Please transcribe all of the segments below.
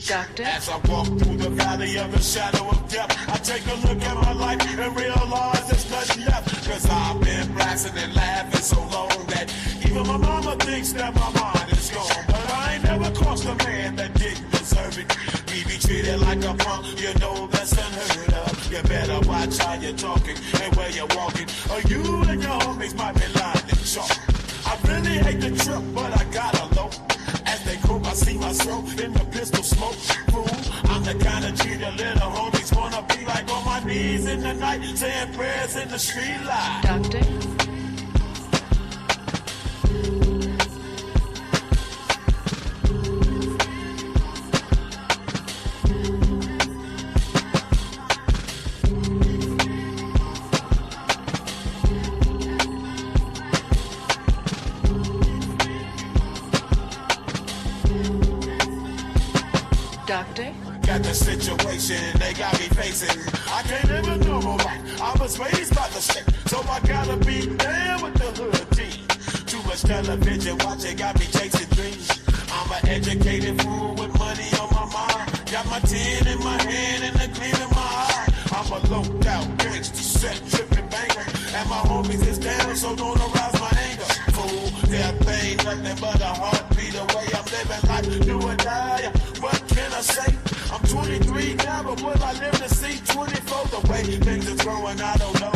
Doctor? As I walk through the valley of the shadow of death, I take a look at my life and realize there's nothing left. Cause I've been blasting and laughing so long that even my mama thinks that my mind is gone. But I ain't never crossed a man that didn't deserve it. Me be treated like a punk, you know that's unheard of. You better watch how you're talking and where you're walking, or you and your homies might be lying in chalk. I really hate the trip, but I gotta low. As they croak, I see myself in the pistol smoke. Fool, I'm the kind of G that little homies wanna be like, on my knees in the night, saying prayers in the street light. Doctor? Doctor? Got the situation they got me facing. I can't live a normal life. I was raised by the state, so I gotta be there with the hood team. Too much television watching got me chasing dreams. I'm an educated fool with money on my mind. Got my tin in my hand and the gleam in my eye. I'm a loped out gangster, set tripping banker, and my homies is down, so don't arouse my anger. Fool, death ain't nothing but a heartbeat away. I'm living life, do or die. What can I say? I'm 23 now, but will I live to see 24? The way things are growing, I don't know.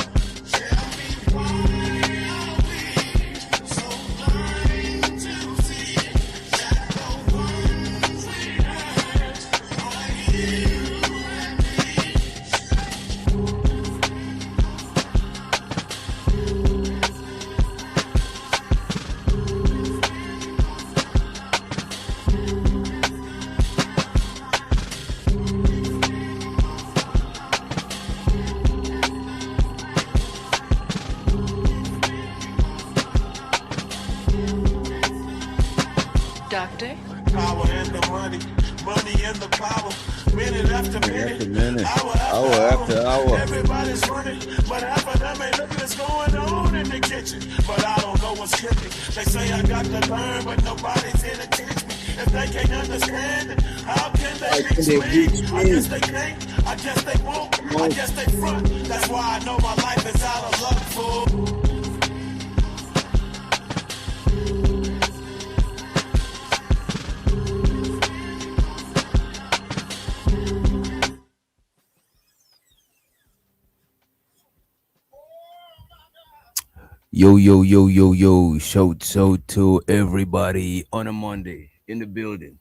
Tell me why are we so blind to see that the ones we hurt are you and me? Doctor? Power and the money, money and the power. Minute after minute, hour after hour. Everybody's running, but half of them ain't looking what's going on in the kitchen. But I don't know what's cooking. They say I got to learn, but nobody's here to teach me. If they can't understand it, how can they explain? I guess they can't, I guess they won't, I guess they front. That's why I know my life is out of luck, fool. Yo, yo, yo, yo, yo. Shout out to everybody on a Monday in the building.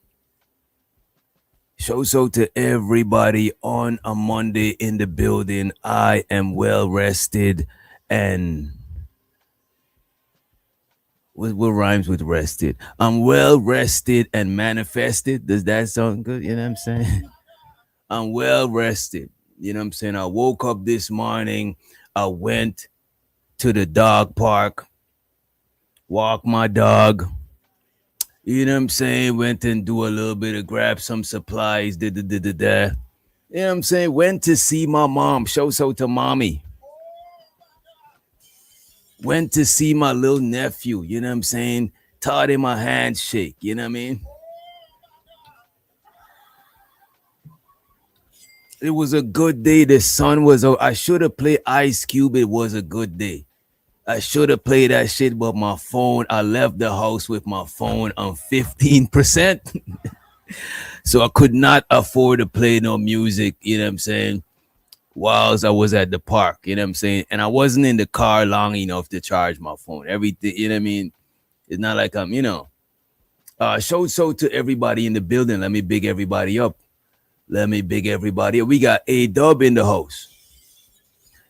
Shout out to everybody on a Monday in the building. I am well rested and what rhymes with rested? I'm well rested and manifested. Does that sound good? You know what I'm saying? I'm well rested. You know what I'm saying? I woke up this morning. I went to the dog park, walked my dog. You know what I'm saying? Went and do a little bit of grab some supplies, da. You know what I'm saying? Went to see my mom. Shout out to mommy. Went to see my little nephew. You know what I'm saying? Taught him a handshake. You know what I mean? It was a good day. The sun was out. I should have played Ice Cube. It was a good day. I should have played that shit, but my phone, I left the house with my phone on 15%. So I could not afford to play no music, you know what I'm saying, whilst I was at the park, you know what I'm saying? And I wasn't in the car long enough to charge my phone. Everything, you know what I mean? It's not like show to everybody in the building. Let me big everybody up. Let me big everybody up. We got A-Dub in the house.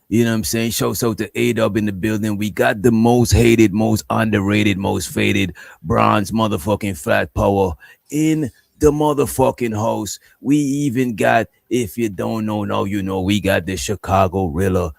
You know what I'm saying? Show to A-Dub in the building. We got the most hated, most underrated, most faded bronze motherfucking flat power in the motherfucking house. We even got, if you don't know, now you know, we got the Chicago Gorilla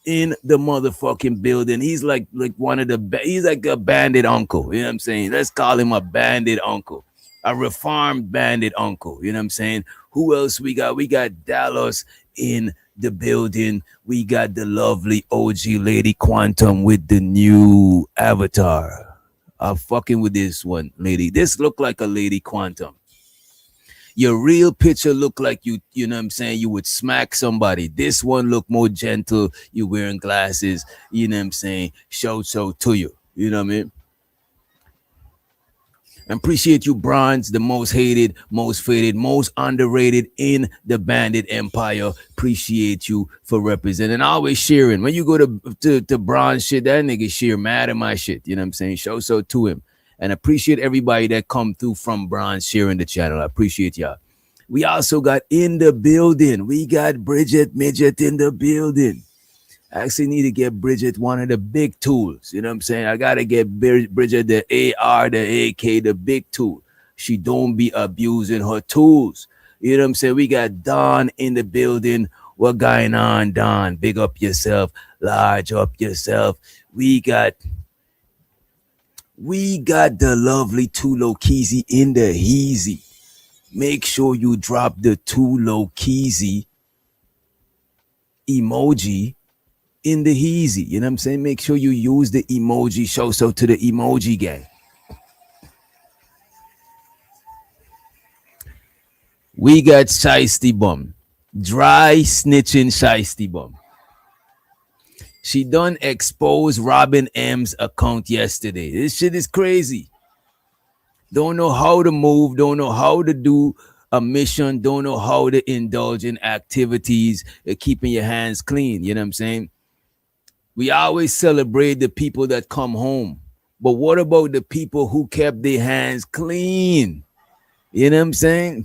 in the motherfucking building. He's like one of the, he's like a bandit uncle. You know what I'm saying? Let's call him a bandit uncle. A reformed bandit uncle. You know what I'm saying? Who else we got? We got Dallas in the building. We got the lovely OG Lady Quantum with the new avatar. I'm fucking with this one, lady. This look like a Lady Quantum. Your real picture look like you know what I'm saying, you would smack somebody. This one look more gentle. You wearing glasses, you know what I'm saying? Show so to you. You know what I mean? Appreciate you, Bronze, the most hated, most faded, most underrated in the Bandit Empire. Appreciate you for representing. Always sharing. When you go to Bronze shit, that nigga share mad at my shit. You know what I'm saying? Show so to him. And appreciate everybody that come through from Bronze sharing the channel. I appreciate y'all. We also got in the building. We got Bridget Midget in the building. I actually need to get Bridget one of the big tools. You know what I'm saying? I got to get Bridget the AR, the AK, the big tool. She don't be abusing her tools. You know what I'm saying? We got Don in the building. What going on, Don? Big up yourself. Large up yourself. We got the lovely Tulo Keezy in the Heezy. Make sure you drop the Tulo Keezy emoji in the Heezy. You know what I'm saying? Make sure you use the emoji. Show so to the emoji gang. We got Shiesty Bum. Dry snitching Shiesty Bum. She done expose Robin M's account yesterday. This shit is crazy. Don't know how to move. Don't know how to do a mission. Don't know how to indulge in activities. Keeping your hands clean. You know what I'm saying? We always celebrate the people that come home. But what about the people who kept their hands clean? You know what I'm saying?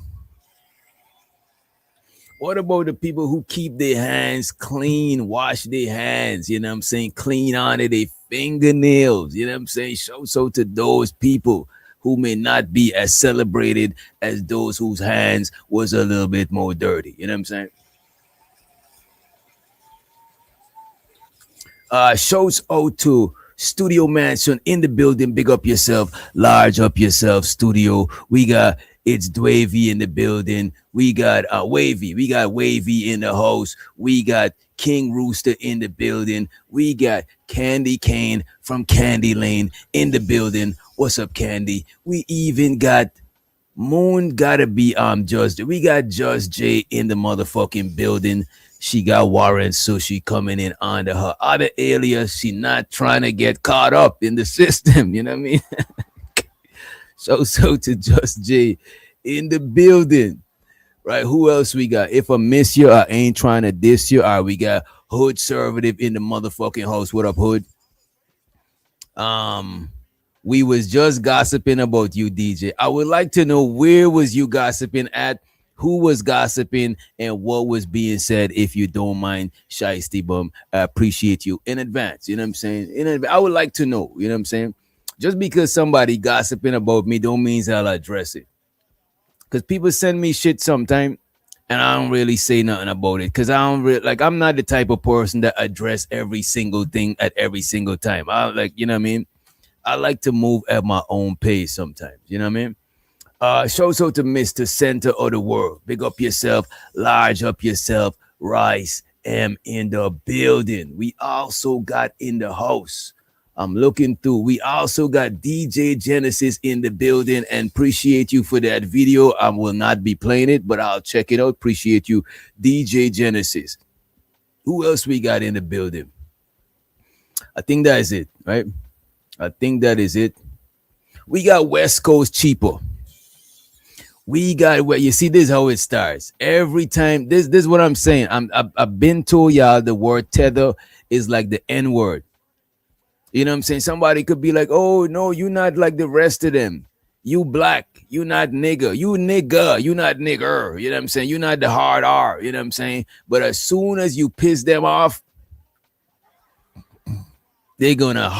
What about the people who keep their hands clean, wash their hands, you know what I'm saying? Clean on their fingernails, you know what I'm saying? Show so to those people who may not be as celebrated as those whose hands was a little bit more dirty, you know what I'm saying? Shouts out to Studio Mansion in the building. Big up yourself, large up yourself, studio. We got it's Dwavy in the building. We got Wavy. We got Wavy in the house. We got King Rooster in the building. We got Candy Cane from Candy Lane in the building. What's up, Candy? We even got Moon gotta be Just. We got Just J in the motherfucking building. She got Warren Sushi coming in under her other alias. She not trying to get caught up in the system. You know what I mean? So to Just J in the building. Right? Who else we got? If I miss you, I ain't trying to diss you. All right, we got Hood Conservative in the motherfucking house. What up, Hood? Um, we was just gossiping about you, DJ. I would like to know, where was you gossiping at? Who was gossiping and what was being said? If you don't mind, Shiesty Bum, I appreciate you in advance. You know what I'm saying? I would like to know. You know what I'm saying? Just because somebody gossiping about me don't mean I'll address it. Because people send me shit sometimes and I don't really say nothing about it. Because I don't really, like, I'm not the type of person that address every single thing at every single time. I like, you know what I mean? I like to move at my own pace sometimes. You know what I mean? Shows out to Mr. Center of the World. Big up yourself, large up yourself. Rice am in the building. We also got in the house. I'm looking through. We also got DJ Genesis in the building, and appreciate you for that video. I will not be playing it, but I'll check it out. Appreciate you, DJ Genesis. Who else we got in the building? I think that is it, right? I think that is it. We got West Coast Cheaper. We got where you see this is how it starts. Every time this is what I'm saying. I've been told y'all the word tether is like the N word. You know what I'm saying? Somebody could be like, oh no, you're not like the rest of them. You black, you not nigga, you nigga, you not nigger. You know what I'm saying? You're not the hard R. You know what I'm saying? But as soon as you piss them off, they're gonna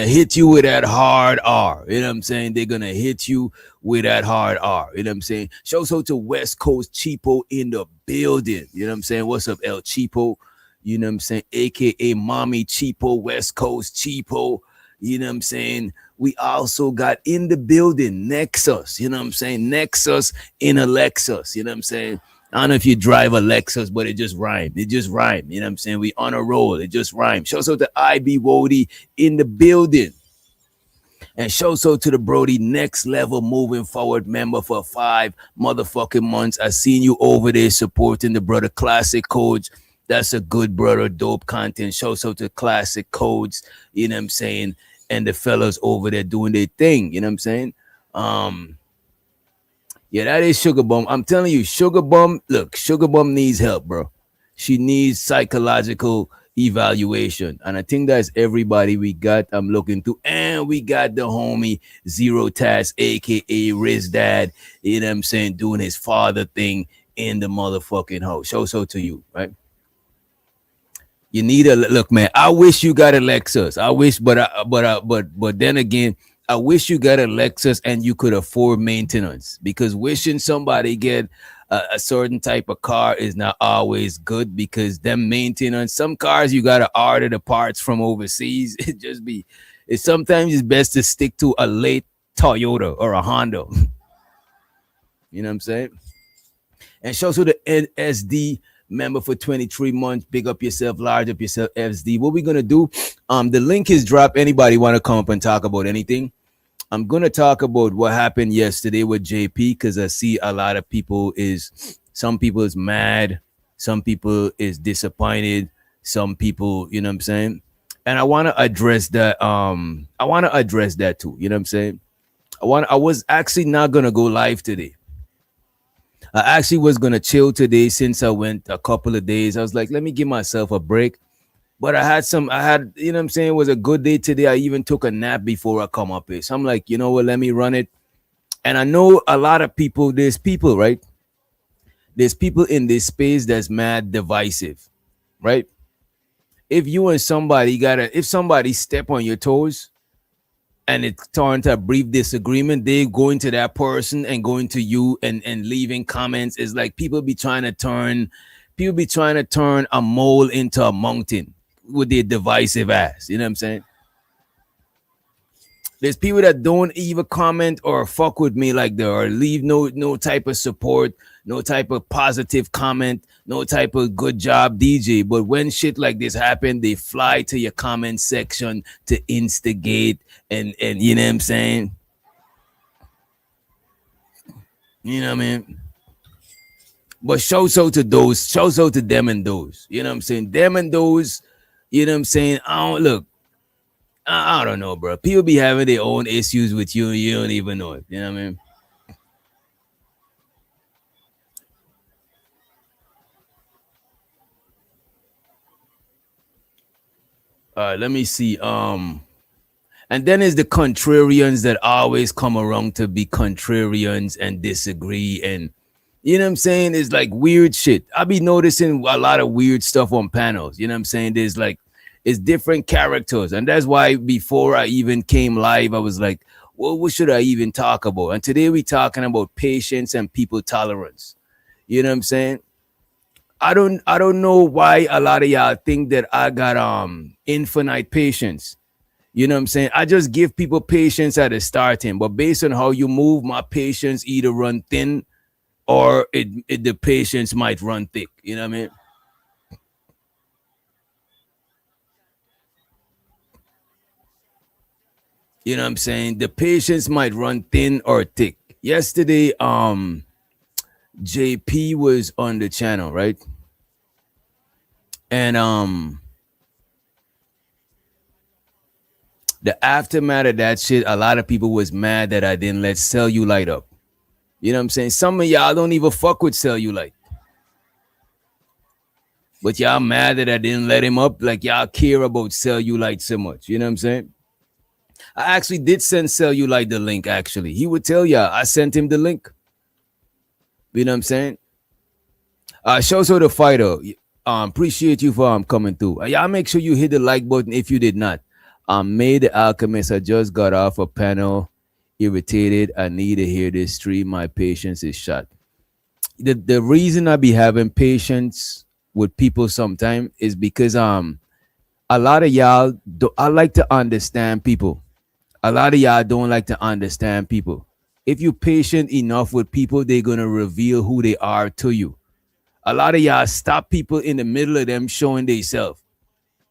hit you with that hard R. You know what I'm saying? They're gonna hit you with that hard R. You know what I'm saying? Shows out to West Coast Cheapo in the building. You know what I'm saying? What's up, El Cheapo? You know what I'm saying? AKA Mommy Cheapo, West Coast Cheapo. You know what I'm saying? We also got in the building Nexus. You know what I'm saying? Nexus in a Lexus. You know what I'm saying? I don't know if you drive a Lexus, but it just rhymed. It just rhymed. You know what I'm saying? We on a roll. It just rhymed. Shouts out to IB Wody in the building. And shouts out to the Brody Next Level Moving Forward member for 5 motherfucking months. I seen you over there supporting the brother Classic Codes. That's a good brother, dope content. Shouts out to Classic Codes. You know what I'm saying? And the fellas over there doing their thing. You know what I'm saying? Yeah, that is Sugar Bum. I'm telling you, Sugar Bum, look, Sugar Bum needs help, bro. She needs psychological evaluation. And I think that's everybody we got. I'm looking through. And we got the homie Zero Task, aka Riz Dad, you know what I'm saying, doing his father thing in the motherfucking house. So to you, right? You need a look, man. I wish you got a Lexus. I wish, but then again, I wish you got a Lexus and you could afford maintenance, because wishing somebody get a certain type of car is not always good, because them maintenance, some cars you gotta order the parts from overseas. It's sometimes it's best to stick to a late Toyota or a Honda. You know what I'm saying? And shows to the NSD member for 23 months. Big up yourself, large up yourself, FSD. What we gonna do? The link is dropped. Anybody want to come up and talk about anything? I'm gonna talk about what happened yesterday with JP, because I see a lot of people some people is mad, some people is disappointed, some people, you know what I'm saying? And I want to address that. I want to address that too. You know what I'm saying? I was actually not gonna go live today. I actually was gonna chill today since I went a couple of days. I was like, let me give myself a break. But you know what I'm saying, it was a good day today. I even took a nap before I come up here. So I'm like, you know what, let me run it. And I know a lot of people, there's people, right? There's people in this space that's mad divisive, right? If you and somebody if somebody step on your toes and it's turned to a brief disagreement, they go into that person and go into you and leaving comments. It's like people be trying to turn a mole into a mountain with their divisive ass. You know what I'm saying? There's people that don't even comment or fuck with me like that, or leave no type of support, no type of positive comment, no type of good job, DJ. But when shit like this happen, they fly to your comment section to instigate and you know what I'm saying? You know what I mean? But shouts out to them and those. You know what I'm saying? Them and those, you know what I'm saying? I don't know, bro. People be having their own issues with you and you don't even know it. You know what I mean? Let me see. And then is the contrarians that always come around to be contrarians and disagree. And you know what I'm saying? It's like weird shit. I be noticing a lot of weird stuff on panels. You know what I'm saying? There's like it's different characters. And that's why before I even came live, I was like, well, what should I even talk about? And today we talking about patience and people tolerance. You know what I'm saying? I don't know why a lot of y'all think that I got infinite patience. You know what I'm saying? I just give people patience at the starting, but based on how you move, my patience either run thin or the patience might run thick. You know what I mean? You know what I'm saying? The patience might run thin or thick. Yesterday, JP was on the channel, right? And the aftermath of that shit, a lot of people was mad that I didn't let cellulite up. You know what I'm saying? Some of y'all don't even fuck with cellulite. But y'all mad that I didn't let him up. Like y'all care about cellulite so much. You know what I'm saying? I actually did send cellulite the link, actually. He would tell y'all I sent him the link. You know what I'm saying? Show so the fighter. Appreciate you for coming through. Y'all make sure you hit the like button if you did not. May the Alchemist. I just got off a panel, irritated. I need to hear this stream. My patience is shot. The reason I be having patience with people sometimes is because a lot of y'all I like to understand people. A lot of y'all don't like to understand people. If you're patient enough with people, they're gonna reveal who they are to you. A lot of y'all stop people in the middle of them showing themselves.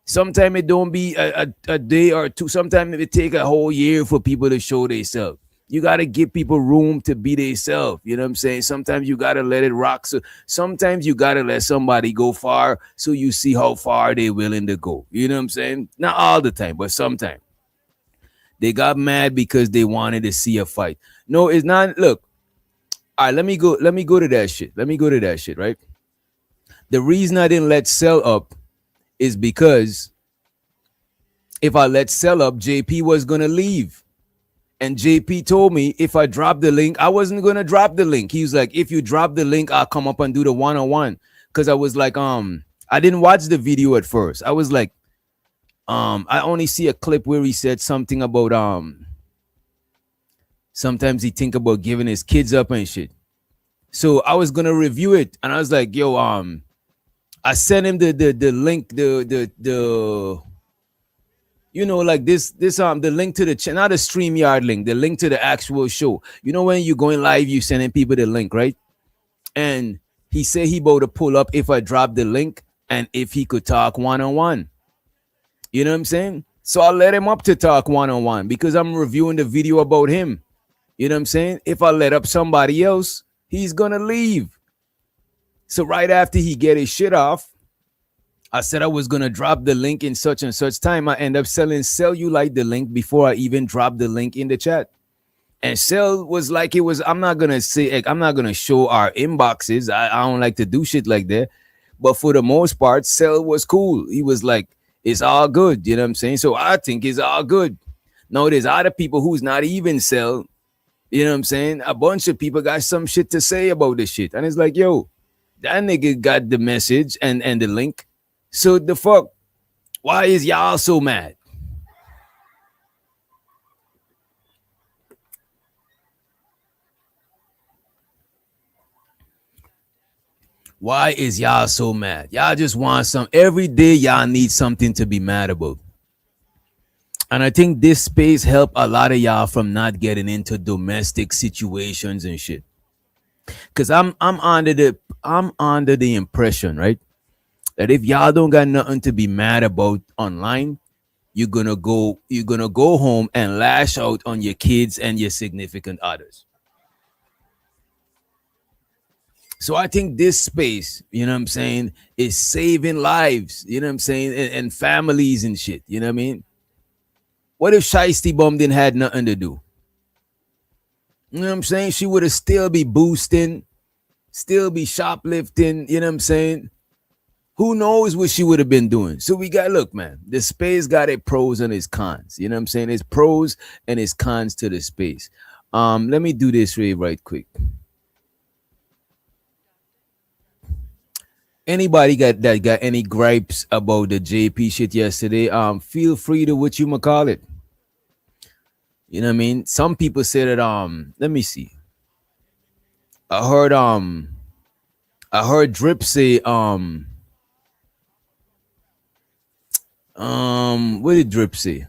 Sometimes it don't be a day or two. Sometimes it take a whole year for people to show themselves. You got to give people room to be themselves. You know what I'm saying? Sometimes you got to let it rock. So sometimes you got to let somebody go far so you see how far they're willing to go. You know what I'm saying? Not all the time, but sometimes. They got mad because they wanted to see a fight. No, it's not. Look, all right, let me go to that shit. Let me go to that shit, right? The reason I didn't let Cell up is because if I let Cell up, JP was gonna leave. And JP told me if I drop the link, I wasn't gonna drop the link. He was like, if you drop the link, I'll come up and do the one-on-one. Cause I was like, I didn't watch the video at first. I was like, I only see a clip where he said something about sometimes he think about giving his kids up and shit. So I was gonna review it, and I was like, yo, I sent him the link, the you know, like this the link to the not the StreamYard link, the link to the actual show. You know, when you're going live, you sending people the link, right? And he said he about to pull up if I drop the link and if he could talk one-on-one. You know what I'm saying? So I let him up to talk one-on-one because I'm reviewing the video about him. You know what I'm saying? If I let up somebody else, he's gonna leave. So right after he get his shit off, I said I was gonna drop the link in such and such time. I end up selling Cellulite the link before I even dropped the link in the chat. And Cell was like, it was, I'm not gonna say, I'm not gonna show our inboxes. I don't like to do shit like that. But for the most part, Cell was cool. He was like, it's all good. You know what I'm saying? So I think it's all good. No, there's other people who's not even Cell. You know what I'm saying? A bunch of people got some shit to say about this shit. And it's like, yo, that nigga got the message and the link. So the fuck, why is y'all so mad? Why is y'all so mad? Y'all just want some every day. Y'all need something to be mad about. And I think this space helped a lot of y'all from not getting into domestic situations and shit. Cause I'm under the impression, right? That if y'all don't got nothing to be mad about online, you're gonna go home and lash out on your kids and your significant others. So I think this space, you know what I'm saying, is saving lives, you know what I'm saying, and families and shit, you know what I mean? What if Shiesty Bum didn't had nothing to do? You know what I'm saying? She would have still be boosting, still be shoplifting, you know what I'm saying? Who knows what she would have been doing? So we got look, man. The space got its pros and its cons. You know what I'm saying? It's pros and its cons to the space. Let me do this right quick. Anybody got any gripes about the JP shit yesterday? Feel free to what you call it. You know what I mean? Some people say that let me see. I heard I heard Drip say what did Drip say?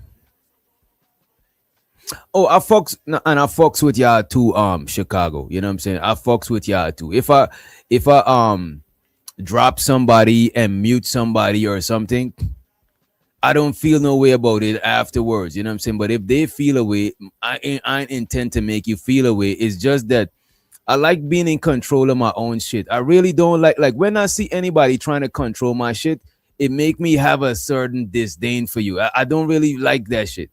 Oh, I fucks with y'all too, Chicago. You know what I'm saying? I fucks with y'all too. If I drop somebody and mute somebody or something, I don't feel no way about it afterwards. You know what I'm saying? But if they feel a way, I intend to make you feel a way. It's just that I like being in control of my own shit. I really don't like when I see anybody trying to control my shit, it make me have a certain disdain for you. I don't really like that shit.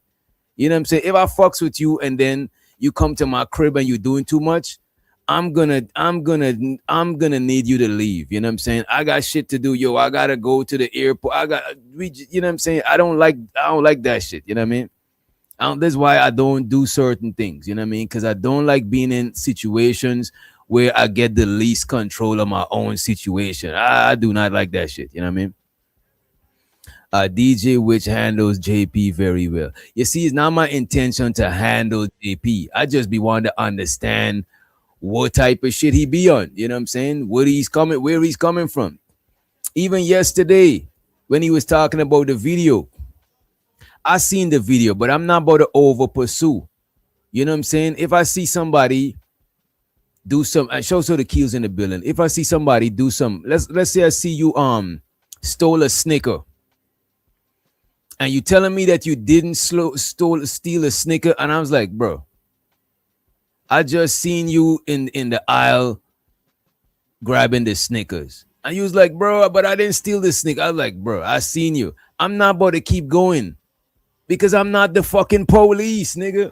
You know what I'm saying? If I fucks with you and then you come to my crib and you're doing too much, I'm gonna need you to leave. You know what I'm saying? I got shit to do, yo. I gotta go to the airport. You know what I'm saying? I don't like that shit. You know what I mean? That's why I don't do certain things. You know what I mean? Because I don't like being in situations where I get the least control of my own situation. I do not like that shit. You know what I mean? DJ which handles JP very well. You see, it's not my intention to handle JP. I just be wanting to understand what type of shit he be on. You know what I'm saying? Where he's coming from. Even yesterday, when he was talking about the video, I seen the video, but I'm not about to over pursue. You know what I'm saying? If I see somebody do some, I show the keys in the building. If I see somebody do some, let's say I see you stole a snicker, and you telling me that you didn't steal a snicker, and I was like, bro, I just seen you in the aisle grabbing the Snickers. And you was like, bro, but I didn't steal the Snicker. I was like, bro, I seen you. I'm not about to keep going because I'm not the fucking police, nigga.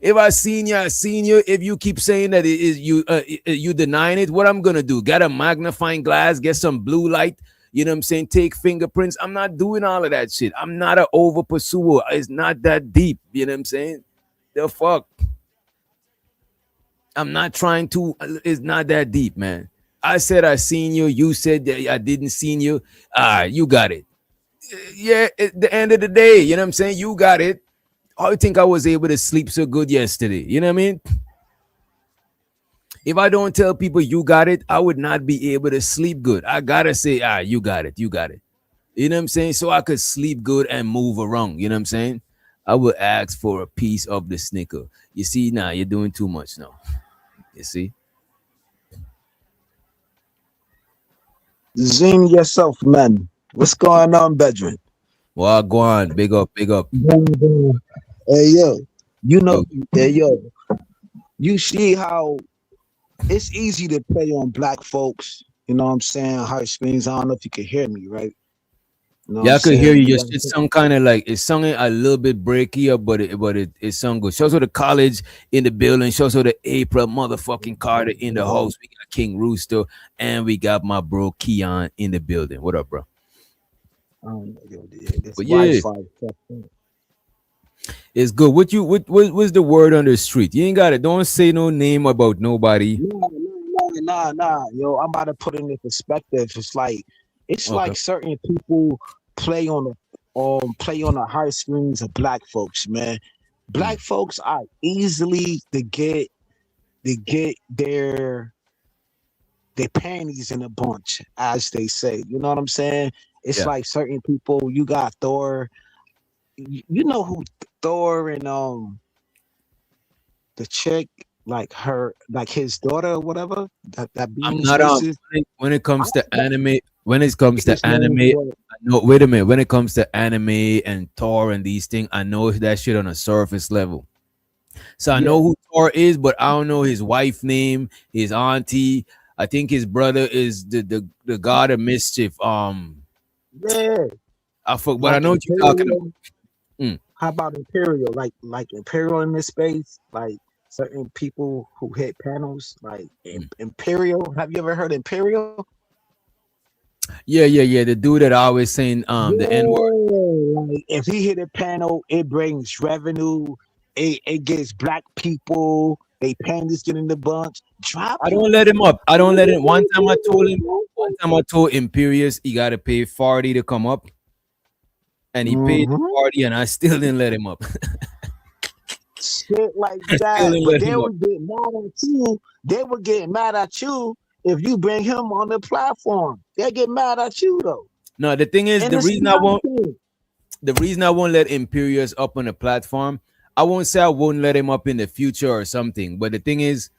If I seen you, I seen you. If you keep saying that it is you denying it, what I'm gonna do? Get a magnifying glass, get some blue light. You know what I'm saying? Take fingerprints. I'm not doing all of that shit. I'm not an over pursuer. It's not that deep. You know what I'm saying? The fuck. I'm not trying to. It's not that deep, man. I said I seen you. You said that I didn't seen you. You got it. Yeah, at the end of the day, you know what I'm saying? You got it. I think I was able to sleep so good yesterday. You know what I mean? If I don't tell people you got it, I would not be able to sleep good. I gotta say, you got it. You got it. You know what I'm saying? So I could sleep good and move around. You know what I'm saying? I would ask for a piece of the Snicker. You see, now you're doing too much now. You see? Zing yourself, man. What's going on, Bedrin? Well, go on. Big up, big up. Hey, yo. You know, Yo, hey, yo. You see how it's easy to play on black folks. You know what I'm saying? Heart springs. I don't know if you can hear me, right? You know what yeah, I'm I could hear saying? you. You Just gotta it's some kind of like it's sounding a little bit breaky up, but it sound good. Shows her the college in the building. Shows her the April motherfucking Carter in the house. We got King Rooster and we got my bro Keon in the building. What up, bro? I don't know, yo, this But yeah, Wi-Fi. Fuck. it's good. What's the word on the street? You ain't got it. Don't say no name about nobody. Nah. Yo, I'm about to put it in perspective. It's Okay. like certain people play on the heartstrings of black folks, man. Mm, Black folks are easily to get their panties in a bunch, as they say. You know what I'm saying? It's yeah. like certain people. You got Thor. You know who Thor and the chick, like her, like his daughter or whatever, that be I'm in the not spaces. when it I comes to forgot anime. When it comes to his name. anime, no, wait a minute. When it comes to anime and Thor and these things, I know that shit on a surface level. So I Yeah, know who Thor is, but I don't know his wife name, his auntie. I think his brother is the god of mischief. yeah, But I like know what you're talking Imperial. about. Mm, How about Imperial? Like Imperial in this space, like certain people who hit panels, like mm. Imperial. Have you ever heard Imperial? Yeah. The dude that always saying the N word. Yeah, like if he hit a panel, it brings revenue. It gets black people. They pandas get in the bunch. Drop I him. don't let him up. I don't let him. One time I told him. One time I told Imperious he got to pay 40 to come up, and he paid the Mhm. 40, and I still didn't let him up. Shit like Still that. didn't But let they him up. would get mad at you. They would get mad at you if you bring him on the platform. They get mad at you though. No, the thing is, And it's nothing. the reason I won't let Imperious up on the platform, I won't say I won't let him up in the future or something. But the thing is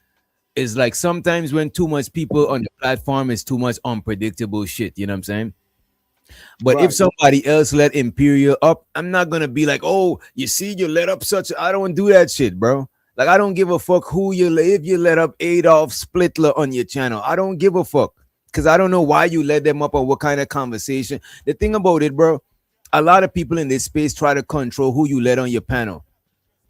like sometimes when too much people on the platform is too much unpredictable shit. You know what I'm saying? But if Right. somebody else let Imperial up, I'm not gonna be like, oh, you see, you let up such. I don't do that shit, bro. Like I don't give a fuck who you let. If you let up Adolf Splittler on your channel, I don't give a fuck because I don't know why you let them up or what kind of conversation. The thing about it, bro, a lot of people in this space try to control who you let on your panel.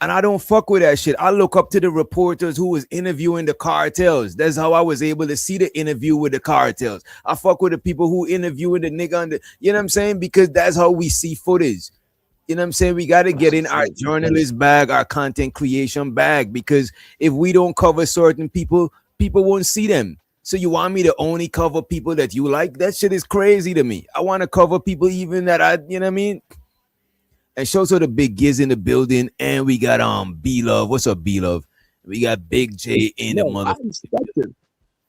And I don't fuck with that shit. I look up to the reporters who was interviewing the cartels. That's how I was able to see the interview with the cartels. I fuck with the people who interviewing the nigga on the, you know what I'm saying? Because that's how we see footage. You know what I'm saying? We got to get in our journalist bag, our content creation bag, because if we don't cover certain people, people won't see them. So you want me to only cover people that you like? That shit is crazy to me. I want to cover people even that I, you know what I mean? And show to the big giz in the building, and we got B Love. What's up, B Love? We got Big J in the Yo, I motherfucker. respect it.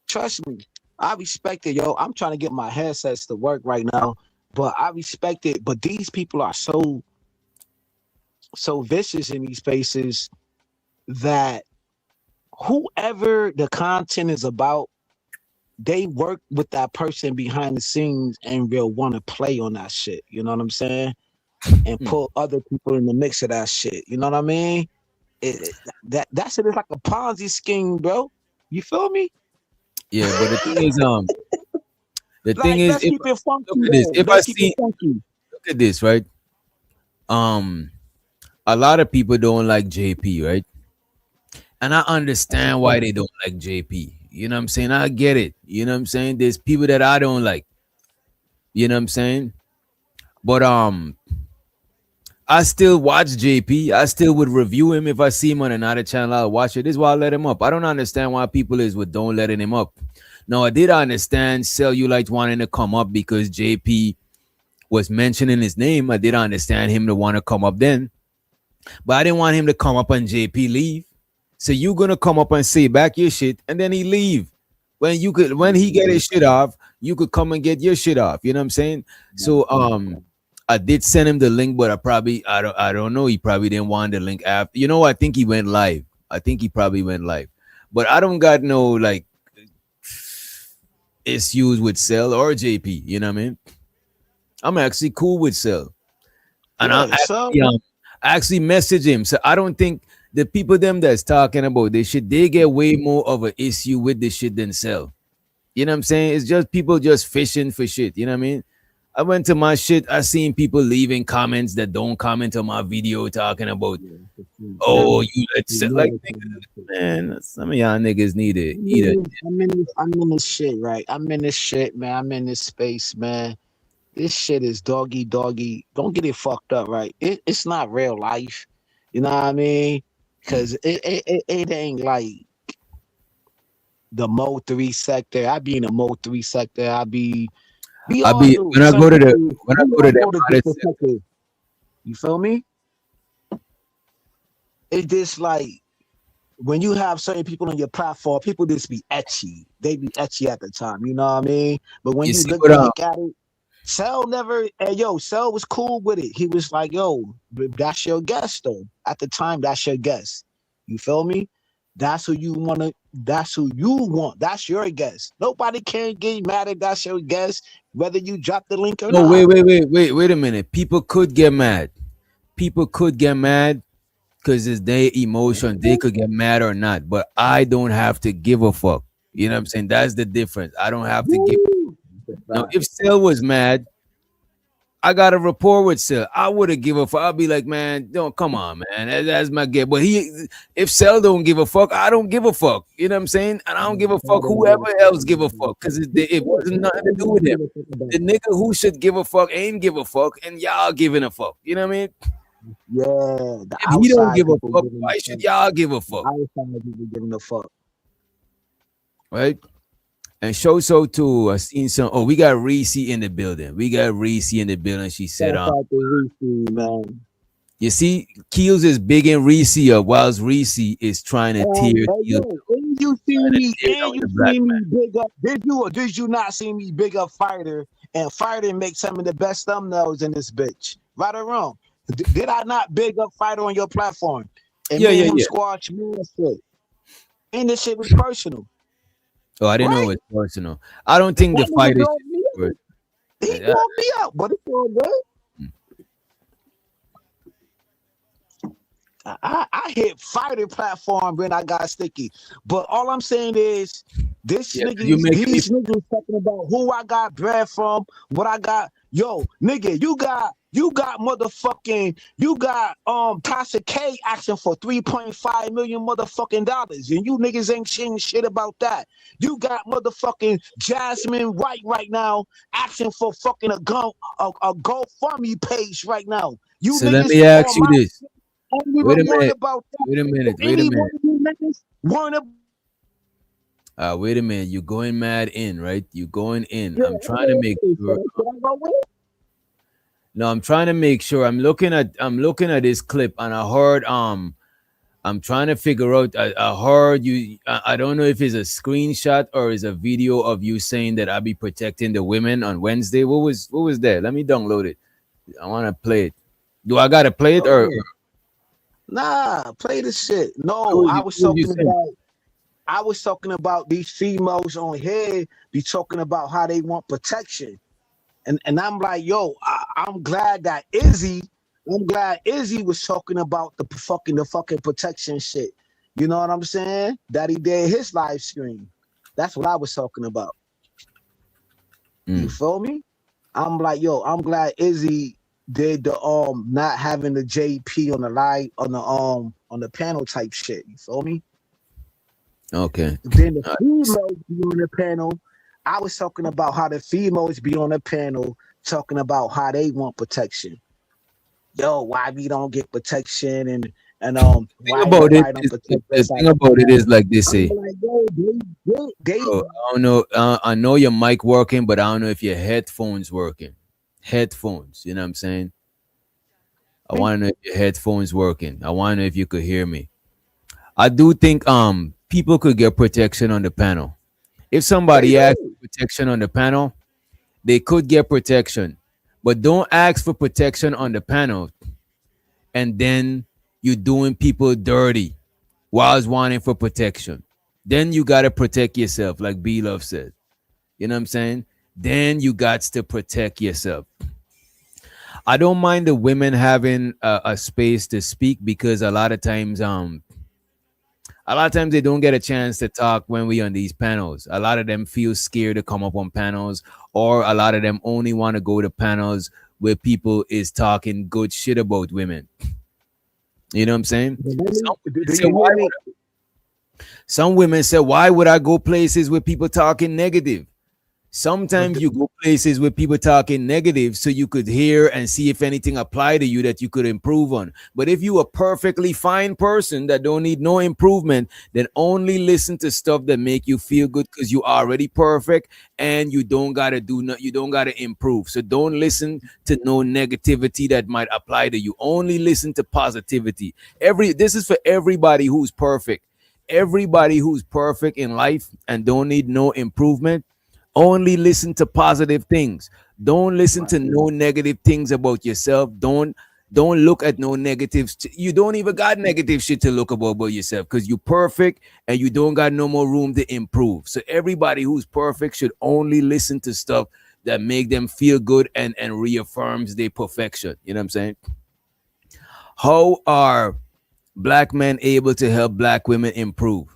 Trust me. I respect it, yo. I'm trying to get my headsets to work right now, but I respect it. But these people are so vicious in these spaces that whoever the content is about, they work with that person behind the scenes and will want to play on that shit. You know what I'm saying? And Hmm. put other people in the mix of that shit. You know what I mean? That shit is like a Ponzi scheme, bro. You feel me? Yeah, but the thing Like, is, let's if keep it funky, look at this, though. if I Let's keep it see, funky. look at this, right? Um, a lot of people don't like JP, right? And I That's a understand why fact. they don't like JP. You know what I'm saying? I get it. You know what I'm saying? There's people that I don't like. You know what I'm saying? But I still watch JP. I still would review him if I see him on another channel. I'll watch it. This is why I let him up. I don't understand why people is with don't letting him up. No, I did understand Cellulite wanting to come up because JP was mentioning his name. I did understand him to want to come up then, but I didn't want him to come up and JP leave. So you gonna come up and say back your shit and then he leave. When he get his shit off, you could come and get your shit off. You know what I'm saying? So I did send him the link, but I don't know. He probably didn't want the link after. You know, I think he went live. I think he probably went live. But I don't got no like issues with Cell or JP. You know what I mean? I'm actually cool with Cell. And Yeah, so I actually message him. So I don't think the people them that's talking about this shit, they get way more of an issue with this shit than Cell. You know what I'm saying? It's just people just fishing for shit. You know what I mean? I went to my shit. I seen people leaving comments that don't comment on my video talking about, oh, you let's like man, some of y'all niggas need to eat it. I'm in this shit, right? I'm in this shit, man. I'm in this space, man. This shit is doggy doggy. Don't get it fucked up, right? It's not real life. You know what I mean? Because it ain't like the Mo 3 sector. I be in the Mo 3 sector. We I all be do. when I Some go to the people, when I we go all to the go to modest different sectors. You feel me? It's just like when you have certain people on your platform, people just be etchy. They be etchy at the time, you know what I mean? But when you you see look what back at it, Cell never, and yo, Cell was cool with it. He was like, yo, that's your guest though. At the time, that's your guest. You feel me? That's who you want to, that's who you want. That's your guest. Nobody can get mad at that's your guest, whether you drop the link or no not. wait a minute. People could get mad. People could get mad because it's their emotion. They could get mad or not, but I don't have to give a fuck. You know what I'm saying? That's the difference. I don't have to give. Woo! Now, if Sale was mad, I got a rapport with Cell. I would have give a fuck. I'll be like, man, don't come on, man. That's my get. But if Cell don't give a fuck, I don't give a fuck. You know what I'm saying? And I don't give a fuck whoever else give a fuck because it wasn't nothing to do with him. The nigga who should give a fuck ain't give a fuck, and y'all giving a fuck. You know what I mean? Yeah, the If he don't outside give a people fuck, giving why a should fuck. y'all give a The fuck? outside people giving a fuck. Right? And show so too. I seen some. Oh, we got Reese in the building. We got Reese in the building. She said, Shout out to Reese, man. you see, Keels is big in Reese up, whilst Reese is trying to tear Hey, Keels, yo, and you see trying to me, tear and down you the black see me man. big up. Did you or did you not see me big up Fighter? And Fighter make some of the best thumbnails in this bitch. Right or wrong? Did I not big up Fighter on your platform? And Yeah, me yeah, and him yeah. squash man shit. And this shit was personal, Oh, I didn't know right? it was personal. I don't think the That nigga fight is dogged me for out. it. He Yeah, dogged me out, but it's all good. I hit Fighter platform when I got sticky. But all I'm saying is this yeah, 'cause you niggas, making me. these niggas talking about who I got bread from, what I got. Yo, nigga, you got motherfucking, you got Tasha K asking for 3.5 million motherfucking dollars. And you niggas ain't saying shit about that. You got motherfucking Jasmine White right now asking for fucking a GoFundMe page right now. You So let niggas me ask on you my this. don't Wait a even worry minute. about that. Wait a minute. Wait a Any one minute. of you niggas worrying about Wait a minute. You're going mad in, right? You're going in. yeah, I'm trying to make okay, sure. so should I go with? No, I'm trying to make sure. I'm looking at this clip, and I'm trying to figure out. I heard you. I don't know if it's a screenshot or is a video of you saying that I'll be protecting the women on Wednesday. What was that? Let me download it. I want to play it. Do I gotta play it or Nah, play the shit. what No, was I you, was what was you talking saying? about I was talking about these females on here be talking about how they want protection. And I'm like, yo, I'm glad Izzy was talking about the fucking protection shit. You know what I'm saying? That he did his live stream. That's what I was talking about. You Mm, feel me? I'm like, yo, I'm glad Izzy did the not having the JP on the live on the panel type shit. You feel me? okay. Then the Uh, females be on the panel. I was talking about how the females be on the panel talking about how they want protection. Yo, why we don't get protection and thing why about it nobody don't is the, protect the us thing like about it is that. like they I'm say, like, yo, they bro. I don't know. I know your mic working, but I don't know if your headphones working. Headphones. You know what I'm saying? I want to know if your headphones working. I want to know if you could hear me. I do think people could get protection on the panel. If they somebody asks do. for protection on the panel, they could get protection. But don't ask for protection on the panel and then you're doing people dirty whilst wanting for protection. Then you gotta protect yourself, like B Love said. You know what I'm saying? Then you got to protect yourself. I don't mind the women having a space to speak because a lot of times they don't get a chance to talk when we on these panels. A lot of them feel scared to come up on panels, or a lot of them only want to go to panels where people is talking good shit about women. You know what I'm saying? The Some women, women do say, you why hear would me? some women say, why would I go places where people talking negative? But Sometimes you go places where people talking negative so you could hear and see if anything apply to you that you could improve on. But if you a perfectly fine person that don't need no improvement, then only listen to stuff that make you feel good because you already perfect and you don't gotta improve. So don't listen to no negativity that might apply to you. Only listen to positivity. This is for everybody who's perfect. Everybody who's perfect in life and don't need no improvement, only listen to positive things. Don't listen right. to no negative things about yourself. Don't look at no negatives. You don't even got negative shit to look about yourself because you're perfect and you don't got no more room to improve. So everybody who's perfect should only listen to stuff that make them feel good and reaffirms their perfection. You know what I'm saying? How are black men able to help black women improve?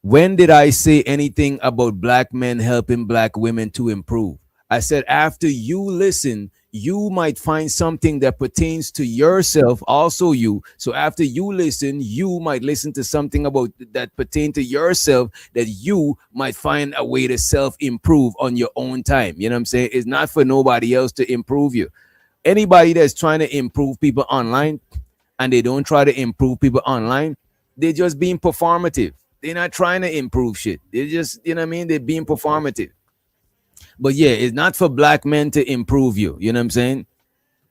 When did I say anything about black men helping black women to improve? I said after you listen, you might find something that pertains to yourself, also you. So after you listen, you might listen to something about that pertain to yourself, that you might find a way to self improve on your own time. You know what I'm saying? It's not for nobody else to improve you. Anybody that's trying to improve people online and they don't try to improve people online, they're just being performative. They're not trying to improve shit. They're just, you know what I mean? They're being performative. But yeah, it's not for black men to improve you. You know what I'm saying?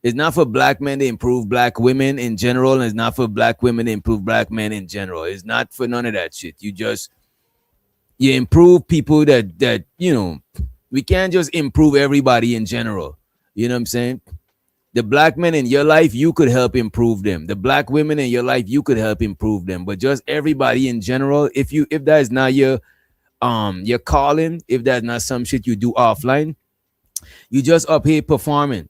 It's not for black men to improve black women in general, and it's not for black women to improve black men in general. It's not for none of that shit. You improve people that we can't just improve everybody in general. You know what I'm saying? The black men in your life, you could help improve them. The black women in your life, you could help improve them. But just everybody in general, if that is not your calling, if that's not some shit you do offline, you just up here performing.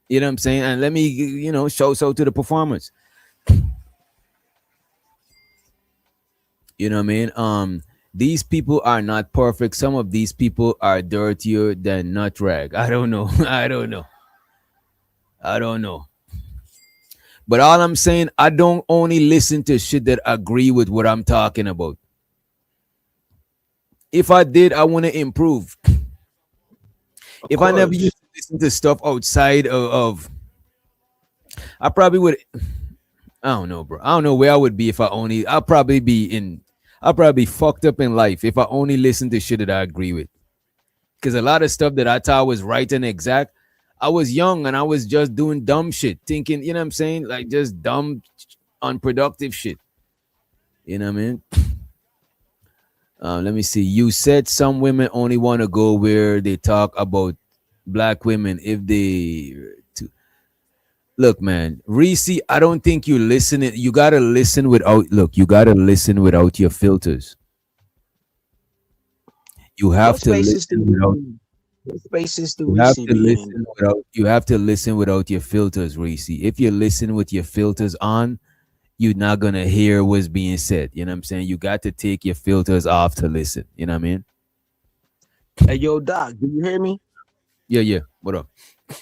You know what I'm saying? And let me, show so to the performance. You know what I mean? These people are not perfect. Some of these people are dirtier than nut rag. I don't know. I don't know. I don't know. But all I'm saying, I don't only listen to shit that agree with what I'm talking about. If I did, I want to improve. Of If I never course. used to listen to stuff outside I probably would. I don't know, bro. I don't know where I would be if I only. I'll probably be fucked up in life if I only listen to shit that I agree with. Because a lot of stuff that I thought was right and exact, I was young and I was just doing dumb shit, thinking, you know what I'm saying? Like just dumb, unproductive shit. You know what I mean? Let me see. You said some women only want to go where they talk about black women if they. Look, man, Reese, I don't think you listen. You gotta listen without. Look, you gotta listen without your filters. You have What to spaces listen do without. what spaces do You we have see to be in? listen without. You have to listen without your filters, Reese. If you listen with your filters on, you're not gonna hear what's being said. You know what I'm saying? You got to take your filters off to listen. You know what I mean? Hey, yo, Doc, do you hear me? Yeah, yeah. What up?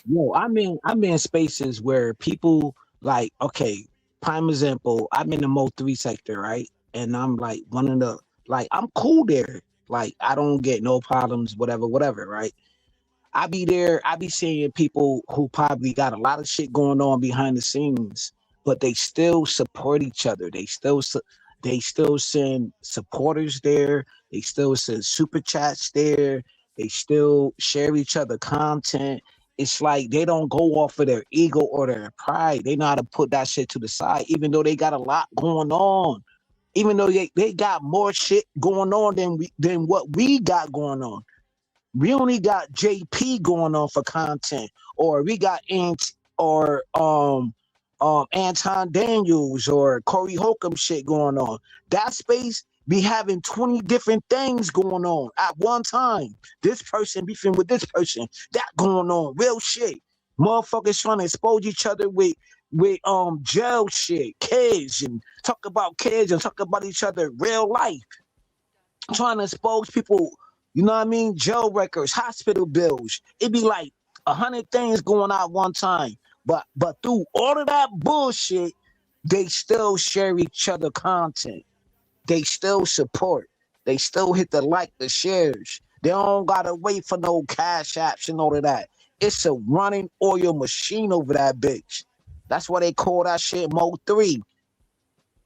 Yo, I'm in spaces where people like, okay, prime example, I'm in the Mo 3 sector, right? And I'm like one of the like I'm cool there. Like I don't get no problems, whatever, whatever, right? I be there, I be seeing people who probably got a lot of shit going on behind the scenes, but they still support each other. They still send supporters there. They still send super chats there. They still share each other content. It's like they don't go off of their ego or their pride. They know how to put that shit to the side, even though they got a lot going on. Even though they got more shit going on than what we got going on. We only got JP going on for content, or we got Anton Daniels or Corey Holcomb shit going on. That space be having 20 different things going on at one time. This person beefing with this person, that going on, real shit. Motherfuckers trying to expose each other with jail shit, kids, and talk about kids and talk about each other real life, trying to expose people, you know what I mean? Jail records, hospital bills. It'd be like 100 things going on at one time. But through all of that bullshit, they still share each other content. They still support. They still hit the like, the shares. They don't gotta wait for no cash apps and all of that. It's a running oil machine over that bitch. That's why they call that shit Mo 3.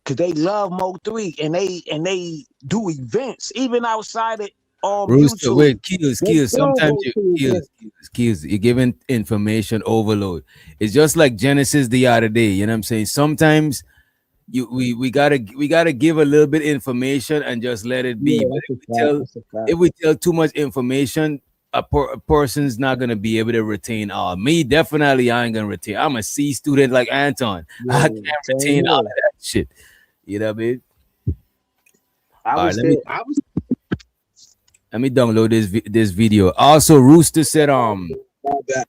Cause they love Mo 3 and they do events even outside of Rooster, YouTube. wait, kills, They kills. still Sometimes go you to kills, events. kills, kills. You're giving information overload. It's just like Genesis the other day. You know what I'm saying? Sometimes we gotta give a little bit information and just let it be. Yeah, But that's a fact. That's a if fact. we tell too much information, a person's not gonna be able to retain all. Me definitely, I ain't gonna retain. I'm a C student like Anton. I Yeah, can't same retain all of here. that shit. You know what I mean? I All right, was let me there. I was download this video. Also, Rooster said that.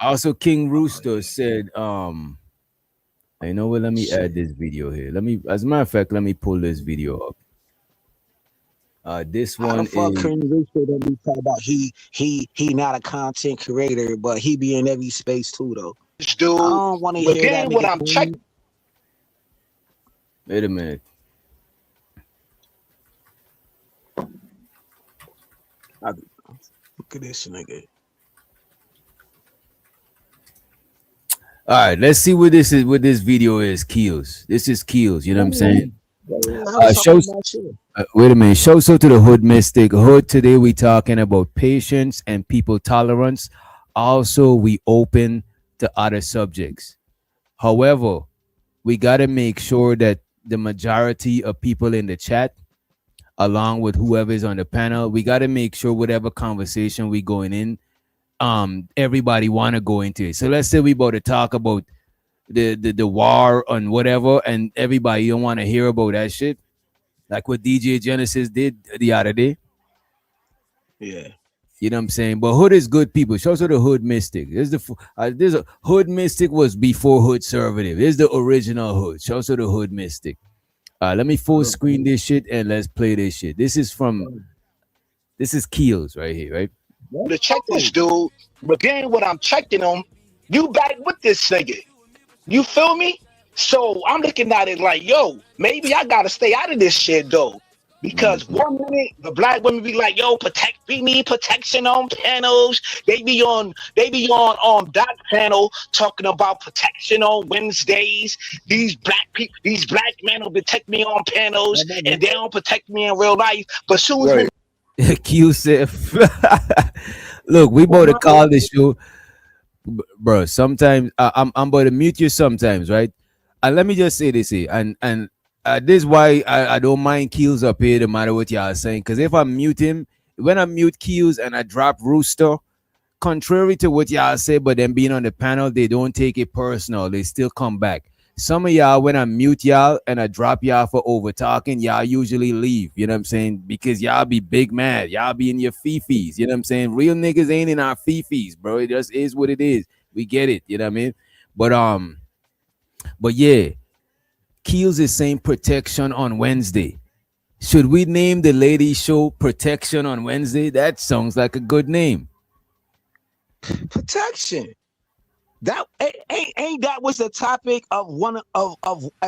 Also, King Rooster said, you know what? Let me add this video here. Let me, as a matter of fact, let me pull this video up. This How the one fuck is can Rich that we talk about he not a content creator, but he be in every space too though. I Dude, don't want to but hear that again, what nigga I'm checking. clean. wait a minute. Look at this nigga. All right, let's see what this is. What this video is. Keels. This is Keels. You know what I'm saying? I was talking Shows. about shit. Wait a minute. Show so to the hood mystic. Hood today we talking about patience and people tolerance. Also, we open to other subjects. However, we got to make sure that the majority of people in the chat, along with whoever is on the panel, we got to make sure whatever conversation we going in, everybody want to go into it. So let's say we about to talk about the war on whatever, and everybody don't want to hear about that shit, like what DJ Genesis did the other day. Yeah. You know what I'm saying? But hood is good people. Show us the hood mystic. There's a hood mystic was before hood conservative. There's the original hood. Show us the hood mystic. Let me full screen this shit and let's play this shit. This is Keels right here, right? To check this dude. But again, what I'm checking on, you back with this nigga. You feel me? So I'm looking at it like, yo, maybe I gotta stay out of this shit though. Because 1 minute the black women be like, yo, we need protection on panels. They be on that panel talking about protection on Wednesdays. These black men will protect me on panels and they don't protect me in real life. But soon as Right. Q said, "Look, we about to call this show, bro. Sometimes I'm about to mute you sometimes, right? And let me just say this here, and this is why I don't mind Keels up here, no matter what y'all are saying. Because if I mute him, when I mute Keels and I drop Rooster, contrary to what y'all say, but them being on the panel, they don't take it personal. They still come back. Some of y'all, when I mute y'all and I drop y'all for over talking, y'all usually leave. You know what I'm saying? Because y'all be big mad. Y'all be in your fifis. You know what I'm saying? Real niggas ain't in our fifis, bro. It just is what it is. We get it. You know what I mean? But yeah, Keels is saying protection on Wednesday. Should we name the ladies show Protection on Wednesday? That sounds like a good name. Protection. That ain't that was the topic of one of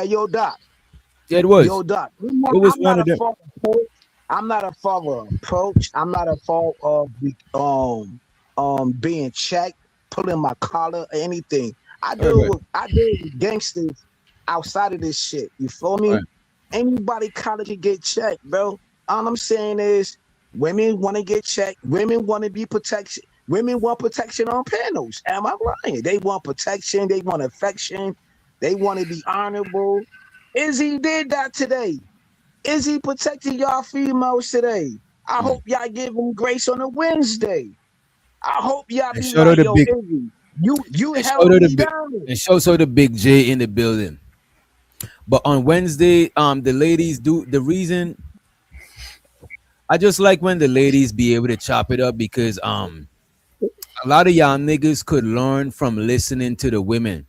yo Doc. It was. Yo Doc. It was I'm one not of a them. fault approach. I'm not a fault of approach. I'm not a fault of being checked, pulling my collar or anything. All right. I deal with gangsters outside of this shit. You feel All me? right. Anybody collar can get checked, bro. All I'm saying is women want to get checked. Women want to be protected. Women want protection on panels. Am I lying? They want protection. They want affection. They want to be honorable. Izzy did that today. Izzy protecting y'all females today. I hope y'all give him grace on a Wednesday. I hope y'all And be shout out like, the yo, big Izzy, you and shout held out the me big down. and shout out the big J in the building. But on Wednesday, the ladies do the reason I just like when the ladies be able to chop it up because a lot of y'all niggas could learn from listening to the women.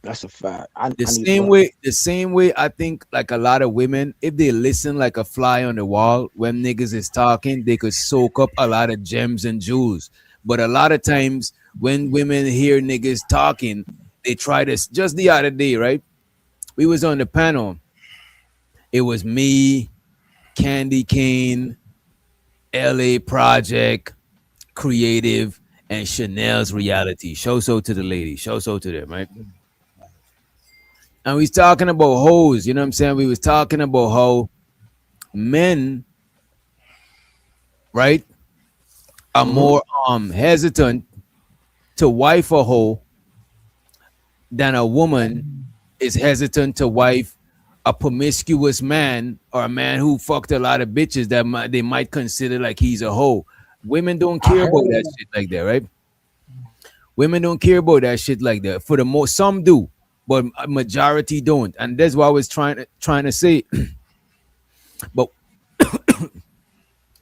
That's a fact. The I need to same learn. way, the same way I think like a lot of women, if they listen like a fly on the wall when niggas is talking, they could soak up a lot of gems and jewels. But a lot of times when women hear niggas talking, they try this just the other day, right? We was on the panel. It was me, Candy Cane, LA Project, Creative, and Chanel's Reality. Show so to the ladies. Show so to them, right? And we was talking about hoes, you know what I'm saying? We was talking about how men, right, are more hesitant to wife a hoe than a woman is hesitant to wife a promiscuous man or a man who fucked a lot of bitches that they might consider like he's a hoe. Women don't I care about heard that shit like that, right? Women don't care about that shit like that. For the most, some do, but a majority don't, and that's what I was trying to say. But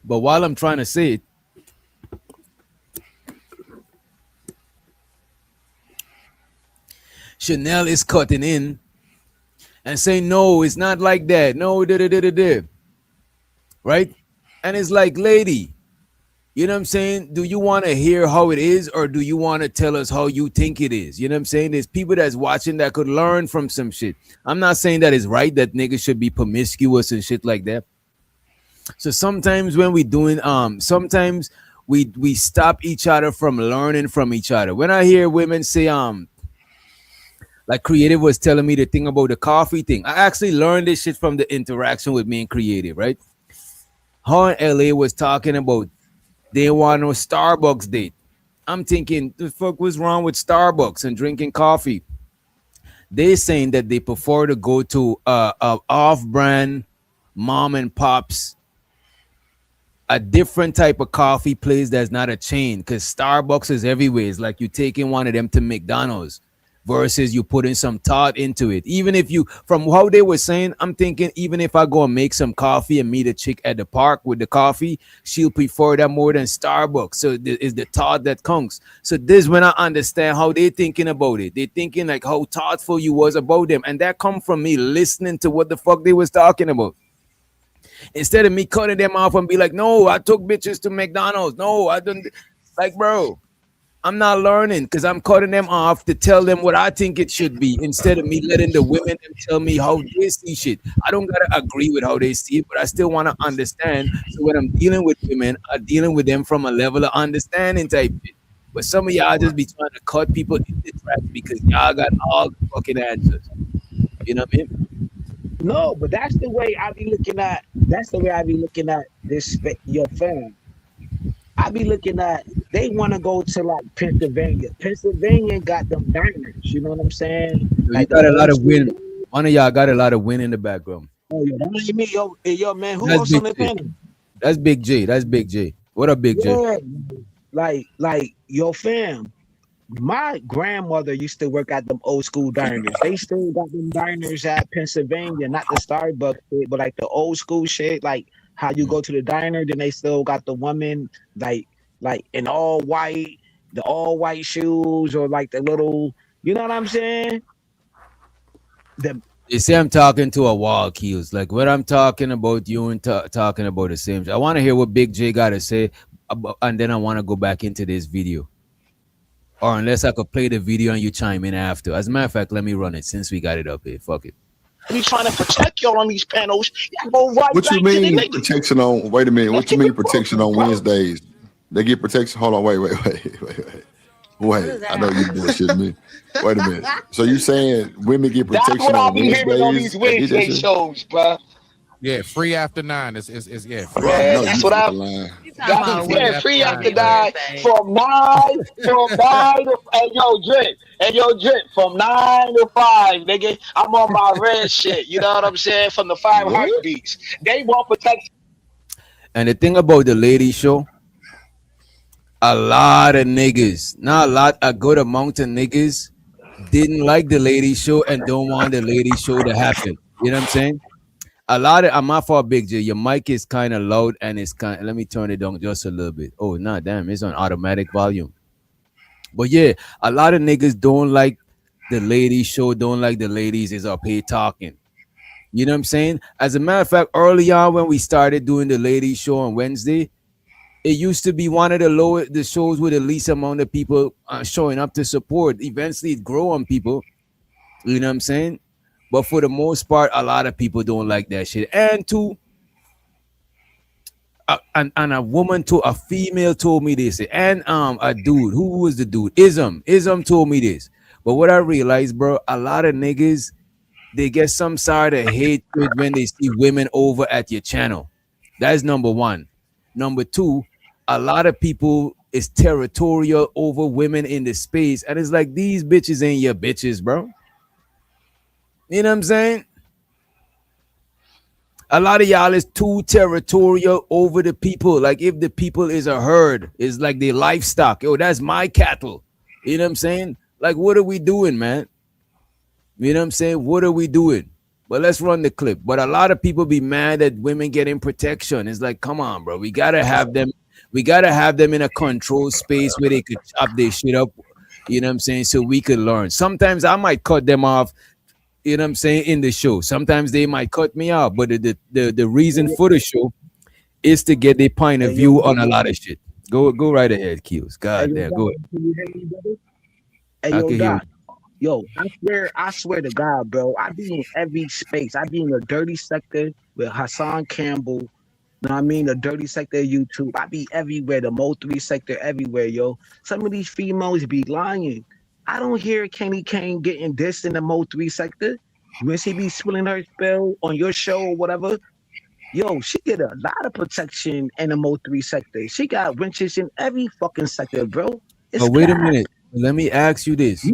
while I'm trying to say it, Chanel is cutting in and saying, no, it's not like that. No, da da da da da. Right? And it's like, lady, you know what I'm saying? Do you want to hear how it is, or do you want to tell us how you think it is? You know what I'm saying? There's people that's watching that could learn from some shit. I'm not saying that it's right that niggas should be promiscuous and shit like that. So sometimes when we doing sometimes we stop each other from learning from each other. When I hear women say like Creative was telling me the thing about the coffee thing, I actually learned this shit from the interaction with me and Creative, right? Her in LA was talking about they want a Starbucks date. I'm thinking, the fuck was wrong with Starbucks and drinking coffee? They saying that they prefer to go to a off-brand mom and pops, a different type of coffee place that's not a chain, because Starbucks is everywhere. It's like you taking one of them to McDonald's versus you putting some thought into it. Even if you, from how they were saying, I'm thinking even if I go and make some coffee and meet a chick at the park with the coffee, she'll prefer that more than Starbucks. So is the thought that counts. So this when I understand how they thinking about it. They thinking like how thoughtful you was about them, and that come from me listening to what the fuck they was talking about. Instead of me cutting them off and be like, no, I took bitches to McDonald's. No, I don't. Like, bro, I'm not learning because I'm cutting them off to tell them what I think it should be instead of me letting the women them tell me how they see shit. I don't gotta agree with how they see it, but I still want to understand. So when I'm dealing with women, I'm dealing with them from a level of understanding type shit. But some of y'all just be trying to cut people in the track because y'all got all the fucking answers. You know what I mean? No, but that's the way I be looking at. That's the way I be looking at this. Your fam. I be looking at. They want to go to like Pennsylvania. Pennsylvania got them diners. You know what I'm saying? So you Like them got a lot old of school. win. One of y'all got a lot of win in the background. Oh, yeah, that ain't me, yo, hey, yo, man. Who That's else on Big the J. panel? That's Big J. That's Big J. What up, Big J? Yeah, like your fam. My grandmother used to work at them old school diners. They still got them diners at Pennsylvania, not the Starbucks shit, but like the old school shit, like how you go to the diner, then they still got the woman like in all white, the all white shoes, or like the little, you know what I'm saying? The You see, I'm talking to a wall, Keels. Like what I'm talking about, you and talking about the same. I want to hear what Big J got to say, about, and then I want to go back into this video. Or unless I could play the video and you chime in after. As a matter of fact, let me run it since we got it up here. Fuck it. Be trying to protect y'all on these panels. Y'all go right What you back to the mean niggas. protection on? Wait a minute. Let's What you keep mean it protection moving, on bro. Wednesdays? They get protection. Hold on. Wait. I know you bullshitting me. Wait a minute. So you saying women get That's protection what I on be hearing on Wednesdays? these They get that Wednesday shit? shows, bro. Yeah, free after 9. It's yeah, free Bro, I after Yeah, know 9. that's you what I. fucking lying. You talking That's about Free yeah, what after free every after 9, man. 9 Wednesday? from 9 to and yo drip from 9 to 5, nigga. I'm on my red shit. You know what I'm saying? From the five What? heartbeats. They want protection. And the thing about the lady show, a lot of niggas, not a lot, a good amount of niggas didn't like the lady show and don't want the lady show to happen. You know what I'm saying? A lot of, I'm not for Big J. Your mic is kind of loud and it's kind. Let me turn it down just a little bit. Oh, nah, damn, it's on automatic volume. But yeah, a lot of niggas don't like the lady show, don't like the ladies is up here talking. You know what I'm saying? As a matter of fact, early on when we started doing the lady show on Wednesday, it used to be one of the shows with the least amount of people showing up to support. Eventually, it grow on people. You know what I'm saying? But for the most part, a lot of people don't like that shit. And two, and a woman to a female told me this, and a dude, who was the dude? Ism told me this. But what I realized, bro, a lot of niggas they get some sort of hatred when they see women over at your channel. That's number one. Number two, a lot of people is territorial over women in the space, and it's like these bitches ain't your bitches, bro. You know what I'm saying? A lot of y'all is too territorial over the people. Like if the people is a herd, it's like their livestock. Yo, that's my cattle. You know what I'm saying? Like, what are we doing, man? You know what I'm saying? What are we doing? But let's run the clip. But a lot of people be mad that women getting protection. It's like, come on, bro. We gotta have them. We gotta have them in a controlled space where they could chop their shit up. You know what I'm saying? So we could learn. Sometimes I might cut them off. You know what I'm saying, in the show. Sometimes they might cut me out, but the reason for the show is to get their point of Hey yo, view on a lot of shit. Go right ahead, Keels. hey God yo, damn, Doc, go ahead. can you hear me, brother? Hey I yo, can hear you. Doc. Yo, I swear to God, bro. I be in every space. I be in the dirty sector with Hassan Campbell. Know what I mean? The dirty sector of YouTube. I be everywhere. The Mo 3 sector everywhere, yo. Some of these females be lying. I don't hear Kenny Kane getting dissed in the Mo 3 sector. When she be spilling her spell on your show or whatever, yo, she get a lot of protection in the Mo 3 sector. She got winches in every fucking sector, bro. But It's wait a cat. minute. Let me ask you this.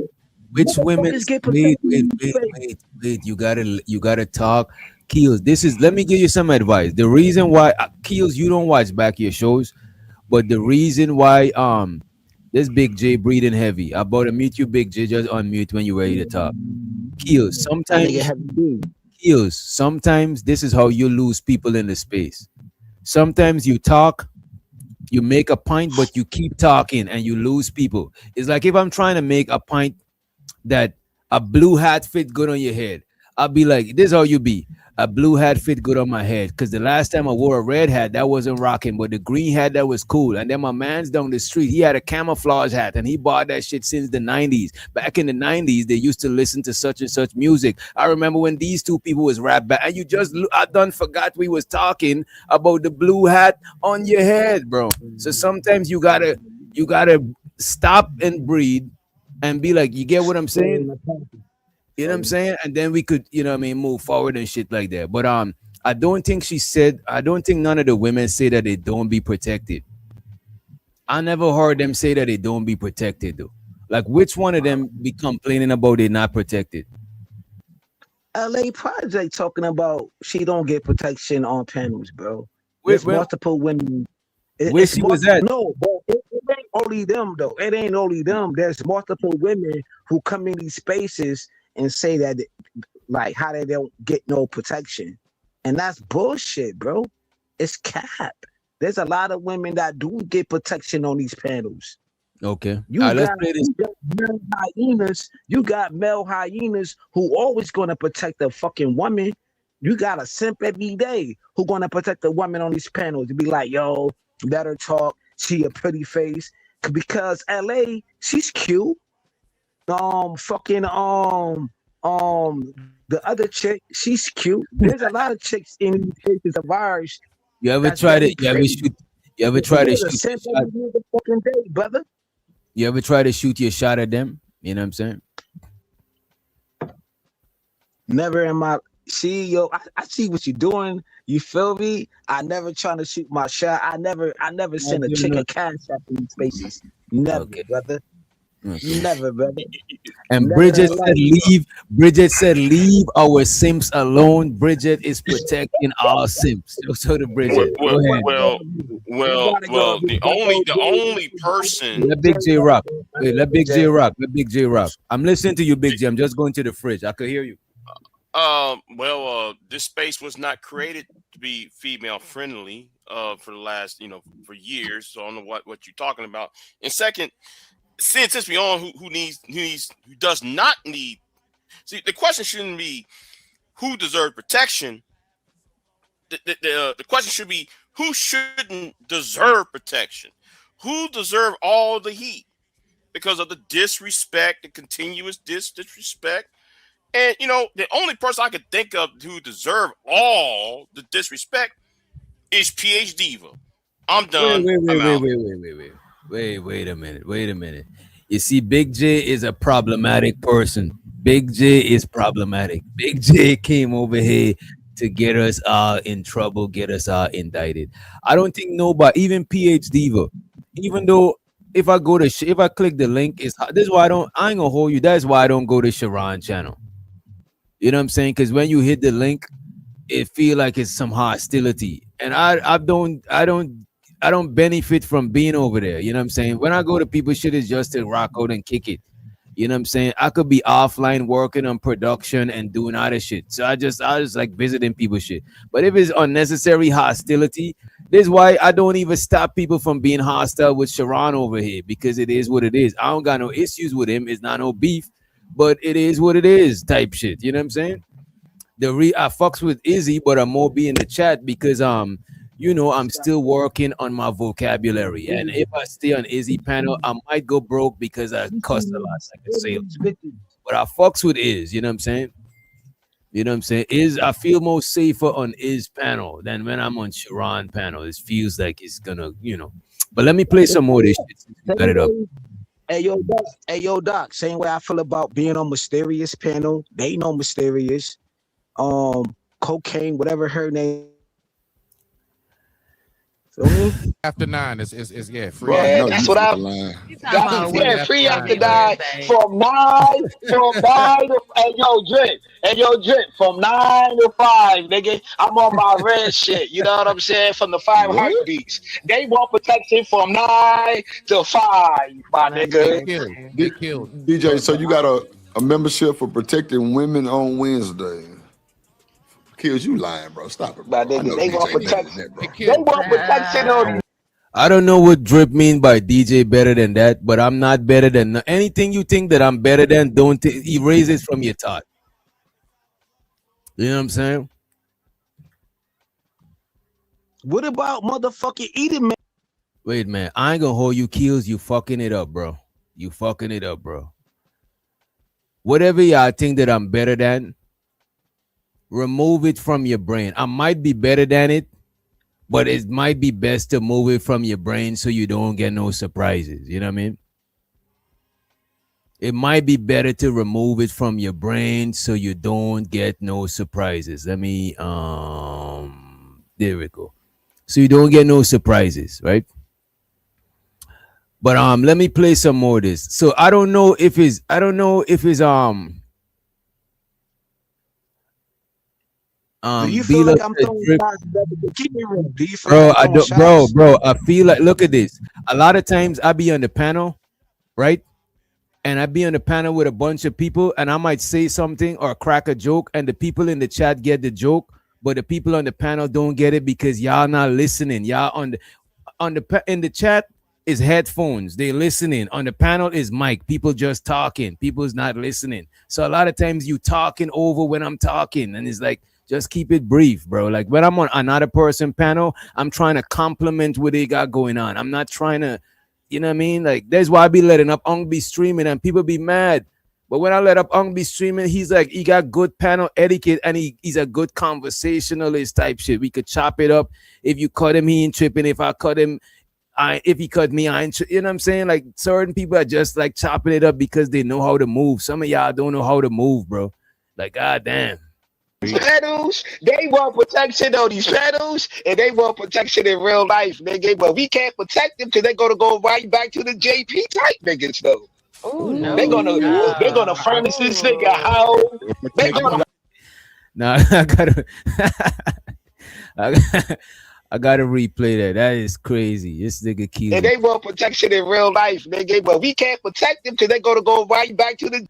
Which Motherfuckers women's get protection in this space. wait. You gotta talk. Keels, this is let me give you some advice. The reason why Keels, you don't watch back your shows, but the reason why this Big J breathing heavy. I'm about to mute you, Big J. Just unmute when you're ready to talk. Keels, That nigga sometimes have a beat. Keels, sometimes this is how you lose people in the space. Sometimes you talk, you make a point, but you keep talking and you lose people. It's like if I'm trying to make a point that a blue hat fit good on your head. I'll be like, this is how you be. A blue hat fit good on my head. Because the last time I wore a red hat, that wasn't rocking, but the green hat, that was cool. And then my man's down the street, he had a camouflage hat and he bought that shit since the 90s. Back in the 90s, they used to listen to such and such music. I remember when these two people was rap back, and I done forgot we was talking about the blue hat on your head, bro. So sometimes you gotta stop and breathe and be like, you get what I'm saying? You know what I'm saying? And then we could, you know what I mean, move forward and shit like that. But I don't think none of the women say that they don't be protected. I never heard them say that they don't be protected though. Like which one of them be complaining about they not protected? LA Project talking about she don't get protection on panels, bro. Where, There's where, multiple women. where she was at? No, but it ain't only them though. It ain't only them. There's multiple women who come in these spaces and say that like how they don't get no protection, and that's bullshit, bro. It's cap. There's a lot of women that do get protection on these panels. Okay. You Let's got, play this. you got male hyenas. You got male hyenas who always gonna protect the fucking woman. You got a simp every day who gonna protect the woman on these panels to be like, yo, let her talk. She a pretty face because LA, she's cute. Fucking the other chick, she's cute. There's a lot of chicks in these cases of ours You ever that's try to very pretty. you ever try to There's a shoot your simp shot? every other fucking day, brother. You ever try to shoot your shot at them? You know what I'm saying? Never in my see, yo, I see what you're doing. You feel me? I never trying to shoot my shot. I never Not send a doing chick a nothing. cash app in these spaces. Never, Okay. brother. Okay. Never, brother. And Never in life. Bridget said, leave our simps alone. Bridget is protecting our simps. So to Well, Bridget. Go well, ahead. well, You well, gotta go well. with The Bravo only the Big only person. Let Big J rock. Wait, let Big J J. rock. Let Big J rock. I'm listening to you, Big J. I'm just going to the fridge. I could hear you. This space was not created to be female friendly. For the last, for years. So I don't know what you're talking about. And second, since we on who does not need. See, the question shouldn't be who deserves protection. The question should be who shouldn't deserve protection, who deserve all the heat because of the disrespect, the continuous disrespect. And the only person I could think of who deserve all the disrespect is PH Diva. I'm Wait, done. wait, I'm wait, wait, out. wait, wait, wait, wait. Wait a minute. Wait a minute. You see, Big J is a problematic person. Big J is problematic. Big J came over here to get us in trouble, get us indicted. I don't think nobody, even PH Diva, even though if I go to if I click the link, this is why I ain't gonna hold you. That's why I don't go to Sharon channel. You know what I'm saying? Because when you hit the link, it feel like it's some hostility, and I don't benefit from being over there. You know what I'm saying? When I go to people, shit is just to rock out and kick it. You know what I'm saying? I could be offline working on production and doing other shit. So I just like visiting people shit. But if it's unnecessary hostility, this is why I don't even stop people from being hostile with Sharon over here, because it is what it is. I don't got no issues with him. It's not no beef, but it is what it is type shit. You know what I'm saying? I fucks with Izzy, but I'm more be in the chat because you know, I'm still working on my vocabulary. And if I stay on Izzy panel, I might go broke because I cuss a lot like a sailor. But I fucks with Iz, you know what I'm saying? You know what I'm saying? Is I feel more safer on Iz panel than when I'm on Sharon panel. It feels like it's gonna, you know. But let me play some more of this shit since we got it up. Hey yo, Doc. Same way I feel about being on Mysterious panel. They know Mysterious. Cocaine, whatever her name. Feel me? After 9 is yeah, free Bro, I after Yeah, know 9. that's you what I. fucking lying. You talking about Free what? Yeah, after free 9, after man. nine from 9 to and yo drip from 9 to 5, nigga. I'm on my red shit. You know what I'm saying? From the 5 What? heartbeats. They want protection from 9 to 5, my They nigga. killed. They D- killed. DJ, so you got a membership for protecting women on Wednesday. Kills, you lying, bro. Stop it, My bro. I nigga, know they want DJ better than protection. that, They bro. They killed. want protection on. I don't know what drip mean by DJ better than that, but I'm not better than anything you think that I'm better than. Don't erase it from your thought. You know what I'm saying? What about motherfucking eating man? Wait, man, I ain't gonna hold you kills. You fucking it up, bro. You fucking it up, bro. Whatever y'all think that I'm better than, remove it from your brain. I might be better than it, but it might be best to move it from your brain so you don't get no surprises. You know what I mean? It might be better to remove it from your brain so you don't get no surprises. Let me there we go. So you don't get no surprises, right? But let me play some more of this. So I don't know if it's Do you feel Bila like I'm said throwing drip. shots? Keep it real. Do you feel Bro, like I I'm throwing don't bro, shots? bro, I feel like look at this. A lot of times I be on the panel, right? And I be on the panel with a bunch of people, and I might say something or crack a joke, and the people in the chat get the joke, but the people on the panel don't get it because y'all not listening. Y'all in the chat is headphones. They listening. On the panel is mic. People just talking. People's not listening. So a lot of times you talking over when I'm talking, and it's like just keep it brief, bro. Like when I'm on another person panel, I'm trying to compliment what they got going on. I'm not trying to, you know what I mean? Like that's why I be letting up Ung be streaming and people be mad. But when I let up Ung be streaming, he's like, he got good panel etiquette and he's a good conversationalist type shit. We could chop it up. If you cut him, he ain't tripping. If I cut him, if he cut me, I ain't you know what I'm saying? Like certain people are just like chopping it up because they know how to move. Some of y'all don't know how to move, bro. Like, god damn. Pedals, they want protection on these pedals, and they want protection in real life, nigga. But we can't protect them because they're gonna go right back to the JP type niggas, though. Oh They're no, gonna stop. furnish this nigga Ooh. how they gonna. Now I gotta I, I gotta replay that. That is crazy. This nigga And killed. they want protection in real life, nigga. But we can't protect them because they're gonna go right back to the.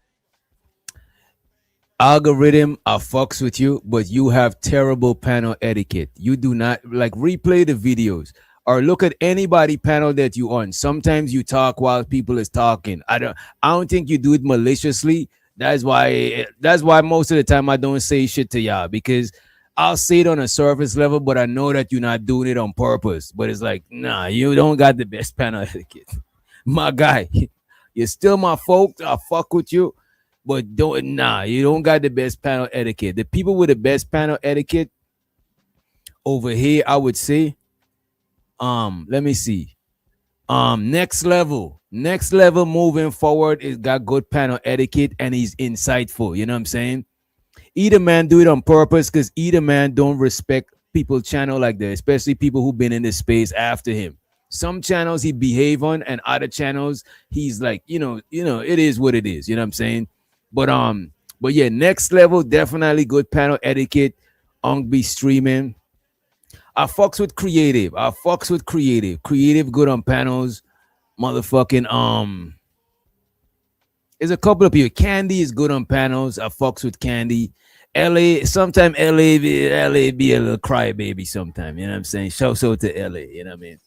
Algorithm, I fucks with you, but you have terrible panel etiquette. You do not like replay the videos or look at anybody panel that you on. Sometimes you talk while people is talking. I don't think you do it maliciously. That's why most of the time I don't say shit to y'all because I'll say it on a surface level, but I know that you're not doing it on purpose. But it's like, nah, you don't got the best panel etiquette. My guy, you're still my folk. I fuck with you. But you don't got the best panel etiquette. The people with the best panel etiquette over here, I would say, let me see. Next level moving forward is got good panel etiquette and he's insightful. You know what I'm saying? Either man do it on purpose because either man don't respect people channel like that, especially people who've been in the space after him. Some channels he behave on and other channels he's like, it is what it is. You know what I'm saying? But yeah, next level, definitely good panel etiquette. Ong be streaming. I fucks with creative. Creative good on panels. Motherfucking there's a couple of people. Candy is good on panels. I fucks with Candy. LA, sometimes LA be a little crybaby sometime. You know what I'm saying? Shout out to LA, you know what I mean?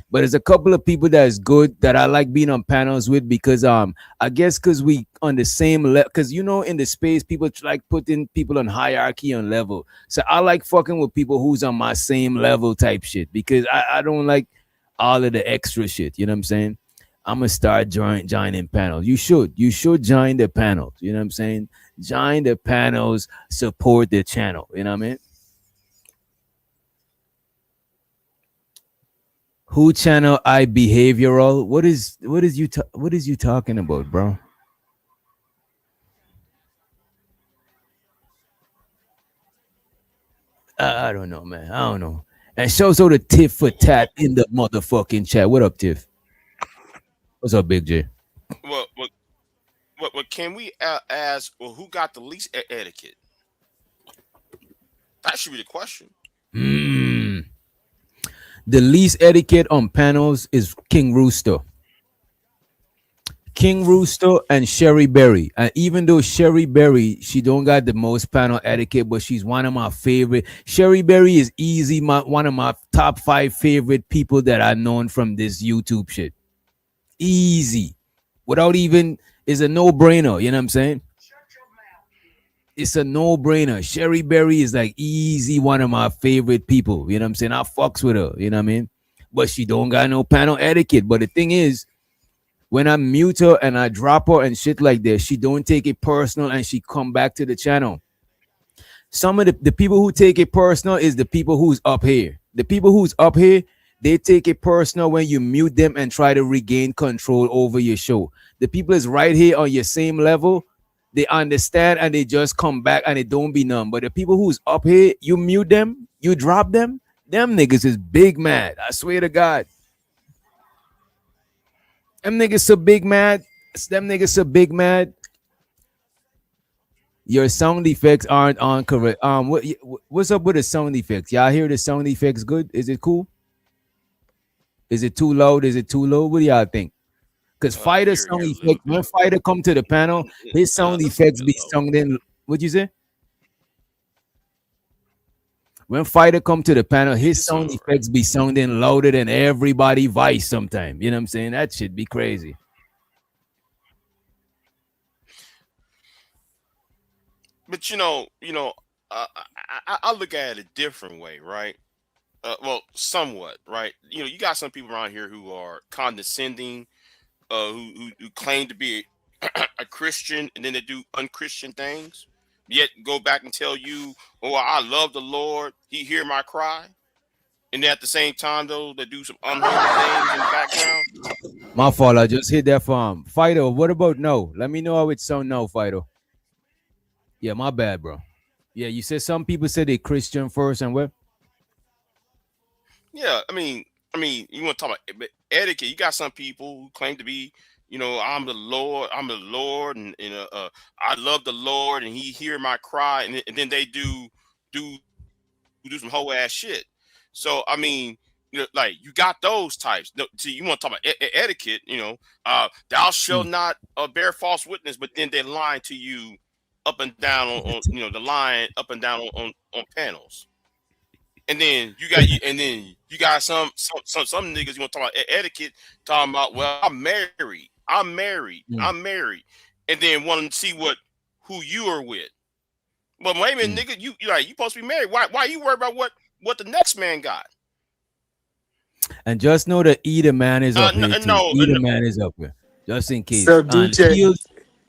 But there's a couple of people that is good that I like being on panels with because I guess because we on the same level, because you know in the space people like putting people on hierarchy and level. So I like fucking with people who's on my same level type shit because I don't like all of the extra shit. You know what I'm saying? I'm gonna start joining panels. You should join the panels. You know what I'm saying? Join the panels, support the channel. You know what I mean? Who channel I behavioral? What is you talking about, bro? I don't know, man. I don't know. And shows all the Tiff for tat in the motherfucking chat. What up, Tiff? What's up, Big J? Well, what can we ask? Well, who got the least etiquette? That should be the question. Mm. The least etiquette on panels is King Rooster. King Rooster and Sherry Berry. And even though Sherry Berry, she don't got the most panel etiquette, but she's one of my favorite. Sherry Berry is easy, one of my top 5 favorite people that I've known from this YouTube shit. Easy. Without even, is a no-brainer. You know what I'm saying? It's a no-brainer. Sherry Berry is like easy, one of my favorite people. You know what I'm saying? I fucks with her. You know what I mean? But she don't got no panel etiquette. But the thing is, when I mute her and I drop her and shit like this, she don't take it personal and she come back to the channel. Some of the people who take it personal is the people who's up here. The people who's up here, they take it personal when you mute them and try to regain control over your show. The people is right here on your same level. They understand and they just come back and it don't be none. But the people who's up here, you mute them, you drop them niggas is big mad. I swear to God. Them niggas so big mad. Them niggas so big mad. Your sound effects aren't on correct. What's up with the sound effects? Y'all hear the sound effects good? Is it cool? Is it too loud? Is it too low? What do y'all think? Because Fighter sound effect, when Fighter come to the panel, his sound effects be sung in. What'd you say? When Fighter come to the panel, his sound effects be sounding louder than everybody voice sometimes. You know what I'm saying? That shit be crazy. But I look at it a different way, right? Well, somewhat, right? You got some people around here who are condescending, who claim to be a Christian, and then they do unchristian things. Yet go back and tell you, "Oh, I love the Lord; He hear my cry." And then at the same time, though, they do some unholy things in the background. My fault. I just hit that farm. Fido, what about no? Let me know how it sound now, Fido. Yeah, my bad, bro. Yeah, you said some people say they Christian first and what? Yeah, I mean, you want to talk about etiquette? You got some people who claim to be, I'm the Lord, and I love the Lord, and He hear my cry, and then they do some whole ass shit. So I mean, like you got those types. No, see, you want to talk about etiquette? Thou shalt not bear false witness, but then they're lying to you up and down on the line up and down on panels. And then you got some niggas you want to talk about etiquette, talking about, well, I'm married, and then want to see who you are with. But wait a minute, nigga, you supposed to be married. Why you worried about what the next man got? And just know that Eda Man is up here. Eda Man is up here, just in case. So DJ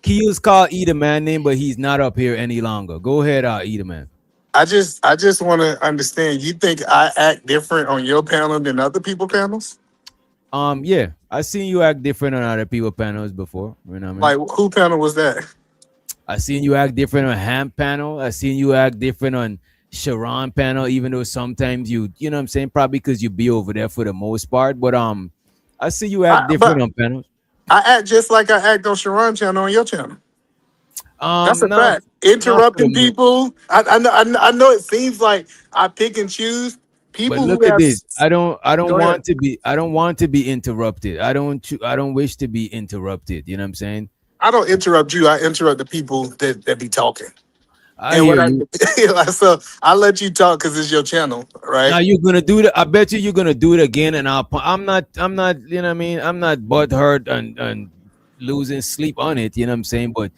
Keels called Eda Man name, but he's not up here any longer. Go ahead, Eda Man. I just want to understand. You think I act different on your panel than other people panels? Yeah, I seen you act different on other people panels before. You know what I mean? Like, who panel was that? I seen you act different on Ham panel. I seen you act different on Sharon panel, even though sometimes you know what I'm saying, probably because you be over there for the most part. But I see you act different on panels. I act just like I act on Sharon channel on your channel. That's a fact. Interrupting people. I know it seems like I pick and choose people. But look at this. I don't want to be interrupted. I don't wish to be interrupted. You know what I'm saying? I don't interrupt you. I interrupt the people that be talking. I And what hear I you. so I'll let you talk because it's your channel, right? Now you're gonna do that. I bet you're gonna do it again, and I'm not. You know what I mean? I'm not butthurt and losing sleep on it. You know what I'm saying? But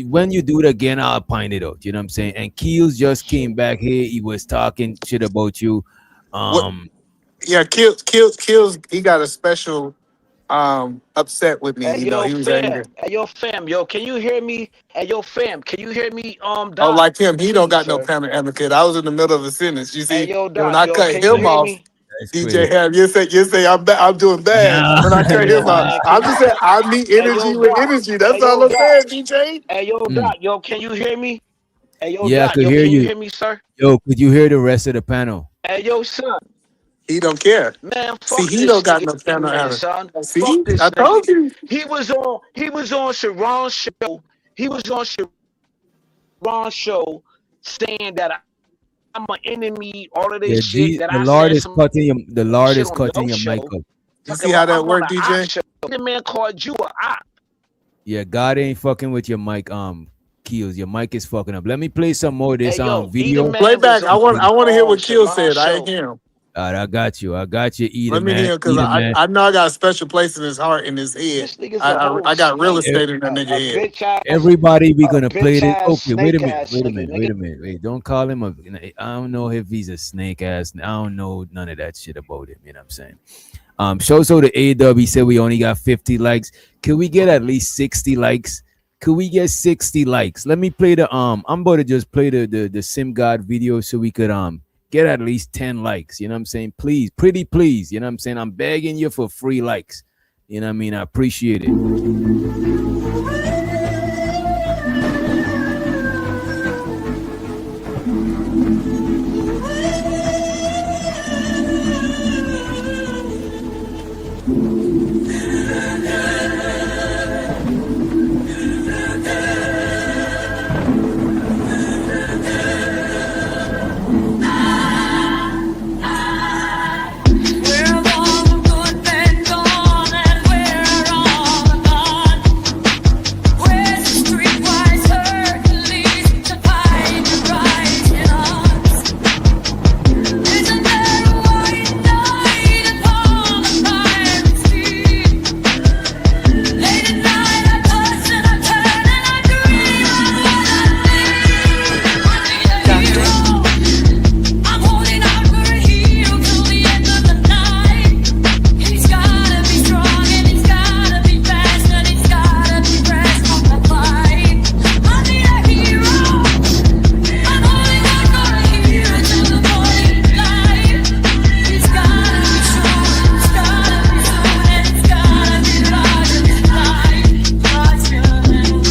when you do it again, I'll find it out. You know what I'm saying? And Keels just came back here. He was talking shit about you. What? Um, Yeah, kills. He got a special upset with me. Hey You know, yo, he was angry. fam, yo, can you hear me? Hey yo, fam, can you hear me? Oh, Doc, like him, he don't please, got no sir. panic advocate. I was in the middle of a sentence. You Hey see, yo, and when Doc, I yo, cut can you him hear off, me? that's DJ crazy. Ham, you say I'm doing bad. No, When I cut him Yeah, off, man. Can I'm you? just saying I meet Hey yo, energy with Doc. energy. Hey That's all yo, I'm Doc. saying, DJ. Hey yo, Mm. Doc. Yo, can you hear me? Hey yo, Yeah, I Doc. could Yo, hear can you you. hear me, sir? Yo, could you hear the rest of the panel? Hey yo, son. He don't care. Man, See, fuck he this don't got nigga, no panic man, habit. son. Fuck See, this I nigga. told you. He was on Sharon's show. He was on Sharon's show saying that I'm an enemy, all of this Yeah, shit. That The I Lord said is some cutting your. The Lord shit is on cutting your your mic show. up. You Talking see how about that I'm on work, an op DJ? show. The man called you a op. Yeah, God ain't fucking with your mic. Keels, your mic is fucking up. Let me play some more of this Hey yo, Eden video. Play Man was back. I want. on I want to hear what Kill Sharon's said. I ain't show. hear him. All right, I got you. I got you, Eater Let me man. hear because Eater man. I know I got a special place in his heart, in his head. This nigga's a whole I got real snake, E- estate in that nigga a head. bitch ass, Everybody, we a gonna play bitch this. ass Okay, wait a snake minute. ass Wait a nigga, minute. Wait nigga. a minute. Wait, don't call him a. I don't know if he's a snake ass. I don't know none of that shit about him. You know what I'm saying? Shows so the AW he said we only got 50 likes. Could we get at least 60 likes? Could we get 60 likes? Let me play the I'm about to just play the Sim God video so we could get at least 10 likes. You know what I'm saying? Please, pretty please. You know what I'm saying? I'm begging you for free likes. You know what I mean? I appreciate it. Where have all the good men gone, and where are all the gone? Where's the streetwise Hercules to fight the rising odds? Isn't there a white knight upon the pirate's steed? Late at night I toss and I turn and I dream of what I need. I need a hero. I'm holding out for a hero till the end of the night. He's gotta be strong and he's gotta be fast and he's gotta be fresh from the fight. I need a hero. I'm holding out for a hero till the morning light. He's gotta be strong, he's gotta be soon, and he's gotta be larger than life, larger than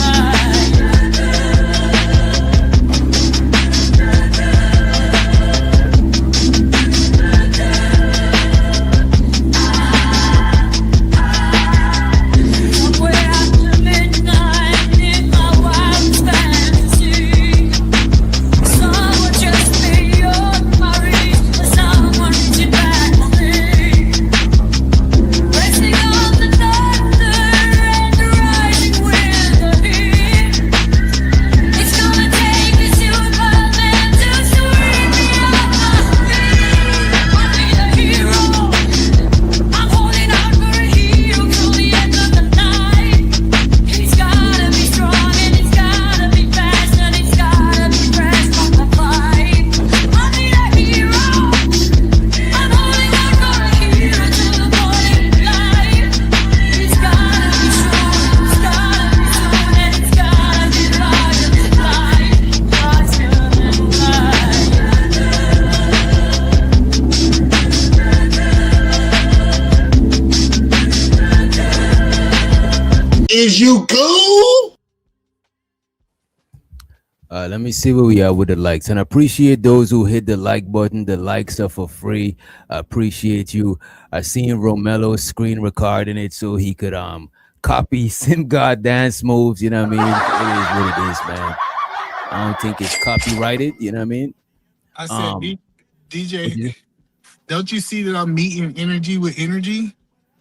Somewhere after midnight in my wildest fantasy, someone just beyond my reach, someone reaching back for me, resting on the thunder and rising with the heat. It's gonna take a Superman to sweep me off my feet. I need a hero. I'm holding out for a hero till the end of the night. He's gotta be strong and he's gotta be fast and he's gotta be fresh from the fight. I need a hero. I'm holding out for a hero till the morning light. He's gotta be strong, he's gotta be soon, and he's gotta be larger than life, larger than Is you cool? Let me see where we are with the likes. And I appreciate those who hit the like button. The likes are for free. I appreciate you. I seen Romelo's screen recording it so he could copy Sim God dance moves. You know what I mean? It is what it is, man. I don't think it's copyrighted. You know what I mean? I said, What DJ, you- don't you see that I'm meeting energy with energy?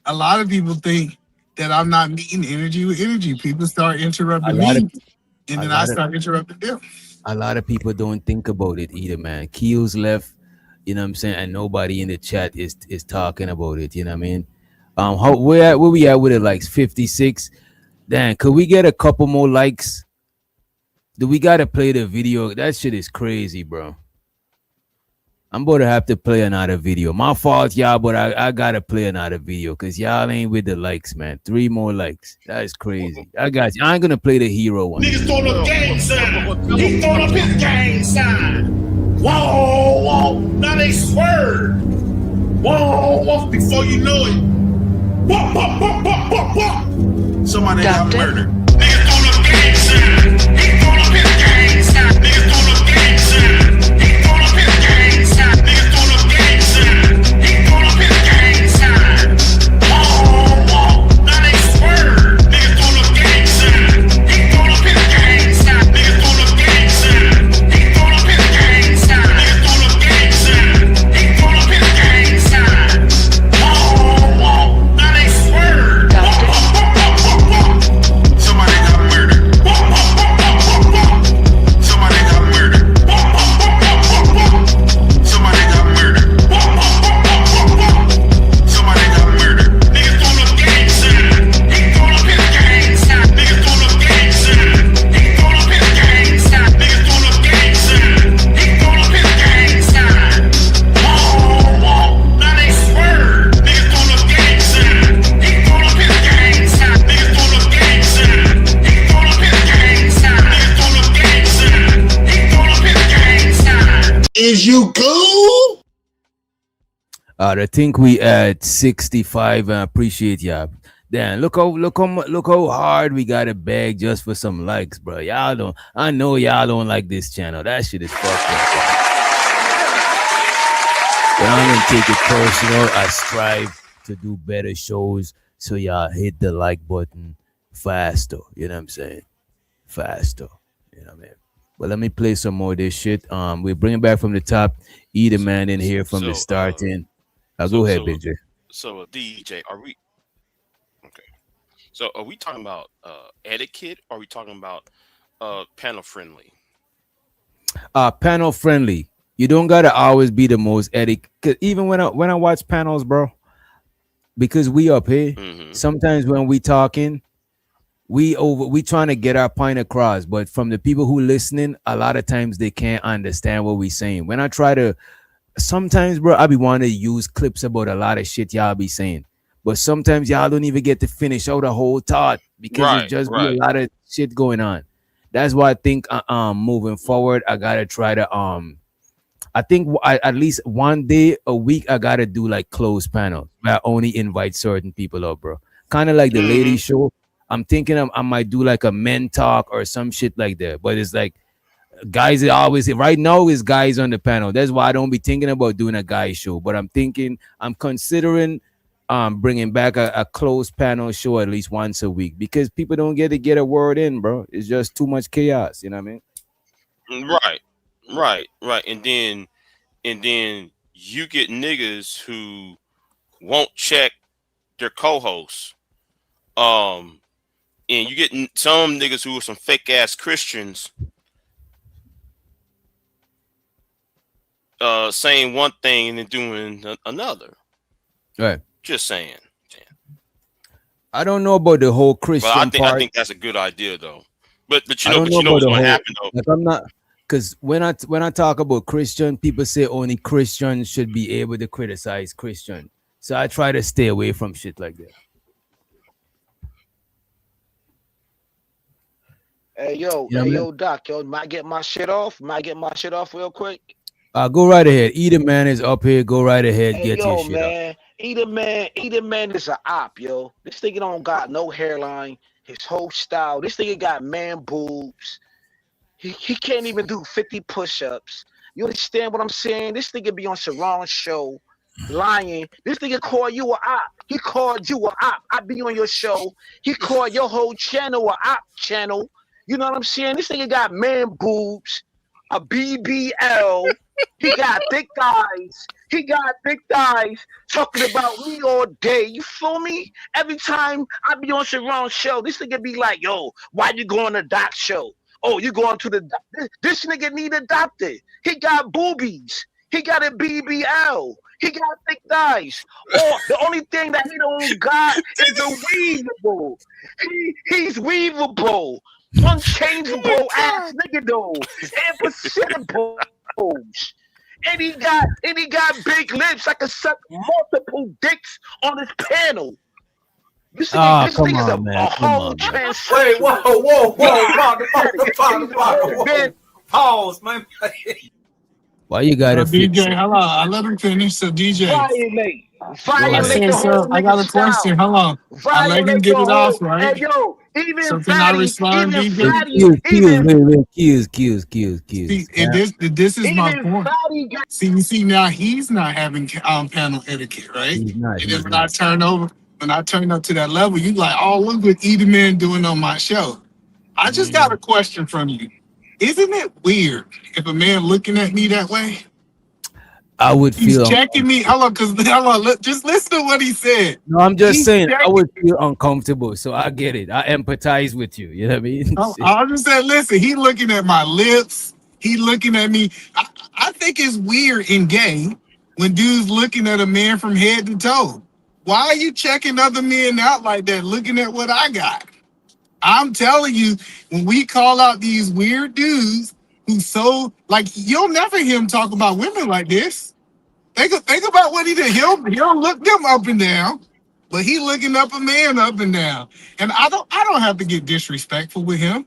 A lot of people think that I'm not meeting energy with energy. People start a interrupting lot of me, and a then I lot of start interrupting them. a lot of people don't think about it either, man. Keels left, you know what I'm saying, and nobody in the chat is talking about it. You know what I mean? How where we at with it? Like 56. Damn, could we get a couple more likes? Do we gotta play the video? That shit is crazy, bro. I'm about to have to play another video. My fault, y'all, but I gotta play another video because y'all ain't with the likes, man. 3 more likes. That is crazy. I got you. I ain't gonna play the hero one. Niggas throwing up gang sign. He throwing up his gang sign. Whoa, whoa. Now they swerve. Whoa, whoa. Before you know it. Whoop, whoop, whoop, whoop, whoop, whoop. Somebody got Doctor? murdered. Niggas throwing up gang sign. He throwing up his gang sign. Niggas throwing up gang sign. He throwing up his gang sign. Niggas throwing up gang sign. He throwing up his gang sign. Whoa, whoa. Now they swerve. Niggas throwing up gang sign. He throwing up his gang sign. Niggas throwing up gang sign. He throwing up his gang sign. Niggas throwing up gang sign. He throwing up his gang sign. Whoa, whoa. Now they swerve. Doctor? Somebody got murdered. Somebody got murdered. Somebody got murdered. Somebody got murdered. Niggas throwing up gang sign. He throwing up his gang sign. Niggas throwing up gang sign. He throwing up his gang sign. Niggas throwing up gang sign. He throwing up his gang sign. Whoa, whoa. Now they swerve. Niggas throwing up gang sign. He throwing up his gang sign. Niggas throwing up gang sign. He throwing up his gang sign. Niggas throwing up gang sign. He throwing up his gang sign. Is you cool? I think we at 65. I appreciate y'all. Damn, look how hard we got to beg just for some likes, bro. Y'all don't. I know y'all don't like this channel. That shit is fucked up. Bro. But I'm gonna take it personal. I strive to do better shows, so y'all hit the like button faster. You know what I'm saying? Faster. You know what I mean? But let me play some more of this shit. We're bringing back from the top. Either man in here from the starting. Go ahead, Big J. So DJ, are we okay? So are we talking about etiquette? Or are we talking about panel friendly? Panel friendly. You don't gotta always be the most etiquette. 'Cause even when I watch panels, bro, because we up here, sometimes when we talking, we trying to get our point across. But from the people who listening, a lot of times they can't understand what we saying. When I try to, sometimes, bro, I be wanting to use clips about a lot of shit y'all be saying, but sometimes y'all don't even get to finish out a whole thought because it just be a lot of shit going on. That's why I think moving forward, I gotta try to I think at least one day a week I gotta do like closed panels where I only invite certain people up, bro. Kind of like the ladies show. I'm thinking I might do like a men talk or some shit like that, but it's like guys are always right now is guys on the panel. That's why I don't be thinking about doing a guy show, but I'm considering bringing back a closed panel show at least once a week because people don't get to get a word in, bro. It's just too much chaos. You know what I mean? Right. And then you get niggas who won't check their co-hosts. And you get some niggas who are some fake ass Christians saying one thing and then doing another. Right. Just saying. I don't know about the whole Christian part. I think that's a good idea though. But you know what's going to happen though. Like I'm not, because when I talk about Christian, people say only Christians should be able to criticize Christian. So I try to stay away from shit like that. Hey yo, Doc, might get my shit off real quick. Go right ahead. Either man is up here. Go right ahead. Get your shit up. Either man is an op, yo. This nigga don't got no hairline. His whole style. This nigga got man boobs. He can't even do 50 push-ups. You understand what I'm saying? This nigga be on Sharon's show lying. This nigga call you a op. He called you a op. I be on your show. He called your whole channel a op channel. You know what I'm saying? This nigga got man boobs, a BBL. He got thick thighs. Talking about me all day. You feel me? Every time I be on Sharon's show, this nigga be like, yo, why you going to Doc's show? Oh, you going to the this nigga need adopted. He got boobies. He got a BBL. He got thick thighs. Or the only thing that he don't got is a weavable. He's weavable, unchangeable ass nigga though, and presentable. And he got big lips. I can suck multiple dicks on his panel. This nigga's a whole transsexual. Wait, whoa. Pause, man. Why you gotta fix DJ, it? hold on. I let him finish. So DJ, Violate I the said, whole so I got a question. Hold on. I let him Violate get the it whole. off, right? Hey yo, even So can I fatty, respond, even DJ? fatty, Wait, See, and this is my even point. fatty got. See, now he's not having panel etiquette, right? He's not. And then when I turn up to that level, you like, oh, look what Edie Man doing on my show. I just got a question from you. Isn't it weird if a man looking at me that way? I would He's feel checking me. Just listen to what he said. no, I'm just He's saying I checking. would feel uncomfortable. So I get it. I empathize with you. You know what I mean? I just said, listen, he looking at my lips. He looking at me. I think it's weird and gay when dudes looking at a man from head to toe. Why are you checking other men out like that, looking at what I got? I'm telling you, when we call out these weird dudes who so like, you'll never hear him talk about women like this. Think about what he did. He'll look them up and down, but he looking up a man up and down. And I don't have to get disrespectful with him.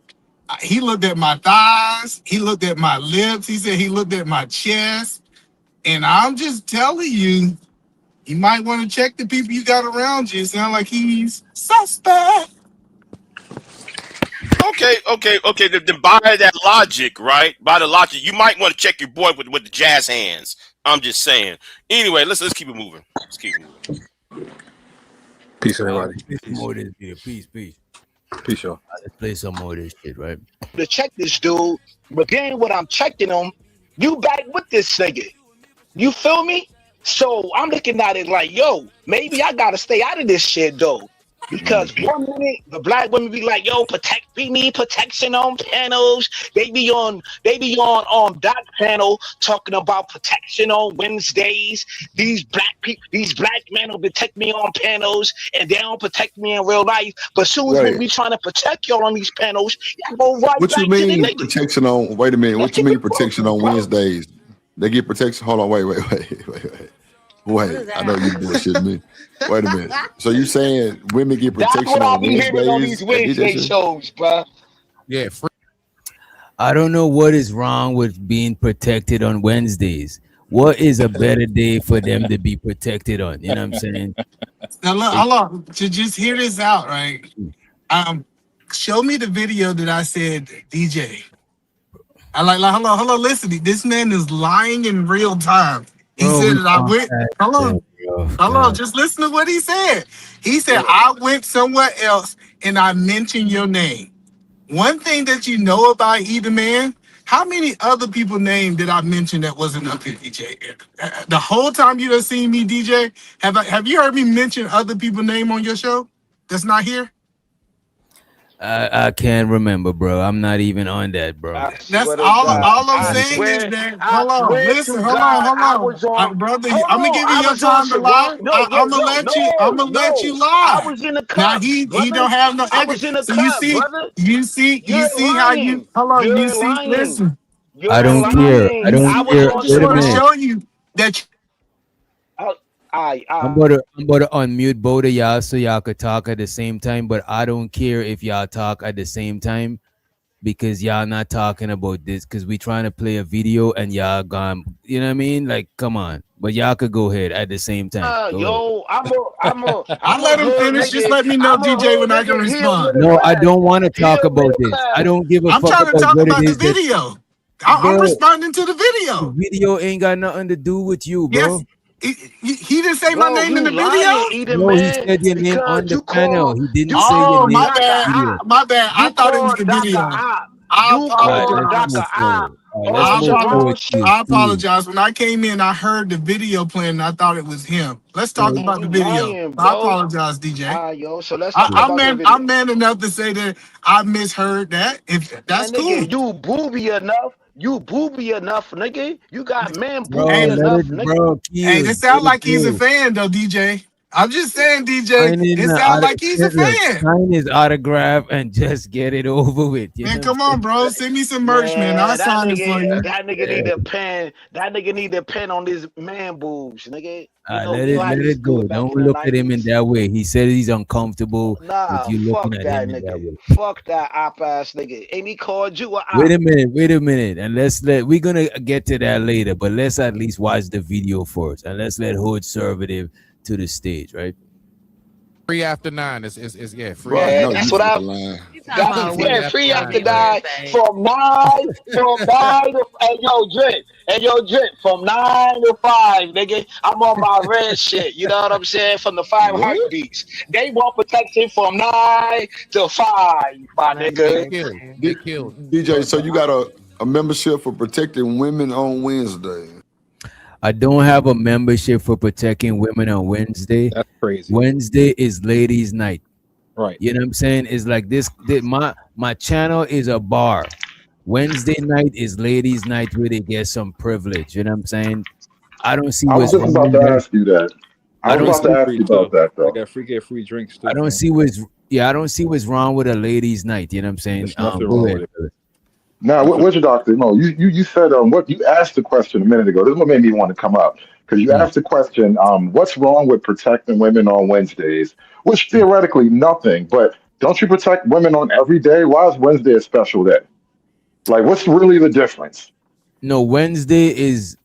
He looked at my thighs. He looked at my lips. He said he looked at my chest. And I'm just telling you, you might want to check the people you got around you. It sounds like he's suspect. Okay. Then by that logic, right? By the logic, you might want to check your boy with the jazz hands. I'm just saying. Anyway, let's keep it moving. Peace, everybody. More of this video. Peace. Peace, y'all. Let's play some more of this shit, right? To check this dude, but then when I'm checking him, you back with this nigga. You feel me? So I'm looking at it like, yo, maybe I gotta stay out of this shit though. Because 1 minute the black women be like, yo, we need protection on panels. They be on that panel talking about protection on Wednesdays. These black men will protect me on panels and they don't protect me in real life. But soon as we trying to protect y'all on these panels, y'all go right What back you to the mean niggas. protection on? Wait a minute. What you mean protection on Wednesdays? They get protection. Hold on. Wait. I know you bullshit me. Wait a minute. So you saying women get protection That's what I on be hearing on Wednesdays? these Wednesday shows, bro. Yeah, free. I don't know what is wrong with being protected on Wednesdays. What is a better day for them to be protected on? You know what I'm saying? Now look, hold on. To just hear this out, right? Show me the video that I said, DJ. I like hold on, listen. This man is lying in real time. He said that I went. Hold on, just listen to what he said. He said, I went somewhere else and I mentioned your name. One thing that you know about either man, how many other people name did I mention that wasn't up here, DJ? The whole time you done seen me, DJ, have you heard me mention other people's name on your show that's not here? I can't remember, bro. I'm not even on that, bro. That's all I'm saying is that. Hold on, listen, hold on. Brother, I'm gonna give you your time to lie. I'm gonna let you lie. I was in the cup. Now he don't have no. I was in the so cup, brother. you see how you. Hold on, You're you see. lying. Listen, I don't care. I don't care. I just want to show you that. I'm going to unmute both of y'all so y'all could talk at the same time, but I don't care if y'all talk at the same time because y'all not talking about this because we trying to play a video and y'all gone, you know what I mean? Like, come on. But y'all could go ahead at the same time. I'll let him finish. Just let me know, DJ, when I can respond. No, I don't want to talk about this. I don't give a fuck I'm trying to talk about the that, video. I'm responding to the video. The video ain't got nothing to do with you, bro. Yes. He didn't say my name in the video. No, he said your name on the panel. He didn't say your name. My bad. I thought it was the video. You called Dr. I, Let's move forward to I Steve. apologize. When I came in, I heard the video playing and I thought it was him. Let's talk about the You video. lying, I bro. apologize, DJ. Yo, so let's talk about the video. I'm man enough to say that I misheard that. If My that's cool. nigga, you booby enough. You booby enough, nigga. You got man Bro, booby let enough, it, nigga. bro, Hey, Q. it Let sounds it like he's a go. fan though, DJ. I'm just saying, DJ. It sounds Sign like he's a fan. sign his autograph and just get it over with. You Man, know come what on, bro. Send me some merch, man. I'll Man, sign it for you. that nigga I'm need a saying? pen. That nigga need a pen on his man boobs, nigga. Let You know it how they used to do go. it back Don't in the look at him in 90s. that way. He said he's uncomfortable with Nah, you looking fuck at that him in that nigga. way. Fuck that op ass nigga. Ain't he called you a op? Wait a minute, and we're gonna get to that later, but let's at least watch the video first, and let's let Hood Conservative to the stage, right? Free after 9 is yeah. Free Bro, I after Yeah, know 9. you that's what I. fucking lying. That's Free yeah, after free 9. after Go ahead. 9 from 9 to and yo drip from 9 to 5, nigga. I'm on my red shit. You know what I'm saying? From the 5 What? heartbeats. They want protection from 9 to 5, my They nigga. killed. They D- killed. DJ, so you got a membership for protecting women on Wednesday. I don't have a membership for protecting women on Wednesday. That's crazy. Wednesday is ladies' night. Right. You know what I'm saying? It's like my channel is a bar. Wednesday night is ladies' night where they get some privilege. You know what I'm saying? I don't see I was what's just wrong about with to that. ask you that. I I was don't about to see ask you about that, I though. got free get free drinks too, I don't fam. see I don't see what's wrong with a ladies' night. You know what I'm saying? There's nothing Go wrong ahead. with it. Brother. Now, Nothing. what's your doctor? No, you said what you asked the question a minute ago. This is what made me want to come up because you Mm. asked the question, what's wrong with protecting women on Wednesdays? Which theoretically nothing, but don't you protect women on every day? Why is Wednesday a special day? Like, what's really the difference? No, Wednesday is.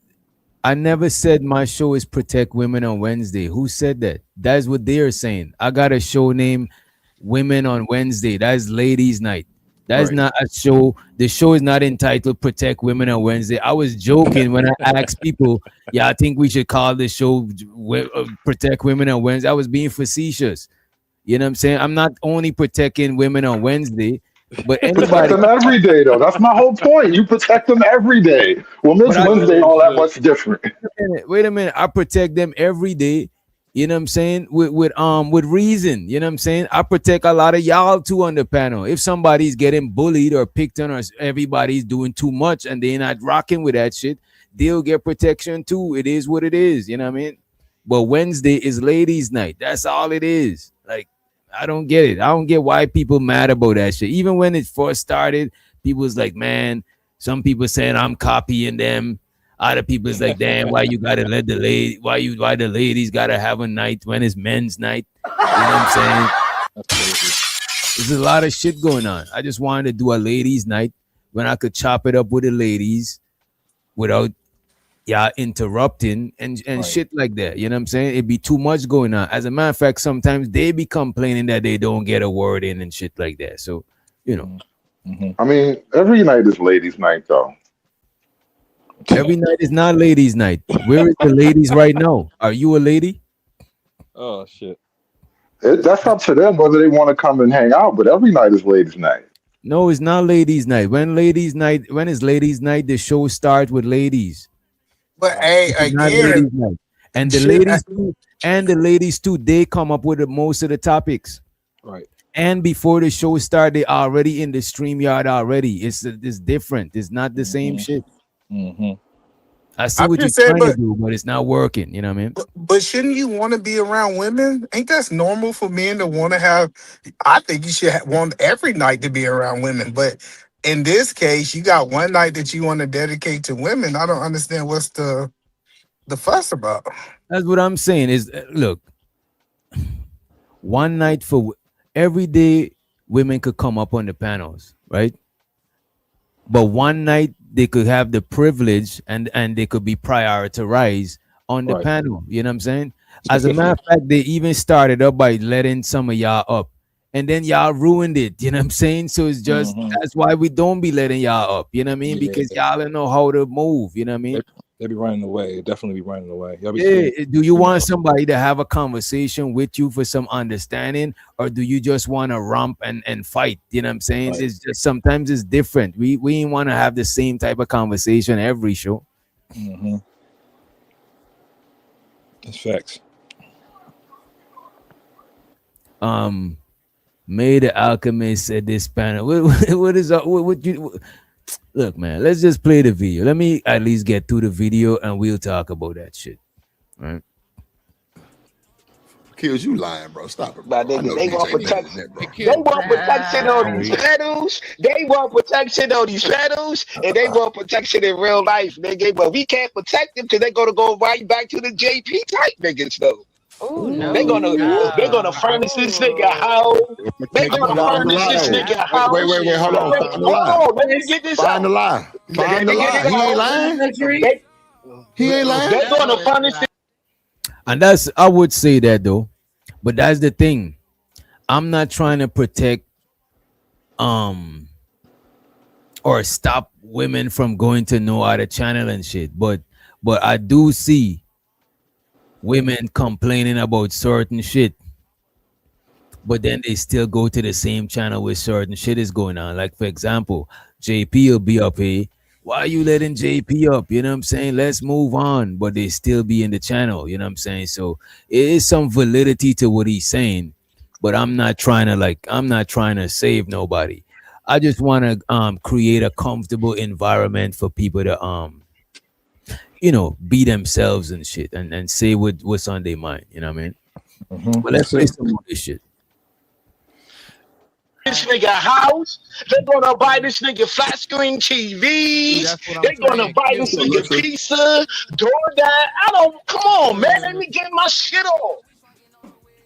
I never said my show is protect women on Wednesday. Who said that? That's what they're saying. I got a show named Women on Wednesday. That's ladies' night. That's Right. not a show. The show is not entitled Protect Women on Wednesday. I was joking when I asked people, yeah, I think we should call the show Protect Women on Wednesday. I was being facetious. You know what I'm saying? I'm not only protecting women on Wednesday, but You protect anybody. them every day, though. That's my whole point. You protect them every day. What But makes I Wednesday Oh all that shit. much different? wait a minute. I protect them every day. You know what I'm saying? With reason. You know what I'm saying? I protect a lot of y'all too on the panel. If somebody's getting bullied or picked on, or everybody's doing too much and they're not rocking with that shit, they'll get protection too. It is what it is. You know what I mean? But Wednesday is ladies' night. That's all it is. Like, I don't get it. I don't get why people mad about that shit. Even when it first started, people was like, man, some people saying I'm copying them. Other people is like, damn, why you gotta let the lady, why the ladies gotta have a night when it's men's night? You know what I'm saying? That's crazy. There's a lot of shit going on. I just wanted to do a ladies' night when I could chop it up with the ladies without interrupting and Right. shit like that. You know what I'm saying? It'd be too much going on. As a matter of fact, sometimes they be complaining that they don't get a word in and shit like that. So, you know, Mm-hmm. I mean, every night is ladies' night, though. every night is not ladies' night. Where is the ladies right now? Are you a lady? Oh shit. That's up to them whether they want to come and hang out, but every night is ladies' night. No, it's not ladies' night. When is ladies' night? The show starts with ladies. But hey, It's not again, ladies' night. And the shit. ladies too, they come up with most of the topics. Right. And before the show start, they already in the stream yard already. It's different. It's not the same shit. Mm-hmm. I see I'm what you're just saying, trying to do, but it's not working. You know what I mean? but shouldn't you want to be around women? Ain't that normal for men to want to have? I think you should want every night to be around women. But in this case, you got one night that you want to dedicate to women. I don't understand what's the fuss about. That's what I'm saying. Is look, one night for every day, women could come up on the panels, right? But one night they could have the privilege and they could be prioritized on the Right. panel. You know what I'm saying? As a matter of fact, they even started up by letting some of y'all up. And then y'all ruined it. You know what I'm saying? So it's just Mhm. that's why we don't be letting y'all up. You know what I mean? Yeah. Because y'all don't know how to move. You know what I mean? They be running away. Definitely be running away. Y'all be Yeah, seeing, do you want somebody to have a conversation with you for some understanding, or do you just want to romp and fight? You know what I'm saying? Right. It's just sometimes it's different. We ain't want to have the same type of conversation every show. Mm-hmm. That's facts. May the Alchemist said this panel. What is up? What you look, man? Let's just play the video. Let me at least get through the video, and we'll talk about that shit. Right? Kills, you lying, bro. Stop it, But bro. I know they want DJ better protection. than that, bro. They want protection on these pedals. They want protection on these pedals, and they want protection in real life, nigga. But we can't protect them because they're gonna go right back to the JP type niggas, though. Oh no, They're gonna furnish this nigga how. They gonna Find the furnish lie, this though. nigga Wait, house. hold on. Find the lie. Hold on, let me get this Find out. the lie. Find the lie. He ain't lying. He ain't lying. They're gonna furnish this. And that's, I would say that though, but that's the thing. I'm not trying to protect or stop women from going to no other channel and shit, but I do see women complaining about certain shit, but then they still go to the same channel where certain shit is going on. Like for example, JP will be up here. Why are you letting JP up? You know what I'm saying? Let's move on. But they still be in the channel. You know what I'm saying? So it is some validity to what he's saying. But I'm not trying to save nobody. I just want to create a comfortable environment for people to be themselves and shit and say what's on their mind. You know what I mean? Mm-hmm. But let's play some more of this shit. This nigga house. They're gonna buy this nigga flat screen TVs. They're gonna buy this nigga pizza, DoorDash. Come on, man. Let me get my shit on.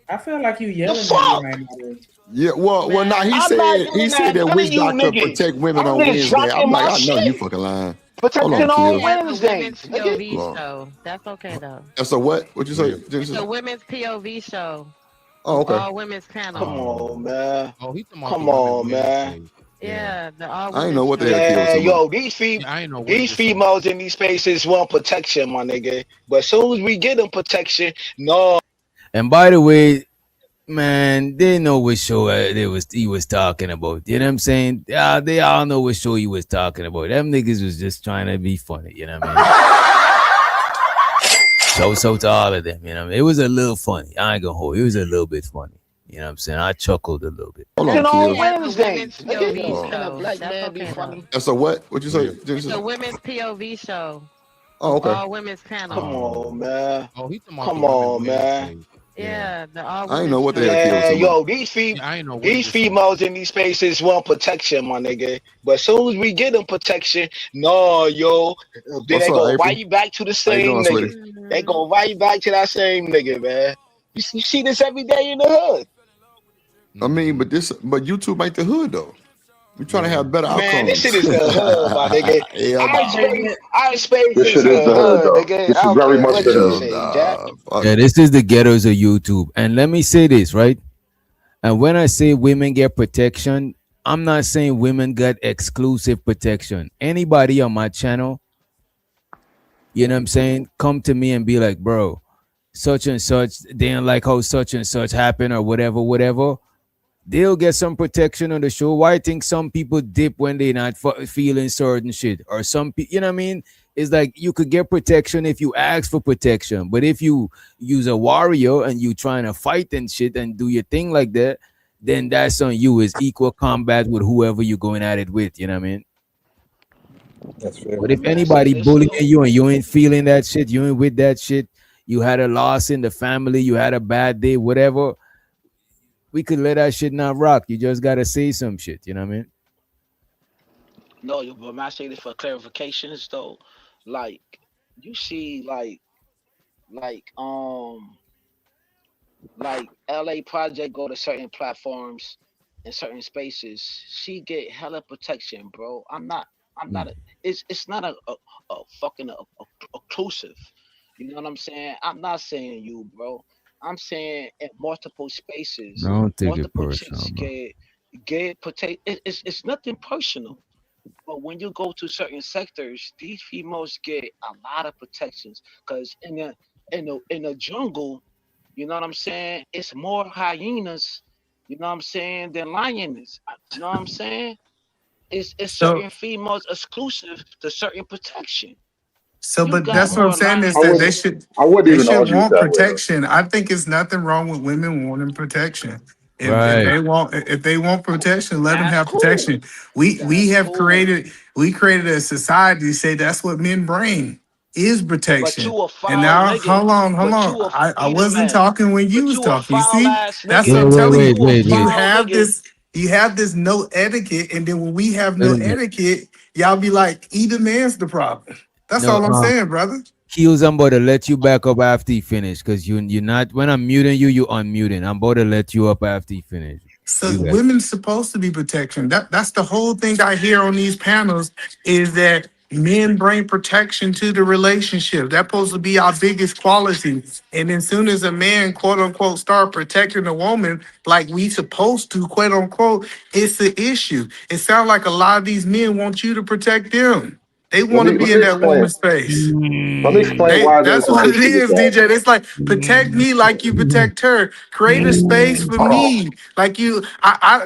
I feel like you yelling at me right now. Yeah, well, now he said that witch doctor protect women on Wednesday. I'm like, I know you fucking lying. Protecting Hold on, on Kill. Wednesdays. POV show. That's okay though. That's a what? What'd you say? It's a women's POV show. Oh, okay. All women's panel. Come on, man. Oh, he's talking Come on, man. Yeah, the all I ain't know what the hell Yeah, Kill was yo, talking about. these females in these spaces want protection, my nigga. But as soon as we get them protection, no. And by the way, man, they know what show he was talking about. You know what I'm saying? Yeah, they all know what show he was talking about. Them niggas was just trying to be funny. You know what I mean? So to all of them, you know what I mean? It was a little funny. I ain't gonna hold. It was a little bit funny. You know what I'm saying? I chuckled a little bit. Hold on, Kill. Wednesdays. Black man be funny. That's a what? What'd you say? It's a women's POV show. Oh, okay. All women's panel. Come on, man. Oh, he's talking Come on, man. Yeah, the all I ain't know what the hell Yeah, Kill was talking yo, these females in these spaces want protection, my nigga. But as soon as we get them protection, no, yo, then they go right you back to the same nigga. Sweetie? They go right back to that same nigga, man. You see this every day in the hood. I mean, but YouTube ain't the hood though. We trying to have better outcomes. Man, this shit is the hood, my nigga. I expect This shit is the hood, though. This is very much the hood. Yeah, this is the ghettos of YouTube. And let me say this, right? And when I say women get protection, I'm not saying women get exclusive protection. Anybody on my channel, you know what I'm saying, come to me and be like, bro, such and such, they don't like how such and such happened or whatever. They'll get some protection on the show. Why I think some people dip when they're not feeling certain shit, or some people, you know what I mean? It's like you could get protection if you ask for protection, but if you use a warrior and you trying to fight and shit and do your thing like that, then that's on you. Is equal combat with whoever you're going at it with. You know what I mean? That's fair. But if anybody bullying you and you ain't feeling that shit, you ain't with that shit, you had a loss in the family, you had a bad day, whatever, we could let that shit not rock. You just gotta say some shit. You know what I mean? No, but I say this for clarifications though. Like you see, like LA Project go to certain platforms and certain spaces. She get hella protection, bro. I'm not. It's not a fucking occlusive. You know what I'm saying? I'm not saying you, bro. I'm saying in multiple spaces, Don't take it multiple personal, chicks bro. get protect. It's nothing personal. But when you go to certain sectors, these females get a lot of protections. Cause in the jungle, you know what I'm saying? It's more hyenas, you know what I'm saying, than lionesses. You know what I'm saying? It's So certain females exclusive to certain protection. So, You but got that's what I'm more saying is I that lions. wouldn't I wouldn't they even should argue with want that with her. protection. I think it's nothing wrong with women wanting protection. If Right. they want protection, let them That's have cool. protection. We we That's have cool. created we created a society to say that's what men bring is But protection. you a And foul now nigga. hold But on. you a I Edom wasn't man. talking when you But was you a talking. You foul see, ass that's nigga. what I'm telling you. Wait, You a You foul have nigga. this no etiquette, and then when we have Wait no a minute. etiquette, y'all be like, either man's the problem. That's No, all I'm saying, brother. Keels, I'm about to let you back up after he finish, because you're not, when I'm muting you, you unmuting. I'm about to let you up after he finish. So You got it. women's supposed to be protection. That's the whole thing I hear on these panels is that men bring protection to the relationship. That's supposed to be our biggest quality. And as soon as a man, quote unquote, start protecting a woman like we supposed to, quote unquote, it's the issue. It sounds like a lot of these men want you to protect them. They want to Let be me in that explain. woman's space. Let me explain Mm. why there's That's an what it issue with is, that. DJ. It's like protect me like you protect her. Create a space for Oh, me, like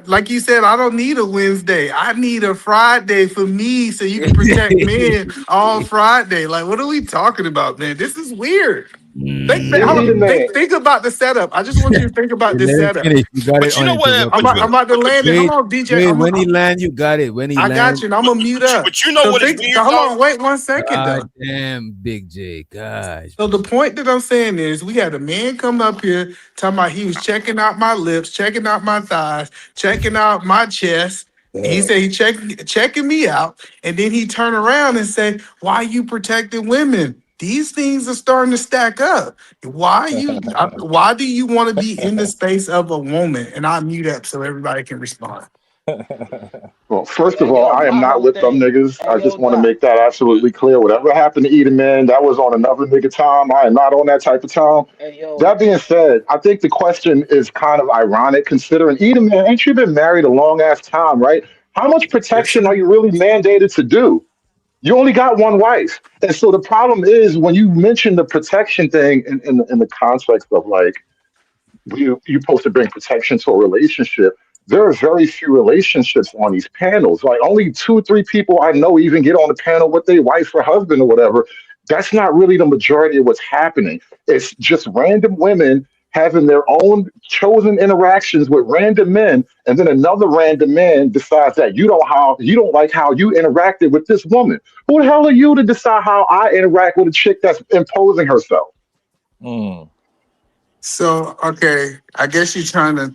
like you said. I don't need a Wednesday. I need a Friday for me, so you can protect men all Friday. Like, what are we talking about, man? This is weird. here's Eden Man. Think about the setup. I just want you to think about Hey, this let him setup. finish. You got it But you know what? I'm But about, uninterrupted. I'm about to but land it. Hold Wait, on, DJ. wait. When he land, you got it. When he I got land, you, and I'm gonna mute up. but you know So what is think. weird Hold though? on, wait 1 second though. God damn, Big J. Gosh. So the point that I'm saying is we had a man come up here talking about he was checking out my lips, checking out my thighs, checking out my chest. And he Yeah. said he checking me out. And then he turned around and said, why you protecting women? These things are starting to stack up. Why do you want to be in the space of a woman? And I'll mute up so everybody can respond. Well, first of Hey all, yo, I am my not whole with them thing. niggas. Hey I just yo, want to Doc. make that absolutely clear. Whatever happened to Eden Man, that was on another nigga time. I am not on that type of time. Hey yo, That being said, I think the question is kind of ironic considering Eden Man, ain't you been married a long ass time, right? How much Yes, protection are sir. you really mandated to do? You only got one wife. And so the problem is when you mention the protection thing in the context of like, you supposed to bring protection to a relationship. There are very few relationships on these panels. Like only two, three people I know even get on the panel with their wife or husband or whatever. That's not really the majority of what's happening. It's just random women having their own chosen interactions with random men, and then another random man decides that you don't like how you interacted with this woman. Who the hell are you to decide how I interact with a chick that's imposing herself? Mm. So, okay, I guess you're trying to,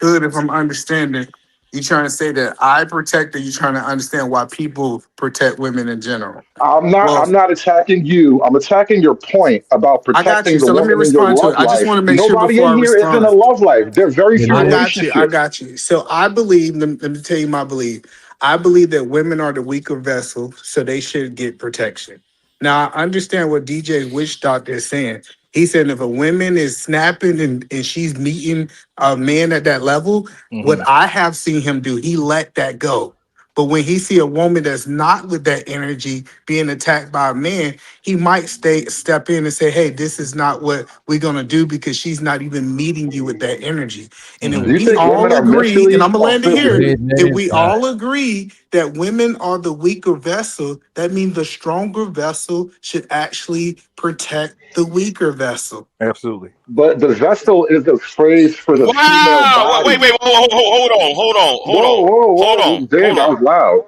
Hood, if I'm understanding, you're trying to say that I protect, or you're trying to understand why people protect women in general. Well, I'm not attacking you. I'm attacking your point about I got you. protecting the So let me woman in your respond to it. love I just life. want to make sure Nobody before in I here is in a respond. love life. There are very few I got you. I relationships. got you. So I believe, let me tell you my belief. I believe that women are the weaker vessel, so they should get protection. Now, I understand what DJ Witch Doctor is saying. He's saying if a woman is snapping and she's meeting a man at that level, what Hmm. I have seen him do, he let that go. But when he see a woman that's not with that energy being attacked by a man, he might step in and say, hey, this is not what we're gonna do because she's not even meeting you with that energy. And if Hmm. Do you we think women all are agree, and mentally I'm gonna or land it Go here, physically? ahead, let if him we talk. all agree that women are the weaker vessel, that means the stronger vessel should actually protect the weaker vessel. Absolutely. But the vessel is a phrase for the female Wow! Wait, body. wait, hold on, hold on, hold Whoa, on, whoa, hold whoa. on, Damn, hold that on. was loud.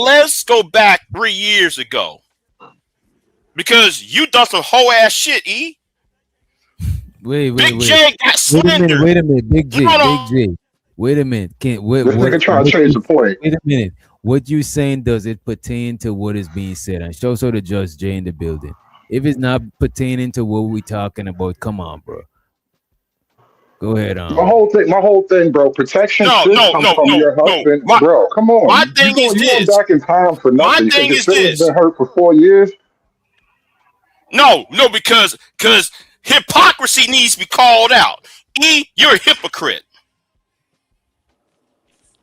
Let's go back 3 years ago because you done some whole ass shit. Wait, wait, Big wait. J got Wait a minute, slandered. wait a minute. Big J, No, no, Big J. Wait a minute. Can't This nigga trying to what change you, the point. wait a minute. What you saying, does it pertain to what is being said? And show so the Judge J in the building. If it's not pertaining to what we talking about, come on, bro. Go ahead, My whole thing, bro. Protection no, should no, come no, from no, your no. husband, My bro. Come my on, thing is you going this. back in time for My nothing. You think thing your is feelings this. been hurt for 4 years? No, because hypocrisy needs to be called out. You're a hypocrite.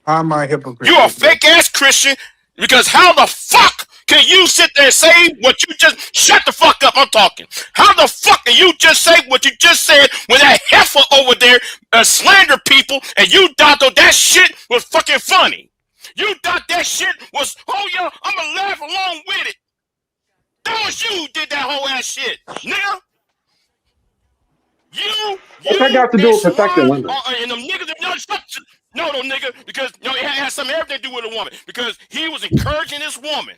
How am I a hypocrite? You're a fake ass Christian because how the fuck can you sit there and say what you just shut the fuck up? I'm talking. How the fuck can you just say what you just said when that heifer over there slander people and you thought that shit was fucking funny? You thought that shit was, oh yeah, I'm gonna laugh along with it. That was you who did that whole ass shit, nigga. What's that got to do with protecting women? And them niggas, no, nigga, because it has something everything to do with a woman. Because he was encouraging this woman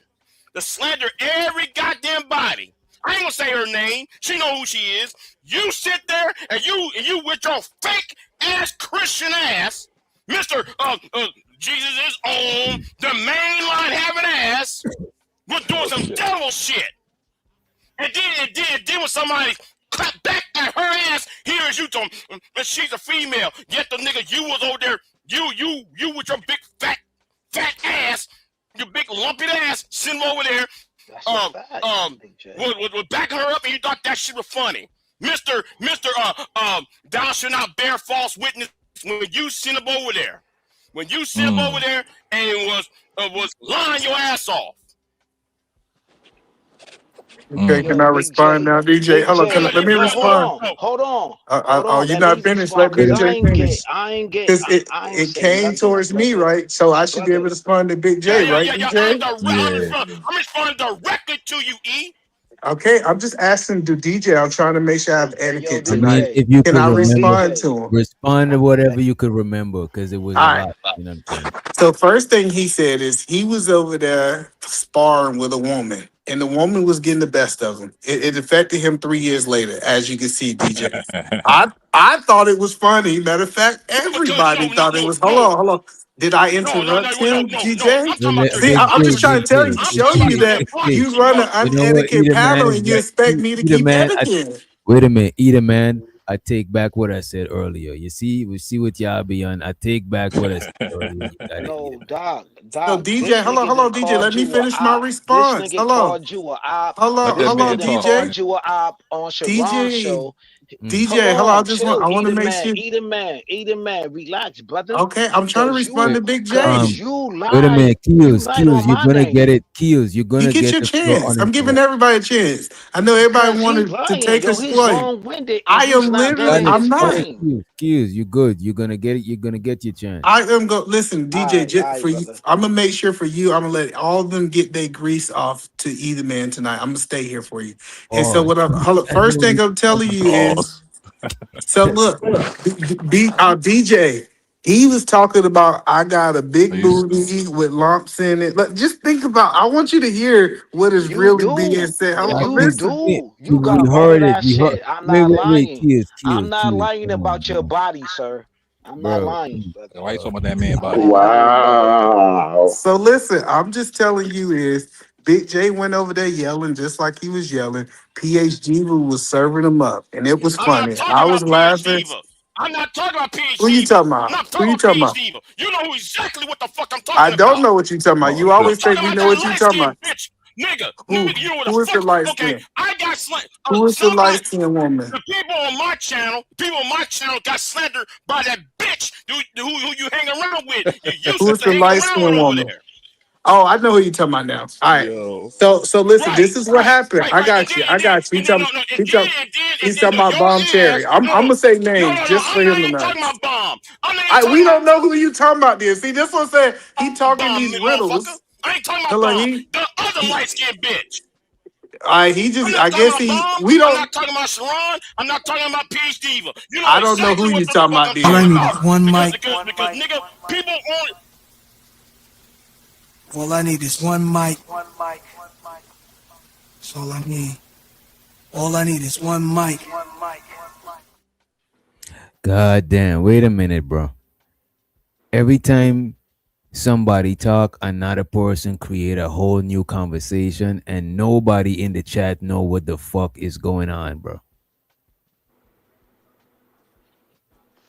to slander every goddamn body. I ain't gonna say her name. She know who she is. You sit there and you with your fake ass Christian ass, Mr. Jesus is on the main line having ass. We're doing some devil shit. And then when somebody clap back at her ass, here is you talking, and she's a female. Yet the nigga you was over there, you with your big fat ass, your big lumpy ass, sitting over there, was backing her up, and you thought that shit was funny, Mister, thou shalt not bear false witness when you sent him over there, and was lying your ass off. Okay, can I respond now, DJ? Hold on, let me respond. Hold on. Oh, you're not finished. Let Big J finish. Because it came towards me, right? So I should be able to respond to Big J, right, DJ? I'm responding directly to you, E. Okay, I'm just asking the DJ. I'm trying to make sure I have etiquette I mean, tonight. if you Can could I remember, respond to him? respond to whatever you could remember, because it was a lot. You know what I'm saying? So first thing he said is he was over there sparring with a woman, and the woman was getting the best of him. It affected him 3 years later, as you can see, DJ. I thought it was funny. Matter of fact, everybody thought it was. Hold on. Did I interrupt him, DJ? See, I'm just trying to tell you, show you that you run an unetiquette panel and you expect me to keep etiquette. Wait a minute, Eater man. I take back what I said earlier. You see, we see what y'all be on. I take back what I said earlier. No, Doc. So DJ, hold on, DJ. Let me finish my response. Hold on, DJ. You a op on Sharon's show. DJ, hold on. I want to make sure. Eat a man. Relax, brother. Okay, I'm trying to respond to Big J. Wait a minute, Keels, you're gonna get it. Keels, you're gonna get your chance. I'm giving everybody a chance. I know everybody wanted to take his place. I am literally. I'm not. Keels, you're good. You're gonna get it. You're gonna get your chance. I am go. Listen, DJ, for you, I'm gonna make sure for you. I'm gonna let all of them get their grease off to either man tonight. I'm gonna stay here for you. And so what? First thing I'm telling you is. So look, DJ, he was talking about I got a big booty with lumps in it. Look, just think about. I want you to hear what is really being said. You got heard that shit. I'm not lying. I'm not lying about your body, sir. I'm not lying. Why you talking about that man body? Wow. So listen, I'm just telling you is Big J went over there yelling just like he was yelling. PhD was serving him up, and it was funny. I was laughing. I'm not talking about PhD. Who you talking about? Who you talking about? You know exactly what the fuck I'm talking about. I don't know what you talking about. You always say you know what you talking about. Nigga, who is the light skin? I got slandered. Who is the light skin woman? The people on my channel got slandered by that bitch who you hang around with. Who is the light skin woman? Oh, I know who you talking about now. All right. So listen, this is what happened. I got you. He's talking about Bomb Cherry. I'm gonna say names just for him tonight. We don't know who you talking about there. See, this one said he talking these riddles. I ain't talking about the other light skinned bitch. We don't. I'm not talking about Sharon. I'm not talking about PhD. You know I don't know who you talking about. All I need is one mic. Because nigga, people want. All I need is one mic. That's all I need. All I need is one mic. God damn. Wait a minute, bro. Every time somebody talk, another person create a whole new conversation, and nobody in the chat know what the fuck is going on, bro.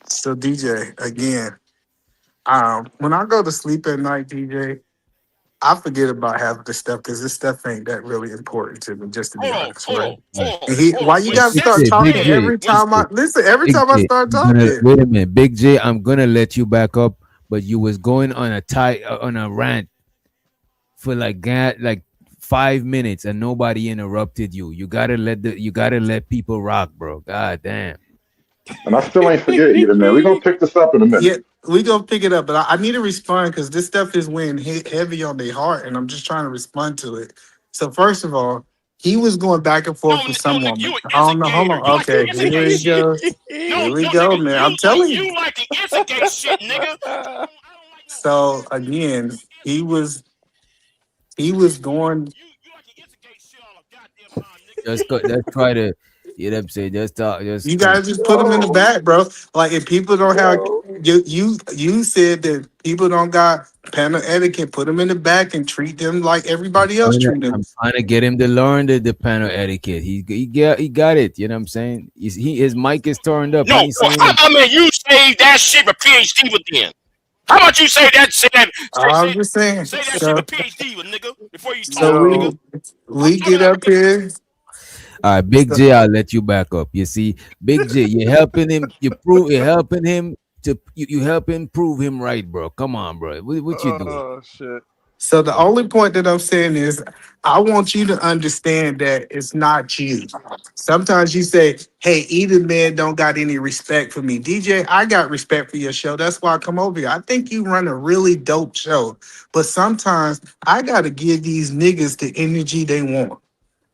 So DJ, again, when I go to sleep at night, DJ, I forget about half of this stuff because this stuff ain't that really important to me, just to be honest. Why you gotta start talking every time I start talking? Wait a minute, Big J, I'm gonna let you back up, but you was going on a rant for like 5 minutes and nobody interrupted you. You gotta let people rock, bro. God damn. And I still ain't forget either, man. We're gonna pick this up in a minute. Yeah, we gonna pick it up, but I need to respond because this stuff is weighing heavy on their heart, and I'm just trying to respond to it. So first of all, he was going back and forth with some nigga, woman. you an I don't know. Hold instigator. on. You like to Okay, here instigate we shit. go. No, Here we no, go, nigga, man. I'm telling you. you like to instigate shit, nigga. I don't like no So again, he was going. you like to instigate shit all the goddamn time, nigga. Let's try to, you know what I'm saying? Just talk, You just come. guys just put him in the back, bro. Like if people don't have you said that people don't got panel etiquette, put them in the back and treat them like everybody else treat them. I'm trying to get him to learn the panel etiquette. He got it. You know what I'm saying? His mic is turned up. No, He ain't saying how about man, you say that shit with PhD with then? How about you say that I'm just saying. say that shit with PhD with nigga before you talk, So nigga? we get up here. all right, Big J, I'll let you back up. You see, Big J, you're helping him. You're helping him to you helping prove him right, bro. Come on, bro. What you doing? Oh shit. So the only point that I'm saying is I want you to understand that it's not you. Sometimes you say, hey, Eden man don't got any respect for me. DJ, I got respect for your show. That's why I come over here. I think you run a really dope show. But sometimes I gotta give these niggas the energy they want.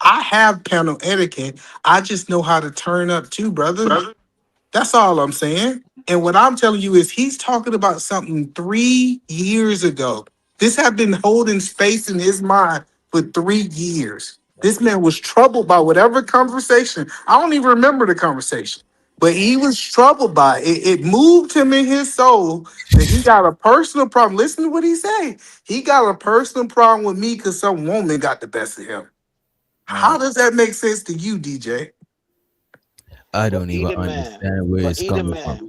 I have panel etiquette. I just know how to turn up too, brother. That's all I'm saying. And what I'm telling you is he's talking about something 3 years ago. This had been holding space in his mind for 3 years. This man was troubled by whatever conversation. I don't even remember the conversation, but he was troubled by it. It moved him in his soul that he got a personal problem. Listen to what he said. He got a personal problem with me because some woman got the best of him. How does that make sense to you, DJ? I But don't even Eden man, understand where it's coming from.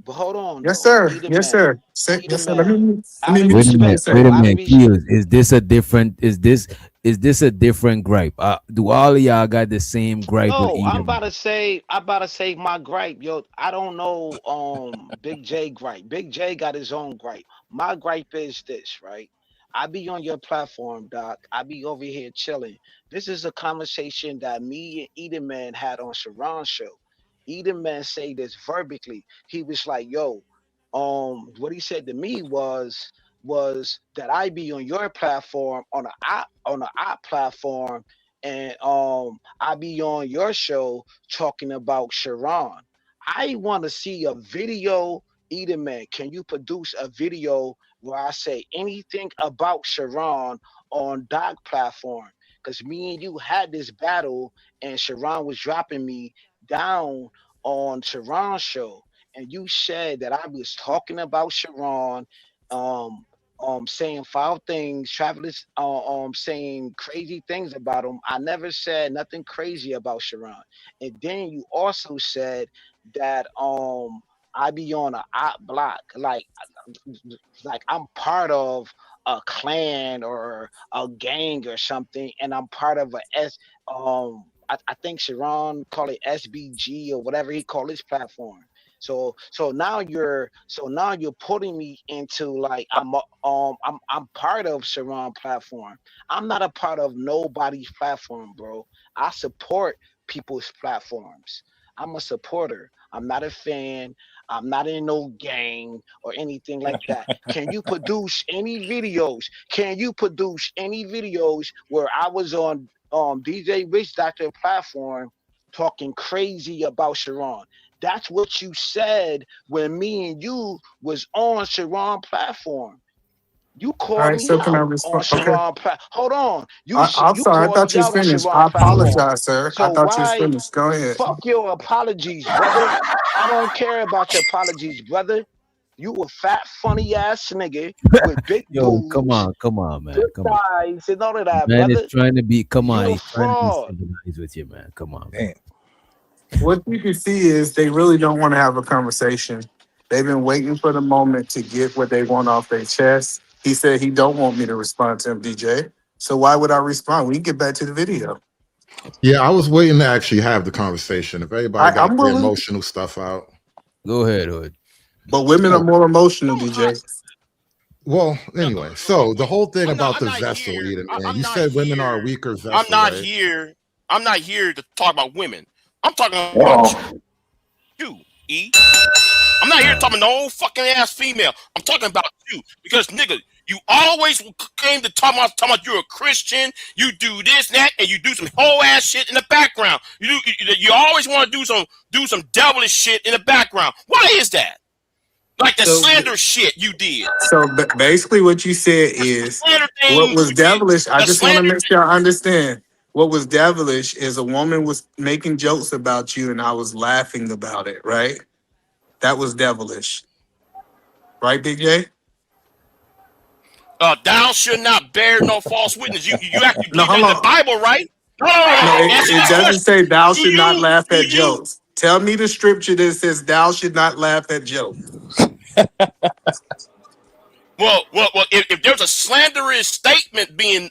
but hold on Yes, though, sir. Eden Yes, man, sir. Say, Eden yes, sir. Let man. me Out of Wait a minute, respect wait though, a out of minute, respect. Keels. Is this a different gripe? Do all of y'all got the same gripe with No, Edom? I'm about to say my gripe, yo. I don't know Big J gripe. Big J got his own gripe. My gripe is this, right? I be on your platform, Doc. I be over here chilling. This is a conversation that me and Eden Man had on Sharon's show. Eden Man say this verbally. He was like, yo, what he said to me was that I be on your platform on a app platform and I be on your show talking about Sharon. I want to see a video. Either man, can you produce a video where I say anything about Sharon on Dog platform? Because me and you had this battle, and Sharon was dropping me down on Sharon's show, and you said that I was talking about Sharon, um, saying foul things, Travis saying crazy things about him. I never said nothing crazy about Sharon. And then you also said that I be on a op block, like I'm part of a clan or a gang or something, and I'm part of I think Sharon call it SBG or whatever he call his platform. So now you're putting me into like I'm part of Sharon platform. I'm not a part of nobody's platform, bro. I support people's platforms. I'm a supporter. I'm not a fan. I'm not in no gang or anything like that. Can you produce any videos? Can you produce any videos where I was on DJ Rich Doctor platform talking crazy about Sharon? That's what you said when me and you was on Sharon platform. You All called right, me so can I out on respond? Okay. Sharon platform. Hold on, I'm you sorry. I called thought me you was out on finished. Sharon I platform. apologize, sir. I So thought you was why finished. Go ahead. fuck your apologies, brother? I don't care about your apologies, brother. You a fat, funny ass nigga with big Yo, boobs, come on, man. good Come on. thighs, and all of that, Man is brother. trying to be, come on, You a he's trying to be fraud. civilized with you, man. Come on, man. Damn. What you can see is they really don't want to have a conversation. They've been waiting for the moment to get what they want off their chest. He said he don't want me to respond to him, DJ. So why would I respond? We can get back to the video. Yeah, I was waiting to actually have the conversation. If everybody got I'm their willing. emotional stuff out. Go ahead, Hood. But women are more emotional, DJ. Well, anyway, so the whole thing about I'm the not vessel, here. Eden, man. I'm You not said women are a here. weaker I'm vessel, not right? here. I'm not here to talk about women. I'm talking about Uh-oh. you, E. I'm not here talking no fucking ass female. I'm talking about you because nigga, you always came to talk about you're a Christian. You do this, that, and you do some whole ass shit in the background. You always want to do some devilish shit in the background. Why is that? Like the So, slander shit you did. basically, what you said The is slander what thing was you did. devilish. I The just want to slander. make sure I understand. What was devilish is a woman was making jokes about you, and I was laughing about it. Right? That was devilish, right, Big J? Thou should not bear no false witness. You actually No, believe that hold in the on. Bible, right? No. No, Answer it this doesn't question. say thou Do should not you? laugh Do at you? jokes. Tell me the scripture that says thou should not laugh at jokes. Well. If there's a slanderous statement being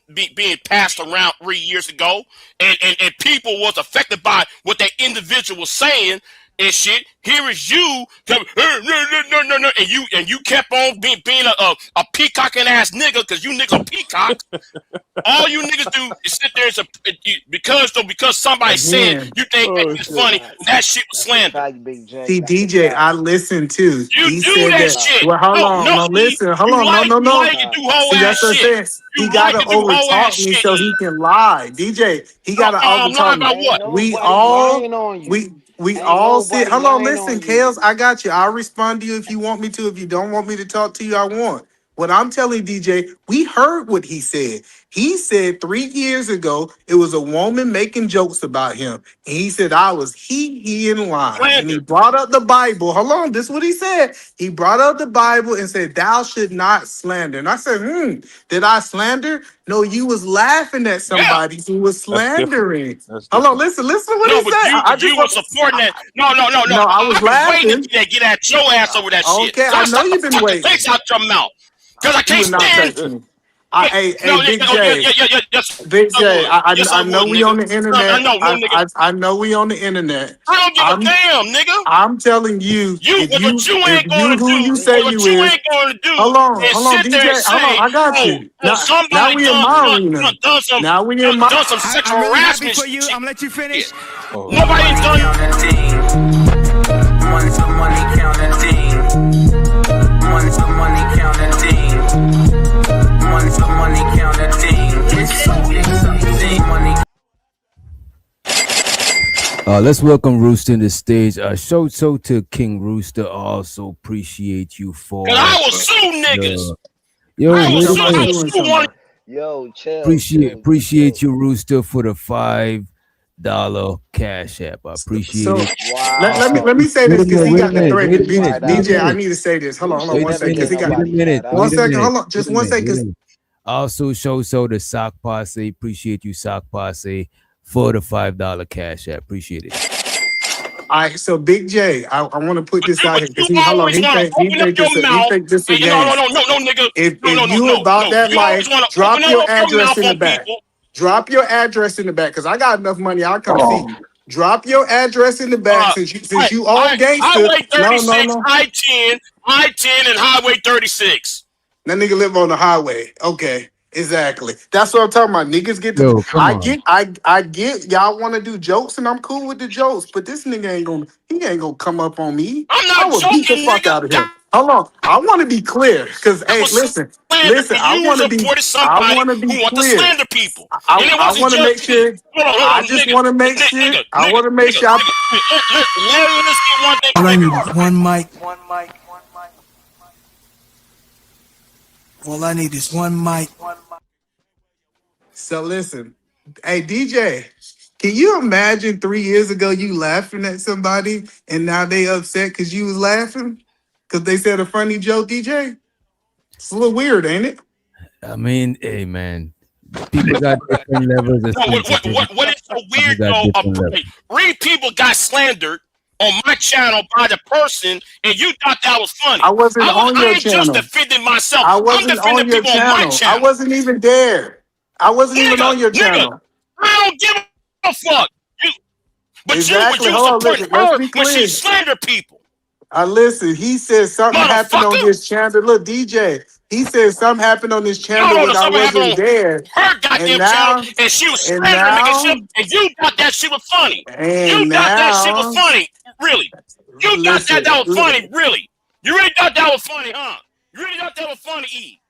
passed around 3 years ago, and people was affected by what that individual was saying and shit, here is you come, no, and you kept on being a peacocking ass nigga because you niggas are peacocks. All you niggas do is sit there and because somebody said Again, you think that it's funny. That shit was slander. see, DJ, I listened too. You He do said that that. shit. Well, hold on. No, No, E. listen. Hold You on. No, like no, you no. like to do whole See, ass that's what I'm shit. saying. He You got like to to do whole ass overtalk me shit, so E. he can lie. DJ, he got to Lie overtalk me. about what? We all sit. Hold on, listen, Kales, I got you. I'll respond to you if you want me to. If you don't want me to talk to you, I won't. What I'm telling DJ, we heard what he said. He said 3 years ago it was a woman making jokes about him. And he said I was he in line. And he Slander. brought up the Bible. Hold on, this is what he said. He brought up the Bible and said, thou should not slander. And I said, did I slander? No, you was laughing at Yeah. somebody who was That's different. slandering. That's Hold on, different. listen to what he No, but said. I just you were want supporting that. No. no, I was I've been waiting laughing. to get at your ass over that shit. Okay, So I I know stop the you've been fucking waiting. taste out your mouth. Because I You can't would not stand touch you. me. Hey, Big Yeah, J. yes, Big I J, would. Yes, I I know would, we nigga. on the I internet. know, no, nigga. I know we on the internet. I don't give a damn, nigga. I'm telling you, What you ain't you going to who do, you say what you you is, ain't going to do hold is on, sit there and DJ, hold on, say, I got you. Now somebody we in my arena. Now we in my done some sexual I'm really happy harassment for you. shit. I'm gonna let you finish. Oh, Nobody's done. Money to money counting. Money to money counting. Money to money counting. Money. Let's welcome Rooster to the stage. Show to King Rooster. Also appreciate you for. Cause I will sue niggas. Yo, I will wait a sue. I will minute. sue one. Appreciate you, Rooster, for the $5 cash app. I appreciate So it. let me say Wait this a because minute. he Wait a got the minute. thread. Wait a minute. Wait a DJ, I minute. need to say this. Hold on Wait one a second. Because minute. he got Wait a minute. one Wait a second. minute. Hold on, just Wait a one minute. Wait a second. minute. Also, show the Sock Posse. Appreciate you, Sock Posse, for the $5 cash app. Appreciate it. All right, so Big J, I want to put this out But here you because hold on, always want to open up your he mouth. think this a And game. no, nigga. If No. you about that You always life, want to drop open your up your address mouth in the on back. people. Drop your address in the back because I got enough money. I'll come see Uh-oh. you. Drop your address in the back since you own gangster. Highway No, 36, I-10, and Highway 36. That nigga live on the highway. Okay, exactly. That's what I'm talking about. Niggas get to. Yo, come on. I get. Y'all want to do jokes, and I'm cool with the jokes. But this nigga ain't gonna. He ain't gonna come up on me. I'm I not will beat the joking, fuck nigga. out of him. Hold on. I want to be clear, cause That hey, was listen. slander. I You want to be. supported I somebody want to be who wanted to clear. slander people. And it I wasn't want to make just me. sure. I just want to make sure. I want to make sure. Let's get one thing All I clear. need is one mic. All I need is one mic. So listen, hey DJ, can you imagine 3 years ago you laughing at somebody and now they upset because you was laughing because they said a funny joke, DJ? It's a little weird, ain't it? I mean, hey, man. People got different levels of No, sensitivity. what is so People weird got though? different levels. Three people got slandered on my channel by the person, and you thought that was funny. I wasn't on I your ain't just channel. defending myself. I I'm wasn't defending on your people on my channel. I channel. wasn't even there. I wasn't even on your Nigga, channel. I don't give a fuck. But Exactly. you Hold on, supporting listen. Let's her be when she clear. slandered people. Listen, he said something happened on Motherfucker! this channel. Look, DJ, he said something happened on this channel No, when I something happened wasn't on there. her And goddamn channel, now, and she was and slandering me, now, and you thought that shit was funny. and You thought that shit was now, funny, really? You thought that listen, was funny, really? You really thought that was funny, huh? You really thought that was funny, E?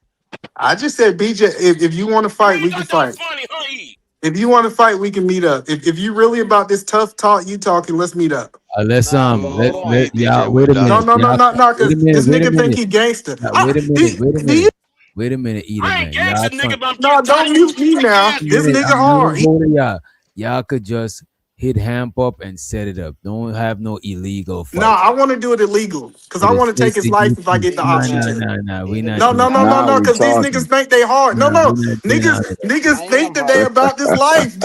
I just said, BJ, if you want to You fight, really we can thought that was fight. funny, huh, E? If you want to fight, we can meet up. If you really about this tough talk you talking, let's meet up. Let's Nah, but hold let on. y'all But wait a No, minute. no, no, Y'all no, no, wait because a minute, this wait a nigga think minute. he gangster. Wait a minute, wait a Do you? minute. Wait a minute, Eater I ain't man. Y'all gangster, nigga, but I'm No, just don't telling you, mute me now. ass This minute, nigga I'm hard. gonna go to y'all. Y'all could just hit Hamp up and set it up. Don't have no illegal No, fight. I want to do it illegal because It I is want to take his just life if I get the option to. we not No, no, doing no, that. no, Now no, we because these niggas talking. think they hard. No, Nah, no, we not doing all of that. niggas I think am that they hard. about this life.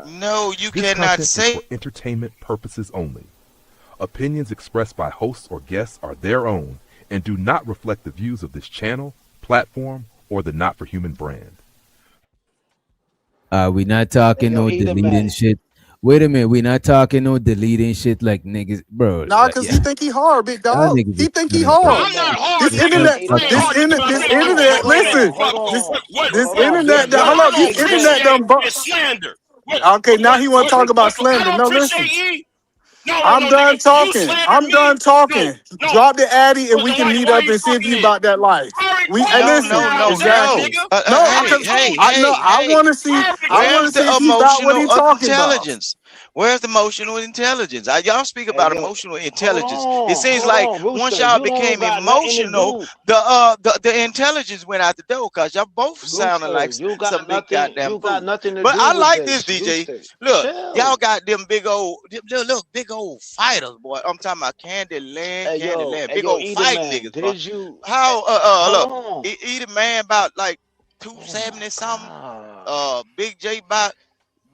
No, you This cannot content is say. for entertainment purposes only. Opinions expressed by hosts or guests are their own and do not reflect the views of this channel, platform, or the Not for Human brand. We not talking Yo, no Eater deleting man. shit. Wait a minute, we not talking no deleting shit like niggas, bro. Nah, Like, because he yeah, think he hard, big y'all dog. niggas He is think he trying to hard. I'm not hard, This nigga. internet, I ain't hard, nigga, but I'm this telling you, internet. Listen, this what internet. Big Hold I up, don't this Big J. internet appreciate done. is slander. Okay, now he want to talk about What I slander. don't No, listen. appreciate, E? No, I'm done nigga. You talking. slandered I'm done me. talking. No. Drop the addy and Well, we then can meet why are up you and see if talking you then? about that life. I already We told and you No, listen where no, I no, was at, exactly. no. nigga. No, I already because Hey, told I you. know hey, I hey. want to see. I already I want told to Where's see the if he about what emotional he talking about. intelligence? Where's the emotional intelligence? Y'all speak Hey, about yo, emotional intelligence. It seems hold like on, once Rooster. y'all You don't became got nothing to emotional, do. the intelligence went out the door because y'all both sounding Rooster, like you some got big nothing. goddamn You got fool. nothing to But do I with like this, this. DJ. Rooster, Look, y'all chill. got them big old fighters, boy. I'm talking about Candyland, Hey, big yo, old Eater fight man. niggas, boy. Did you? How Hold look, on. eat a man about like Oh my 270 something. God. Big J about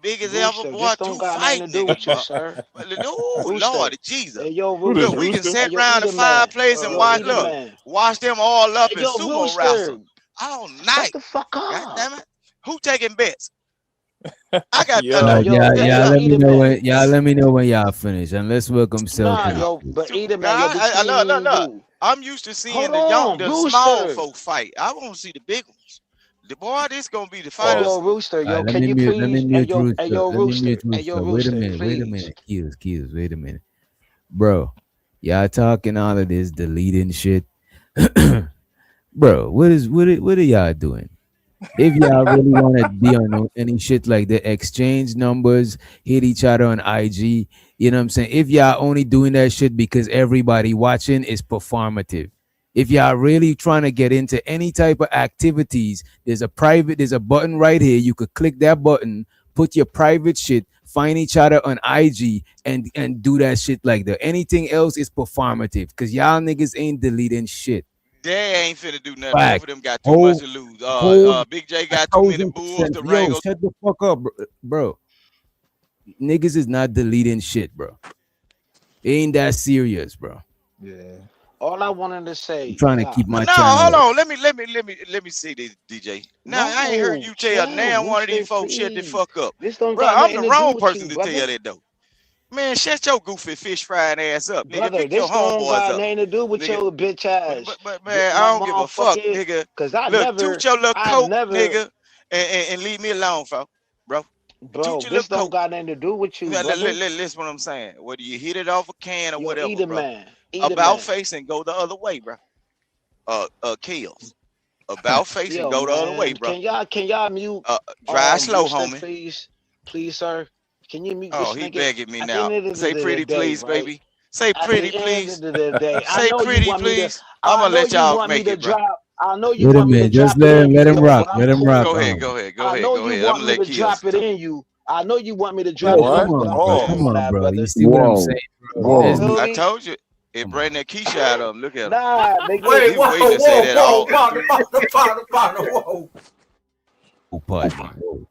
big as ever, Rooster, boy. this don't Two got nothing fight to do niggas, with you, bro. sir. Oh Rooster. Lord Jesus. Hey, yo, Who this, Look, Rooster. we can Rooster? Hey, sit yo, around the Eater man. fireplace and Yo, watch. Eater Look, man. watch them all up Hey, and yo, sumo wrestle Rooster. all Shut night. the fuck God up. damn it. Who taking bets? I got Yo. Yo, hey, yo, Let me Eater know man. when y'all finish, and let's welcome Cell Nah, to the yo, stage. but Eater man, yo, God, between me and look. you. I'm used to seeing Hold on, the small Rooster. folk fight. I want to see the big ones. The boy, this gonna be the Hey, yo, fighters. Rooster, yo, Let can me you mute. Let me please? mute Hey, Rooster. yo, Let me mute Rooster. Hey, yo, Rooster. Wait a Rooster, minute. Wait a please. minute. Keys. Wait a minute, bro. Y'all talking all of this deleting shit, bro. What are y'all doing? If y'all really want to be on any shit like the exchange numbers, hit each other on IG, you know what I'm saying? If y'all only doing that shit because everybody watching is performative. If y'all really trying to get into any type of activities, there's a button right here. You could click that button, put your private shit, find each other on IG and do that shit like that. Anything else is performative because y'all niggas ain't deleting shit. They ain't finna do nothing. Both Fact. of them got too much Whole to lose. whole Big J got too many bulls 1,000%. to Yo, wrangle. shut the fuck up, bro. Niggas is not deleting shit, bro. It ain't that serious, bro. Yeah. All I wanted to say, I'm trying to yeah. keep my No, hold channel up. on. Let me see this, DJ. Now I ain't heard No, you tell chill, now one of these Rooster, folks shut the please. fuck up. This don't Bro, got I'm nothing the to do wrong with person you, to tell brother. that though. Man, shut your goofy fish frying ass up, nigga. Brother, Pick your this don't homeboys got up, nothing to do with nigga. your bitch ass. But man, I don't give a fuck, Motherfucker, nigga. cause Look, toot your little I coat, never, nigga, and leave me alone, folks, bro. Toot bro, your little this don't coat. got nothing to do with you, brother. Listen what I'm saying. Whether you hit it off a can or Yo, whatever, Eater bro. man, About face and go the other way, bro. Kills. About face and yo, go the other way, man, bro. can y'all mute Drive slow, Rooster, homie. please, sir. Can you mute Oh, this he nigga? begging me At the now. end of Say the pretty day, please, right? baby. Say At pretty the end please. of the day, Say pretty please. I'm I gonna know let you y'all want me make to it, bro. drop. I know you Wait a want me to minute. Just drop it in you, let him yo, rock. but I'm Let him cool rock. Go with ahead, you. go ahead, go I ahead, know go you ahead. I'm want gonna me let to Kills drop it talk. in you. I know you want me to drop it Yo, in What? come you, but on, I'm bro. cool Come Oh, on on, that, bro. You brother. see what I'm saying, whoa, bro? You There's whoa. feel I me? told you it come on. bring that Keisha out of him. Look at him. Nah, nigga. He was waiting to say that all. Whoa. Oh, partner. Whoa.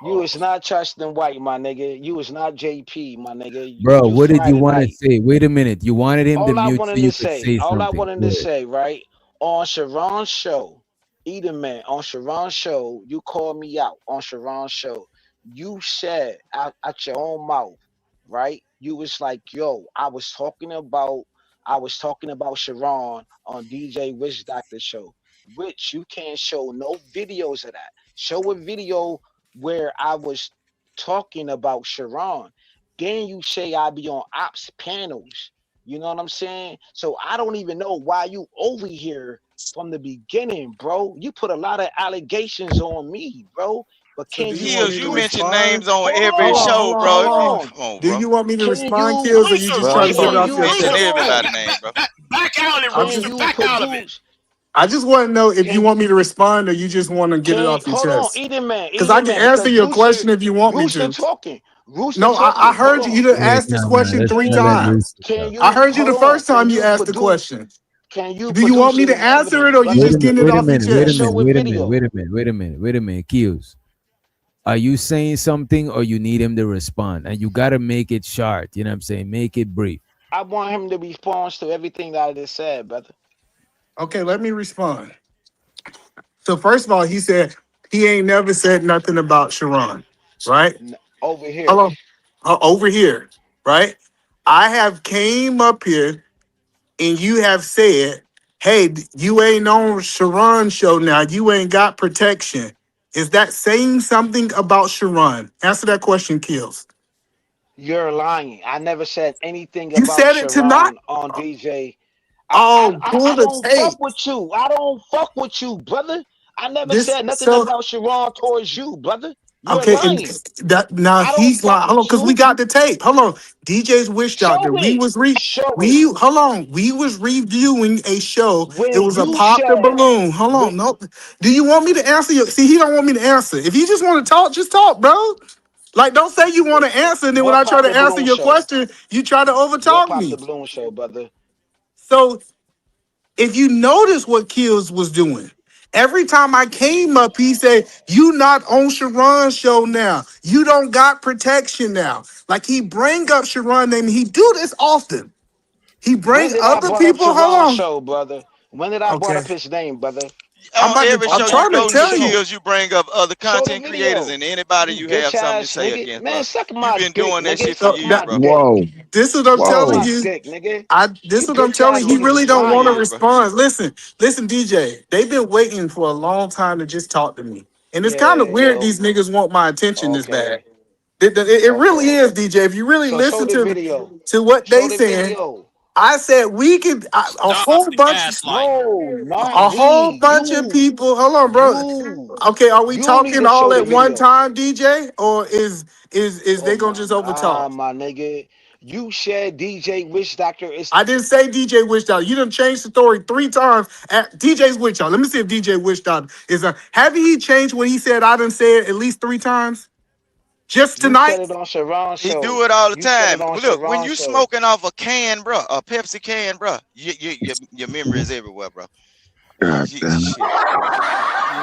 You is not Chushton White, my nigga. You is not JP, my nigga. Bro, You what did you Friday want to night. say? Wait a minute. You wanted him to All I mute so wanted to you could say, say something. Go ahead. right? On Sharon's show, Either man, on Sharon's show, you called me out on Sharon's show. You said out your own mouth, right? You was like, yo, I was talking about I was talking about Sharon on DJ Wish Doctor show, which you can't show no videos of that. Show a video where I was talking about Sharon. Then you say I be on ops panels. You know what I'm saying? So I don't even know why you over here from the beginning, bro. You put a lot of allegations on me, bro. But So can do you you want Kills, me to you mention produce? names respond? on every Hold on, Hold hold show, on, bro. hold on. on. Come on, Do bro. you want me to Can respond, you Kills, or you just Bro, trying to you get it are can off you your mention hold chest? everybody on? name, bro. Back out of it, I'm Can Rooster. just you Back out of it. produce? I just want to know if you Can want me to respond or you just want to get it can off your hold on, chest. Because I Eden can man, answer because your question if you want me to. Rooster No, I talking. Hold heard you. You on. done Wait, asked this no, no. question Let's three not let times. Rooster Can talk. I you heard you hold the on? first time you asked the question. Can you Do you want produce me to any answer it evidence, or you Wait brother? a just minute. getting it Wait a off your minute. Wait a chest? minute. Show a Wait a minute. video. Wait a minute. Wait a minute. Wait a minute. Kills. Are you saying something or you need him to respond? And you gotta make it short. You know what I'm saying? Make it brief. I want him to respond to everything that I just said, brother. Okay, let me respond. So first of all, he said he ain't never said nothing about Sharon, right? Over here. Hello, over here, right? I have came up here and you have said, "Hey, you ain't on Sharon show now. You ain't got protection." Is that saying something about Sharon? Answer that question, Kills. You're lying. I never said anything You about said it tonight. Sharon on DJ. Oh, pull I the don't fuck tape. with you. I don't fuck with you, brother. I never This said nothing so about Sharon towards you, brother. You're okay, and lying. that now I don't he's like, fuck hold on, with because we you. got the tape. Hold on, DJ's Wish Doctor. Show it. Show it. We hold on. We was reviewing a show. It When was a you pop the said, balloon. Hold when, on, no. Do you want me to answer you? See, he don't want me to answer. If you just want to talk, just talk, bro. Like, don't say you want to answer, and then when what I try pop to the answer balloon your show? question, you try to What overtalk pop me. the balloon show, brother? So if you notice what Kills was doing, every time I came up, he said, "You not on Sharon's show now. You don't got protection now." Like he bring up Sharon name. He do this often. He When bring did I other brought up people. Hold Sharon's on. show, brother? When did I brought Okay. up his name, brother? I'm On about to. every I'm show you trying to go On the to, tell you. show. Kills, you bring up other Show the content creators video. and anybody You you bitch have something to ass say nigga. against, Man, bro. suck You've my been dick, doing that nigga. shit for So Suck years, my that bro. dick. Whoa, this is what I'm Suck telling whoa. my you. dick, nigga. This You is what I'm bitch telling ass you. He Doing niggas that really is shit don't for want to lying. years, bro. respond. Listen, DJ. They've been waiting for a long time to just talk to me, and it's kind of Yeah, weird. yo. These niggas want my attention this bad. Okay. It really Okay. is, DJ. If you really So show listen the video. to what Show they the saying, video. I said we could a Stop whole the bunch, gaslighting. No, not a whole we. bunch of You. people. Hold on, bro. You. Okay, are we You need talking to all show the at one video. time, DJ, or is Oh they gonna my just overtalk? God, my nigga. You said DJ Witch Doctor is I didn't say DJ Wish Dog. You done changed the story three times. At DJ's Witch Dog. Let me see if DJ Wish Dog is a. Have he changed what he said? I done said at least three times just you said tonight. it on Sharon's He show. do it all the You said it time. on Look, when Sharon's you show. smoking off a can, bro, a Pepsi can, bro, your memory is everywhere, bro. God damn it. Shit.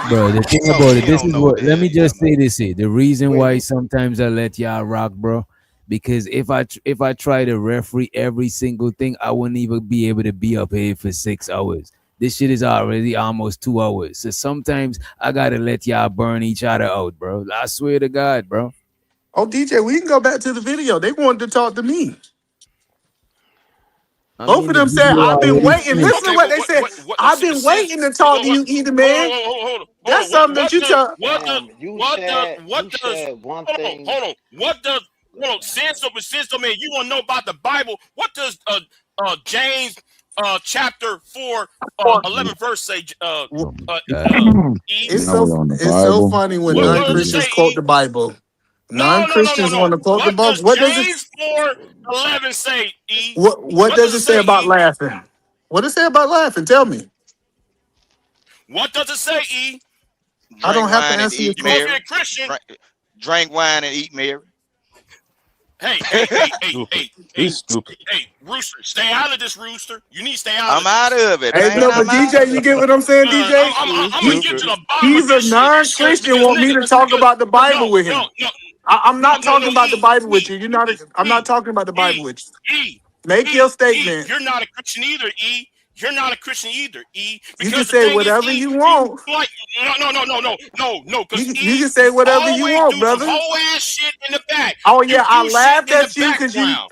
Bro, the thing No, about it, he this don't is know what what. the Let hell me he just talking about. say this here. The reason When why you sometimes I let y'all rock, bro, because if I try to referee every single thing, I wouldn't even be able to be up here for 6 hours. This shit is already almost 2 hours. So sometimes I gotta let y'all burn each other out, bro. I swear to God, bro. Oh, DJ, we can go back to the video. They wanted to talk to me. I Both mean, of the them said, video "I've been already waiting." finished. Listen to Okay, what they said. I've see, been since waiting to talk to you, either man. hold That's on, something that you tell. damn, you said what does, one thing. hold on, since though, man, you want to know about the Bible? What does James chapter 4 11 verse say? Oh my God. E. It's Now so we're on the it's so Bible. funny when What Lord does it Jesus. say? non-Christians quote E. the Bible. No, no, no, no, Non-Christians no. want to quote the What Bible. does James 4:11 say? E. What What does does it it say say? about E. laughing? What does it say about laughing? Tell me. What does it say? E. I Drink don't have to wine and answer your eat You must be question. a Mary. Christian. Drink wine and eat Mary. Hey, Stupid. He's stupid. Rooster, stay out of this, Rooster. You need to stay out I'm of out this. of it, Hey, man. no, but I'm out DJ, you of get it. what I'm saying, DJ? You I'm gonna get to stupid. the bottom of He's a this shit non-Christian. because Want me to talk because about the Bible no, with no, him? no, I'm not no, talking about the E, Bible with E, you. You're not. I'm not E, talking about the Bible E, with you. E, Make your E. statement. You're not a Christian either, E. You're not a Christian either, E. You can Because the say thing is, whatever E, you you want. like no, because You E, can say you whatever you always want, do some brother. whole ass shit in the back. Oh You yeah, I do shit laughed in the at you because you. background.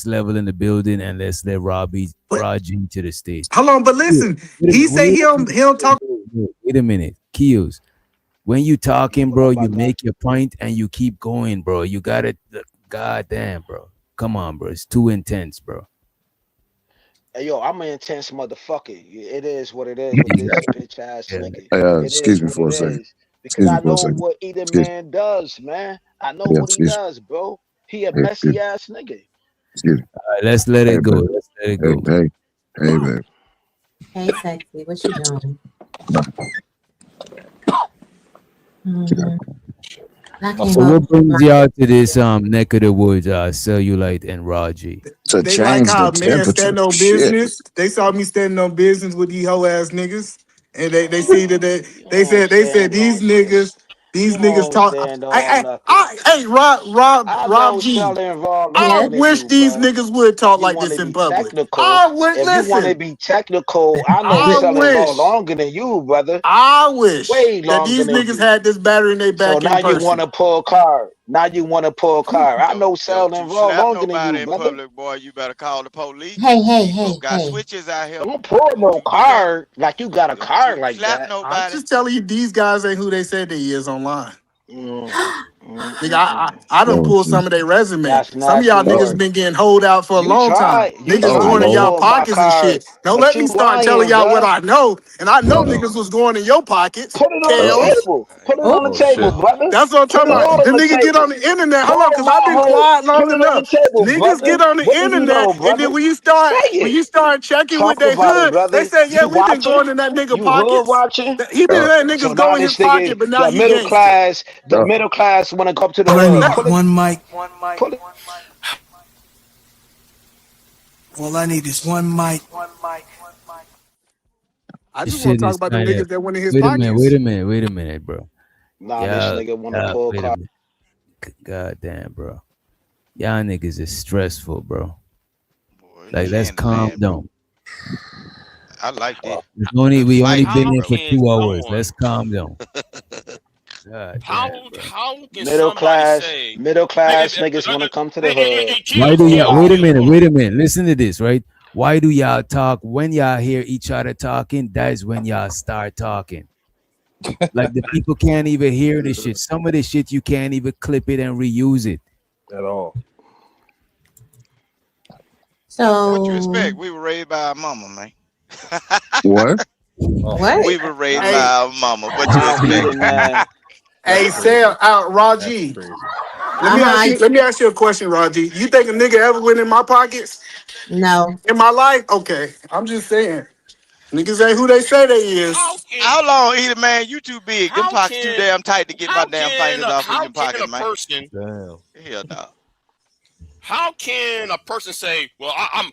next level in the building, and let's let Raji to the stage. Hold on, but listen, he say he don't talk. Wait a minute, Kios. When you talking, bro, you make your point and you keep going, bro. You got it. Goddamn, bro. Come on, bro. It's too intense, bro. Hey, yo, I'm an intense motherfucker. It is what it is with this bitch ass nigga. Excuse me for a second. Because I know what either man does, man. I know what he does, bro. He a Hey, messy ass nigga. excuse me. All right, let's let Hey, it go. baby. Let's let it Hey, go. hey, hey, baby. Hey, sexy, what you doing? Yeah. I So came up what with my brings y'all to this neck of the woods, cellulite and Raji? To They like change the how man temperature. stand on Shit. business. They saw me standing on business with these hoe ass niggas, and they see that You they don't said stand on shit. these You niggas don't talk. stand on nothing. Hey I Rob know G. selling raw I yes. looking at wish you, these bro. niggas would talk You like want this to in be public. technical. I wish. If you want to Listen, be technical, I know I selling raw wish. longer than you, brother. I wish Way that longer these than niggas you. had this battery in their So back now in you want person. to pull a card. Now you want to pull a card. I know Don't selling you raw slap longer than you, nobody in brother. public, boy. You better call the police. Hey, hey, These hey, folk got hey. switches out here. Don't pull Don't no you do that. card like you got a Don't card you like slap that. I'm nobody. just telling you, these guys ain't who they said they is online. Mm, Nigga, mm. I done Oh, pulled some gee. of their resume. That's Some of y'all nasty Uh, niggas work. been getting holed out for a long time. You Niggas oh, tried going in to y'all Lord. pull my pockets and card, shit. Don't but let me you start telling lying, y'all what bruh. I know. And I know Uh-oh. niggas was going in your pockets, Put it on the Uh-oh. Kales. table. Put it Oh, on the Oh table, shit. brother. That's what I'm Put talking it Uh-oh. about. all The on the nigga get on table. the internet. Hold on, Call cause I've been my hoe. quiet Put long it on the enough. table, Niggas brother. get on the What do you internet, know, and then brother? Say when it. you start checking with Talk their about it, hood, they brother. say, yeah, You we've been watching? going in that nigga You hood pockets. watching? He been Uh, letting So niggas go now in his this nigga, pocket, but now he gangster. the middle class want to go up to the All I hood. need That's is one mic. Pull it. All I need is one mic. I This just want shit to talk is about them kind of. niggas that went in his Wait a minute. Wait pockets. a minute. Wait a minute, bro. Nah, this Y'all, nigga want to y'all. pull Wait a car. minute. God damn, bro. Y'all niggas is stressful, bro. Boy, Like, let's man to calm man, bro. down. I like that. How, We only Fighting, been how here bro. for can 2 hours. Let's someone calm down. God damn, bro. how can Middle somebody class, say middle class niggas want to come to the hood. Why kills do y'all kills Nah. wait a kills minute? hold on. Wait a minute. Listen to this, right? Why do y'all talk when y'all hear each other talking? That's when y'all start talking. Like the people can't even hear this shit. Some of this shit you can't even clip it and reuse it. At all. What you so expect? We were raised by our mama, man. what? Oh what? man. We were raised by Hey, our mama. What you Nah, eat expect? it, man. That's hey, crazy. Sam, That's Raji. crazy. Uh-huh. Let me ask you a question, Raji. You think a nigga ever went in my pockets No. in my life? Okay, I'm just saying. Niggas ain't who they say they is. How can How long, either man? You too big. Them how pockets too can damn tight to get my damn fingers off in how your can pockets, a man. person Damn. Hell no. say, well, I'm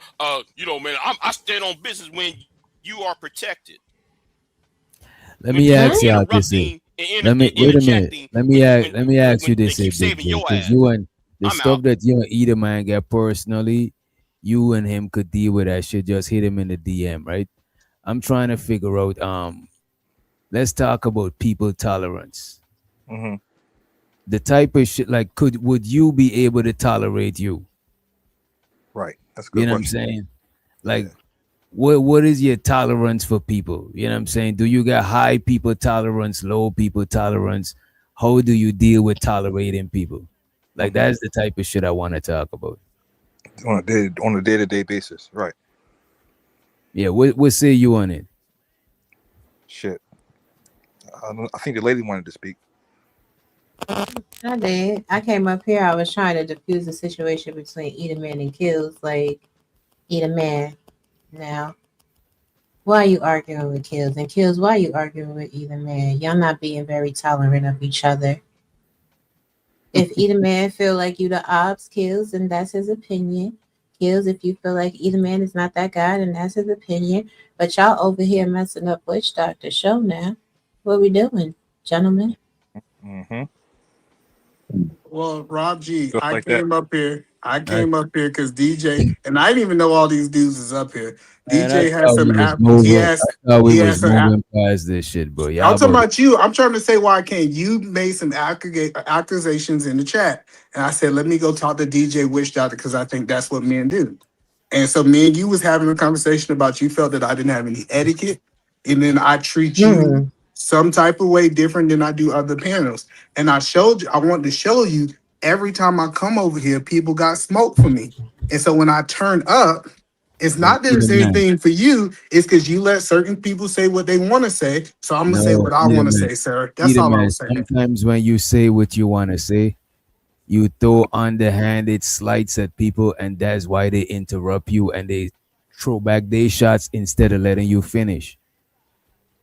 man, I stand on business when you are protected. Let When me people are ask Hmm? y'all this. interrupting and Let me wait a minute. interjecting Let me ask you when they this, keep Big saving J, your because ass, you and the I'm out. stuff that you and Either Man get personally, you and him could deal with that shit. Just hit him in the DM, right? I'm trying to figure out. Let's talk about people tolerance. Mm-hmm. The type of shit like would you be able to tolerate you? Right. That's a You good know what I'm question. saying? Yeah. Like what is your tolerance for people? You know what I'm saying? Do you got high people tolerance, low people tolerance? How do you deal with tolerating people? Like Mm-hmm. that's the type of shit I want to talk about. On a day-to-day basis. Right. Yeah, what say you on it? Shit. I think the lady wanted to speak. I did. I came up here. I was trying to diffuse the situation between Eat Man and Kills. Like, Eat Man. Now, why are you arguing with Kills? And Kills, why are you arguing with Eat Man? Y'all not being very tolerant of each other. If Eat Man feel like you the ops, Kills, then that's his opinion. Kills, if you feel like Eat Man is not that guy, then that's his opinion. But y'all over here messing up Witch Doctor show now. What we doing, gentlemen? Mm-hmm. Well, Rob G, Just I like that. came up here. I That's, came up here because DJ, and I didn't even know all these dudes is up here. man, I DJ has thought we some was app. moving. I thought we He was has some moving past this shit, bro. I'm Y'all talking about about you. I'm trying to say why I can't. You made some accusations in the chat, and I said, let me go talk to DJ Witch Doctor because I think that's what men do. And so me and you was having a conversation about you felt that I didn't have any etiquette, and then I treat you Hmm. some type of way different than I do other panels. And I showed you. I wanted to show you every time I come over here, people got smoke for me. And so when I turn up. It's from not that either it's man. anything for you. It's because you let certain people say what they want to say. So I'm gonna say No, what I either want to man. say, sir. That's Either all I man. was saying. Sometimes when you say what you want to say, You throw underhanded slights at people, and that's why they interrupt you and they throw back their shots instead of letting you finish.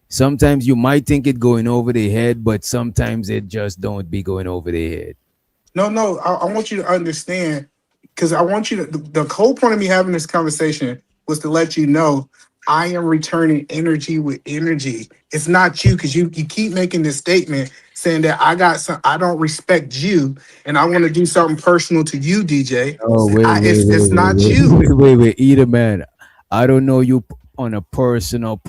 Sometimes you might think it going over their head, but sometimes it just don't be going over their head. No. I want you to understand because I want you to. The whole point of me having this conversation was to let you know I am returning energy with energy. It's not you because you keep making this statement saying that I got some. I don't respect you, and I want to do something personal to you, DJ. Oh, wait, wait, It's wait, not wait, you. wait, wait, wait, Either man. I don't know you on a personal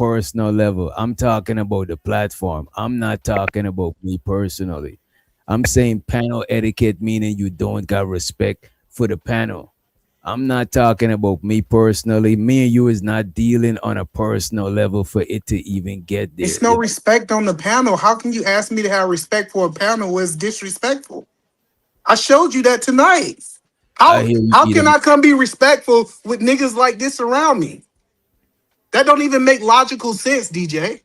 level. I'm talking about the platform. I'm not talking about me personally. I'm saying panel etiquette, meaning you don't got respect for the panel. I'm not talking about me personally. Me and you is not dealing on a personal level for it to even get there. It's no respect on the panel. How can you ask me to have respect for a panel where it's disrespectful? I showed you that tonight. I hear you, How can Edom. I come be respectful with niggas like this around me? That don't even make logical sense, DJ.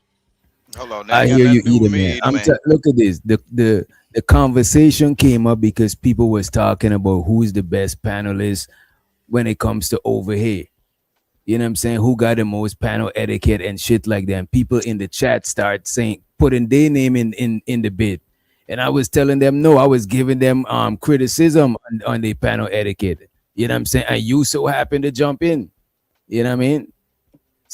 Hold on, that I ain't got hear nothing you, to do with Edom, me, man. either, man. Look at this. The conversation came up because people was talking about who's the best panelist when it comes to over here. You know what I'm saying? Who got the most panel etiquette and shit like that. And people in the chat start saying, putting their name in the bid. And I was telling them, no, I was giving them criticism on the panel etiquette. You know what I'm saying? And you so happened to jump in. You know what I mean?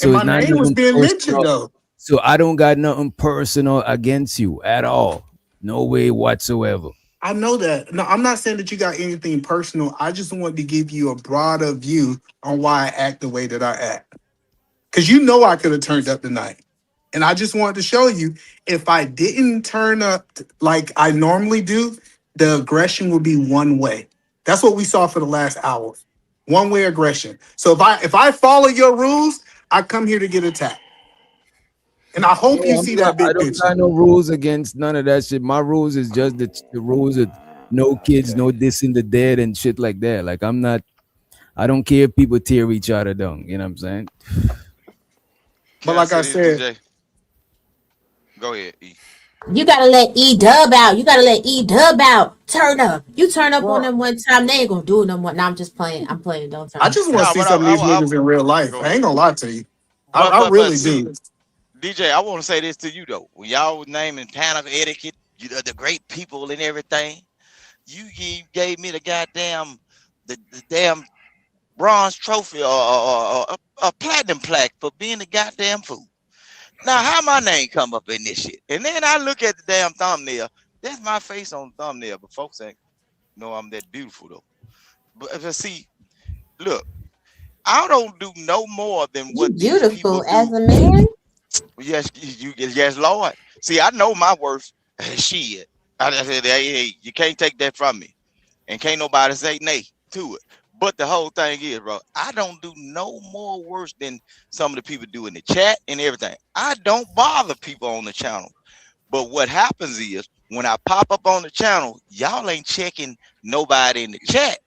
And So my it's not name was nothing being mentioned personal. though. So I don't got nothing personal against you at all. No way whatsoever. I know that. No, I'm not saying that you got anything personal. I just wanted to give you a broader view on why I act the way that I act. Because you know I could have turned up tonight. And I just wanted to show you if I didn't turn up like I normally do, the aggression would be one way. That's what we saw for the last hour. One way aggression. So if I follow your rules, I come here to get attacked. And I hope you see that I big don't picture. got no rules against none of that shit. My rules is just the rules of no kids, no dissing the dead and shit like that. Like I don't care if people tear each other down. You know what I'm saying? But Can I like I say this, said, DJ? Go ahead, E. You gotta let E Dub out. You gotta let E Dub out. Turn up. You turn up on well, them one time, they ain't gonna do it no more. Now I'm just playing. I'm playing. Don't turn I up. just want to No, see but some of these I niggas in real life. go I ain't ahead. gonna lie to you. But I but really see, do. DJ, I want to say this to you though. When y'all was naming panel etiquette, the great people and everything, you gave me the goddamn the damn bronze trophy or a platinum plaque for being the goddamn fool. Now, how my name come up in this shit? And then I look at the damn thumbnail. That's my face on the thumbnail, but folks ain't know I'm that beautiful though. But see, look, I don't do no more than You what these people beautiful as do. a man. Yes, yes, Lord. See, I know my worth. Shit. I said, hey, you can't take that from me. And can't nobody say nay to it. But the whole thing is, bro, I don't do no more worse than some of the people do in the chat and everything. I don't bother people on the channel. But what happens is when I pop up on the channel, y'all ain't checking nobody in the chat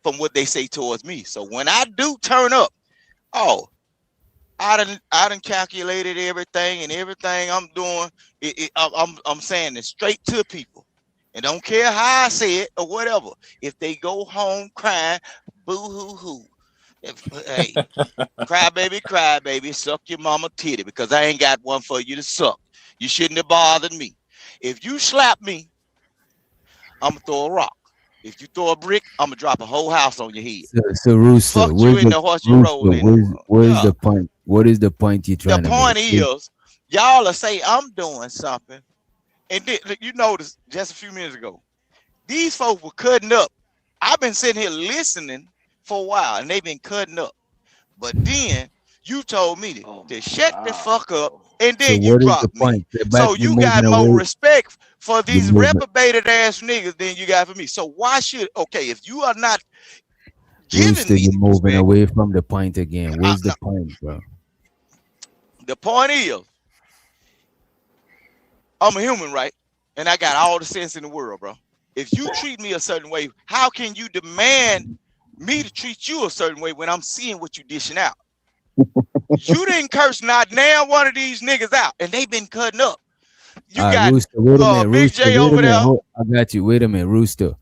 from what they say towards me. So when I do turn up, oh, I done calculated everything and everything I'm doing. I'm saying it straight to people, and don't care how I say it or whatever. If they go home crying, boo hoo hoo. Hey, cry baby, suck your mama titty because I ain't got one for you to suck. You shouldn't have bothered me. If you slap me, I'm gonna throw a rock. If you throw a brick, I'm gonna drop a whole house on your head. So Rooster, Fuck you in the horse you roll in. where's Yeah. the point? What is the point you're The trying to make? point is, y'all will say I'm doing something, and then, you noticed just a few minutes ago, these folks were cutting up. I've been sitting here listening for a while, and they've been cutting up. But then you told me to shut the fuck up, and So then you what is the dropped me. point? They're back. So You're you got moving more away. respect for You're these moving. reprobated ass niggas than you got for me. So why should if you are not giving Rooster, me you're the moving respect? away from the point again. Where's the No, point, bro? the point is, I'm a human, right? And I got all the sense in the world, bro. If you treat me a certain way, how can you demand me to treat you a certain way when I'm seeing what you dishing out? You didn't curse not now one of these niggas out, and they've been cutting up. You got Rooster, wait a minute. Big Rooster, J wait a over minute. there. I got you. Wait a minute, Rooster.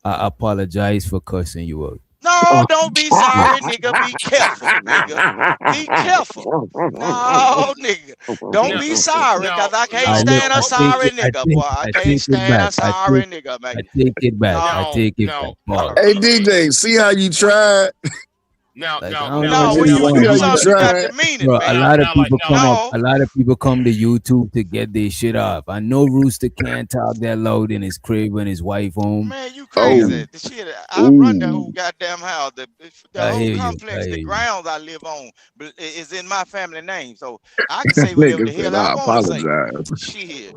I apologize for cussing you out. No, don't be sorry, nigga. Be careful, nigga. Be careful. No, nigga. Don't be sorry, cause I can't stand a sorry nigga, boy. I I can't take it stand back. a sorry nigga, man. I take it back. I No, take it back. Pause. Hey DJ, see how you tried? Like, I no. don't know When what you See do how you something, you got tried? to mean it, Bro, man. a lot of people come up. No, A lot of people come to YouTube to get their shit off. I know Rooster can't talk that loud in his crib when his wife home. man, you Oh, crazy. The shit, I run the whole ooh. goddamn house. The I whole hear you. I complex, hear the you. grounds I live on, is in my family name, so I can say whatever Nigga the said hell I I want to say. apologize. Shit.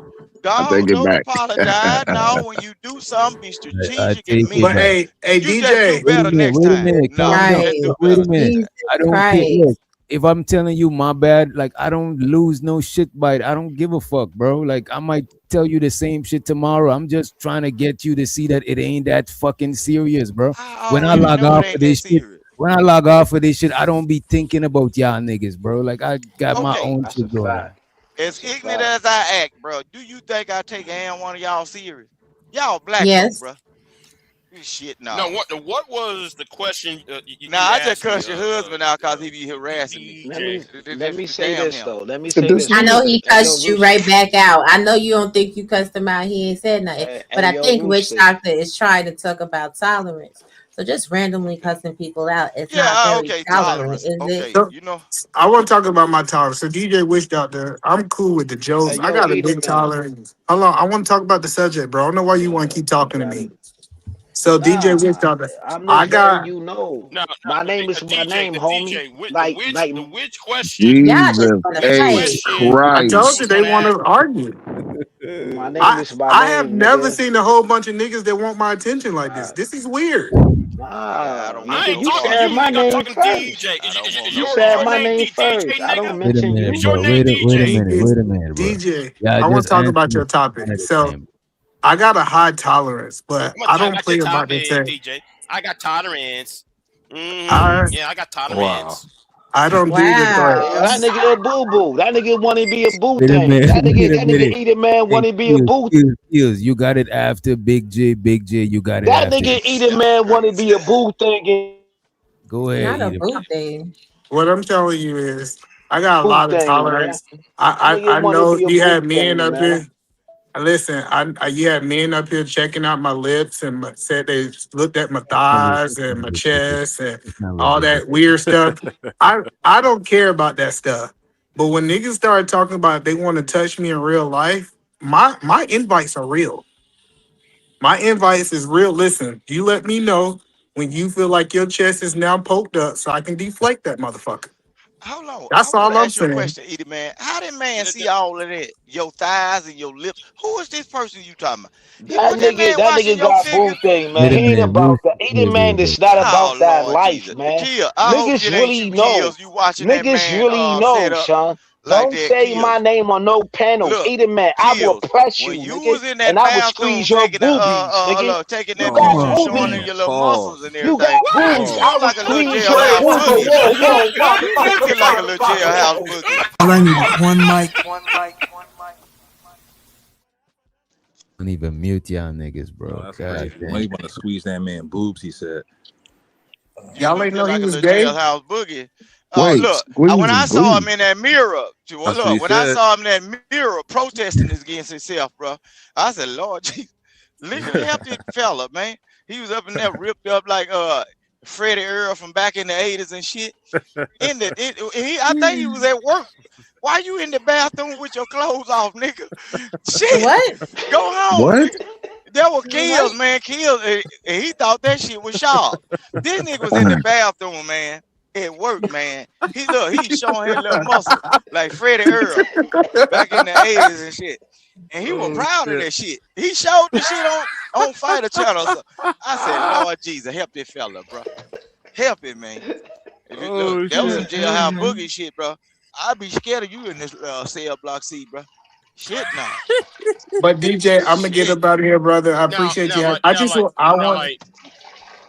I Dog, take it don't back. apologize. No, when you do something, be I strategic and take it mean But it. back. hey, You just do DJ. better next Wait a time. minute. No, Calm you down. just do Wait a better next minute. time. Jesus I don't care. Christ. Look, if I'm telling you my bad, like I don't lose no shit by it. I don't give a fuck, bro. Like I might tell you the same shit tomorrow. I'm just trying to get you to see that it ain't that fucking serious, bro. I When I already log know it off of ain't that this shit, serious. when I log off of this shit, I don't be thinking about y'all niggas, bro. Like I got my Okay, own shit going on. as ignorant as I act, bro, do you think I take one of y'all serious? Y'all black though, Yes. bro. Shit, No, no. what was the question Now you I just asked me? cussed your husband out because he be harassing me. DJ. Let me say Damn this him. though. Let me But say this this I nigga, know though. he Hey yo, cussed you Rooster. right back out. I know you don't think you cussed him out. He ain't said nothing. But Hey I yo, think Witch Rooster. Doctor is trying to talk about tolerance. So just randomly cussing people out is not very Okay, tolerant, tolerance. is it? Okay, So you know. I want to talk about my tolerance. So DJ Wish Doctor, I'm cool with the Hey jokes. I yo, got a eat it, big man. tolerance. Hold on, I want to talk about the subject, bro. I don't know why you want to keep You talking to got me. it. So DJ Wish Nah, Doctor, I'm I just letting got you know. Now, My name is my DJ, name, the homie. DJ, Like, like, the which question, Y'all just Jesus want to which fight. H question I I told Christ. you was they going to want ask? to argue. my name I is my I have name, never nigga. seen a whole bunch of niggas that want my attention like this. Uh, This is weird. Yeah, I nah, don't want I nigga, ain't no you talking to parts said you, of my nigga. it. I'm name talking to first. DJ. I don't want Is You no said your parts my of name name DJ, first. I don't nigga? Wait a mention minute, Is you. your bro. name Wait a DJ? minute. It's Wait a minute, bro. DJ. Yeah, I want just to talk answer about your it one topic. at a So time. I got a high tolerance, but I I don't got your play about this. topic, DJ. I got tolerance. I Yeah, I got Wow. tolerance. I don't do the Hey, yo, but that Wow. nigga a boo boo. That nigga want to be a boo Wait a thing. minute. Wait a That nigga minute. eat it, man. Hey, Want to be a boo. Skills. You got it after Big J. Big J. You got it That after nigga him. eat it, Y'all man. Want to crazy. be a boo thing. Go ahead, Not a eat him. boo thing. what I'm telling you is I got a Boo lot of thing, man. tolerance. That nigga I want to know be a you boo had men thing, up man. here. Listen, you had men up here checking out my lips and said they looked at my thighs and my chest and It's not all ridiculous. that weird stuff. I don't care about that stuff. But when niggas start talking about they want to touch me in real life, my invites are real. My invites is real. Listen, you let me know when you feel like your chest is now poked up so I can deflate that motherfucker. Hold on. I That's want all to I'm ask you a saying. question, Edie, man. How did man see all of that? Your thighs and your lips. Who is this person you talking about? Was that man That watching nigga your got boo figure? thing, Wait man. a He ain't minute. about Wait, that. Eating man wait. is not Oh about that Lord life, Jesus. man. Kill. I hope Niggas it ain't really you, know. Kills. You watching that Niggas man really set know, up son. like Don't that, say my Kills. name on no panels. Look, Eating man, I will Kills. press When you, you nigga, was in and that I will bathroom squeeze your taking boobies, nigga. taking You that got picture, Oh showing boobies. in man. your little muscles Pause. and You got everything. boobs. You I look will like a little squeeze your jailhouse boobies. boogie, Whoa, man. whoa, whoa. You looking like a little jailhouse boogie. All I need is one mic. Don't even mute y'all niggas, No, bro. that's God crazy. When damn. he want to squeeze that man boobs, he said. You Y'all ain't looking know he like a was little gay? jailhouse boogie. Wait, Look, when squeeze I saw him boo. in that mirror, That's what he look, when I said. saw him in that mirror protesting against himself, bro, I said, Lord Jesus, help this fella, man. He was up in there ripped up like Freddie Earl from back in the 80s and shit. I think he was at work. Why you in the bathroom with your clothes off, nigga? Shit, What? go home, What? nigga. That was What? Kills, man. Kills, and he thought that shit was sharp. This nigga was in the bathroom, man, at work, man. He showing his little muscle like Freddie Earl back in the 80s and shit. And he was Oh proud of shit. that shit. He showed the shit on Fighter Channel. So I said, Lord Jesus, help this fella, bro. Help him, man. If you look, Oh that was some shit. jailhouse boogie shit, bro. I'd be scared of you in this cell block seat, bro. Shit, nah. But DJ, I'm gonna get Shit. up out of here, brother. I Now, appreciate you.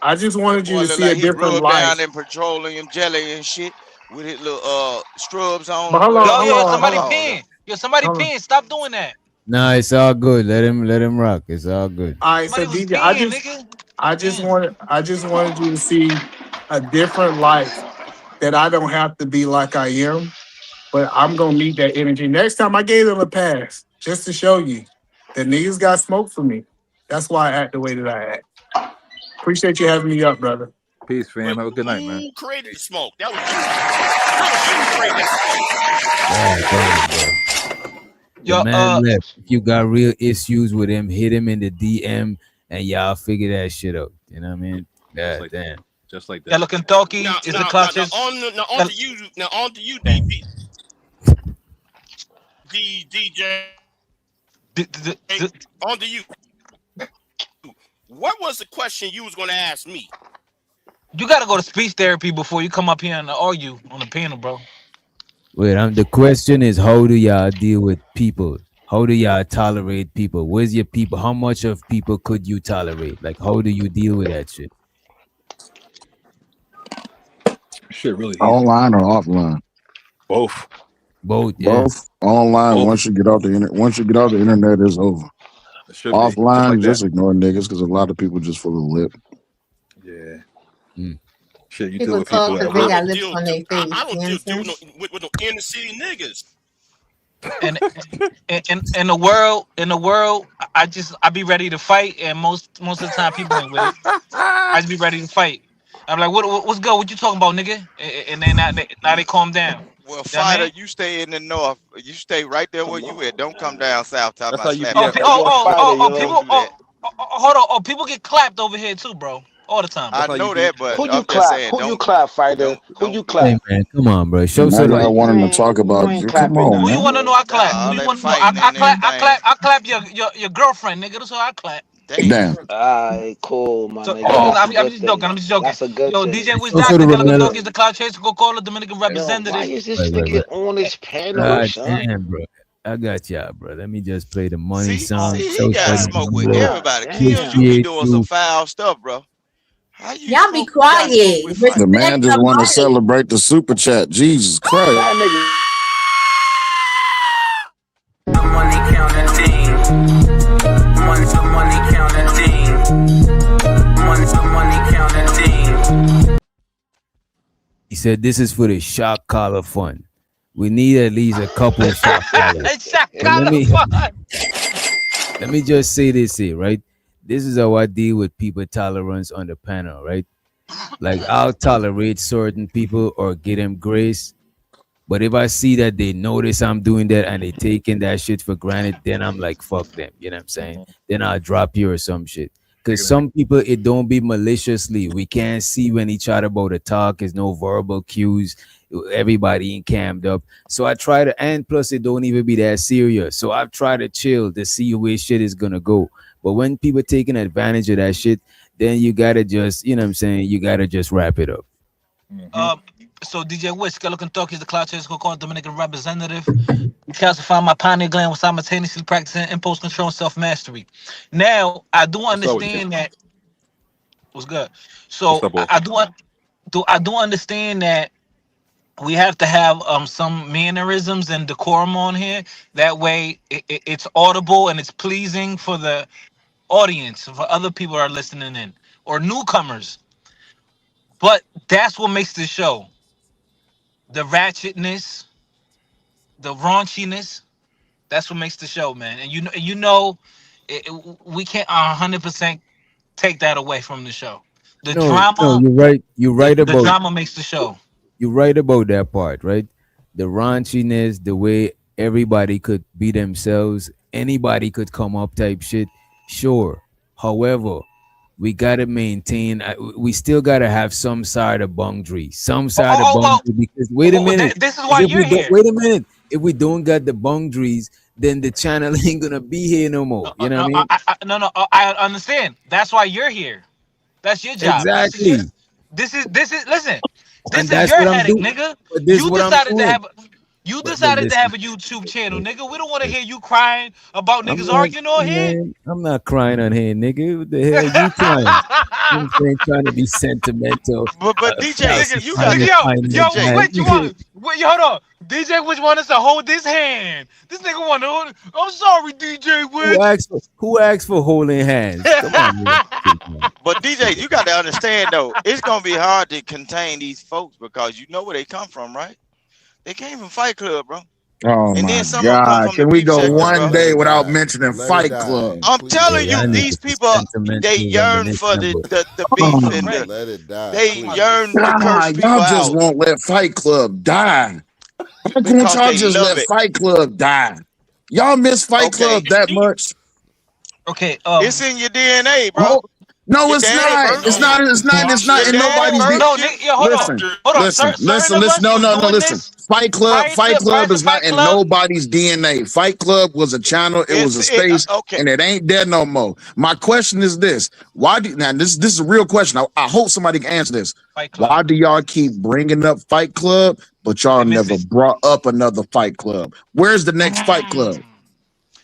I just That wanted you boy to look see a like he different rubbed life. down in petroleum jelly and shit with his little scrubs on But or hold on, whatever. hold on, hold on, Oh, hold on. Nah, it's all good. Let him rock. It's all good. All right, so DJ, I just I just wanted you to see a different life that I don't have to be like I am, but I'm gonna meet that energy. Next time I gave them a pass just to show you that niggas got smoke for me. That's why I act the way that I act. Appreciate you having me up, brother. Peace, fam. But Have a good night, man. who created the smoke? That was you. That was you who created that smoke. God damn, bro. The Yo, man left. If you got real issues with him, hit him in the DM and y'all figure that shit out. You know what I mean? God damn. Just like that. Yellow Kentucky Now, is now, the now, clutch. now, on to you. Now, on to you, DJ. On to you. What was the question you was going to ask me? You got to go to speech therapy before you come up here and argue on the panel, bro. Wait, the question is, how do y'all deal with people? How do y'all tolerate people? Where's your people? How much of people could you tolerate? Like, how do you deal with that shit? Shit, really easy. Online or offline? Both. Both, yeah. Both. Online. Both. Once you get off the internet, it's over. It should Offline, be. just ignore niggas because a lot of people just full of lip. Yeah. Mm. Shit, you People deal with talk people because at they work. got lips on their face. I don't You deal understand? with no inner city niggas. And in the world, I be ready to fight, and most of the time people ain't with it. I just be ready to fight. I'm like, what's good? What you talking about, nigga? And then now they calm down. Well, You know what I fighter, mean? you stay in the north. You stay right there where you at. Don't come down south talking That's about how you slap be your at. People, Don't do that. hold on. Oh, people get clapped over here too, bro. All the time. I That's how you know be. that, but Who you I'm just clap? saying, Who you clap, fighter? Who you don't do Hey, clap? that. man, come on, bro. Show Now some y'all like. want him to Man, talk you about. ain't Come clapping on, Who you man. want to nothing. know? I Nah, clap. Who all you that want to know? fighting and everything. I clap your girlfriend, nigga. That's how I clap. Damn. Damn. Alright, cool, my So nigga. That's a I'm good just joking. thing. I'm just joking. That's a good Yo, thing. DJ Wiz Show some Doctor, of the Gallagher Ramelo. Talk is the Cloud Chaser, Coca-Cola, Dominican Yo, why representative. is this Wait. nigga on this panel, God son? damn, bro. I got y'all, bro. Let me just play the money See, song. he Show got some smoke with Ramelo. God everybody. Kills, you damn. be Appreciate doing some you. foul stuff, bro. How you Y'all be smoke? You got smoke quiet. with fight? The Respect man the just want to mic. celebrate the super chat. Jesus Christ. That nigga. The money counting team. Money counting team. Money counting team. He said this is for the shock collar fund. We need at least a couple shock collars. Shock But let collar me fun. let me just say this here, right? This is how I deal with people tolerance on the panel, right? Like I'll tolerate certain people or give them grace. But if I see that they notice I'm doing that and they taking that shit for granted, then I'm like, fuck them. You know what I'm saying? Then I'll drop you or some shit. Because some people, it don't be maliciously. We can't see when each other about to talk. There's no verbal cues. Everybody ain't cammed up. So I try to, and plus it don't even be that serious. So I've tried to chill to see where shit is gonna go. But when people taking advantage of that shit, then you gotta just, you know what I'm saying? You gotta just wrap it up. So DJ Wiz, Skeleton Kentucky is the Cloud Chaser, Coca-Cola, Dominican representative. Calcify my pineal gland while simultaneously practicing impulse control and self-mastery. Now, I do What's up with you? understand that was good. What's So up, boss? I do understand that we have to have some mannerisms and decorum on here. That way, it's audible and it's pleasing for the audience, for other people who are listening in or newcomers. But that's what makes the show: the ratchetness, the raunchiness. That's what makes the show, man. And we can't 100% take that away from the show. The No, drama, you're right. You're right the about drama makes the show. you're right about that part, right? The raunchiness, the way everybody could be themselves, anybody could come up type shit. Sure. However, we gotta maintain. We still gotta have some sort of boundary, some sort of boundary. Because wait a minute, This is why if we you're don't, here. wait a minute, if we don't got the boundaries, then the channel ain't gonna be here no more. You know what I mean? I understand. That's why you're here. That's your job. Exactly. Listen. This And is that's your what I'm headache, doing. nigga. But this is what I'm doing. You But decided to listen, have a YouTube channel, nigga. We don't want to hear you crying about I'm niggas not, arguing on here. man. I'm not crying on here, nigga. What the hell you crying? You know what I'm saying? Trying to be sentimental, But DJ, Nigga, you got falsifying to it, finding it yo, DJ. bad. wait, you want, wait, hold on. DJ Witch want us to hold his hand. This nigga want to hold. I'm sorry, DJ Witch. Who asked for holding hands? Come on, man. But DJ, you got to understand though, it's gonna be hard to contain these folks because you know where they come from, right? They came from Fight Club, bro. Oh And my then some of them come God! from the Can we beef go sector, one bro. day without mentioning Fight Club? I'm Yeah, telling you, y'all these niggas is people they sentimental, yearn for reminiscing the Oh beef and my they yearn to curse God! people Y'all just out won't let Fight Club die. Why won't because y'all they just love let it. Fight Club die? Y'all miss Fight Okay, Club that much? Okay, it's in your DNA, bro. Oh no, Your it's daddy not. birthed It's you. not. It's not. It's not Your in daddy nobody's. birthed no, you. nigga, yo, Listen, hold on. listen, Certain listen, of listen. us No, was no, no. doing Listen. this Fight Club. Fight prior Club to is not Fight in Club. nobody's DNA. Fight Club was a channel. It was a space, Okay. and it ain't there no more. My question is this: why do now? This is a real question. I hope somebody can answer this. Fight Club. Why do y'all keep bringing up Fight Club, but y'all They miss never it. brought up another Fight Club? Where's the next Fight Club?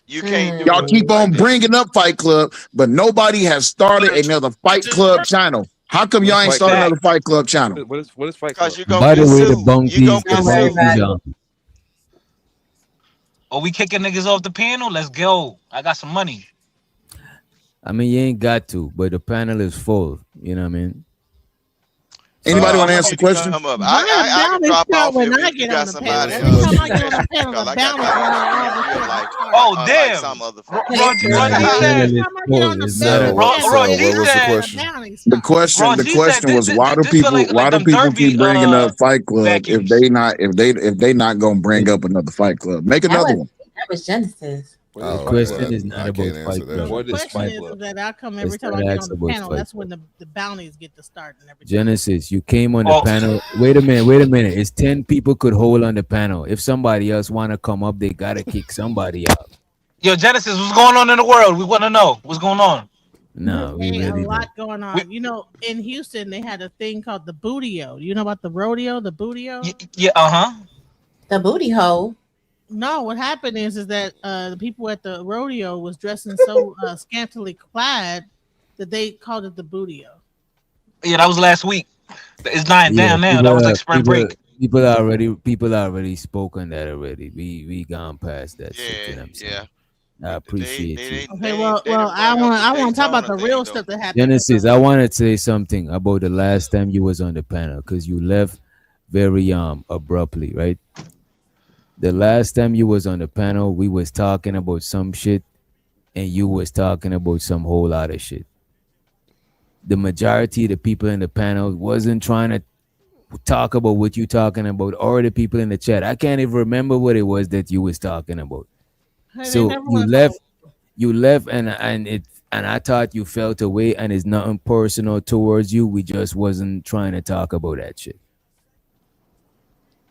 You can't do Y'all it keep like on that. bringing up Fight Club, but nobody has started another Fight Club channel. How come What y'all is ain't Fight started Club? another Fight Club channel? What is Fight Because Club? you're gonna By the get way, the sued. You're gonna bunkies, the get Don't worry sued. about bunkies, it. Are we kicking niggas off the panel? Let's go. I got some money. I mean, you ain't got to, but the panel is full. You know what I mean? Anybody want I to want answer you the to question? come up. My I can bounty's drop start off when I if you get on got the panel. somebody Every else time in I get here on the panel, because the I got bounty's dogs running in all here the real shit life. start. Oh, Unlike damn. some other folks. Nah, the Rajita, panel Every is time I get full. on the It's not panel, a. Rajita said, the bounty The start. question, the Rajita, question was this feel why like do them people keep Derby bringing up Fight Club vacuums. if they not gonna bring up another Fight Club? Make another one. That was Genesis. What is The Fight question Club? is not about Fight No, Club. the What is question Fight is Club? that I come every It's time not I get on asked the about panel. Fight That's Club. when the bounties get to start and everything. Genesis, you came on the Oh, panel. Wait a minute. Wait a minute. It's 10 people could hold on the panel. If somebody else want to come up, they got to kick somebody out. yo, Genesis, what's going on in the world? We want to know what's going on. No, we Hey, a really lot don't. going We, on. You know, in Houston, they had a thing called the bootio. You know about the rodeo, the bootio? yeah, uh-huh. The booty hole. No, what happened is that the people at the rodeo was dressing so scantily clad that they called it the bootio. Yeah, that was last week. It's dying Yeah, down now. That was like spring break. people already spoke on that already. We gone past that shit. You know what I'm saying? Yeah. I appreciate you. Okay, well, Bring up the I want to talk about Daytona the thing real though. stuff that happened. Genesis, I want to say something about the last time you was on the panel because you left very abruptly, right? The last time you was on the panel, we was talking about some shit, and you was talking about some whole lot of shit. The majority of the people in the panel wasn't trying to talk about what you talking about, or the people in the chat. I can't even remember what it was that you was talking about. Hey, they So never want to talk. you left, and I thought you felt away, and it's nothing personal towards you. We just wasn't trying to talk about that shit.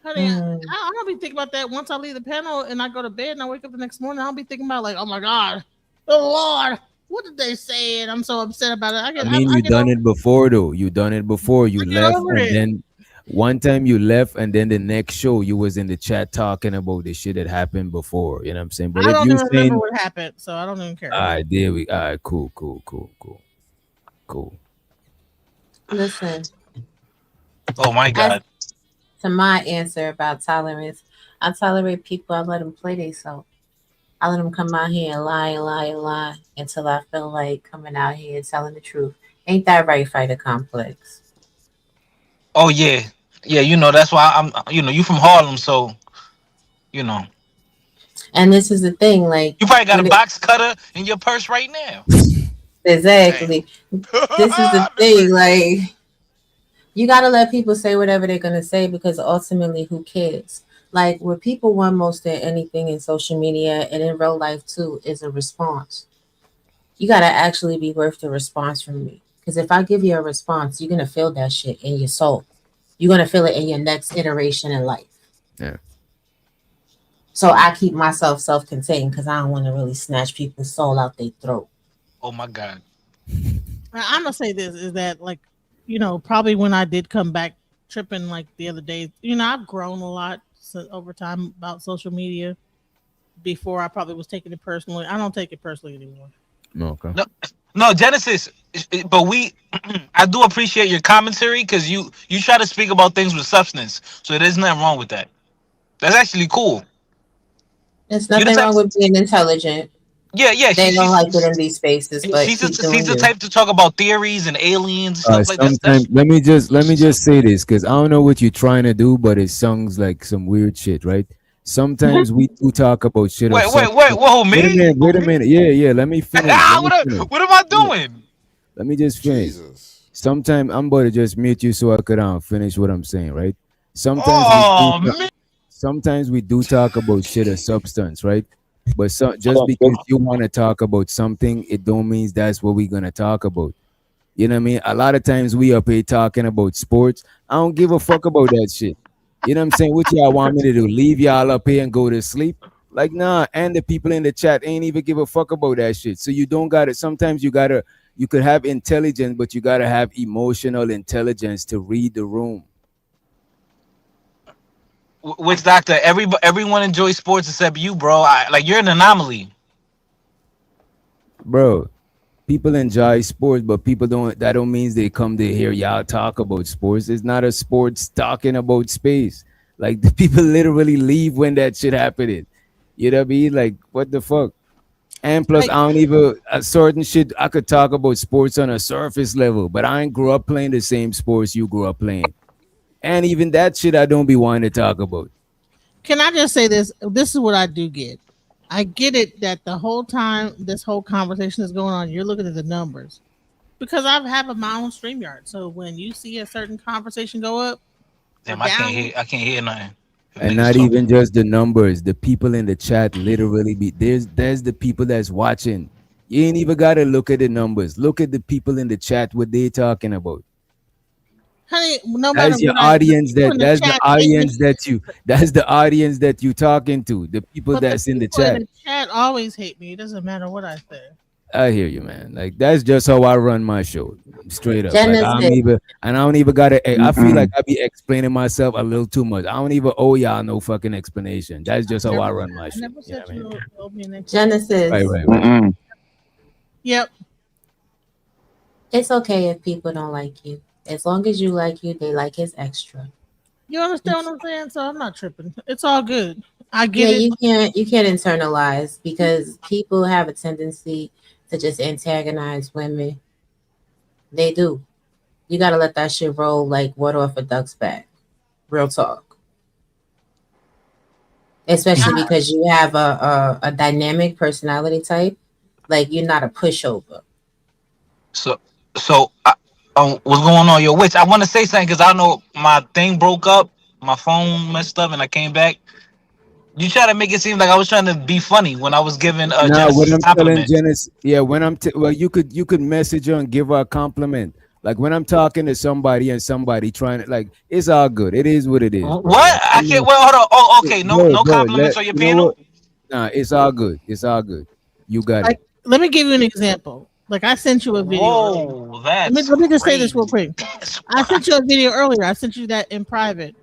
Honey, I don't be thinking about that once I leave the panel and I go to bed and I wake up the next morning. I'll be thinking about like, oh my god, oh Lord, what did they say? And I'm so upset about it. I mean, I you get done over, it before though. You done it before. You I get left, over and it. then one time you left, and then the next show you was in the chat talking about the shit that happened before. You know what I'm saying? But I if don't you even remember saying, what happened, so I don't even care. all right, there we, all right, cool. Listen, Oh my as God. to my answer about tolerance, I tolerate people. I let them play themselves. I let them come out here and lie until I feel like coming out here and telling the truth. Ain't that right, fighter complex? Oh yeah, yeah. You know that's why I'm. You know you from Harlem, so you know And this is the thing, like you probably got a when it box cutter in your purse right now. Damn. exactly, this is the The thing, purse. like you gotta let people say whatever they're gonna say because ultimately, who cares? Like what people want most than anything in social media and in real life too is a response. You gotta actually be worth the response from me. Because if I give you a response, you're gonna feel that shit in your soul. You're gonna feel it in your next iteration in life. Yeah. So I keep myself self-contained because I don't want to really snatch people's soul out their throat. Oh my God. I'm gonna say this is that like, you know, probably when I did come back tripping like the other day, you know, I've grown a lot over time about social media. Before I probably was taking it personally. I don't take it personally anymore. Okay. No, no, Genesis. But we, I do appreciate your commentary because you try to speak about things with substance. So there's nothing wrong with that. That's actually cool. There's You the nothing type. wrong with being intelligent. Yeah, yeah. They don't like it in these spaces, but keep She's doing the you. type to talk about theories and aliens and stuff like that. Sometimes let me just say this because I don't know what you're trying to do, but it sounds like some weird shit, right? Sometimes we do talk about shit of Wait. substance. Whoa, me? Wait a minute. Yeah, yeah. Let me finish. Let me finish. What am I doing? Let me just finish. Sometimes I'm about to just mute you so I could finish what I'm saying, right? Sometimes we do Oh man. sometimes we do talk about shit of substance, right? But just because you want to talk about something, it don't means that's what we're gonna talk about. You know what I mean? A lot of times we up here talking about sports. I don't give a fuck about that shit. You know what I'm saying? What y'all want me to do? Leave y'all up here and go to sleep? Like, nah. And the people in the chat ain't even give a fuck about that shit. So you don't got it. Sometimes you could have intelligence, but you gotta have emotional intelligence to read the room. Which doctor? Everyone enjoys sports except you, bro. Like you're an anomaly. Bro, people enjoy sports, but people don't. That don't means they come to hear y'all talk about sports. It's not a sports talking about space. Like the people literally leave when that shit happening. You know what I mean? Like what the fuck? And plus, I don't even a certain shit. I could talk about sports on a surface level, but I ain't grew up playing the same sports you grew up playing. And even that shit, I don't be wanting to talk about. Can I just say this? This is what I do get. I get it that the whole time this whole conversation is going on, you're looking at the numbers. Because I have my own StreamYard. So when you see a certain conversation go up, Damn, I can't hear nothing. And not even just the numbers, the people in the chat literally be there's the people that's watching. You ain't even gotta look at the numbers. Look at the people in the chat, what they talking about. Honey, no matter That's your what audience that's the audience that you talking to. The people that's in the chat. In the chat always hate me. It doesn't matter what I say. I hear you, man. Like that's just how I run my show, straight up. Like I don't even gotta. I feel like I be explaining myself a little too much. I don't even owe y'all no fucking explanation. That's just how I run my shit. Genesis. Right. Yep. It's okay if people don't like you. As long as you like you, they like his extra. You understand what I'm saying? So I'm not tripping. It's all good. I get it. You can't internalize because people have a tendency to just antagonize women. They do. You gotta let that shit roll like water off a duck's back. Real talk. Especially because you have a dynamic personality type. Like you're not a pushover. So what's going on, yo? Which I want to say something because I know my thing broke up, my phone messed up, and I came back. You try to make it seem like I was trying to be funny when I was giving Genesis when I'm compliment. telling Genesis, when well, you could message her and give her a compliment. Like when I'm talking to somebody and somebody trying to it's all good. It is what it is. Bro. What? I can't. Well, hold on. Oh, okay. No compliments on your panel. Nah, it's all good. It's all good. You got it. Let me give you an example. Like I sent you a video. Whoa, let me just say this real quick. I sent you a video earlier. I sent you that in private.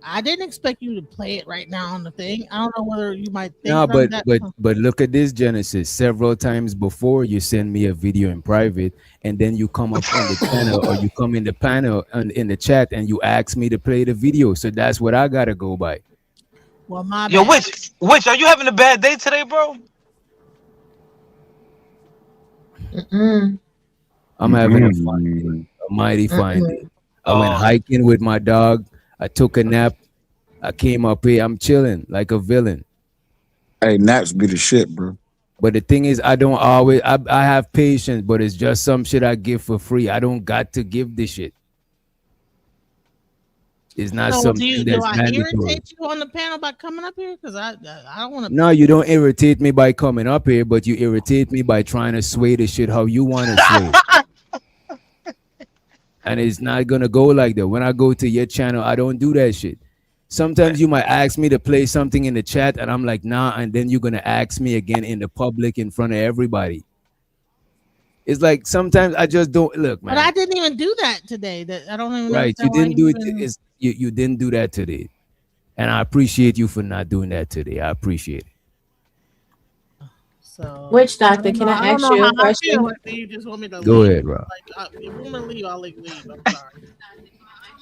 I didn't expect you to play it right now on the thing. I don't know whether you might think. No, but look at this, Genesis. Several times before you send me a video in private, and then you come up on the channel or you come in the panel and in the chat and you ask me to play the video. So that's what I gotta go by. Well, my yo, bad. which are you having a bad day today, bro? I'm having a mighty fine day. I went hiking with my dog. I took a nap. I came up here. I'm chilling like a villain. Hey, naps be the shit, bro. But the thing is, I don't always. I have patience, but it's just some shit I give for free. I don't got to give this shit. It's not something that's mandatory. Do I irritate you on the panel by coming up here? Because I don't want to. No, you don't irritate me by coming up here, but you irritate me by trying to sway the shit how you want to sway. And it's not gonna go like that. When I go to your channel, I don't do that shit. Sometimes you might ask me to play something in the chat, and I'm like, nah, and then you're gonna ask me again in the public in front of everybody. It's like sometimes I just don't look, man. But I didn't even do that today. That I don't even know. Right, you didn't do it. You didn't do that today. And I appreciate you for not doing that today. I appreciate it. So Which I doctor? don't Can know. I I don't ask know you how a I feel. question? Like, do you just want me to Go leave? ahead, bro. Like, if you want me to leave, I'll leave. I'm sorry.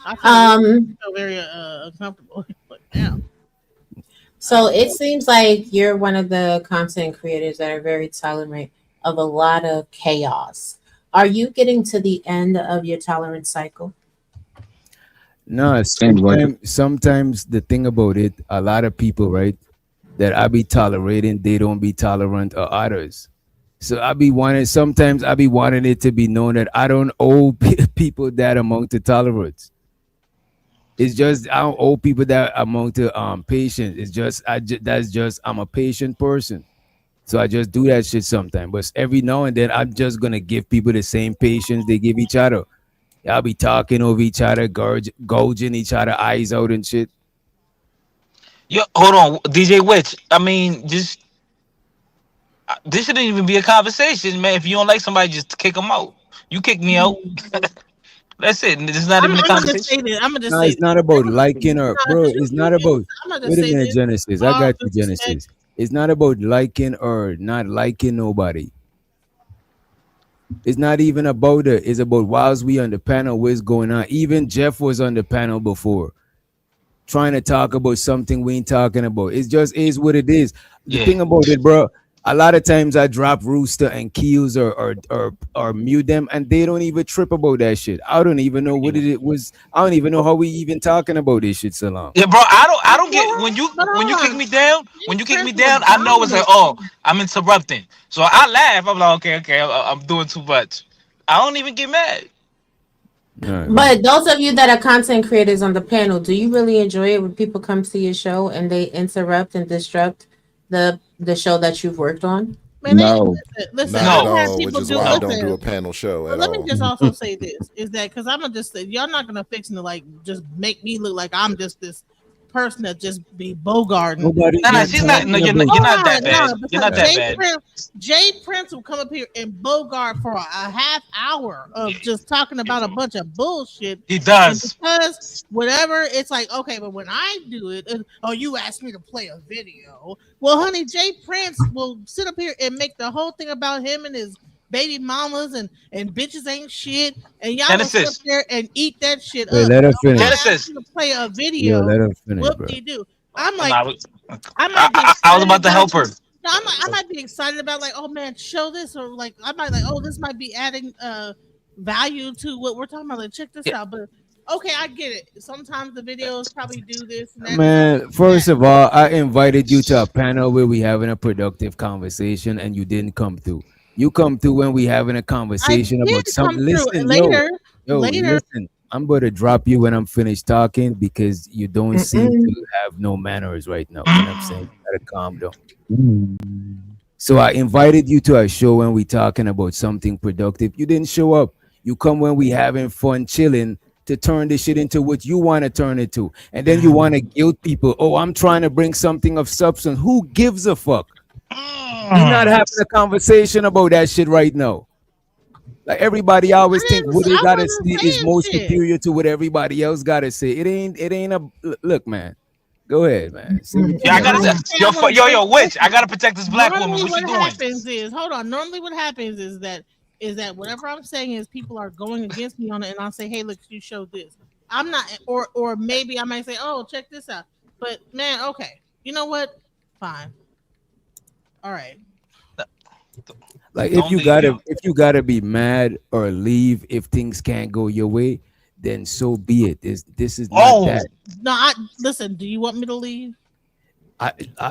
I feel very uncomfortable. Like, damn. So it seems like you're one of the content creators that are very tolerant of a lot of chaos. Are you getting to the end of your tolerance cycle? No, Seems like it. sometimes the thing about it, a lot of people, right, that I be tolerating, they don't be tolerant of others. So sometimes I be wanting it to be known that I don't owe people that amount to tolerance. It's just I don't owe people that amount to patience. It's just that's just I'm a patient person. So I just do that shit sometimes. But every now and then I'm just gonna give people the same patience they give each other. Y'all be talking over each other, gouging each other eyes out and shit. Yo, hold on, DJ Witch. I mean, just this shouldn't even be a conversation, man. If you don't like somebody, just kick them out. You kick me out. That's it. This is not even a I'm gonna just conversation. say this. I'm gonna just No, say it's this. not about liking or Nah, bro. 'cause It's not about. I'm gonna just Wait a say minute, this. Genesis. I All got you, due respect. Genesis. It's not about liking or not liking nobody. It's not even about it. It's about whilst we on the panel, what's going on. Even Jeff was on the panel before, trying to talk about something we ain't talking about. It just is what it is. The Yeah. thing about it, bro, a lot of times I drop Rooster and Keels or mute them, and they don't even trip about that shit. I don't even know what it was. I don't even know how we even talking about this shit so long. Yeah, bro. I don't get But when you hold kick on. me down. When These you kick me Prince was down, I know it's like, oh, dominating. I'm interrupting. So I laugh. I'm like, okay, I'm doing too much. I don't even get mad. All right, man. But those of you that are content creators on the panel, do you really enjoy it when people come to your show and they interrupt and disrupt the show that you've worked on? Man, No. listen. Not at I've No, had all, which people is do. why I no. don't do Listen, a panel show but at let me all. just also say this: is that because I'm gonna just say y'all not gonna fix to like just make me look like I'm just this person that just be bogarting. Nobody's No, no, not she's not. No, talking about. you're Hold not that on, bad. no, You're because not that bad. Jay Prince will come up here and bogart for a half hour of just talking about a bunch of bullshit. He And does. because whatever, it's like, okay, but when I do it, oh, you asked me to play a video. Well, honey, Jay Prince will sit up here and make the whole thing about him and his baby mamas and bitches ain't shit. And y'all will sit up Genesis. there and eat that shit Wait, up. let her But when finish. I ask Genesis. you to play a Yo, video, let her finish, whoop bro. de do. I'm No, like, I I, might be I, I was excited about to about help her. no, I might be excited about like, oh man, show this or like I might like, oh, this might be adding value to what we're talking about. Like, check this Yeah. out. But okay, I get it. Sometimes the videos probably do this and that and stuff Man, like first that. of all, I invited you to a panel where we having a productive conversation and you didn't come through. You come through when we having a I conversation about did come something. through Listen, later. Later. listen. I'm going to drop you when I'm finished talking because you don't seem Mm-mm. to have no manners right now. You know what I'm saying? You gotta calm down. So I invited you to a show when we talking about something productive. You didn't show up. You come when we having fun, chilling, to turn this shit into what you want to turn it to. And then you want to guilt people. Oh, I'm trying to bring something of substance. Who gives a fuck? We're not having a conversation about that shit right now. Like everybody always think what they I gotta wasn't say is saying most shit. superior to what everybody else gotta say. It ain't a look, man. Go ahead, man. Say what you Yeah, I gotta I gotta. say. didn't say I want to Yo, bring. witch. I Listen, gotta protect this black woman. normally What she what doing? happens is, hold on. Normally what happens is that whatever I'm saying is people are going against me on it, and I'll say, hey, look, you showed this. I'm not, or maybe I might say, oh, check this out. But man, okay, you know what? Fine. All right. Like Don't leave, yo. if you gotta be mad or leave if things can't go your way, then so be it. This is not Oh, that. No, I listen. Do you want me to leave?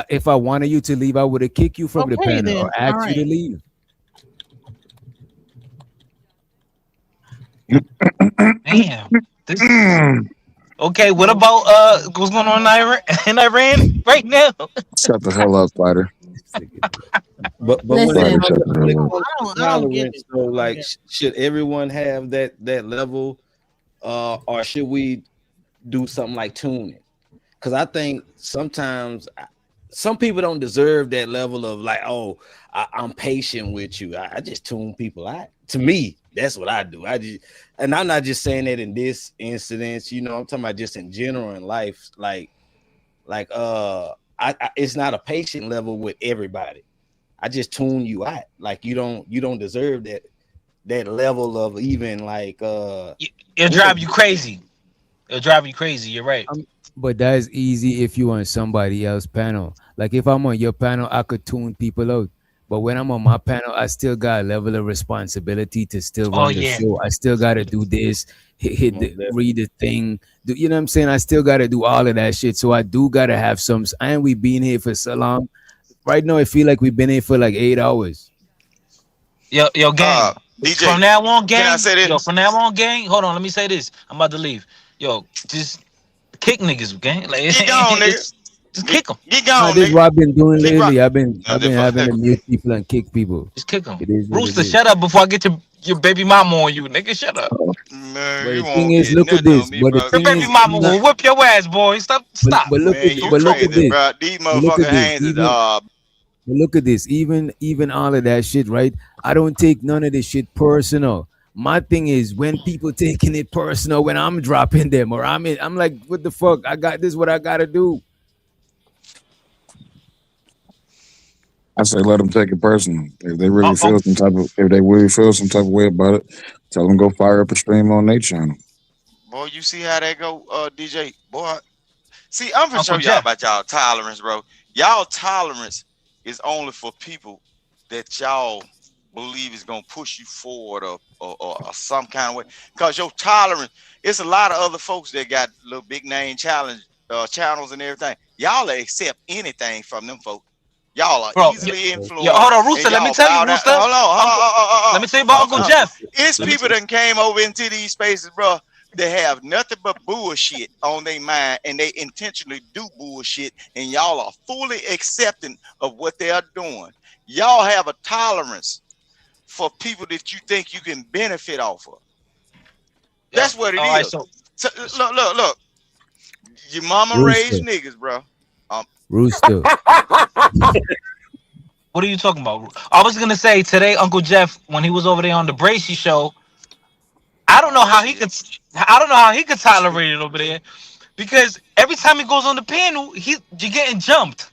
If I wanted you to leave, I would have kicked you from the Okay, panel then. or All asked you to right. leave. damn. This. Okay, what about what's going on in Iran, right now? Shut the hell up, Spider. But Spider, Listen, shut the when it hell up. comes to I don't get tolerance, it. though, I don't like get should everyone have that level, or should we do something like tuning? Because I think sometimes some people don't deserve that level of like, oh, I'm patient with you. I just tune people out. To me, that's what I do. And I'm not just saying that in this incident. You know, I'm talking about just in general in life. Like Like it's not a patient level with everybody. I just tune you out. Like you don't deserve that level of even like It'll drive you crazy. It'll drive you crazy. You're right. But that's easy if you on somebody else's panel. Like if I'm on your panel, I could tune people out. But when I'm on my panel, I still got a level of responsibility to still Oh run the yeah. show. I still got to do this, hit Most the, definitely. read the thing. You know what I'm saying? I still got to do all of that shit. So I do got to have some. And we been here for so long. Right now, I feel like we've been here for like 8 hours. Yo, gang. DJ, From now on, can I gang. say this? Yo, from now on, gang. Hold on, let me say this. I'm about to leave. Yo, just kick niggas, gang. Like, Get gone, nigga. just kick them. Get Nah, gone, this is nigga. what I've been doing Keep lately. rock- I've been having to mute people and kick people. Just kick them. It is what it Rooster, is. shut up before I get your baby mama on you, nigga. Shut up. Man, But you the thing won't is, get look at nothing this. on me, But the bro. Your thing baby is, mama I'm not. will whip your ass, boy. Stop. But look Man, at you but look crazy, at this. bro. These But look motherfucking at this. hands is But look at this. Even all of that shit, right? I don't take none of this shit personal. My thing is when people taking it personal when I'm dropping them or I'm like, what the fuck? I got this. What I gotta do? I say let them take it personal. If they really Uh-oh. feel some type of way about it, tell them go fire up a stream on their channel. boy, you see how that go, DJ? Boy, see, I'm gonna show Uncle y'all Jeff. about y'all tolerance, bro. Y'all tolerance is only for people that y'all believe is gonna push you forward or some kind of way. Cause your tolerance, it's a lot of other folks that got little big name channels and everything. Y'all accept anything from them folks. Y'all are Bro, easily yo, influenced, hold on, and Rooster. Let me y'all tell you, bow down. Rooster. Hold on, Let me tell you about Uncle hold on. Jeff. It's Let me people that came over into these spaces, bro. They have nothing but bullshit on their mind, and they intentionally do bullshit, and y'all are fully accepting of what they are doing. Y'all have a tolerance for people that you think you can benefit off of. That's what it all right, is. so So, look. Your mama Rooster. raised niggas, bro. Rooster. what are you talking about? I was gonna say today, Uncle Jeff, when he was over there on the Bracy show, I don't know how he could. I don't know how he could tolerate it over there because every time he goes on the panel, you're getting jumped.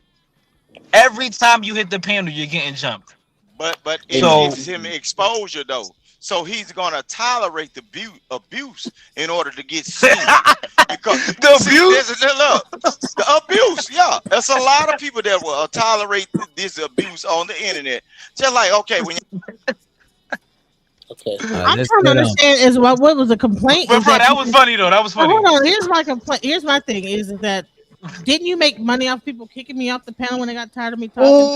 Every time you hit the panel, you're getting jumped. But it So gives him exposure though. So he's gonna tolerate the abuse in order to get seen. Because the abuse, look, the abuse, yeah. There's a lot of people that will tolerate this abuse on the internet. Just like okay, when Okay. I'm Let's trying to get on. understand is what was the complaint? but Is bro, that that was funny though. That was funny. hold on, here's my complaint. Here's my thing is that didn't you make money off people kicking me off the panel when they got tired of me talking?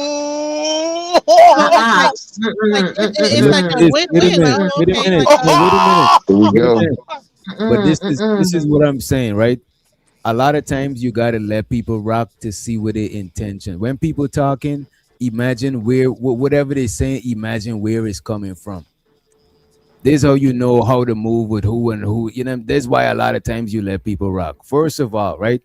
So it's like a win-win. Like, Wait a okay, minute. like, No, wait a minute. Here we Wait a go. minute. But this is what I'm saying, right? A lot of times you gotta let people rock to see what their intention. When people talking, imagine whatever they're saying, imagine where it's coming from. This is how you know how to move with who and who. You know, that's why a lot of times you let people rock. First of all, right?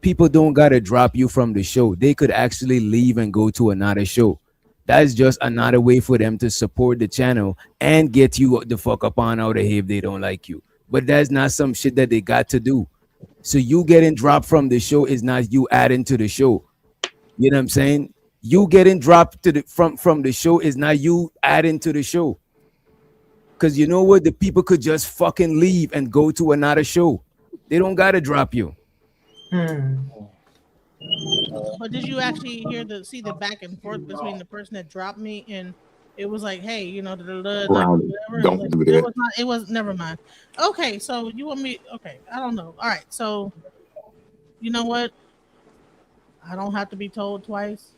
People don't gotta drop you from the show. They could actually leave and go to another show. That's just another way for them to support the channel and get you the fuck up on out of here if they don't like you. But that's not some shit that they got to do. So you getting dropped from the show is not you adding to the show. You know what I'm saying? You getting dropped to the from the show is not you adding to the show. Cause you know what? The people could just fucking leave and go to another show. They don't gotta drop you. but did you actually see the back and forth between the person that dropped me and it was like, hey, like Brownie, whatever. don't Like, do it that. was not. It was never mind. Okay, so you want me? Okay, I don't know. All right, so you know what? I don't have to be told twice.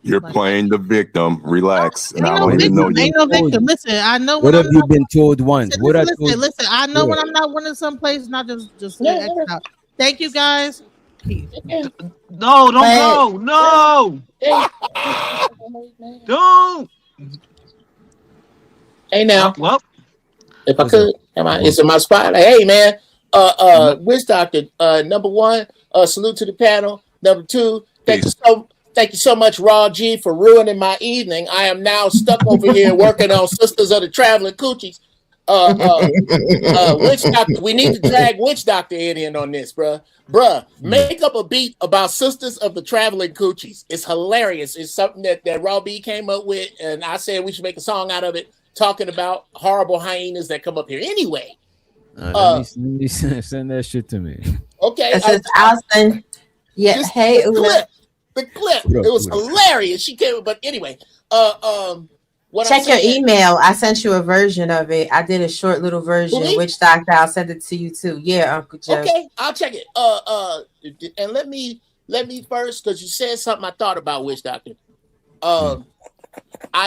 You're playing the victim. Relax. And I Ain't no don't even know victim. you. Ain't no victim. Listen, I know What when have I'm you not. been told once? What I told Listen. I know when Yeah. I'm not winning someplace, not just exit out. Thank you guys. Peace. No, don't go. No. Don't. Hey now, Well, if I could, it's in my spot. Like, hey man, Witch Doctor, number one, salute to the panel. Number two, thank you so much, Raw G, for ruining my evening. I am now stuck over here working on Sisters of the Traveling Coochies. Witch doctor. We need to drag witch doctor in on this, bruh. Make up a beat about Sisters of the Traveling Coochies. It's hilarious. It's something that Raw B came up with, and I said we should make a song out of it, talking about horrible hyenas that come up here. Anyway, let me send that shit to me. Okay, I'll send. Yeah, hey, the clip. It was hilarious. She came, but anyway, check your email. I sent you a version of it. I did a short little version. Witch doctor, I'll send it to you too. Yeah, Uncle Joe. Okay, I'll check it. And let me first, because you said something I thought about witch doctor.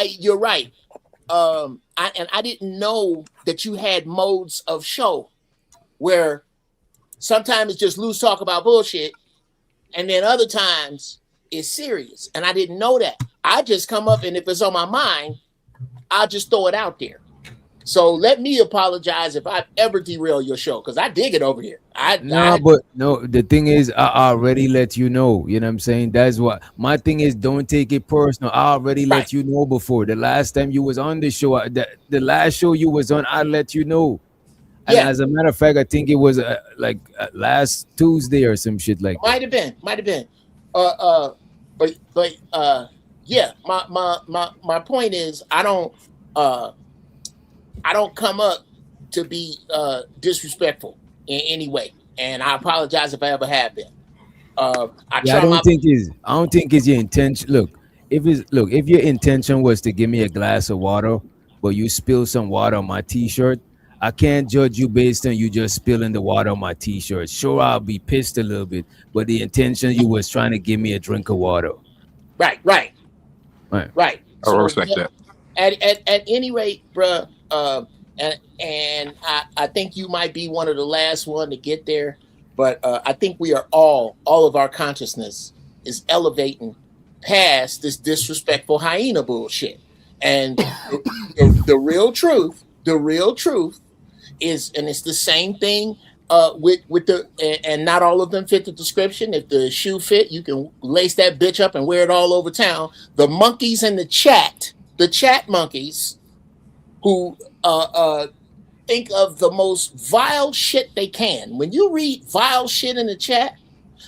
You're right. I didn't know that you had modes of show where sometimes it's just loose talk about bullshit, and then other times it's serious. And I didn't know that. I just come up, and if it's on my mind, I'll just throw it out there. So let me apologize if I've ever derailed your show, because I dig it over here. The thing is, I already let you know. You know what I'm saying? That's what my thing is. Don't take it personal. I already let you know before. The last time you was on the show, the last show you was on, I let you know. And as a matter of fact, I think it was last Tuesday or some shit like that. Might have been. Yeah. My point is, I don't come up to be disrespectful in any way, and I apologize if I ever have been. I don't think it's your intention. Look, if your intention was to give me a glass of water, but you spill some water on my t-shirt, I can't judge you based on you just spilling the water on my t-shirt. Sure, I'll be pissed a little bit, but the intention you was trying to give me a drink of water. Right. I respect that. At any rate, bruh, and I think you might be one of the last one to get there, but I think we are all of our consciousness is elevating past this disrespectful hyena bullshit. And the real truth is, and it's the same thing with the, and not all of them fit the description. If the shoe fit, you can lace that bitch up and wear it all over town. The monkeys in the chat monkeys who think of the most vile shit they can. When you read vile shit in the chat,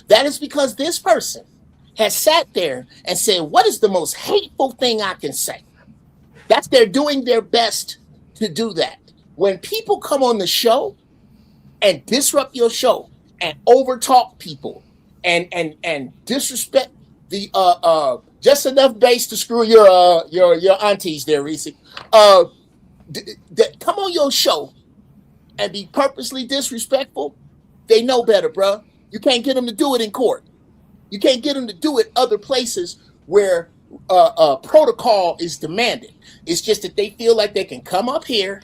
that is because this person has sat there and said, what is the most hateful thing I can say? They're doing their best to do that. When people come on the show and disrupt your show and overtalk people and disrespect the just enough bass to screw your aunties there, Reese. Come on your show and be purposely disrespectful. They know better, bro. You can't get them to do it in court. You can't get them to do it other places where protocol is demanded. It's just that they feel like they can come up here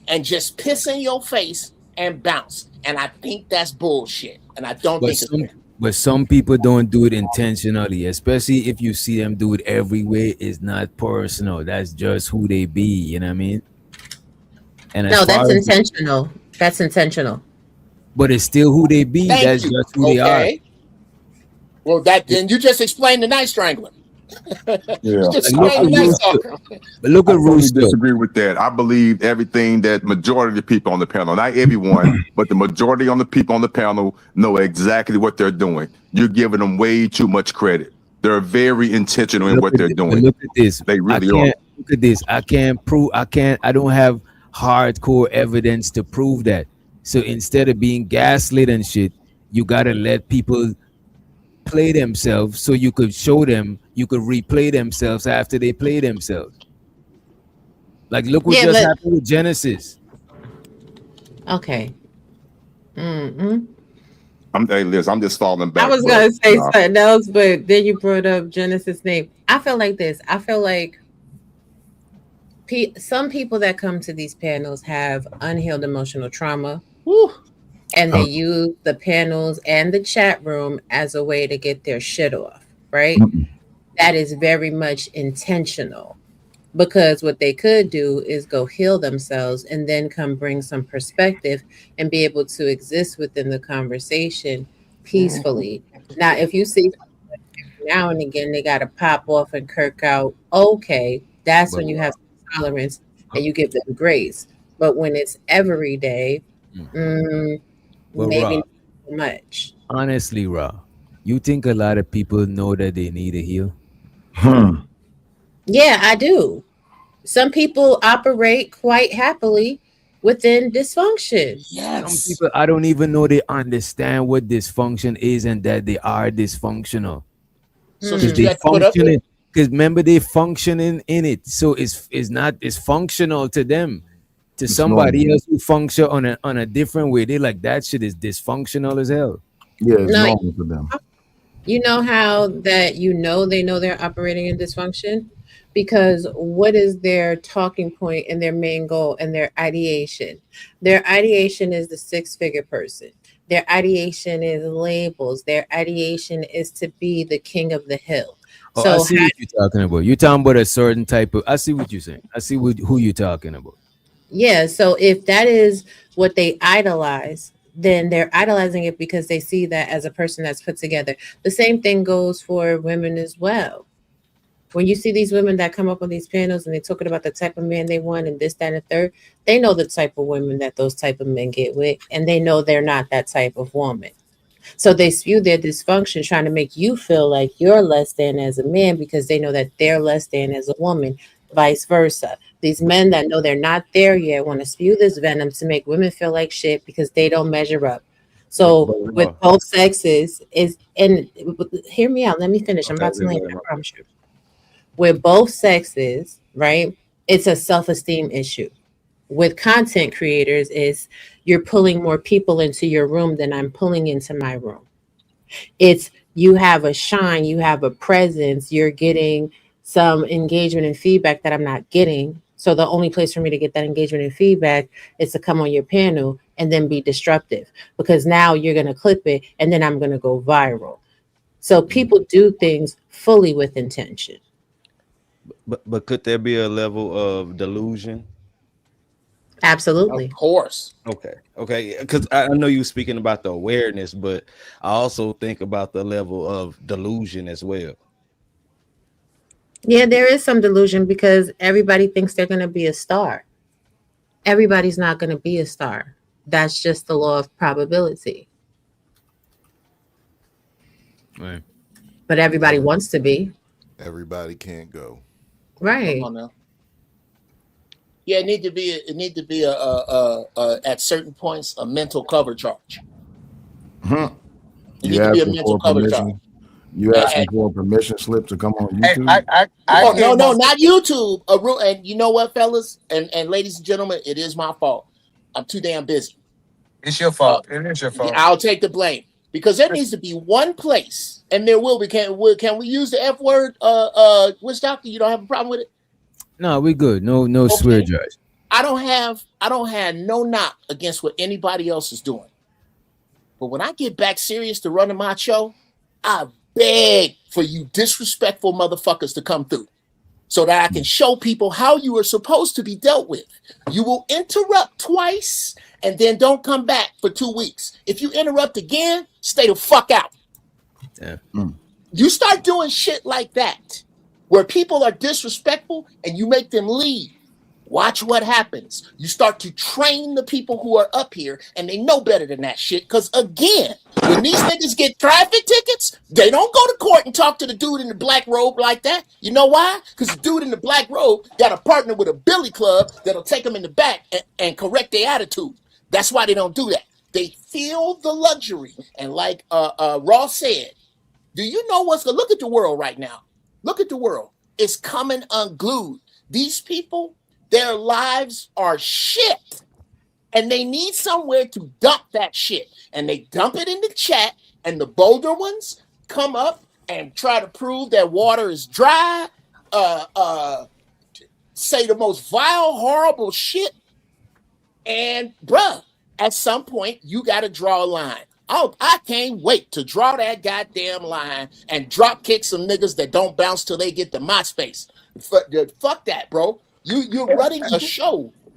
and just piss in your face and bounce. And I think that's bullshit. And I don't think it's fair. But some people don't do it intentionally, especially if you see them do it everywhere. It's not personal. That's just who they be. You know what I mean? And no, that's intentional. That's intentional. But it's still who they be. That's just who they are. Well, then you just explained the Night Strangler. Yeah. But look at Rooster. I disagree with that. I believe everything that majority of the people on the panel, not everyone, but the majority on the people on the panel know exactly what they're doing. You're giving them way too much credit. They're very intentional in what they're doing. Look at this. They really are. Look at this. I don't have hardcore evidence to prove that. So instead of being gaslit and shit, you gotta let people play themselves so you could show them, you could replay themselves after they play themselves. Like look what just happened with Genesis. Okay. I'm just falling back. I was gonna say something else, but then you brought up Genesis' name. I feel like this. I feel like some people that come to these panels have unhealed emotional trauma. Woo. And they use the panels and the chat room as a way to get their shit off, right? That is very much intentional, because what they could do is go heal themselves and then come bring some perspective and be able to exist within the conversation peacefully. Now, if you see now and again they got to pop off and kirk out, okay, that's when you have tolerance and you give them grace. But when it's every day, But maybe Ra, not so much. honestly, Ra, you think a lot of people know that they need a heal? Yeah, I do. Some people operate quite happily within dysfunction. Some people, I don't even know they understand what dysfunction is and that they are dysfunctional. So Because shit you they got to put up with. functioning. Because remember, they functioning in it, so it's functional to them. To It's normal. somebody else who function on a different way, they like that shit is dysfunctional as hell. Yeah, it's No, normal for them. you know how that they know they're operating in dysfunction? Because what is their talking point and their main goal and their ideation? Their ideation is the six-figure person. Their ideation is labels. Their ideation is to be the king of the hill. Oh, I So see what you're talking about. You're talking about a certain type of. I see what you're saying. I see who you're talking about. yeah, so if that is what they idolize, then they're idolizing it because they see that as a person that's put together. The same thing goes for women as well. When you see these women that come up on these panels and they're talking about the type of man they want and this, that, and the third, they know the type of women that those type of men get with, and they know they're not that type of woman. So they spew their dysfunction trying to make you feel like you're less than as a man because they know that they're less than as a woman, vice versa. These men that know they're not there yet want to spew this venom to make women feel like shit because they don't measure up. So with both sexes is and hear me out. Let me finish. I'm about to land. I promise you. With both sexes, right? It's a self-esteem issue. With content creators is you're pulling more people into your room than I'm pulling into my room. It's you have a shine, you have a presence, you're getting some engagement and feedback that I'm not getting. So the only place for me to get that engagement and feedback is to come on your panel and then be disruptive because now you're going to clip it and then I'm going to go viral. So people do things fully with intention. But could there be a level of delusion? Absolutely. Of course. Okay, because I know you speaking about the awareness, but I also think about the level of delusion as well. Yeah, there is some delusion because everybody thinks they're going to be a star. Everybody's not going to be a star. That's just the law of probability. Right. But everybody wants to be. Everybody can't go. Right. Come on now. Yeah, it need to be at certain points a mental cover charge. It You need to be a asking mental for cover charge. permission? You asking for a permission slip to come on Hey, YouTube? Oh no, not YouTube. And you know what, fellas and ladies and gentlemen, it is my fault. I'm too damn busy. It's your fault. It is your fault. I'll take the blame because there needs to be one place, and there will be. Can we use the F word? Witch doctor, you don't have a problem with it? No, we good. No swear judge. I don't have no knock against what anybody else is doing. But when I get back serious to running my show, I beg for you disrespectful motherfuckers to come through so that I can show people how you are supposed to be dealt with. You will interrupt twice and then don't come back for 2 weeks. If you interrupt again, stay the fuck out. Yeah. You start doing shit like that where people are disrespectful and you make them leave. Watch what happens. You start to train the people who are up here and they know better than that shit. Because again, when these niggas get traffic tickets, they don't go to court and talk to the dude in the black robe like that. You know why? Because the dude in the black robe got a partner with a billy club that'll take them in the back and correct their attitude. That's why they don't do that. They feel the luxury. And like Ross said, do you know what's going to look at the world right now? Look at the world. It's coming unglued. These people, their lives are shit. And they need somewhere to dump that shit. And they dump it in the chat. And the bolder ones come up and try to prove that water is dry. Say the most vile, horrible shit. And bruh, at some point, you got to draw a line. Oh, I can't wait to draw that goddamn line and drop kick some niggas that don't bounce till they get to my space. Fuck that, bro. You're running a show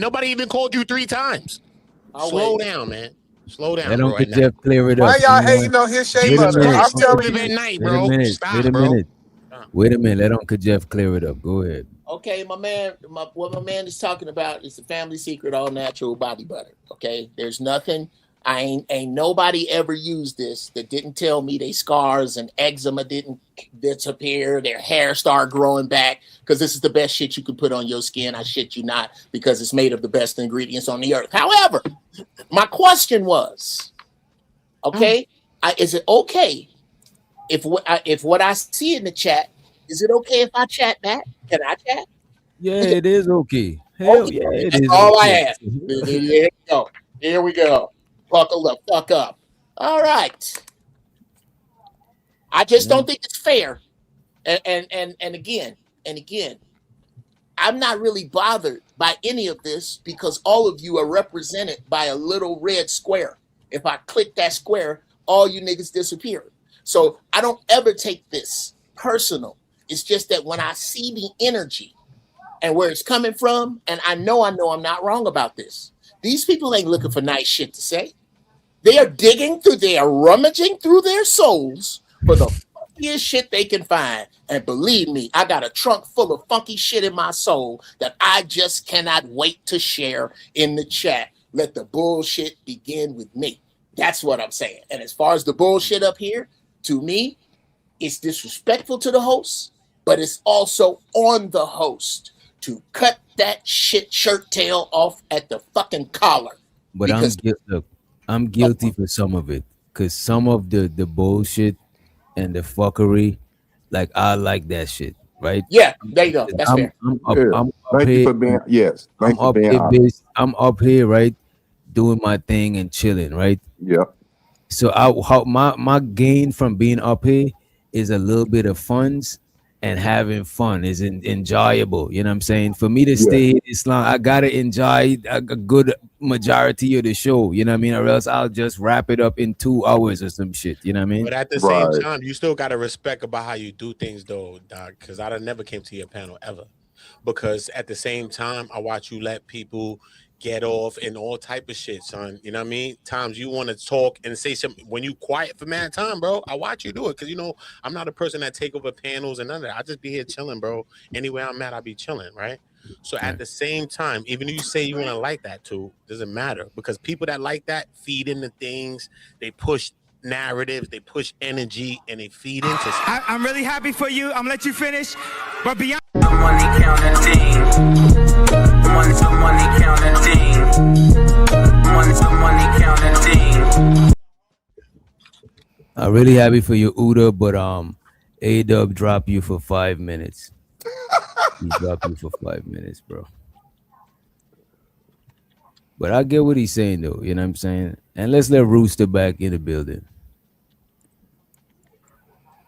Nobody even called you 3 times. Slow down, man. Slow down, Let bro. Uncle At night. Jeff clear it Why up. y'all Come on. hating on his shade Wait a butter? minute. I'm telling Live you. at night, Wait a bro. minute. Stop, Wait a bro. minute. Stop. Wait a minute. Let Uncle Jeff clear it up. Go ahead. Okay, my man, what my man is talking about is the family secret, all natural body butter. Okay, there's nothing. I ain't nobody ever used this that didn't tell me they scars and eczema didn't disappear, their hair start growing back, because this is the best shit you can put on your skin. I shit you not, because it's made of the best ingredients on the earth. However, my question was, okay, is it okay if what I see in the chat, is it okay if I chat back? Can I chat? Yeah, it is okay. Hell Okay, yeah, it that's is all I okay. ask. Here we go. Here we go. Buckle the fuck up. All right. I just don't think it's fair. And again, I'm not really bothered by any of this because all of you are represented by a little red square. If I click that square, all you niggas disappear. So I don't ever take this personal. It's just that when I see the energy and where it's coming from, and I know I'm not wrong about this. These people ain't looking for nice shit to say. They are rummaging through their souls for the funkiest shit they can find. And believe me, I got a trunk full of funky shit in my soul that I just cannot wait to share in the chat. Let the bullshit begin with me. That's what I'm saying. And as far as the bullshit up here, to me, it's disrespectful to the host, but it's also on the host to cut that shit shirt tail off at the fucking collar. But Because I'm guilty for some of it, because some of the bullshit and the fuckery, like I like that shit, right? yeah, there you go. That's fair. I'm up Thank you here. for being I'm Thank you for up being here, honest. bitch. I'm up here, right, doing my thing and chilling, right? Yeah. So my gain from being up here is a little bit of funds and having fun is enjoyable. You know what I'm saying? For me to Yeah. stay here this long, I gotta enjoy a good majority of the show. You know what I mean? Or else I'll just wrap it up in 2 hours or some shit. You know what I mean? But at the same time, you still got to respect about how you do things, though, Doc. Because I never came to your panel ever. Because at the same time, I watch you let people get off and all type of shit, son. You know what I mean? Times you want to talk and say something when you quiet for mad time, bro. I watch you do it because I'm not a person that take over panels and none of that. I just be here chilling, bro. Anywhere I'm at, I be chilling, right? So at the same time, even if you say you want to like that too, doesn't matter because people that like that feed into things. They push narratives, they push energy, and they feed into. I'm really happy for you. I'm gonna let you finish, but beyond the money counting team, money counting team, money counting team. I'm really happy for you, Uda, but A-Dub dropped you for 5 minutes. He dropped you for 5 minutes, bro. But I get what he's saying, though. You know what I'm saying? And let's let Rooster back in the building.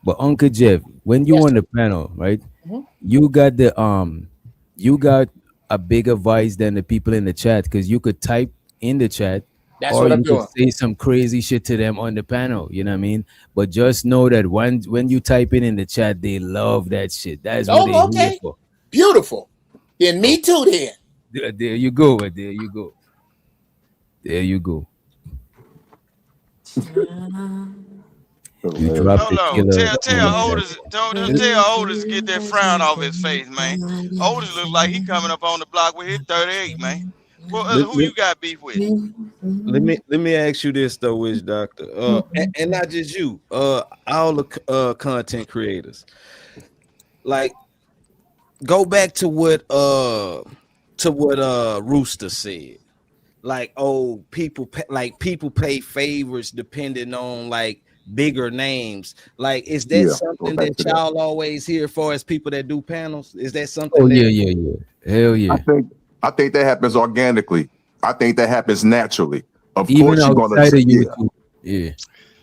But Uncle Jeff, when you on the panel, right? Mhm. You got a bigger voice than the people in the chat because you could type in the chat, That's or what I'm you could doing. say some crazy shit to them on the panel. You know what I mean? But just know that when you type in the chat, they love that shit. That is what Oh, they here okay. for. Beautiful. Then me too, then. There you go. There you go. There you go. You dropped the Hold on. killer. Tell Otis get that frown off his face, man. Otis look like he coming up on the block with his 38, man. Well, who you got beef with? Let me ask you this though, Witch Doctor, and not just you, all the content creators. Like, go back to what Rooster said. Like, oh, people pay favors depending on like bigger names. Like, is that something that y'all always hear for as people that do panels? Is that something? Oh yeah. Hell yeah. I think that happens organically. I think that happens naturally. Of Even course, you're gonna outside of YouTube. Yeah,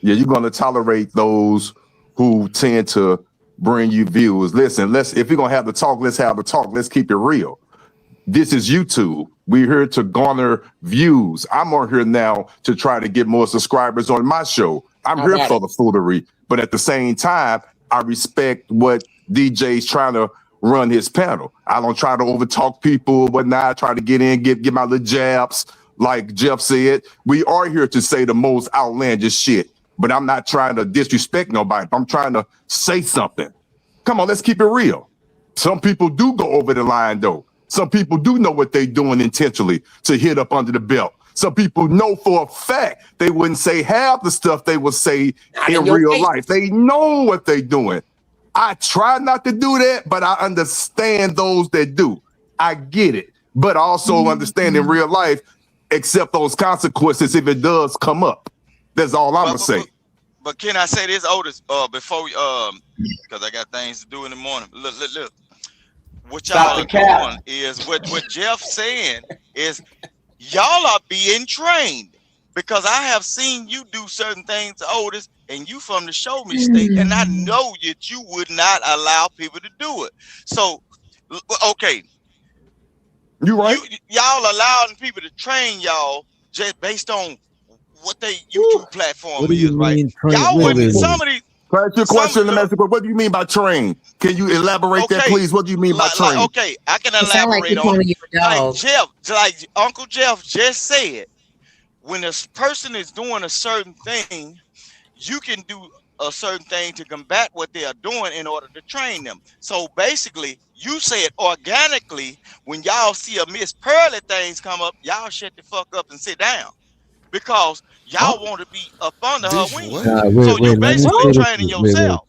you're gonna tolerate those who tend to bring you views. Listen, if we're gonna have the talk, let's have the talk. Let's keep it real. This is YouTube. We're here to garner views. I'm on here now to try to get more subscribers on my show. I'm here for the foolery, but at the same time, I respect what DJ's trying to run his panel. I don't try to overtalk people, whatnot. I try to get in, get my little jabs. Like Jeff said, we are here to say the most outlandish shit, but I'm not trying to disrespect nobody. I'm trying to say something. Come on, let's keep it real. Some people do go over the line though. Some people do know what they're doing intentionally to hit up under the belt. Some people know for a fact they wouldn't say half the stuff they would say in real life. They know what they're doing. I try not to do that, but I understand those that do. I get it, but I also understand in real life, accept those consequences if it does come up. That's all I'm gonna say. But can I say this, Otis, before we, because I got things to do in the morning. Look. What y'all are doing is what Jeff saying is y'all are being trained, because I have seen you do certain things, Otis, and you from the show me state, and I know that you would not allow people to do it. So, okay. You right. Y'all allowing people to train y'all just based on what they YouTube platform is, right? Y'all wouldn't, some of these. That's your question, what do you mean by train? Can you elaborate that, please? What do you mean by train? Okay, I can elaborate on it. Like Uncle Jeff just said, when a person is doing a certain thing, you can do a certain thing to combat what they are doing in order to train them. So basically, you said organically, when y'all see a Miss Pearly things come up, y'all shut the fuck up and sit down, because y'all want to be up under her wings. So you basically training yourself.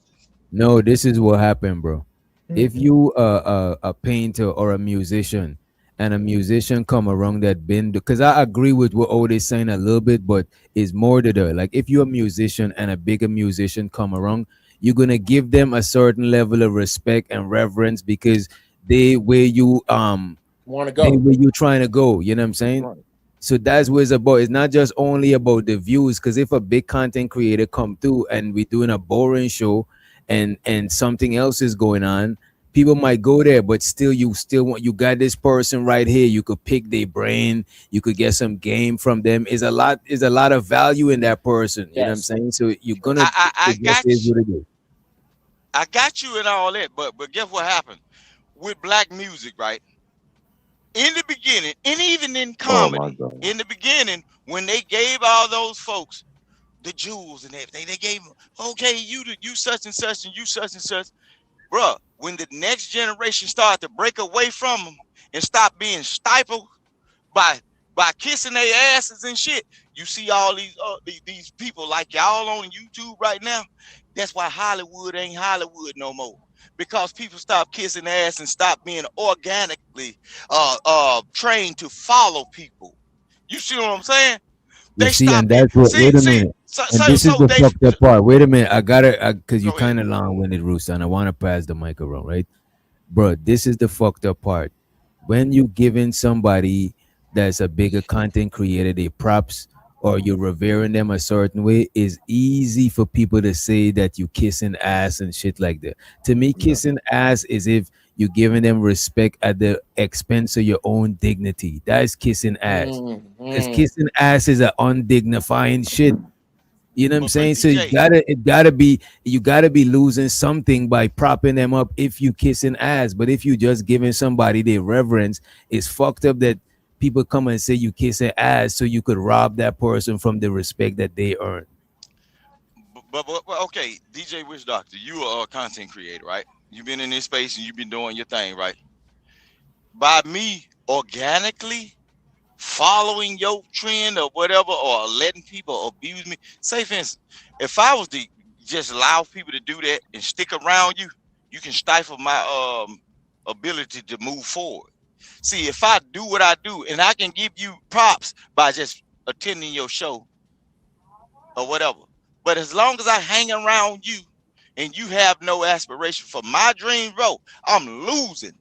No, this is what happened, bro. If you a painter or a musician, and a musician come around that been, because I agree with what Otis saying a little bit, but it's more to the, like, if you're a musician and a bigger musician come around, you're gonna give them a certain level of respect and reverence, because they where you want to go, where you trying to go. You know what I'm saying? Right. So that's what it's about. It's not just only about the views, because if a big content creator come through and we doing a boring show and something else is going on, people might go there, but still you got this person right here. You could pick their brain, you could get some game from them. Is a lot of value in that person. You know what I'm saying? So you're gonna I got you. I got you and all that, but guess what happened with black music, right? In the beginning, and even in comedy, in the beginning, when they gave all those folks the jewels and everything, they gave them, okay, you such and such and you such and such. Bruh, when the next generation started to break away from them and stop being stifled by kissing their asses and shit, you see all these people like y'all on YouTube right now. That's why Hollywood ain't Hollywood no more, because people stop kissing ass and stop being organically trained to follow people. You see what I'm saying? They see, and that's what. Wait a minute. And this is the fucked up part. Wait a minute. I gotta, because you kind of long-winded, Rooster, and I want to pass the mic around, right, bro? This is the fucked up part. When you giving somebody that's a bigger content creator their props, or you're revering them a certain way, is easy for people to say that you kissing ass and shit like that. To me, kissing ass is if you're giving them respect at the expense of your own dignity. That is kissing ass. Because kissing ass is an undignifying shit. You know what I'm saying? So you gotta be losing something by propping them up if you kissing ass. But if you just giving somebody their reverence, it's fucked up that people come and say you kissing ass so you could rob that person from the respect that they earn. But okay, DJ Witch Doctor, you are a content creator, right? You've been in this space and you've been doing your thing, right? By me organically following your trend or whatever, or letting people abuse me. Say, for instance, if I was to just allow people to do that and stick around you, you can stifle my ability to move forward. See, if I do what I do, and I can give you props by just attending your show or whatever, but as long as I hang around you and you have no aspiration for my dream, bro, I'm losing.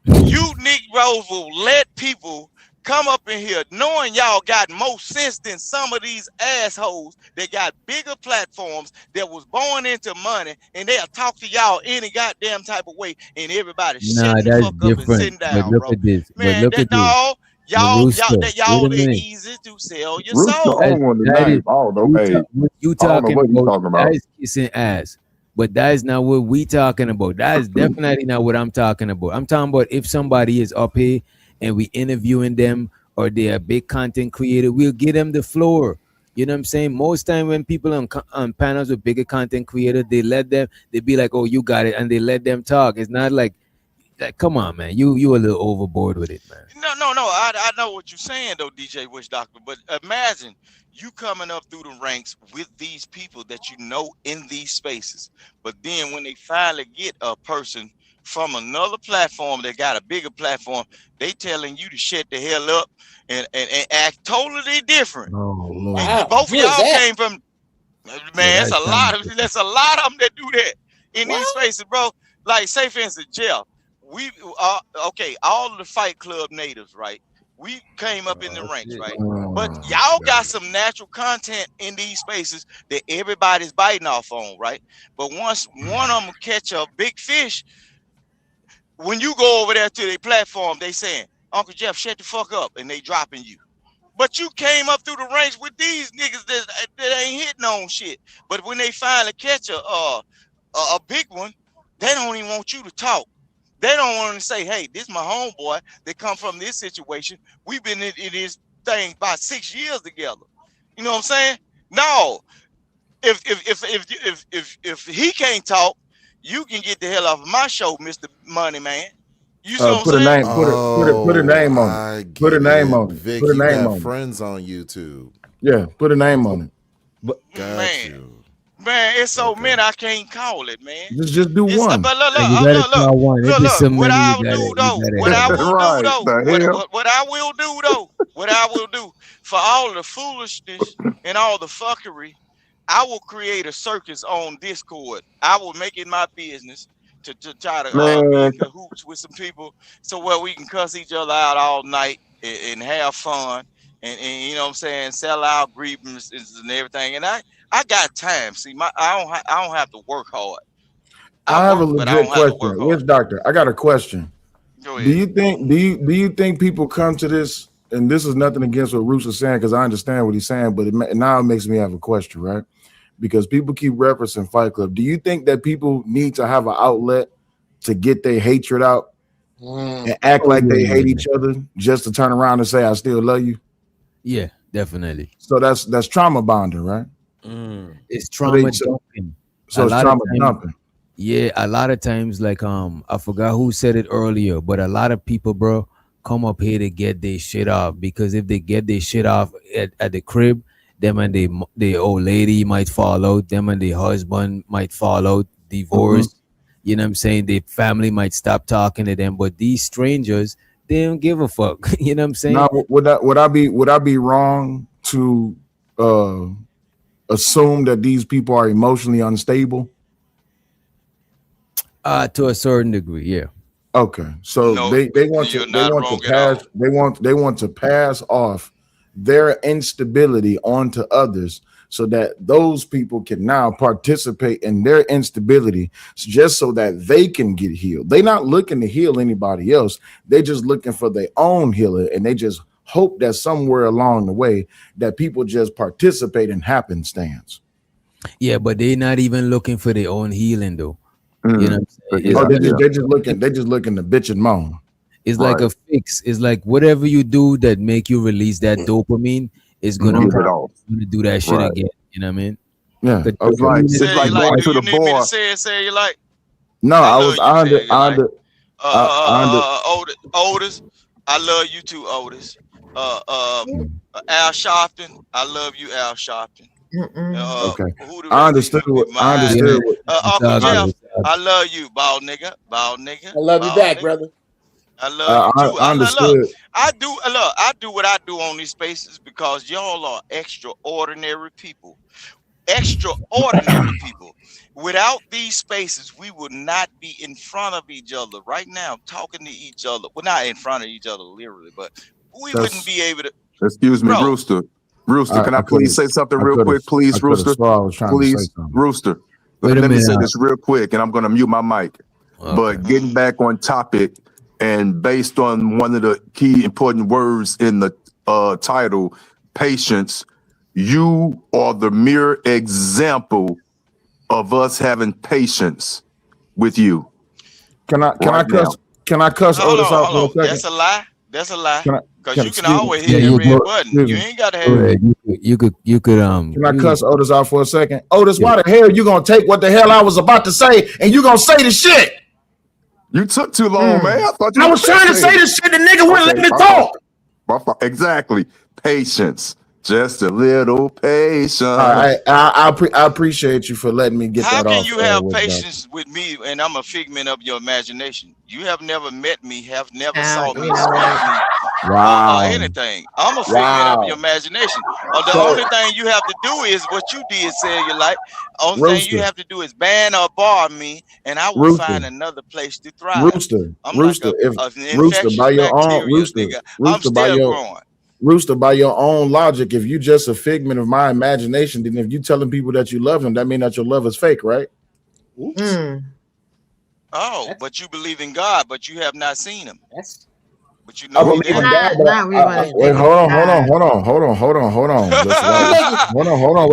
You Negroes will let people come up in here knowing y'all got more sense than some of these assholes that got bigger platforms that was born into money, and they'll talk to y'all any goddamn type of way, and everybody shutting the fuck up and sitting down, but look bro. at this. Man, but look that at this. y'all ain't easy to sell your soul. You talking about that is kissing ass. But that is not what we talking about. That is definitely not what I'm talking about. I'm talking about if somebody is up here and we interviewing them, or they're a big content creator, we'll give them the floor. You know what I'm saying? Most time when people on panels with bigger content creators, they be like, "Oh, you got it," and they let them talk. It's not like, come on, man, you a little overboard with it, man. No. I know what you're saying though, DJ Witch Doctor. But imagine you coming up through the ranks with these people that you know in these spaces. But then when they finally get a person from another platform that got a bigger platform, they telling you to shut the hell up and act totally different. Oh Lord. And both of y'all came from, man, that's that's a lot of them that do that in these spaces, bro. Like, say for instance, Jeff, we okay, all of the Fight Club natives, right? We came up in the ranks, right? But y'all got some natural content in these spaces that everybody's biting off on, right? But once one of them catch a big fish, when you go over there to their platform, they saying, Uncle Jeff, shut the fuck up, and they dropping you. But you came up through the ranks with these niggas that ain't hitting on shit. But when they finally catch a big one, they don't even want you to talk. They don't want to say, hey, this is my homeboy that come from this situation. We've been in this thing about 6 years together. You know what I'm saying? No. If he can't talk, you can get the hell off of my show, Mr. Money Man. You see what I'm saying? Put a name on it. Put a name on it. Vic, Put a you name got on it. friends on YouTube. Yeah, put a name on it. Got you. Man, it's so many I can't call it, man. Just do one. But You gotta call one. If it's so look. What many, I you will do gotta- though, you what gotta- I will Right, do though, the hell? what I will do though, what I will do for all the foolishness and all the fuckery, I will create a circus on Discord. I will make it my business to try to be in cahoots with some people so where we can cuss each other out all night and have fun and you know what I'm saying, sell out grievances and everything. And I got time. See, I don't have to work hard. I have a but I don't legit have to work question. hard. Where's Doctor? I got a question. Go Do ahead. you think people come to this, and this is nothing against what Roots is saying, because I understand what he's saying, but now it makes me have a question, right? Because people keep referencing Fight Club. Do you think that people need to have an outlet to get their hatred out and act like they hate each other just to turn around and say, I still love you? Yeah, definitely. So that's trauma bonding, right? It's trauma So dumping. So A it's lot of trauma times- dumping. Yeah, a lot of times, like I forgot who said it earlier, but a lot of people, bro, come up here to get their shit off, because if they get their shit off at the crib, them and the old lady might fall out, them and the husband might fall out, divorce. You know what I'm saying? The family might stop talking to them, but these strangers, they don't give a fuck. You know what I'm saying? Now, would I be wrong to assume that these people are emotionally unstable? To a certain degree, yeah. Okay, so No, they want to you're not wrong at pass they want to pass off their instability onto others, so that those people can now participate in their instability, just so that they can get healed. They're not looking to heal anybody else. They're just looking for their own healer, and they just hope that somewhere along the way that people just participate in happenstance. Yeah, but they're not even looking for their own healing, though. You know what I'm saying? They're just looking to bitch and moan. It's like a fix. It's like whatever you do that make you release that dopamine is gonna Get it off. do that shit Right. again. You know what I mean? Yeah. But It's like going to the bar. Say you like. No, I was Otis, I love you too, Otis. Al Sharpton, I love you, Al Sharpton. Okay. Who the I rest understood of these what Uncle Jeff, I love you, bald nigga. I love you back, brother. I love you too. I understood. I do what I do on these spaces because y'all are extraordinary people. Extraordinary people. Without these spaces, we would not be in front of each other right now, talking to each other. Well, not in front of each other literally, but we wouldn't be able to. Excuse me, Bro. Rooster. Rooster, can I I please say something I real could've- quick, please, I could've Rooster? swore I was trying to say Please, something. Rooster. Wait a Let me say minute. this real quick, and I'm going to mute my mic. But getting back on topic, and based on one of the key important words in the title, patience, you are the mere example of us having patience with you. Can I cuss Hold Otis out for a on. second? That's a lie. That's a lie. Can I? Cause Can, you can excuse me. always Yeah, hit that you red go. button. Excuse You me. ain't gotta Go have. ahead. You could Can I you cuss Otis out for a second? Otis, yeah. why the hell you gonna take what the hell I was about to say and you gonna say the shit? You took too long, man. I thought you I were was trying to say spectating. the shit. The nigga wouldn't let Okay, me my talk. fault. Exactly. Patience. Just a little patience. All right, I appreciate you for letting me get How that can off. you have With that. patience with me and I'm a figment of your imagination? You have never met me, have never saw me, You know smelt what? me, Wow, anything. I'm a figment of your wow. imagination. The So, only thing you have to do is what you did, Cellulite. Only thing you Rooster, have to do is ban or bar me, and I will Rooster, find another place to thrive. Rooster, I'm like Rooster. If an Rooster infectious by your own bacteria, Rooster, nigga. I'm Rooster by still your growing. Rooster, by your own logic, if you just a figment of my imagination, then if you telling people that you love them, that mean that your love is fake, right? Oops. Oh, but you believe in God, but you have not seen him. That's But you I know he believe in there. God, but Not we want to wait, believe hold in on, hold on, God. hold on. Listen, hold on,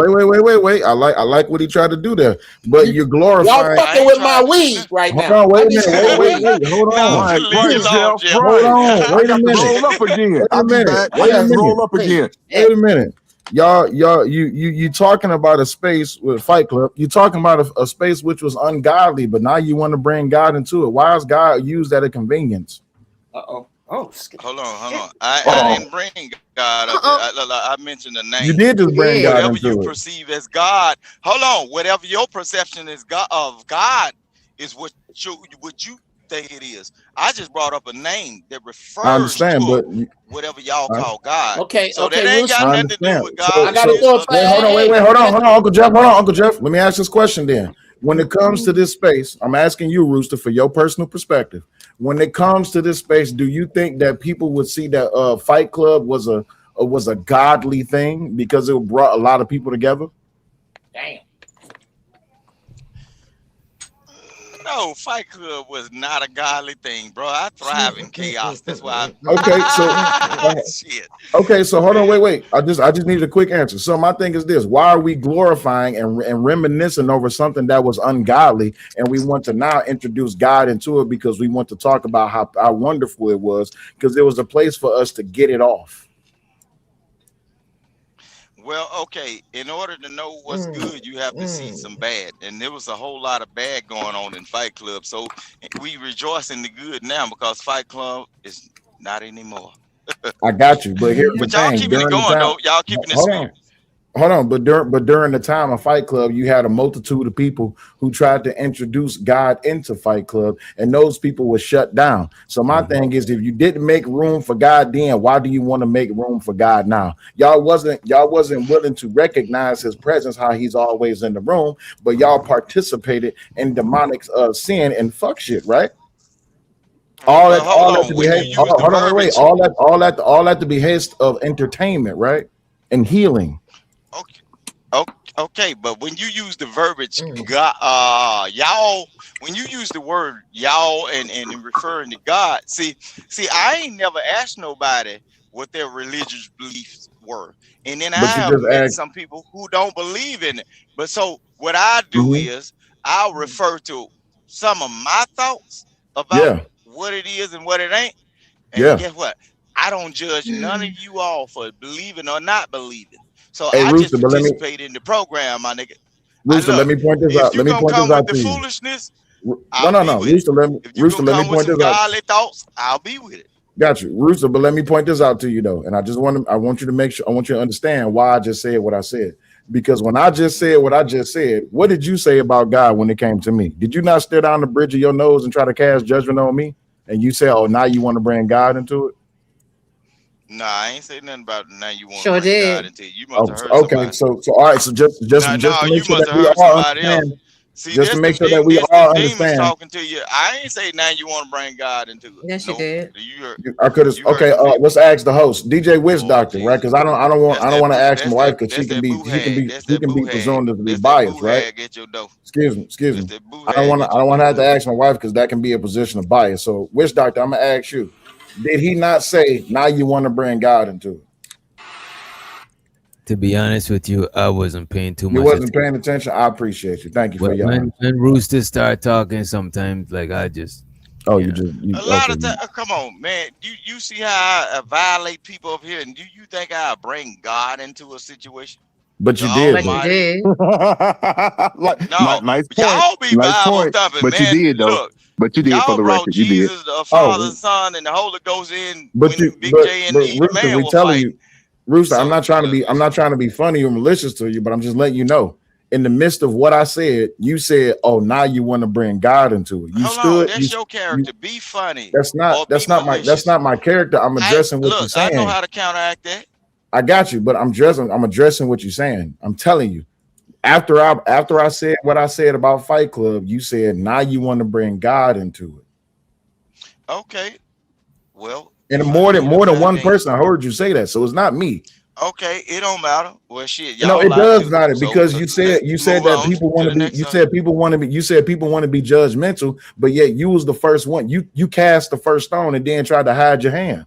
wait. I like what he tried to do there, but you're y'all glorifying. I fucking ain't with my trying. weed right Hold now. on, wait I a just minute, smoked weed. hold No, on, Right, leave right, it alone, Jeff. Jeff. hold Right. on, I wait a got to minute, roll up again. wait a I'll be minute, back. I wait a got to minute, roll up again. wait a minute. Y'all, you talking about a space with Fight Club. You talking about a space which was ungodly, but now you want to bring God into it. Why is God used at a convenience? Uh-oh. Oh, Hold on. shit. I Uh-oh. didn't bring God up. I mentioned the You name. did just You bring did. God Whatever you into it. perceive as God. Hold on. Whatever your perception is of God is what you think it is. I just brought up a name that I refers understand, to but whatever y'all I, call God. Okay, So that ain't Rooster. got I nothing to do understand. with I God. gotta It's throw it. Wait, hold on, Hey, hold let, on, Uncle Jeff, Uncle Jeff. Let me ask this question then. When it comes to this space, I'm asking you, Rooster, for your personal perspective. When it comes to this space, do you think that people would see that Fight Club was a godly thing because it brought a lot of people together? damn. No, Fight Club was not a godly thing, bro. I thrive in chaos. That's why Okay, so shit. okay, so hold on, Man. wait. I just need a quick answer. So my thing is this: why are we glorifying and reminiscing over something that was ungodly, and we want to now introduce God into it because we want to talk about how wonderful it was because there was a place for us to get it off. Well, okay. In order to know what's good, you have to see some bad, and there was a whole lot of bad going on in Fight Club. So we rejoice in the good now because Fight Club is not anymore. I got you, but here's the But y'all thing: keeping it during the going time, though. Y'all keeping it hold on. spirit. Hold on, but during the time of Fight Club, you had a multitude of people who tried to introduce God into Fight Club, and those people were shut down. So my thing is, if you didn't make room for God then, why do you want to make room for God now? Y'all wasn't willing to recognize His presence, how He's always in the room, but y'all participated in demonic sin and fuck shit, right? Well, hold All at the on. When you behest. use the Hold on, wait. verbiage, All at the behest of entertainment, right? And healing. okay, but when you use the verbiage, God, y'all, when you use the word y'all and referring to God, see, I ain't never asked nobody what their religious beliefs were, and then I But you have just met asked. some people who don't believe in it. But so what I do is I'll refer to some of my thoughts about Yeah, what it is and what it ain't, and yeah. guess what? I don't judge none of you all for believing or not believing. So Hey, I just Rooster, but let me participate in the program, my nigga. I Rooster, let look, me point this if out. you Let me gonna point this come with out the to you. foolishness, No, I'll no, be no. with it. If you Rooster, gonna let me come with point some this out. godly thoughts, I'll be with it. Got you, Rooster. But let me point this out to you though, and I want you to make sure, I want you to understand why I just said what I said. Because when I just said what I just said, what did you say about God when it came to me? Did you not stare down the bridge of your nose and try to cast judgment on me? And you say, "Oh, now you want to bring God into it?" Nah, I ain't say nothing about now you want to Sure bring God did. into it. You must Oh, have heard okay. somebody. So all right. So just No, to make you sure must that have we heard all somebody else. understand, See, just to make sure that we this them all demons understand. talking to you. I ain't say now you want to bring God into it. Yes, you Nope. did. I could have. You heard Okay, some people. let's ask the host, DJ Wish Lord Doctor, right? Jesus. Because I don't want to ask my wife because That's that boo hag. That's she that can boo be hag. presumed to be That's that biased, boo right? hag at your door. Excuse That's me. that boo I don't hag want to at I your don't want door. to have to ask my wife because that can be a position of bias. So, Wish Doctor, I'm gonna ask you: did he not say now you want to bring God into it? To be honest with you, I wasn't paying too You much wasn't attention. paying attention. I appreciate you. Thank you for your When honesty. Roosters start talking, sometimes like I just Oh, Yeah. you A lot okay. of time. Come on, man. You see how I violate people up here, and do you think I bring God into a situation? But The you did But you though. Almighty. did. No, Nice point. y'all be Nice Bible point. thumping, But you man. did though. Look, But you did for y'all the brought record. You did. Jesus, the Father, Oh, Son, and the Holy Ghost in but when you Big J and but Eda Rooster, Man we were telling fighting. you, Rooster, I'm So not trying to be I'm not trying to be funny or malicious to you, but I'm just letting you know. In the midst of what I said, you said, "Oh, now you want to bring God into it." You hold on, stood. that's your You. character. Be funny That's or not. be That's malicious. not my character. I'm I addressing what you're look, I know saying. how to counteract that. I got you, but I'm addressing what you're saying. I'm telling you. After I said what I said about Fight Club, you said now you want to bring God into it. Okay, well, And if I need more a than one foundation, person I heard you say that, so it's not me. okay, it don't matter. Well, shit, You know, y'all it lie does too. matter So because let's you said move that on people to want the to be next subject. you said people want to be judgmental, but yet you was the first one. You cast the first stone and then tried to hide your hand.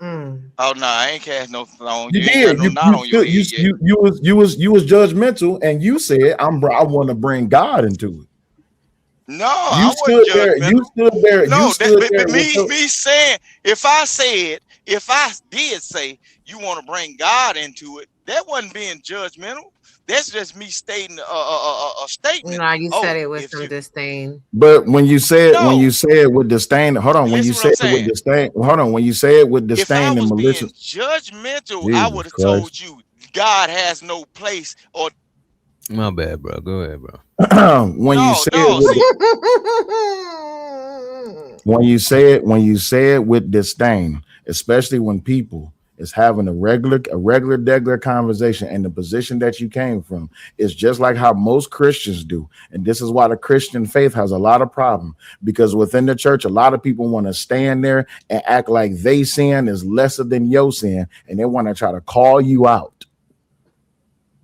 Oh no, I ain't cast no stone. You You ain't got did. no knot on your head yet. You was judgmental, and you said I want to bring God into it. No, You I wasn't stood there. You judgmental. stood there. You No, stood there but with your. me saying if I did say you want to bring God into it, that wasn't being judgmental. That's just me stating a statement. No, you said Oh, it with if some you disdain. But when you no, say it with disdain, hold on. When you listen what say I'm it with saying. disdain, hold on. When you say it with If I disdain and was being malicious, judgmental, I Jesus would have Christ. told you God has no place or My bad, bro. Go ahead, bro. When you say it no. with See, when you say it with disdain, especially when people is having a regular conversation, and the position that you came from is just like how most Christians do, and this is why the Christian faith has a lot of problem, because within the church a lot of people want to stand there and act like they sin is lesser than your sin, and they want to try to call you out.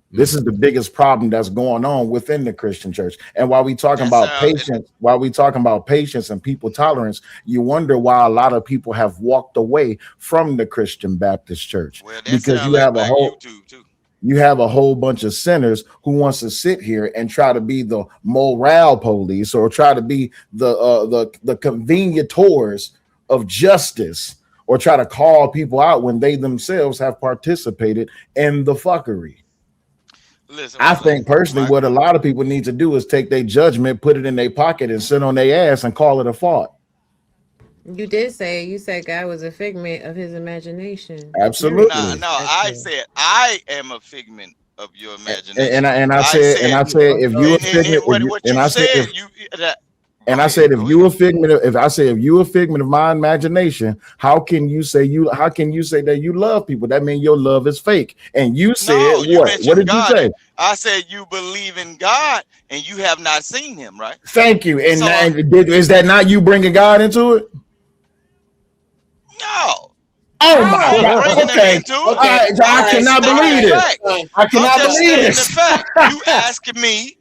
This is the biggest problem that's going on within the Christian church. And while we talking about patience and people tolerance, you wonder why a lot of people have walked away from the Christian Baptist church, well, that because sounds like back YouTube too. you have a whole bunch of sinners who wants to sit here and try to be the morale police or try to be the convenientors of justice, or try to call people out when they themselves have participated in the fuckery. Listen, I think personally, what a lot of people need to do is take their judgment, put it in their pocket, and sit on their ass and call it a fault. You said God was a figment of his imagination. Absolutely. No, I said I am a figment of your And imagination. I said if you a figment, what you said, you that. And I said, if you a figment of my imagination, how can you say that you love people? That means your love is fake. And you said No, you what? mentioned What did God. you say? I said you believe in God and you have not seen him, right? Thank you. And, So, is that not you bringing God into it? No. Oh I my ain't God. bringing him Okay. into it. All right. I'm I just cannot stating believe the this. fact. I cannot I'm just believe stating this. the fact. You asking me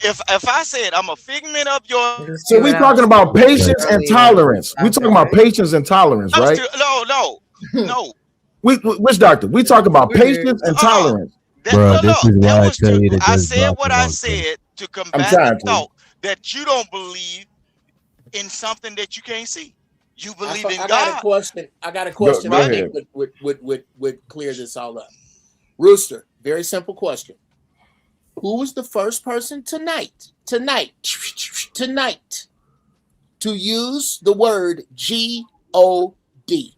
if I said I'm a figment of your. So we talking about patience and tolerance. We talking about patience and tolerance, right? No. Which doctor? We talking about patience and tolerance. Bro, this is That why I was tell you to I just said block what him I out, bro. said to I'm combat the trying to. thought that you don't believe in something that you can't see. You believe in I God. got a question. Go I ahead. think would clear this all up. Rooster, very simple question. Who was the first person tonight to use the word G-O-D?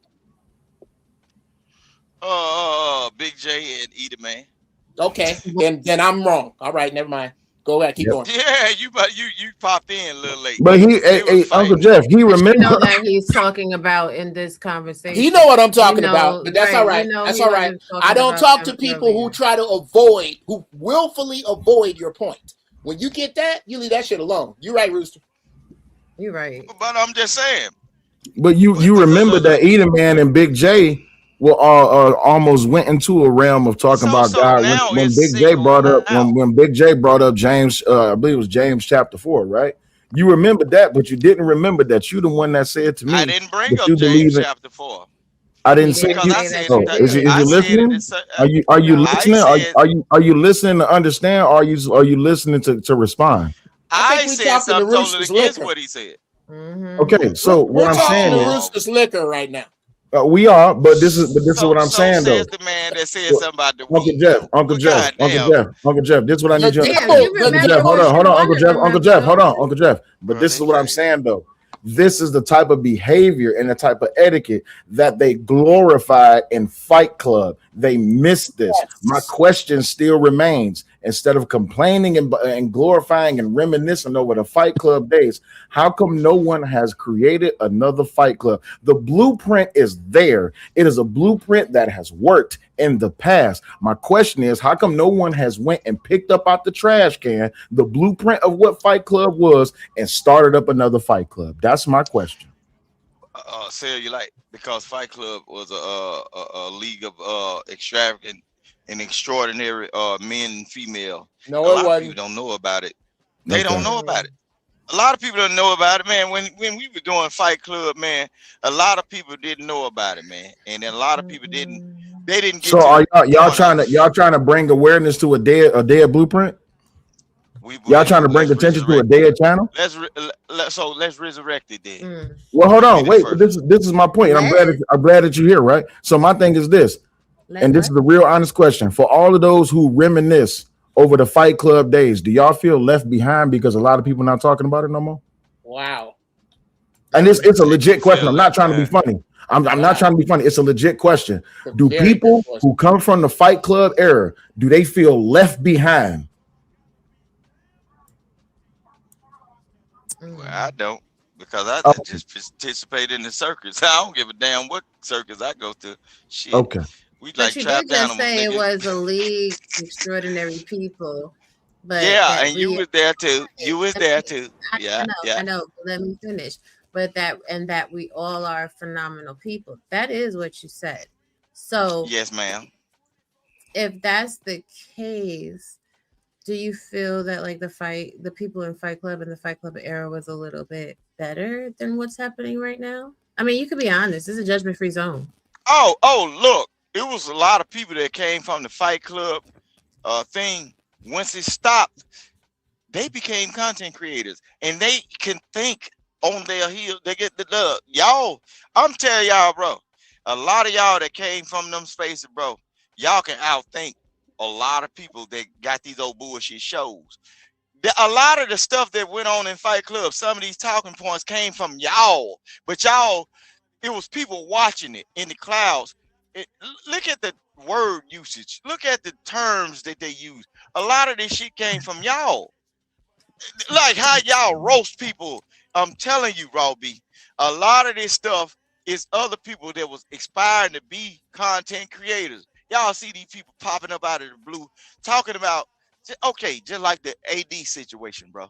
Big J and Eda Man. Okay, then I'm wrong. All right, never mind. Go ahead, keep going. Yeah, you popped in a little late. But Uncle Jeff, he remember. You know that he's talking about in this conversation. He know what I'm talking about, but that's all right. That's all right. I don't talk to people who try to who willfully avoid your point. When you get that, you leave that shit alone. You're right, Rooster. You're right. But I'm just saying. But you remember that Eda Man and Big J were almost went into a realm of talking about God when Big J brought up when Big J brought up James, I believe it was James chapter 4, right? You remember that, but you didn't remember that you the one that said to me. I didn't bring up you James chapter 4. I didn't say you. Oh, is you listening? Are you listening? Are you listening to understand? Or are you listening to respond? I said something totally against what he said. Mm-hmm. Okay, so what We're I'm talking saying the is Roosters liquor right now. we are, but this is what I'm So saying though. says the man that said something about the Uncle weed. Jeff, Uncle Well, Jeff, Uncle goddamn. Jeff, Uncle Jeff. This is what I need The you to Damn, understand. you devil, the Uncle remember Jeff, hold devil. what on, you hold on, want Uncle to Jeff, Uncle remember, Jeff, hold though. on, Uncle Jeff. But this is what I'm saying though. This is the type of behavior and the type of etiquette that they glorified in Fight Club. They missed this. My question still remains. Instead of complaining and glorifying and reminiscing over the Fight Club days, how come no one has created another Fight Club? The blueprint is there. It is a blueprint that has worked in the past. My question is, how come no one has went and picked up out the trash can the blueprint of what Fight Club was and started up another Fight Club? That's my question. Cellulite, because Fight Club was a league of extravagant and extraordinary men and female. No, A it lot of people wasn't. don't know about it. They Okay. don't know about it. A lot of people don't know about it, man. When we were doing Fight Club, man, a lot of people didn't know about it, man. And then a lot of people didn't. They didn't get So to are the y'all point of trying to bring awareness to a dead blueprint? Y'all trying to bring let's attention to a resurrect it. dead channel? Let's resurrect it then. Well, hold We on, did it wait. first. This is my point. And I'm glad that you're here, right? So my thing is this, and this is the real honest question for all of those who reminisce over the Fight Club days. Do y'all feel left behind because a lot of people not talking about it no more? Wow. And it's a legit question. I'm not left trying to be funny. I'm not trying to be funny. It's a legit question. It's a Do very good people question. who come from the Fight Club era, do they feel left behind? Well, I don't, because I Oh, just participate in the circus. I don't give a damn what circus I go to. Shit, okay. we But like you trap did just animals, say it nigga. was a league extraordinary people, but Yeah, that and you we was there too. You was there too. I Yeah, know, yeah. I know. Let me finish. But that we all are phenomenal people. That is what you said. So Yes, ma'am. if that's the case, do you feel that like the people in Fight Club and the Fight Club era was a little bit better than what's happening right now? I mean, you could be honest. This is a judgment-free zone. Oh, look, it was a lot of people that came from the Fight Club thing. Once it stopped, they became content creators, and they can think on their heels. They get the love. Y'all, I'm telling y'all, bro. A lot of y'all that came from them spaces, bro, y'all can outthink a lot of people that got these old bullshit shows. A lot of the stuff that went on in Fight Club, some of these talking points came from y'all, but y'all, it was people watching it in the clouds. Look at the word usage. Look at the terms that they use. A lot of this shit came from y'all. Like how y'all roast people. I'm telling you, Robbie, a lot of this stuff is other people that was aspiring to be content creators. Y'all see these people popping up out of the blue talking about, okay, just like the AD situation, bro.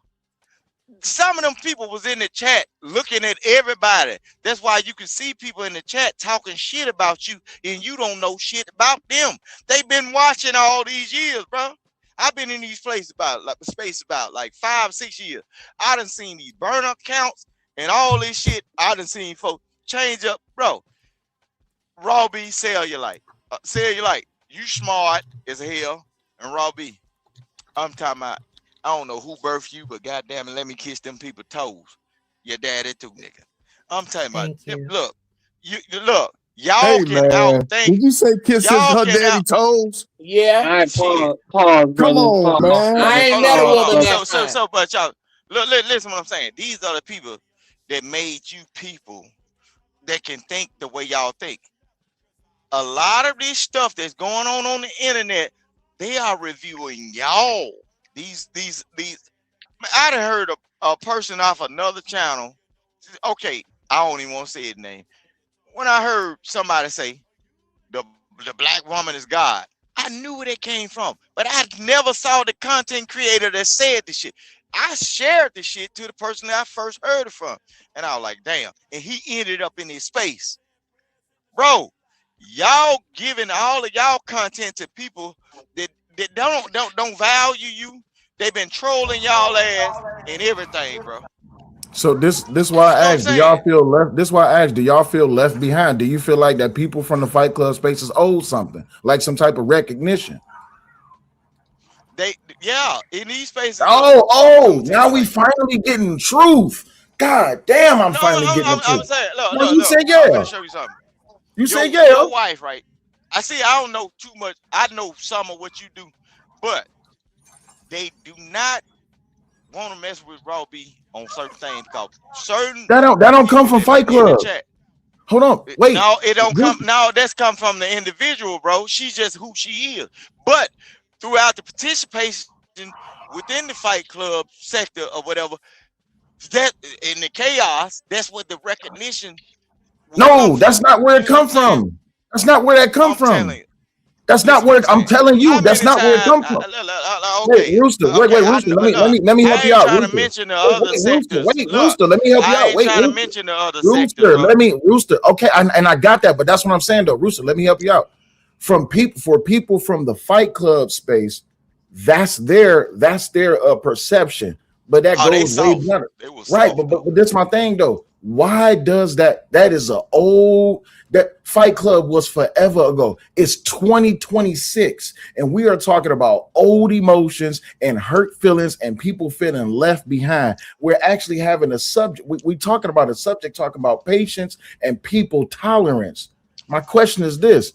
Some of them people was in the chat looking at everybody. That's why you can see people in the chat talking shit about you and you don't know shit about them. They've been watching all these years, bro. I've been in these places about like 5-6 years. I done seen these burn up counts and all this shit. I done seen folks change up, bro. Robbie, cellulite. Cellulite, you smart as hell. And Robbie, I'm talking about, I don't know who birthed you, but goddamn it, let me kiss them people's toes. Your daddy too, nigga. I'm talking about, look, look, y'all Hey can man, outthink. did you say kiss Y'all her can daddy toes? Yeah. All right, shit. pause, Come brother. on, man. I ain't Hold met on, a hold woman on. that fine. But y'all, look, listen what I'm saying. These are the people that made you people that can think the way y'all think. A lot of this stuff that's going on the internet, they are reviewing y'all. These. I done heard a person off another channel. Okay, I don't even want to say his name. When I heard somebody say the black woman is God, I knew where they came from, but I never saw the content creator that said the shit. I shared the shit to the person that I first heard it from, and I was like, damn. And he ended up in his space, bro. Y'all giving all of y'all content to people that don't value you. They've been trolling y'all ass and everything, bro. So this why You know I what I'm asked, do y'all saying? feel left? This why I asked, do y'all feel left behind? Do you feel like that people from the Fight Club spaces owe something, like some type of recognition? Yeah, in these spaces, look, I'm Oh, gonna tell you now we like this. finally getting truth. God damn, I'm No, finally getting I'm into it. saying, look, No, look, you look. said I'm yeah. gonna show you something. You said Your yeah. wife, right? I see. I don't know too much. I know some of what you do, but they do not want to mess with Raw B on certain things because certain That don't come people from Fight in the Club. chat. Hold on, wait. No, it don't This- come. No, that's come from the individual, bro. She's just who she is. But throughout the participation within the Fight Club sector or whatever, that in the chaos, that's what the recognition will come No, that's from. not where You it know what I'm come saying? from. That's not where that come I'm telling from. you. That's not Listen what where I'm I'm saying. telling you. How That's many not where it times? come from. Wait, Okay, Rooster. okay. Wait, Rooster. Let me help I you ain't out, trying to Rooster. mention the other Rooster. sectors. Wait, Look, Rooster. Let me help you I out. ain't Wait, trying to Rooster. mention the other sectors, Rooster. bro. Rooster. Okay, and I got that, but that's what I'm saying though, Rooster. Let me help you out. From people from the Fight Club space, that's their perception, but that Oh, they goes way soft. better, They was right? soft But though. that's my thing though. Why does that is a old that Fight Club was forever ago. It's 2026 and we are talking about old emotions and hurt feelings and people feeling left behind. We're actually having a subject, we talking about a subject, talking about patience and people tolerance. My question is this: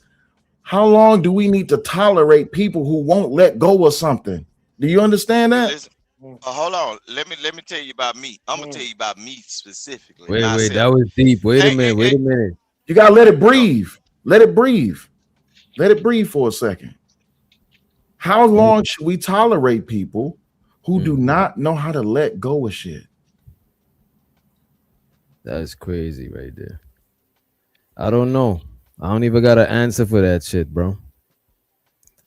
how long do we need to tolerate people who won't let go of something? Do you understand Well, that? listen. Hold on. Let me tell you about me. I'm gonna tell you about me specifically, Wait, that myself. was deep. Wait a Hey, minute. Wait a minute. You gotta let it breathe. Let it breathe. Let it breathe for a second. How long should we tolerate people who do not know how to let go of shit? That's crazy right there. I don't know. I don't even got an answer for that shit, bro.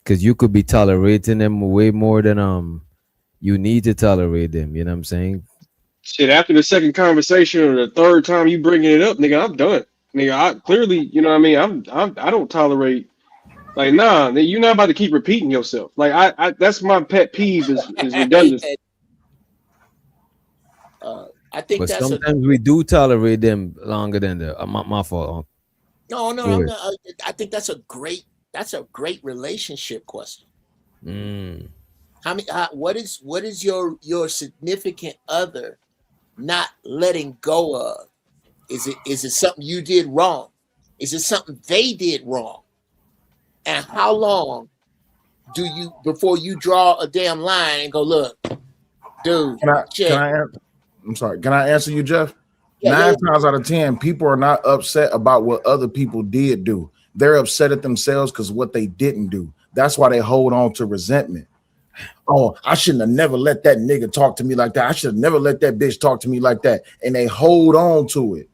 Cause you could be tolerating them way more than you need to tolerate them. You know what I'm saying? Shit, after the second conversation or the third time you bringing it up, nigga, I'm done. Nigga, I clearly, you know what I mean? I don't tolerate, like, nah, you're not about to keep repeating yourself. Like, I that's my pet peeve is I hate redundancy. that. I think But that's a sometimes we do tolerate them longer than the my fault. no, no. Go I'm ahead. not, I think that's a great relationship question. How many? What is your significant other not letting go of? Is it something you did wrong? Is it something they did wrong? And how long do you before you draw a damn line and go, look, dude, shit. I'm sorry. Can I answer you, Jeff? Yeah. 9 times out of 10, people are not upset about what other people did do. They're upset at themselves because what they didn't do. That's why they hold on to resentment. Oh, I shouldn't have never let that nigga talk to me like that. I should have never let that bitch talk to me like that. And they hold on to it.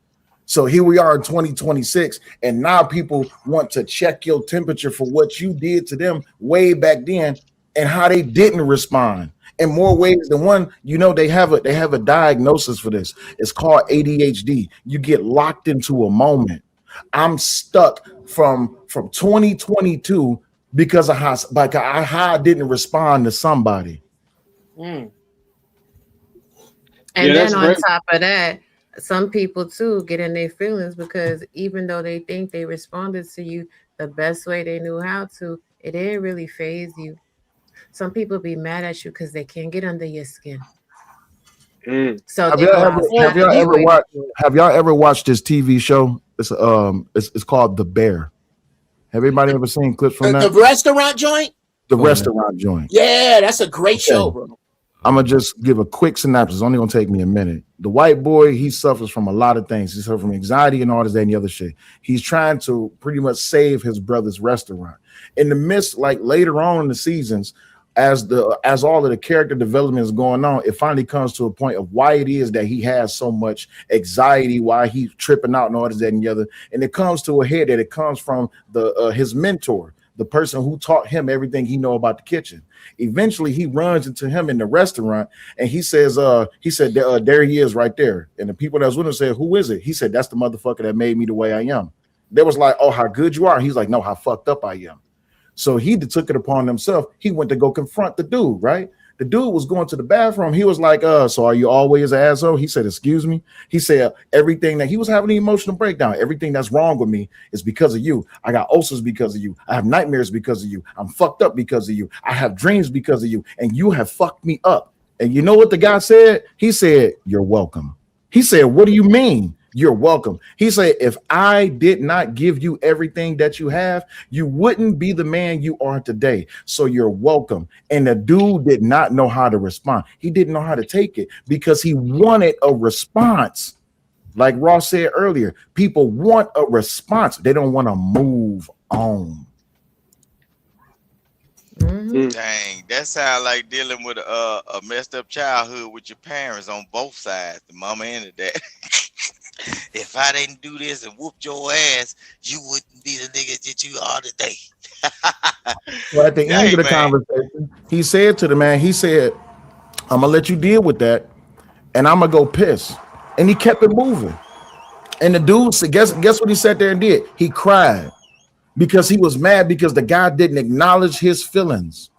So here we are in 2026, and now people want to check your temperature for what you did to them way back then and how they didn't respond. In more ways than one, you know, they have a diagnosis for this. It's called ADHD. You get locked into a moment. I'm stuck from 2022 because of how I didn't respond to somebody. And Yeah, then that's on great. top of that, some people too get in their feelings because even though they think they responded to you the best way they knew how to, it didn't really phase you. Some people be mad at you because they can't get under your skin. So Have they y'all go ever outside anyway. have y'all ever watched this TV show? It's called The Bear. Have anybody ever seen clips from The that? restaurant joint? The restaurant joint. Yeah, that's a great show, Okay. bro. I'm gonna just give a quick synopsis. It's only gonna take me a minute. The white boy, he suffers from a lot of things. He suffers from anxiety and all this, that, and the other shit. He's trying to pretty much save his brother's restaurant. In the midst, like later on in the seasons, as all of the character development is going on, it finally comes to a point of why it is that he has so much anxiety, why he's tripping out and all this, that, and the other. And it comes to a head that it comes from his mentor, the person who taught him everything he know about the kitchen. Eventually, he runs into him in the restaurant, and he said, there he is right there. And the people that was with him said, who is it? He said, that's the motherfucker that made me the way I am. They was like, oh, how good you are. He's like, no, how fucked up I am. So he took it upon himself. He went to go confront the dude, right? The dude was going to the bathroom. He was like, so are you always an asshole? He said, excuse me. He said everything that he was having an emotional breakdown. Everything that's wrong with me is because of you. I got ulcers because of you. I have nightmares because of you. I'm fucked up because of you. I have dreams because of you. And you have fucked me up. And you know what the guy said? He said, you're welcome. He said, what do you mean? You're welcome. He said, if I did not give you everything that you have, you wouldn't be the man you are today. So you're welcome. And the dude did not know how to respond. He didn't know how to take it because he wanted a response. Like Ross said earlier, people want a response. They don't want to move on. Dang, that sound like dealing with a messed up childhood with your parents on both sides, the mama and the dad. If I didn't do this and whoop your ass, you wouldn't be the nigga that you are today. So at the end Hey, of the man. conversation, he said to the man, he said, I'm gonna let you deal with that, and I'm gonna go piss. And he kept it moving. And the dude said, guess what he sat there and did? He cried because he was mad because the guy didn't acknowledge his feelings.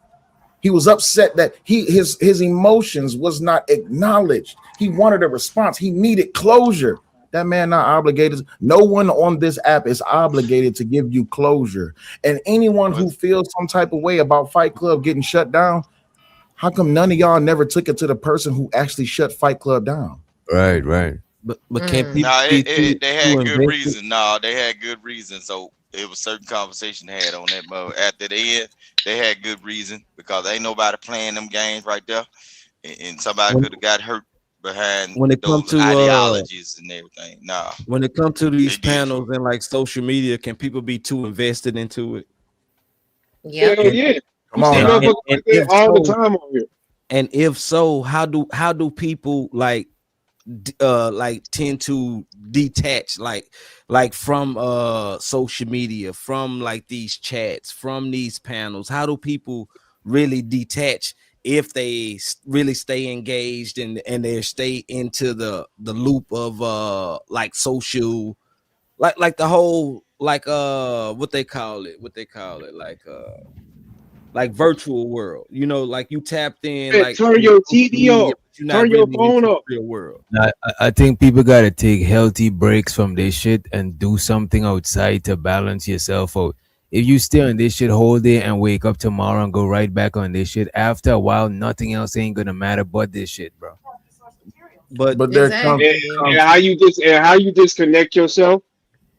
He was upset that his emotions was not acknowledged. He wanted a response. He needed closure. That man not obligated. No one on this app is obligated to give you closure. And anyone who feels some type of way about Fight Club getting shut down, how come none of y'all never took it to the person who actually shut Fight Club down? Right. But can't people No, be they had too good invested? reason. No, they had good reason. So it was certain conversation they had on that. But after the end, they had good reason because ain't nobody playing them games right there, and somebody When could have got hurt behind when it comes those to ideologies and everything. Nah, when it comes to these they did. panels and like social media, can people be too invested into it? Yep. Hell yeah. Come You on see now. motherfuckers like that if all the so, time on here. and if so, how do people like tend to detach like from social media, from like these chats, from these panels? How do people really detach if they really stay engaged and they stay into the loop of like social, like the whole like what they call it like virtual world, you know, like you tapped in Man, like turn through your social TV media, off. but you're not Turn your really phone into the off. real world. I think people gotta take healthy breaks from this shit and do something outside to balance yourself out. If you stay on this shit whole day and wake up tomorrow and go right back on this shit, after a while, nothing else ain't gonna matter but this shit, bro. But There comes, And how you disconnect yourself,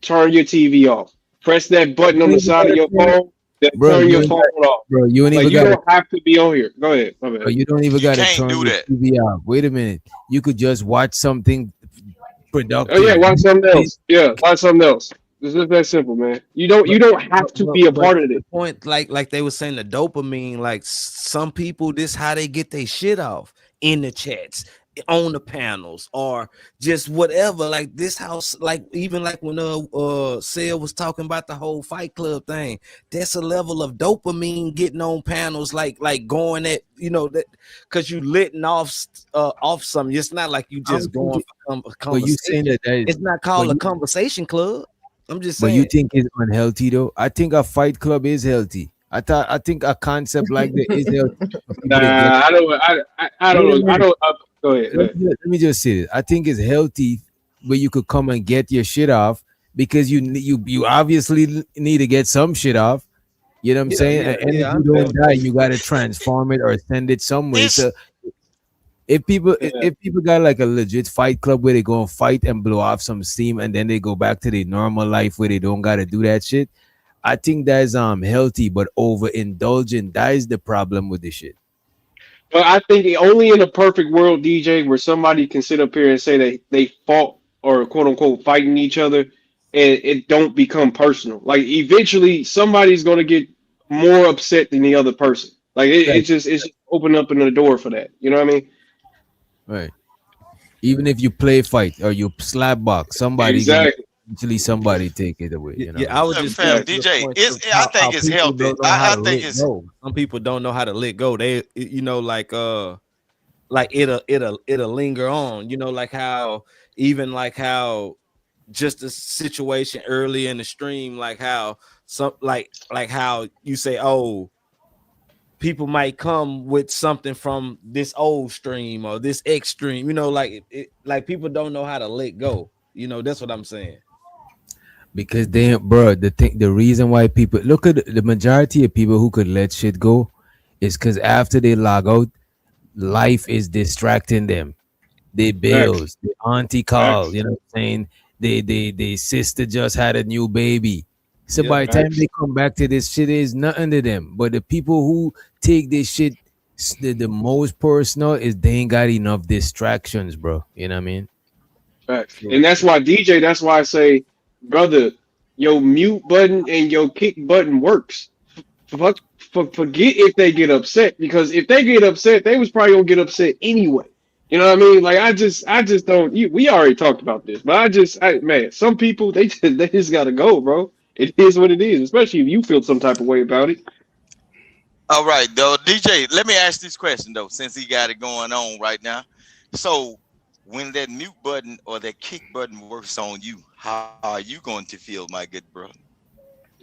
turn your TV off. Press that button on the side of your phone that Bro, turn you your ain't phone got, off. bro, you ain't Like even you gotta don't have to be on here. Go ahead. My bad. you don't even You gotta can't turn do your that. TV off. Wait a minute. You could just watch something Oh yeah, productive. watch something else. Yeah, watch something else. It's just that simple, man. You don't have to be a but part of the it. point, like they were saying, the dopamine, like some people, this how they get their shit off in the chats, on the panels, or just whatever. Like this house, like even like when Sale was talking about the whole Fight Club thing, that's a level of dopamine getting on panels, like going at, you know, that because you letting off something. It's not like you I'm just going thinking, for a but you saying conversation. that It's not but called a you conversation club. I'm just but you saying. think it's unhealthy though? I think a fight club is healthy. I think a concept like that is healthy for people to get. Nah, I don't. I Wait a don't know. I minute. don't. Go ahead. Go ahead. Let me just say this. I think it's healthy where you could come and get your shit off because you obviously need to get some shit off. You know what I'm Yeah, saying? yeah, And yeah. I energy understand don't what you're die. saying. You gotta transform it or send it somewhere. It's So if people Yeah. if people got like a legit fight club where they go and fight and blow off some steam and then they go back to their normal life where they don't gotta do that shit, I think that's healthy, but overindulging, that is the problem with this shit. But I think only in a perfect world, DJ, where somebody can sit up here and say that they fought or quote unquote fighting each other, and it don't become personal. Like eventually, somebody's gonna get more upset than the other person. Like Right. it's just open up in the door for that. You know what I mean? Right. Even if you play fight or you slap box, somebody gonna Exactly. eventually somebody take it away, you know. Yeah, I was just fam, saying to the DJ. point It's of I how think it's people healthy. don't know how I to think let it's go. Some people don't know how to let go. They, you know, like it'll linger on. You know, like how just a situation early in the stream, like how some like how you say, oh, people might come with something from this old stream or this X stream. You know, like like people don't know how to let go. You know, that's what I'm saying. Because they, bro, the reason why people look at the majority of people who could let shit go is because after they log out, life is distracting them. They Facts. bills, the auntie call, Facts. you know what I'm saying? They sister just had a new baby. So Yep. by the time Facts. they come back to this shit, is nothing to them. But the people who take this shit the most personal is they ain't got enough distractions, bro. You know what I mean? Facts. True. And that's why DJ, that's why I say, brother, your mute button and your kick button works. Fuck, forget if they get upset, because if they get upset, they was probably gonna get upset anyway. You know what I mean? Like I just don't. We already talked about this, but man, some people they just gotta go, bro. It is what it is, especially if you feel some type of way about it. All right, though, DJ. Let me ask this question though, since he got it going on right now. So, when that mute button or that kick button works on you, how are you going to feel, my good brother?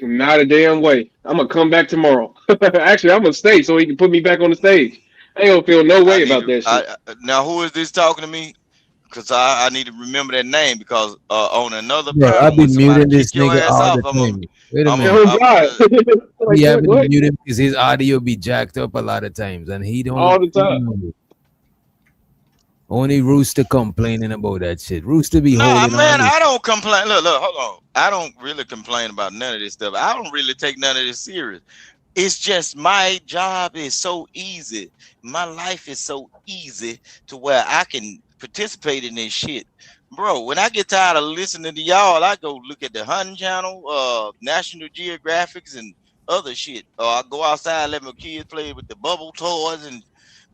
Not a damn way. I'm gonna come back tomorrow. Actually, I'm gonna stay so he can put me back on the stage. I ain't gonna feel no I way need about to. that shit. Now, who is this talking to me? Because I need to remember that name, because on another Bro, I've panel when been somebody muting this kick your nigga ass all off, the time. Wait a I'm a, minute. Oh I'm God! gonna. Like We what? haven't What? muted him because his audio be jacked up a lot of times and he All don't the time. only Rooster complaining about that shit. Rooster be No, holding on man, this. I don't complain. Look, hold on. I don't really complain about none of this stuff. I don't really take none of this serious. It's just my job is so easy. My life is so easy to where I can participate in this shit. Bro, when I get tired of listening to y'all, I go look at the Hunting Channel, National Geographics, and other shit. Or I go outside, let my kids play with the bubble toys, and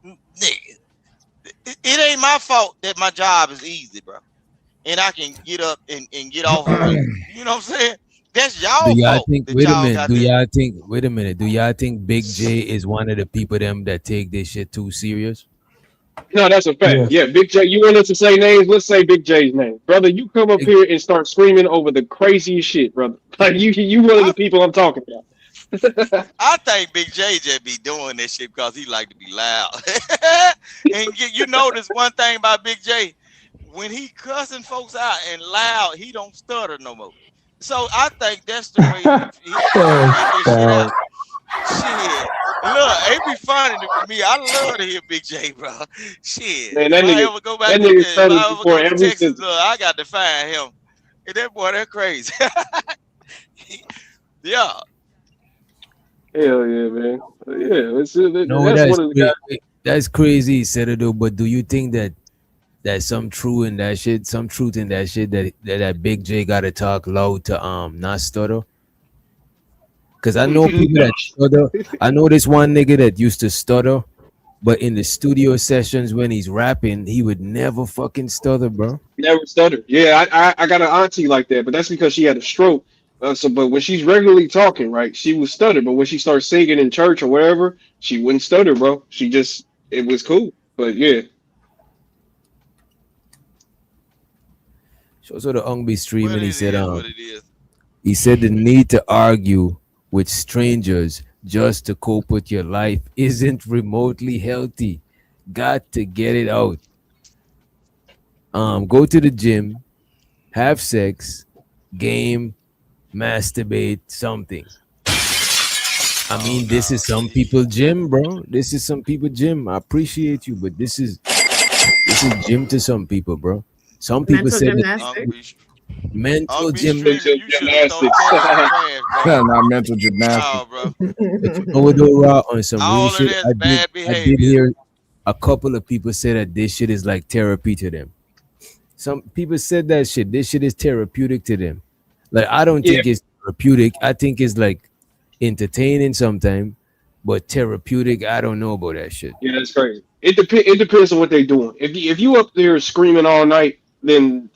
nigga, it ain't my fault that my job is easy, bro. And I can get up and get off early. You know what I'm saying? That's Do y'all y'all fault think that y'all got to. wait a minute, do y'all think Big J is one of the people them that take this shit too serious? No, that's a fact. Yeah. Yeah, Big J. You want us to say names? Let's say Big J's name, brother. You come up here and start screaming over the craziest shit, brother. Like you one of the people I'm talking about. I think Big J just be doing this shit because he like to be loud. And you notice one thing about Big J, when he cussing folks out and loud, he don't stutter no more. So I think that's the way he Oh, get his shit God. out. Shit. Look, it be funny to me. I love to hear Big J, bro. Shit. Man, If I ever go back that to nigga if stutters I ever before go to every Texas, sentence. I got to find him. And that boy, that crazy. Yeah. Hell yeah, man. Yeah, No, that's one of the guys. that's crazy, Senator. But do you think that there's some truth in that shit? Some truth in that shit that Big J gotta talk loud to not stutter? Cause I know people No, that stutter. I know this one nigga that used to stutter, but in the studio sessions when he's rapping, he would never fucking stutter, bro. never stutter. Yeah, I got an auntie like that, but that's because she had a stroke. But when she's regularly talking, right, she would stutter. But when she starts singing in church or wherever, she wouldn't stutter, bro. It was cool. But yeah, So the Ung be Well, streaming. it is what it is. He said the need to argue with strangers just to cope with your life isn't remotely healthy. Got to get it out. Go to the gym, have sex, game, masturbate, something. I Oh mean, this no, is some people gym, bro. This is some people gym. I appreciate you, but this is gym to some people, bro. Some people Mental said that gymnastics. mental be gym, streaming. mental You should have thrown gymnastics. that in the trash, bro. Not mental gymnastics. No, bro. but you know what though, Ra, on some real All of shit, that's bad I did behavior. hear a couple of people say that this shit is like therapy to them. Some people said that shit. This shit is therapeutic to them. Like I don't Yeah, think it's therapeutic. I think it's like entertaining sometimes, but therapeutic. I don't know about that shit. yeah, that's crazy. It depends on what they're doing. If you up there screaming all night, then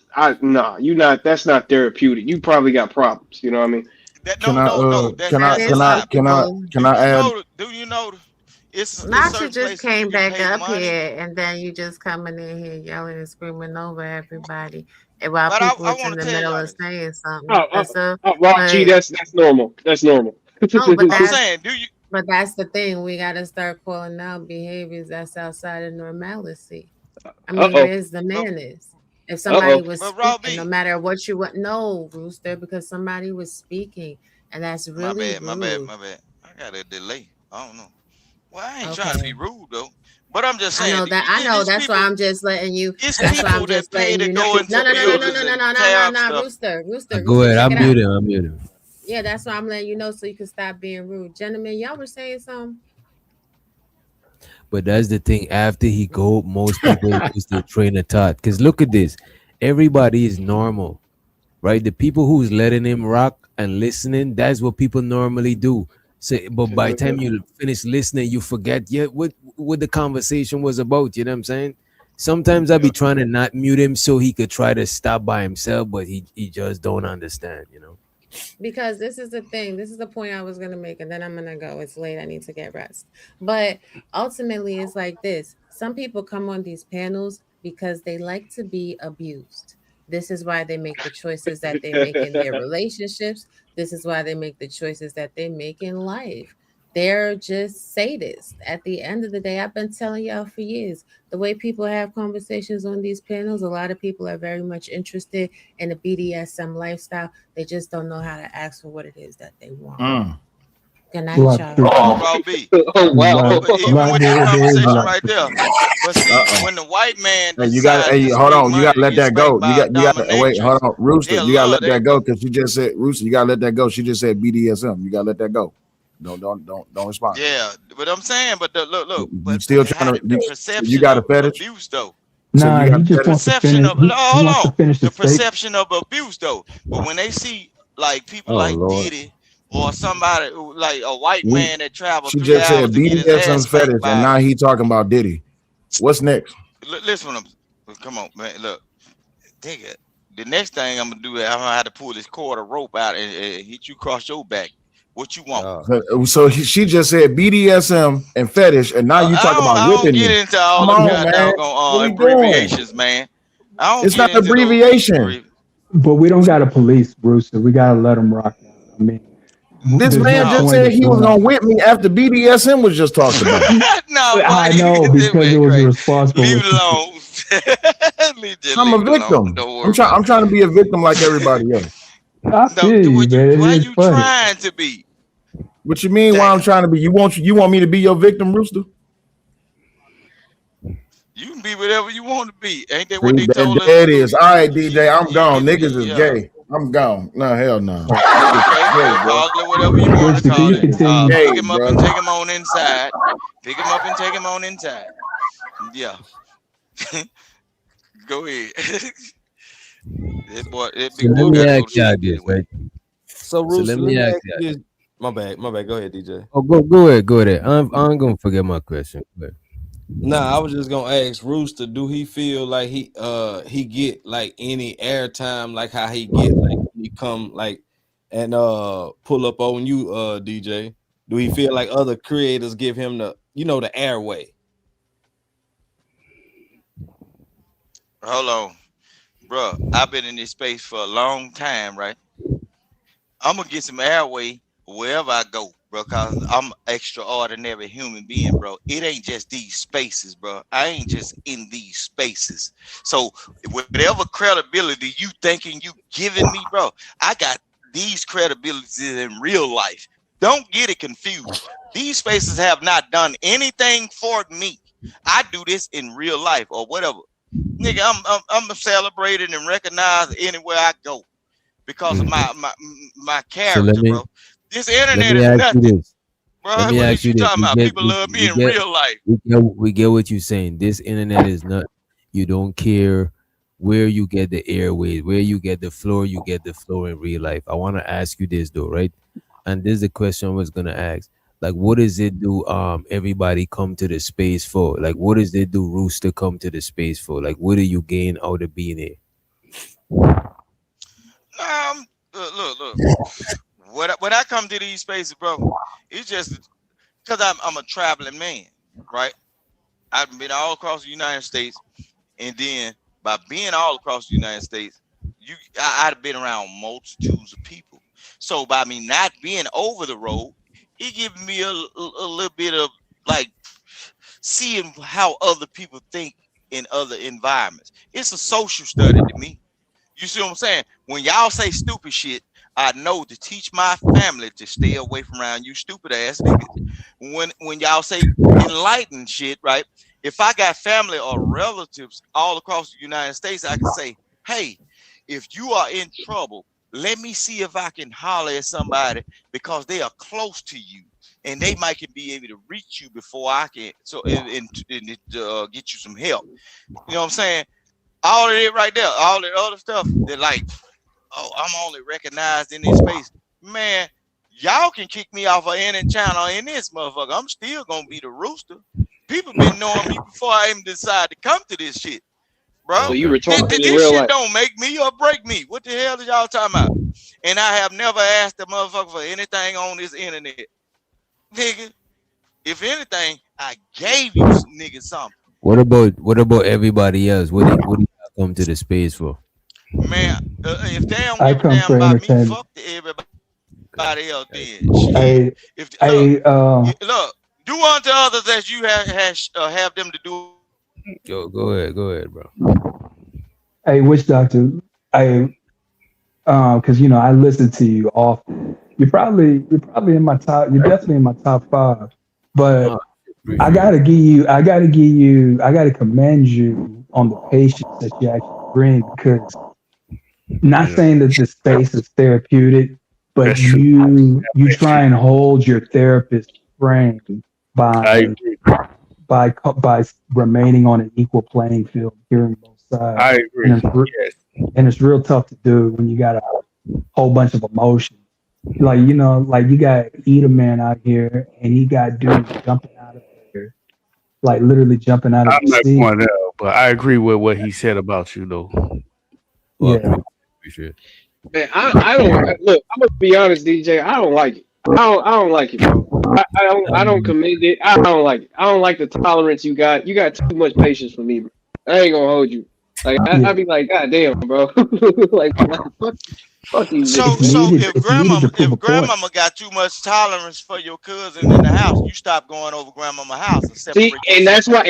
you not. That's not therapeutic. You probably got problems. You know what I mean? That Can no, I no, no. can I That's a There's can I some lie. can I people. can I add Do you know? It's Not you certain just places you came can back pay up money. here and then you just coming in here yelling and screaming over everybody. And while But people I was in want to the tell middle y'all of this. saying something. Oh, That's a Rock G, but that's normal. That's normal. no, but I'm that's saying, do you? but that's the thing. We gotta start calling out behaviors that's outside of normalcy. I Uh mean, oh. where's the But manners? If Uh somebody oh. was Raw speaking, no B. matter what you want, no, Rooster, because somebody was speaking, and that's My really bad. My bad. rude. My bad. I got a delay. I don't know. Well, I ain't trying to be Okay. rude though, but I'm just I saying know that. I know. it's That's why people. I'm just letting you. It's That's why I'm people that just pay letting to you know. go into No, no, no, no, no, buildings no, no, and no, no, no, tear up no. stuff. Rooster, Rooster, Go Rooster. ahead. Check I'm it out. muted. I'm muted. Yeah, that's why I'm letting you know so you can stop being rude, gentlemen. Y'all were saying something. But that's the thing. After he go, most people lose their train of thought. Because look at this. Everybody is normal, right? The people who's letting him rock and listening, that's what people normally do. So, but by the time you finish listening, you forget what the conversation was about. You know what I'm saying? Sometimes I be trying to not mute him so he could try to stop by himself, but he just don't understand. You know. Because this is the thing. This is the point I was going to make, and then I'm going to go. It's late. I need to get rest. But ultimately, it's like this. Some people come on these panels because they like to be abused. This is why they make the choices that they make in their relationships. This is why they make the choices that they make in life. They're just sadists. At the end of the day, I've been telling y'all for years, the way people have conversations on these panels, a lot of people are very much interested in the BDSM lifestyle. They just don't know how to ask for what it is that they want. Good night, y'all. Raw B. Oh wow. But even with that conversation right there. But see, when the white man Hey, you got. decides Hey, to hold spend on. You money got to to let get that go. spanked by a You got to wait. Hold dominatrix, on, Rooster. they'll You got to love let that that. go because she just said Rooster. You got to let that go. She just said BDSM. You got to let that go. Don't respond. Yeah, but I'm saying, but look, You but still how trying to? the You perception got a of fetish? abuse though. So Nah, you he got a just The fetish? wants to perception finish. of no, He hold wants to on. finish the The steak. perception of abuse though. But when they see like people Oh like Lord. Diddy or somebody like a white We. man that traveled She 3 hours just said to get his ass BDSM spanked fetish, and by, now he talking about Diddy. What's next? listen, come on, man, look, dig it. The next thing I'm gonna do is I'm gonna have to pull this cord of rope out and hit you across your back. What you want? She just said BDSM and fetish, and now you talk about I don't whipping get me. into all Come them on, man. goddamn What we doing? abbreviations, man. I don't It's get not into those abbreviation. abbreviations. But we don't got to police Brewster. We got to let him rock out. I mean, This there's no man just point said in he was doing all gonna whip me after BDSM was just talked about. No, boy, I you know get that because it man was crazy. irresponsible Leave what it you said. alone. Just I'm a leave it alone. victim. Don't worry about I'm trying to be a victim like everybody else. I it. No, feel you, man. why It's you funny. trying to be? What you mean? Why I'm Damn. trying to be? You want me to be your victim, Rooster? You can be whatever you want to be. Ain't that what See, they told us there to it do? is. All right, DJ, I'm You gone. can be, Niggas is yeah. gay. I'm gone. No, hell no. Okay, Gay, well, bro. call it whatever you want to Brewster, can call you it. continue? Gay, Pick him up bro. and take him on inside. Pick him up and take him on inside. Yeah. Go ahead. That So big let boy me got to go ask to y'all sleep this, anyway. right? So So let Rooster, let me me ask ask y'all. you this. My bad. My bad. Go ahead, DJ. Oh, go ahead. Go ahead. I'm gonna forget my question. Go ahead. Nah, I was just gonna ask Rooster, do he feel like he get like any airtime like how he get like when he come like and pull up on you, DJ? Do he feel like other creators give him the airway? Hold on, bro. I've been in this space for a long time, right? I'm gonna get some airway wherever I go, bro, cause I'm an extraordinary human being, bro. It ain't just these spaces, bro. I ain't just in these spaces. So whatever credibility you thinking you giving me, bro, I got these credibilities in real life. Don't get it confused. These spaces have not done anything for me. I do this in real life or whatever. Nigga, I'm celebrated and recognized anywhere I go because of Mhm. my So let character, me bro. This let internet me is ask you nothing, this. Let bro. me What ask is you you this. talking about? People love me in real life. We get what you're saying. This internet is not. You don't care where you get the airways, where you get the floor. You get the floor in real life. I want to ask you this though, right? And this is the question I was gonna ask. Like, what does it do? Everybody come to the space for? Like, what does it do? Rooster come to the space for? Like, what do you gain out of being here? Look. When I come to these spaces, bro, it's just because I'm a traveling man, right? I've been all across the United States, and then by being all across the United States, I've been around multitudes of people. So by me not being over the road, it gives me a little bit of like seeing how other people think in other environments. It's a social study to me. You see what I'm saying? When y'all say stupid shit, I know to teach my family to stay away from around you stupid ass niggas. When y'all say enlightened shit, right? If I got family or relatives all across the United States, I can say, hey, if you are in trouble, let me see if I can holler at somebody because they are close to you and they might can be able to reach you before I can. So and get you some help. You know what I'm saying? All of it right there, all the other stuff that like, oh, I'm only recognized in this space. Man, y'all can kick me off of any channel in this motherfucker. I'm still gonna be the rooster. People been knowing me before I even decide to come to this shit, bro. So you retarded in This real shit life. don't make me or break me. What the hell is y'all talking about? And I have never asked a motherfucker for anything on this internet, nigga. If anything, I gave you niggas something. What about everybody else? What do you come to the space for? Man, if they don't I give a come damn for about me, entertainment. fuck everybody else then. Shit. Look, do unto others as you have them to do. Go ahead, bro. Hey, witch doctor. Because I listen to you often. You're probably in my top. You're definitely in my top 5. But I gotta commend you on the patience that you actually bring. Because not saying that this space is therapeutic, but That's true. you try and hold your therapist frame I by remaining on an equal playing field, hearing both sides. I agree. Yes. And it's real tough to do when you got a whole bunch of emotion. Like you got Eat a Man out here, and he got dudes jumping out of there, like literally jumping out of I'm the not seat. going there, but I agree with what he said about you, though. Yeah. Appreciate it. Man, I don't look. I'm gonna be honest, DJ. I don't like it. I don't like it, bro. I don't commend it. I don't like it. I don't like the tolerance you got. You got too much patience for me, bro. I ain't gonna hold you. Like I be like, God damn, bro. like fuck these So niggas. if grandmama got too much tolerance for your cousin in the house, you stop going over grandmama house and See, separate and yourself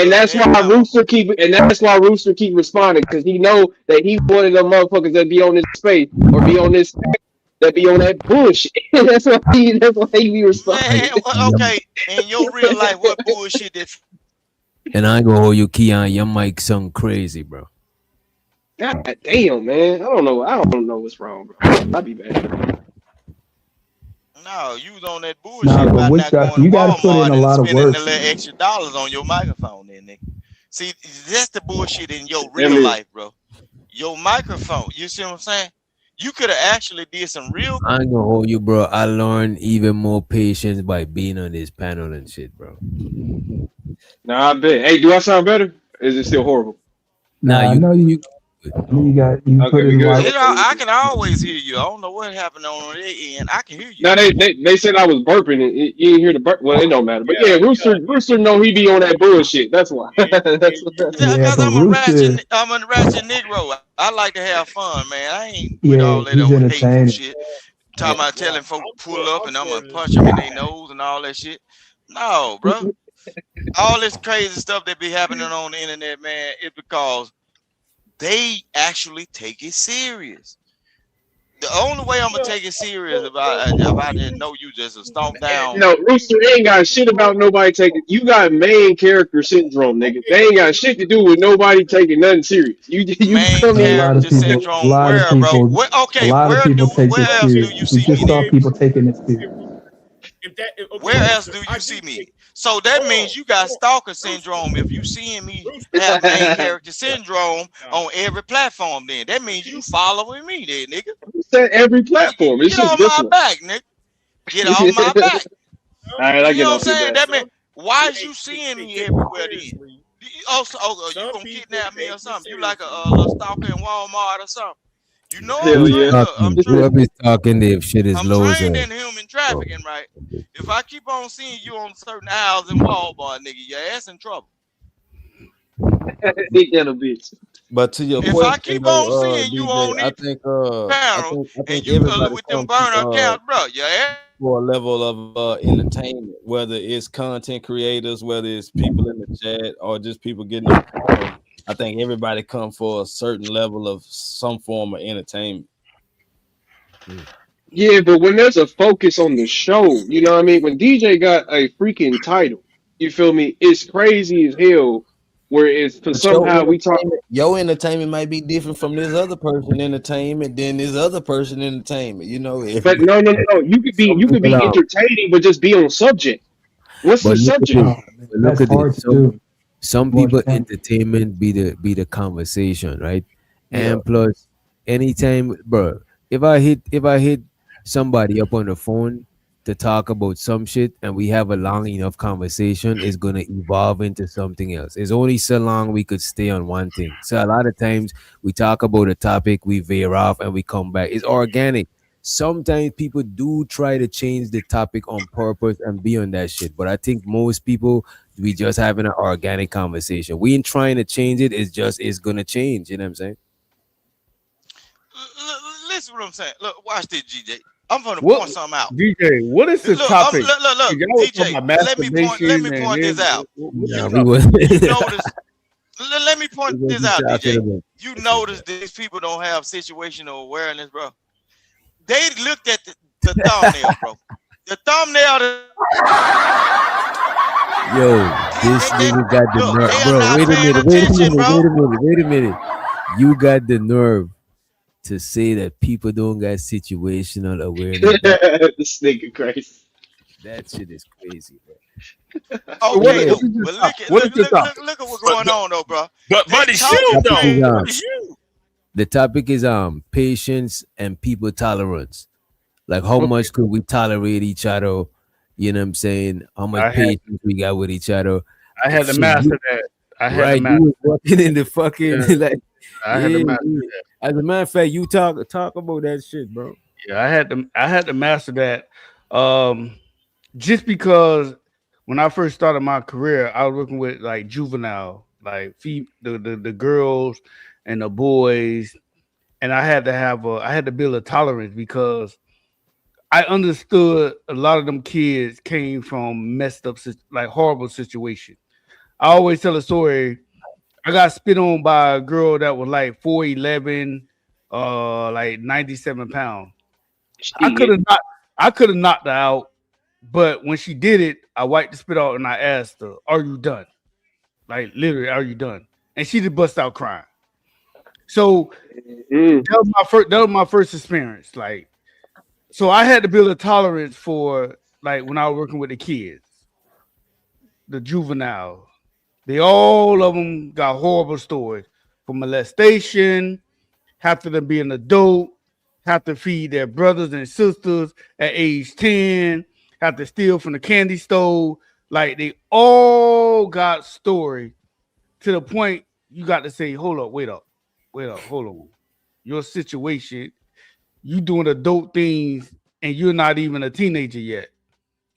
that's why Rooster keep responding because he know that he one of them motherfuckers that be on this space or be on this that be on that bullshit. that's why he be responding. Man, okay, in your real life, what bullshit that And I ain't gonna hold you, Keon. Your mic sound crazy, bro. God damn, man. I don't know what's wrong, bro. I'll be back. No, you was on that bullshit Nah, but about witch not doctor, going you to got to put in Walmart a and lot of spending work. the little extra dollars on your microphone then, nigga. See, that's the bullshit in your real Amen. life, bro. Your microphone, you see what I'm saying? You could have actually did some real I ain't gonna hold you, bro. I learned even more patience by being on this panel and shit, bro. Nah, I bet. Hey, do I sound better? Or is it still horrible? Nah, I know you Okay, put we in a good. lot. You know, I can always hear you. I don't know what happened on their end. I can hear you. No, they said I was burping and you didn't hear the burp. Well, it don't matter. But yeah, Rooster know he be on that bullshit. That's why. that's Yeah, Yeah, cause but I'm a Rooster, ratchet Negro. I like to have fun, man. I ain't with yeah, all that he's hateful entertaining. shit. Talking about telling folk pull up and I'm gonna punch them in their nose and all that shit. No, bro. All this crazy stuff that be happening on the internet, man, is because they actually take it serious. The only way I'm gonna take it serious if I didn't know you just a stomp down. No, Rooster ain't got shit about nobody taking. You got main character syndrome, nigga. They ain't got shit to do with nobody taking nothing serious. You Main come A in. lot of character people, a syndrome. lot of Where, bro? people, Where? a Okay, lot of people take where it else do serious. you We see just me saw then? people taking it serious. Where else do you see me? So that means you got stalker syndrome if you seeing me have main character syndrome on every platform. Then that means you following me, then, nigga. Set every platform. It's Get just on this my one. back, nigga. Get off my back. All right, I You get know what I'm off your saying? back. That mean, why is you seeing me everywhere then? You gonna kidnap me or something? You like a little stalker in Walmart or something? You know I'm Hell Who's yeah. trained. Look, talking? Whoever is talking, if shit is I'm low as trained hell. in human trafficking, right? If I keep on seeing you on certain aisles in Walmart, nigga, your ass in trouble. He got a bitch. But to your If I question keep on though, seeing you DJ, on these I panels think I and think you everybody with them come burner to accounts, bro, your ass. for a level of entertainment, whether it's content creators, whether it's people in the chat, or just people getting on. I think everybody come for a certain level of some form of entertainment. Yeah, but when there's a focus on the show, you know what I mean? When DJ got a freaking title, you feel me? It's crazy as hell. Where it's for But your somehow we talk, entertainment might be different from this other person entertainment than this other person entertainment. You know, but everybody. no, no, no. You could be Some you could people, be entertaining, but just be on subject. What's the But look at subject? this. But look That's at this. hard to do. Some Watch people that. entertainment be the conversation, right? yeah. And plus, anytime, bro, if I hit somebody up on the phone to talk about some shit and we have a long enough conversation, it's gonna evolve into something else. It's only so long we could stay on one thing. So a lot of times we talk about a topic, we veer off and we come back. It's organic. Sometimes people do try to change the topic on purpose and be on that shit. But I think most people, we just having an organic conversation. We ain't trying to change it. It's gonna change. You know what I'm saying? Listen what I'm saying. Look, watch this, GJ. I'm gonna What point something out. DJ? What is the Look, topic? look, Y'all was talking DJ. about Let me point. Let masturbation me and point this then out. what's Nah, the we topic? was. You notice. Let me we point this wasn't out, talking DJ. about. You notice these people don't have situational awareness, bro. They looked at the thumbnail, bro. The thumbnail. Yo, this They nigga got the look. nerve, They are bro. not Wait a paying minute. Wait a attention, minute. Wait bro. a minute. Wait a minute. You got the nerve to say that people don't got situational awareness. This nigga crazy. That shit is crazy, bro. So what, Okay, Yeah. what though. is the But topic? look at What is look the look topic? look look at what's But going on, though, bro. but They it's you talking Topic is though. things. But it's you. the topic is patience and people tolerance. Like how Okay, much could we tolerate each other? You know what I'm saying? How much I had patience we got with each other? I had to Shit, you, master that. I had to right? master. You was working in the fucking Yeah, like, I had to yeah, master yeah. that. As a matter of fact, you talk about that shit, bro. Yeah, I had to master that. Um, just because when I first started my career, I was working with like juvenile, like the girls and the boys, and I had to build a tolerance because I understood a lot of them kids came from messed up, like horrible situation. I always tell a story. I got spit on by a girl that was like 4'11", like 97 pounds. I could Shit. have not, I could have knocked her out, but when she did it, I wiped the spit out and I asked her, "Are you done?" Like literally, "Are you done?" And she just bust out crying. So Mm. that was my first. That was my first experience. Like, so I had to build a tolerance for like when I was working with the kids, the juvenile. They all of them got horrible stories from molestation, have to be an adult, have to feed their brothers and sisters at age 10, have to steal from the candy store. Like they all got story to the point you got to say, hold up, wait up, hold on. Your situation, you doing adult things and you're not even a teenager yet.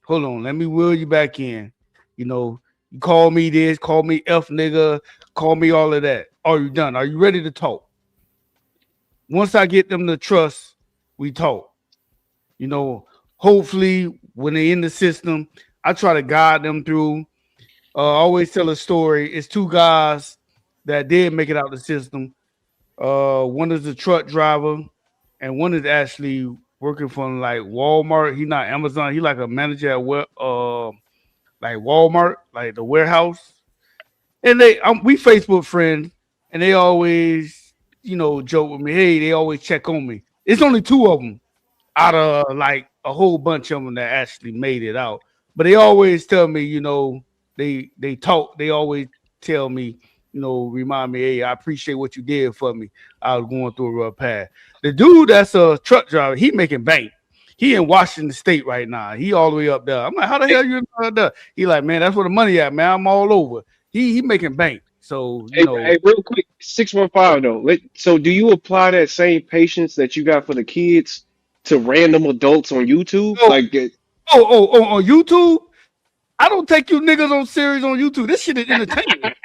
Hold on, let me wheel you back in. You know, you call me this, call me F nigga, call me all of that. Are you done? Are you ready to talk? Once I get them to trust, we talk. You know, hopefully when they in the system, I try to guide them through. I always tell a story. It's two guys that did make it out the system. One is a truck driver, and one is actually working from like Walmart. He not Amazon. He like a manager at like Walmart, like the warehouse. And we Facebook friends, and they always, joke with me. Hey, they always check on me. It's only two of them out of like a whole bunch of them that actually made it out. But they always tell me, they talk. They always tell me, remind me, hey, I appreciate what you did for me. I was going through a rough path. The dude that's a truck driver, he making bank. He in Washington State right now. He all the way up there. I'm like, how the hell you there? He like, man, that's where the money at, man. I'm all over. He making bank. So Hey, real quick, 615 though. So, do you apply that same patience that you got for the kids to random adults on YouTube? oh, Like, on YouTube. I don't take you niggas on series on YouTube. This shit is entertainment.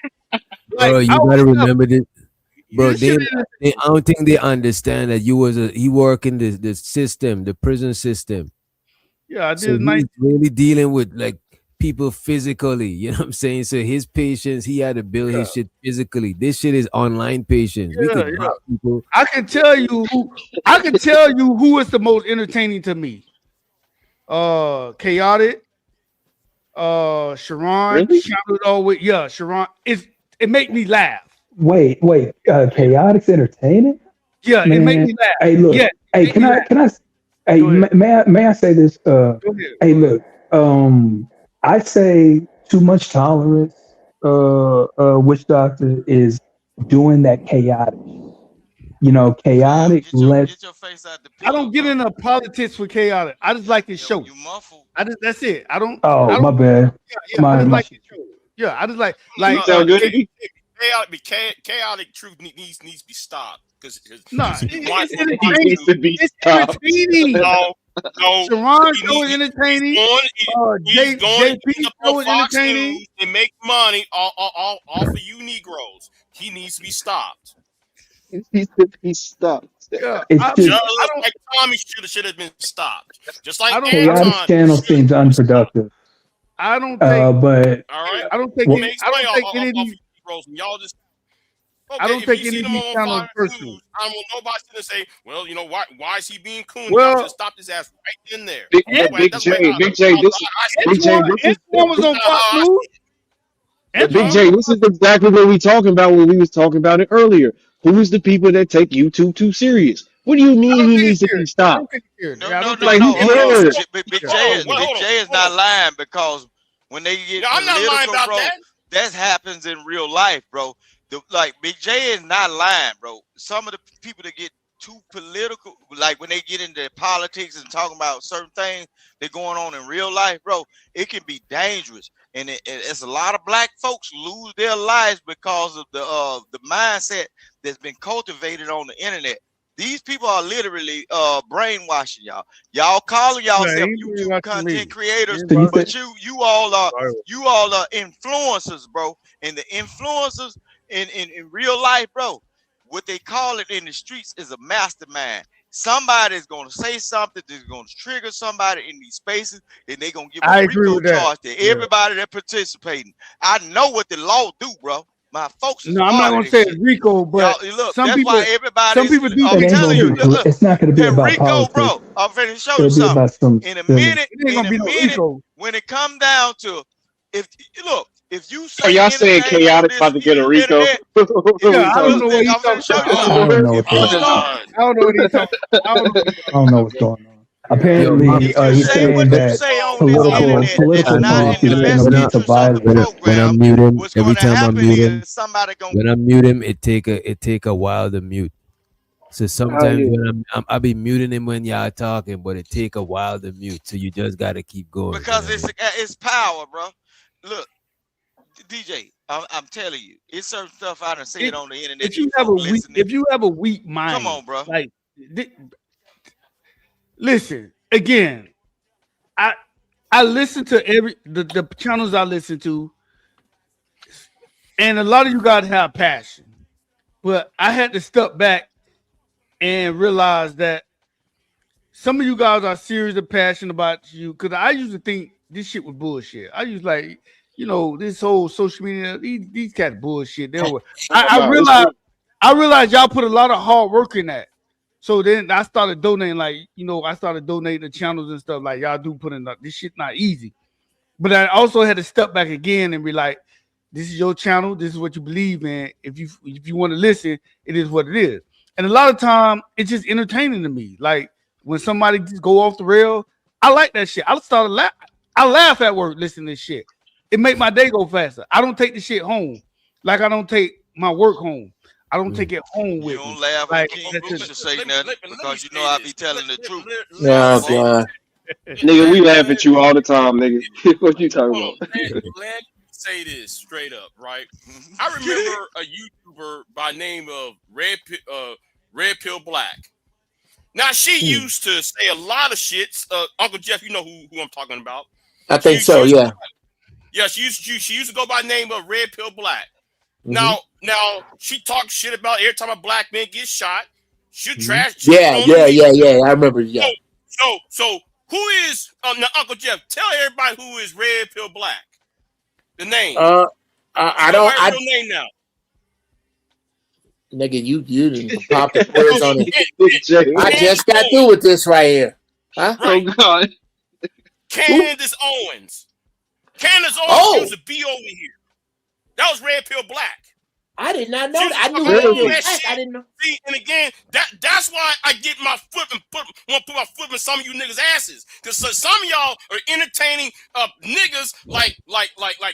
Like Bro, I you gotta always tell remember this. Bro, this shit is I don't think they understand that he work in the system, the prison system. yeah, I So did nice. he's really dealing with like people physically. You know what I'm saying? So his patience, he had to build his shit physically. This shit is online patience. We could drop people. I can tell you who is the most entertaining to me. Chaotic, Sharon, Really? Sharon. It make me laugh. Wait, chaotic's entertaining? Yeah, it make Man, me laugh. hey, look, Yeah, hey, can I, hey, may I say this? Go ahead. Hey, look, I say too much tolerance. Witch Doctor is doing that chaotic. You know, chaotic. Get your face out the I pillow, don't get bro. into politics with chaotic. I just like his show. You muffled. That's it. I don't. Oh, my bad. I just My like his show. Yeah, I just like You sound good. Chaotic truth needs to be stopped because it's He needs to be stopped. entertaining. No, Sharon show is entertaining. He's going JP up show on is Fox entertaining. News and make money off of you Negroes. He needs to be stopped. He needs to be stopped. Yeah, Just like Tommy should have been stopped. Just like Chaotic's channel seems unproductive. I don't think. But all right, I don't think. I don't think any of these. Y'all just. Okay, I don't think if you any see of them these on channels Fox personal. News, I don't want nobody to say, well, you know, why is he being coon? Well, Y'all just stop his ass right in there. Big J, This was on Fox News. But Big J, this is exactly what we talking about when we was talking about it earlier. Who's the people that take YouTube too serious? What do you mean he needs to be stopped? No. Yeah. Big J is not lying because when they get I'm not lying political, about bro, that happens in real life, bro. Like Big J is not lying, bro. Some of the people that get too political, like when they get into politics and talking about certain things that going on in real life, bro, it can be dangerous. And it's a lot of black folks lose their lives because of the mindset that's been cultivated on the internet. These people are literally brainwashing y'all. Y'all calling yourself YouTube content creators, but you all are influencers, bro. And the influencers in real life, bro, what they call it in the streets is a mastermind. Somebody is going to say something that's going to trigger somebody in these spaces, and they're going to give a RICO charge to everybody that participating. I know what the law do, bro. My folks is I'm not going to say it's RICO, but look, some that's people, why everybody. do. I'm telling you, look, it's not going to be about RICO, politics. bro. I'm finna show It'll you be something. about some In a silly. minute, when it come down to if you say Are y'all saying anything chaotic on about to get a RICO? internet, I don't know what he's talking about. I don't know what they're I don't know what he's talking about. I don't know what's going on. Apparently, he's saying that political talk is going to lead to violence. When I mute him, every time I mute him, when I mute him, it take a while to mute. So sometimes when I be muting him when y'all talking, but it take a while to mute. So you just gotta keep going. Because it's power, bro. Look, DJ, I'm telling you, it's certain stuff I done said on the internet. If you have a weak mind, come on, bro. Like, listen again. I listen to the channels I listen to, and a lot of you guys have passion, but I had to step back and realize that some of you guys are serious and passionate about you. Because I used to think this shit was bullshit. I used like, this whole social media, these cats bullshit. I realized y'all put a lot of hard work in that. So then I started donating, I started donating to channels and stuff. Like, y'all do put in this shit not easy. But I also had to step back again and be like, this is your channel. This is what you believe in. If you want to listen, it is what it is. And a lot of time, it's just entertaining to me. Like, when somebody just go off the rail, I like that shit. I laugh at work listening to this shit. It make my day go faster. I don't take the shit home. Like, I don't take my work home. I don't take it home with me. You don't laugh when King Rooster say nothing because you know I be telling the truth. Yeah, God. Nigga, we laugh at you all the time, nigga. What you talking about? Let me say this straight up, right? I remember a YouTuber by name of Red Pill Black. Now she used to say a lot of shits. Uncle Jeff, you know who I'm talking about. I think so. Yeah. Yeah, she used to go by the name of Red Pill Black. Now she talks shit about every time a black man gets shot. She trash. Yeah. I remember. Yeah. So Who is now, Uncle Jeff? Tell everybody who is Red Pill Black. The name. I don't. Real name now. Nigga, you didn't pop the quiz on it. Big J. I just got through with this right here. Huh? Right. Oh God. Candace Owens. Candace Owens used to be over here. That was Red Pill Black. I did not know that. I knew Red Red Pill Pill Black. Black. I didn't know. See, and again, that's why I get my foot and want to put my foot in some of you niggas' asses. Because some of y'all are entertaining niggas like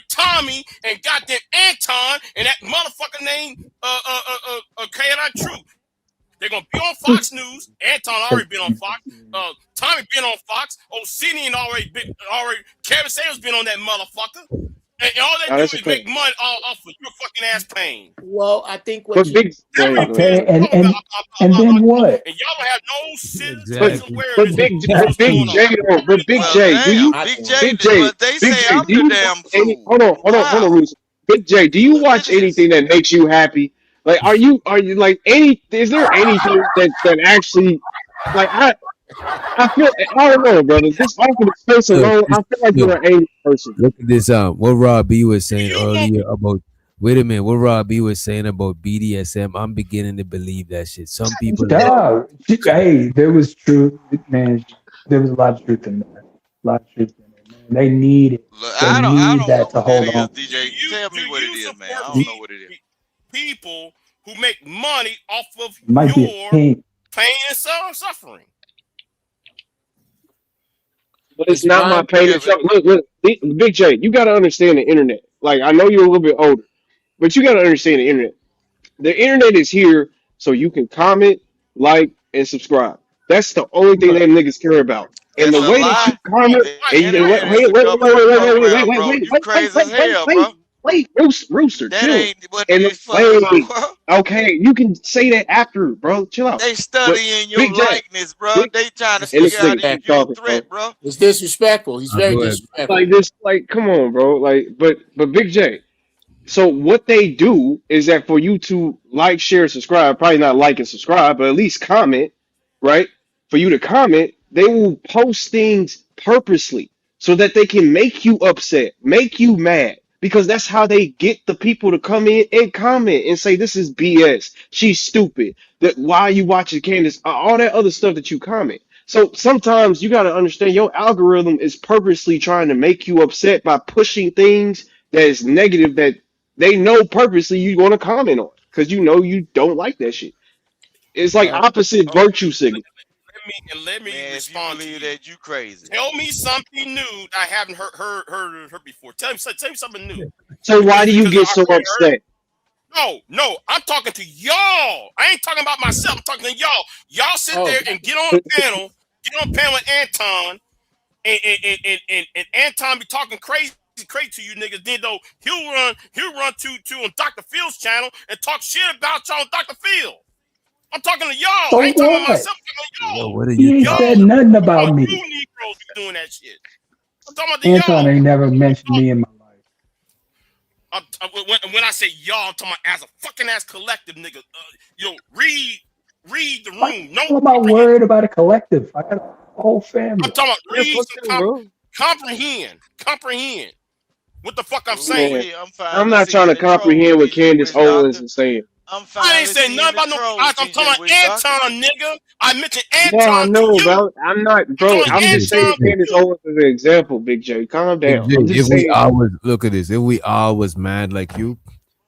Tommy and goddamn Anton and that motherfucker named True. They're gonna be on Fox News. Anton already been on Fox. Tommy been on Fox. Obsidian already. Kevin Samuels been on that motherfucker. And all they do is make money off of your fucking ass pain. Well, I think what Big Okay, and then what? And y'all don't have no citizen Exactly. awareness. But Big J, do you? Big J, they say I'm do you the damn watch any? fool. Hold on, Ruth. Big J, do you watch anything that makes you happy? Like, are you like any? Is there anything that actually, like, I feel, I don't know, brother. Just off of the space alone, I feel like you're an angry person. Look at this. What Rob B was saying earlier about. Wait a minute. What Rob B was saying about BDSM, I'm beginning to believe that shit. Some people. Dog. Hey, there was truth, man. There was a lot of truth in that. A lot of truth in it, man. They need it. I don't that to hold on. DJ, tell me what it is, man. I don't know what it is. People who make money off of Might be a your king. pain and suffering. But it's not my pain. Look, Big J, you got to understand the internet. Like, I know you're a little bit older, but you got to understand the internet. The internet is here so you can comment, like, and subscribe. That's the only thing that niggas care about. And the way that you comment, and wait, Rooster, chill. Okay, you can say that after, bro. Chill out. They studying your likeness, bro. They trying to figure out if you're a threat, bro. It's disrespectful. He's very disrespectful. Like this, like, come on, bro. Like, but Big J. So what they do is that for you to like, share, subscribe, probably not like and subscribe, but at least comment, right? For you to comment, they will post things purposely so that they can make you upset, make you mad, because that's how they get the people to come in and comment and say, this is BS. She's stupid. That why are you watching Candace? All that other stuff that you comment. So sometimes you got to understand your algorithm is purposely trying to make you upset by pushing things that is negative that they know purposely you want to comment on because you know you don't like that shit. It's like opposite virtue signal. Let me respond to you. That you crazy. Tell me something new that I haven't heard before. Tell me something new. So why do you get so upset? No, I'm talking to y'all. I ain't talking about myself. I'm talking to y'all. Y'all sit there and get on the panel. Get on the panel with Anton, and Anton be talking crazy to you niggas. Then though he'll run to on Dr. Phil's channel and talk shit about y'all on Dr. Phil. I'm talking to y'all. So I ain't talking about what? myself. I'm talking to y'all. He ain't said nothing about me. You Negroes doing that shit. I'm talking about the Anton y'all. ain't never mentioned me in my When I say y'all, I'm talking about as a fucking ass collective, nigga. Read the room. I'm not worried about a collective. I got a whole family. I'm talking about comprehend. What the fuck I'm saying? I'm not trying to comprehend what Candace Owens is saying. I ain't saying nothing about no. I'm talking about Anton, nigga. I mentioned Anton. No, I know, bro. I'm not, bro. I'm just saying Candace Owens as an example, Big J. Calm down. I'm just saying. Look at this. If we all was mad like you,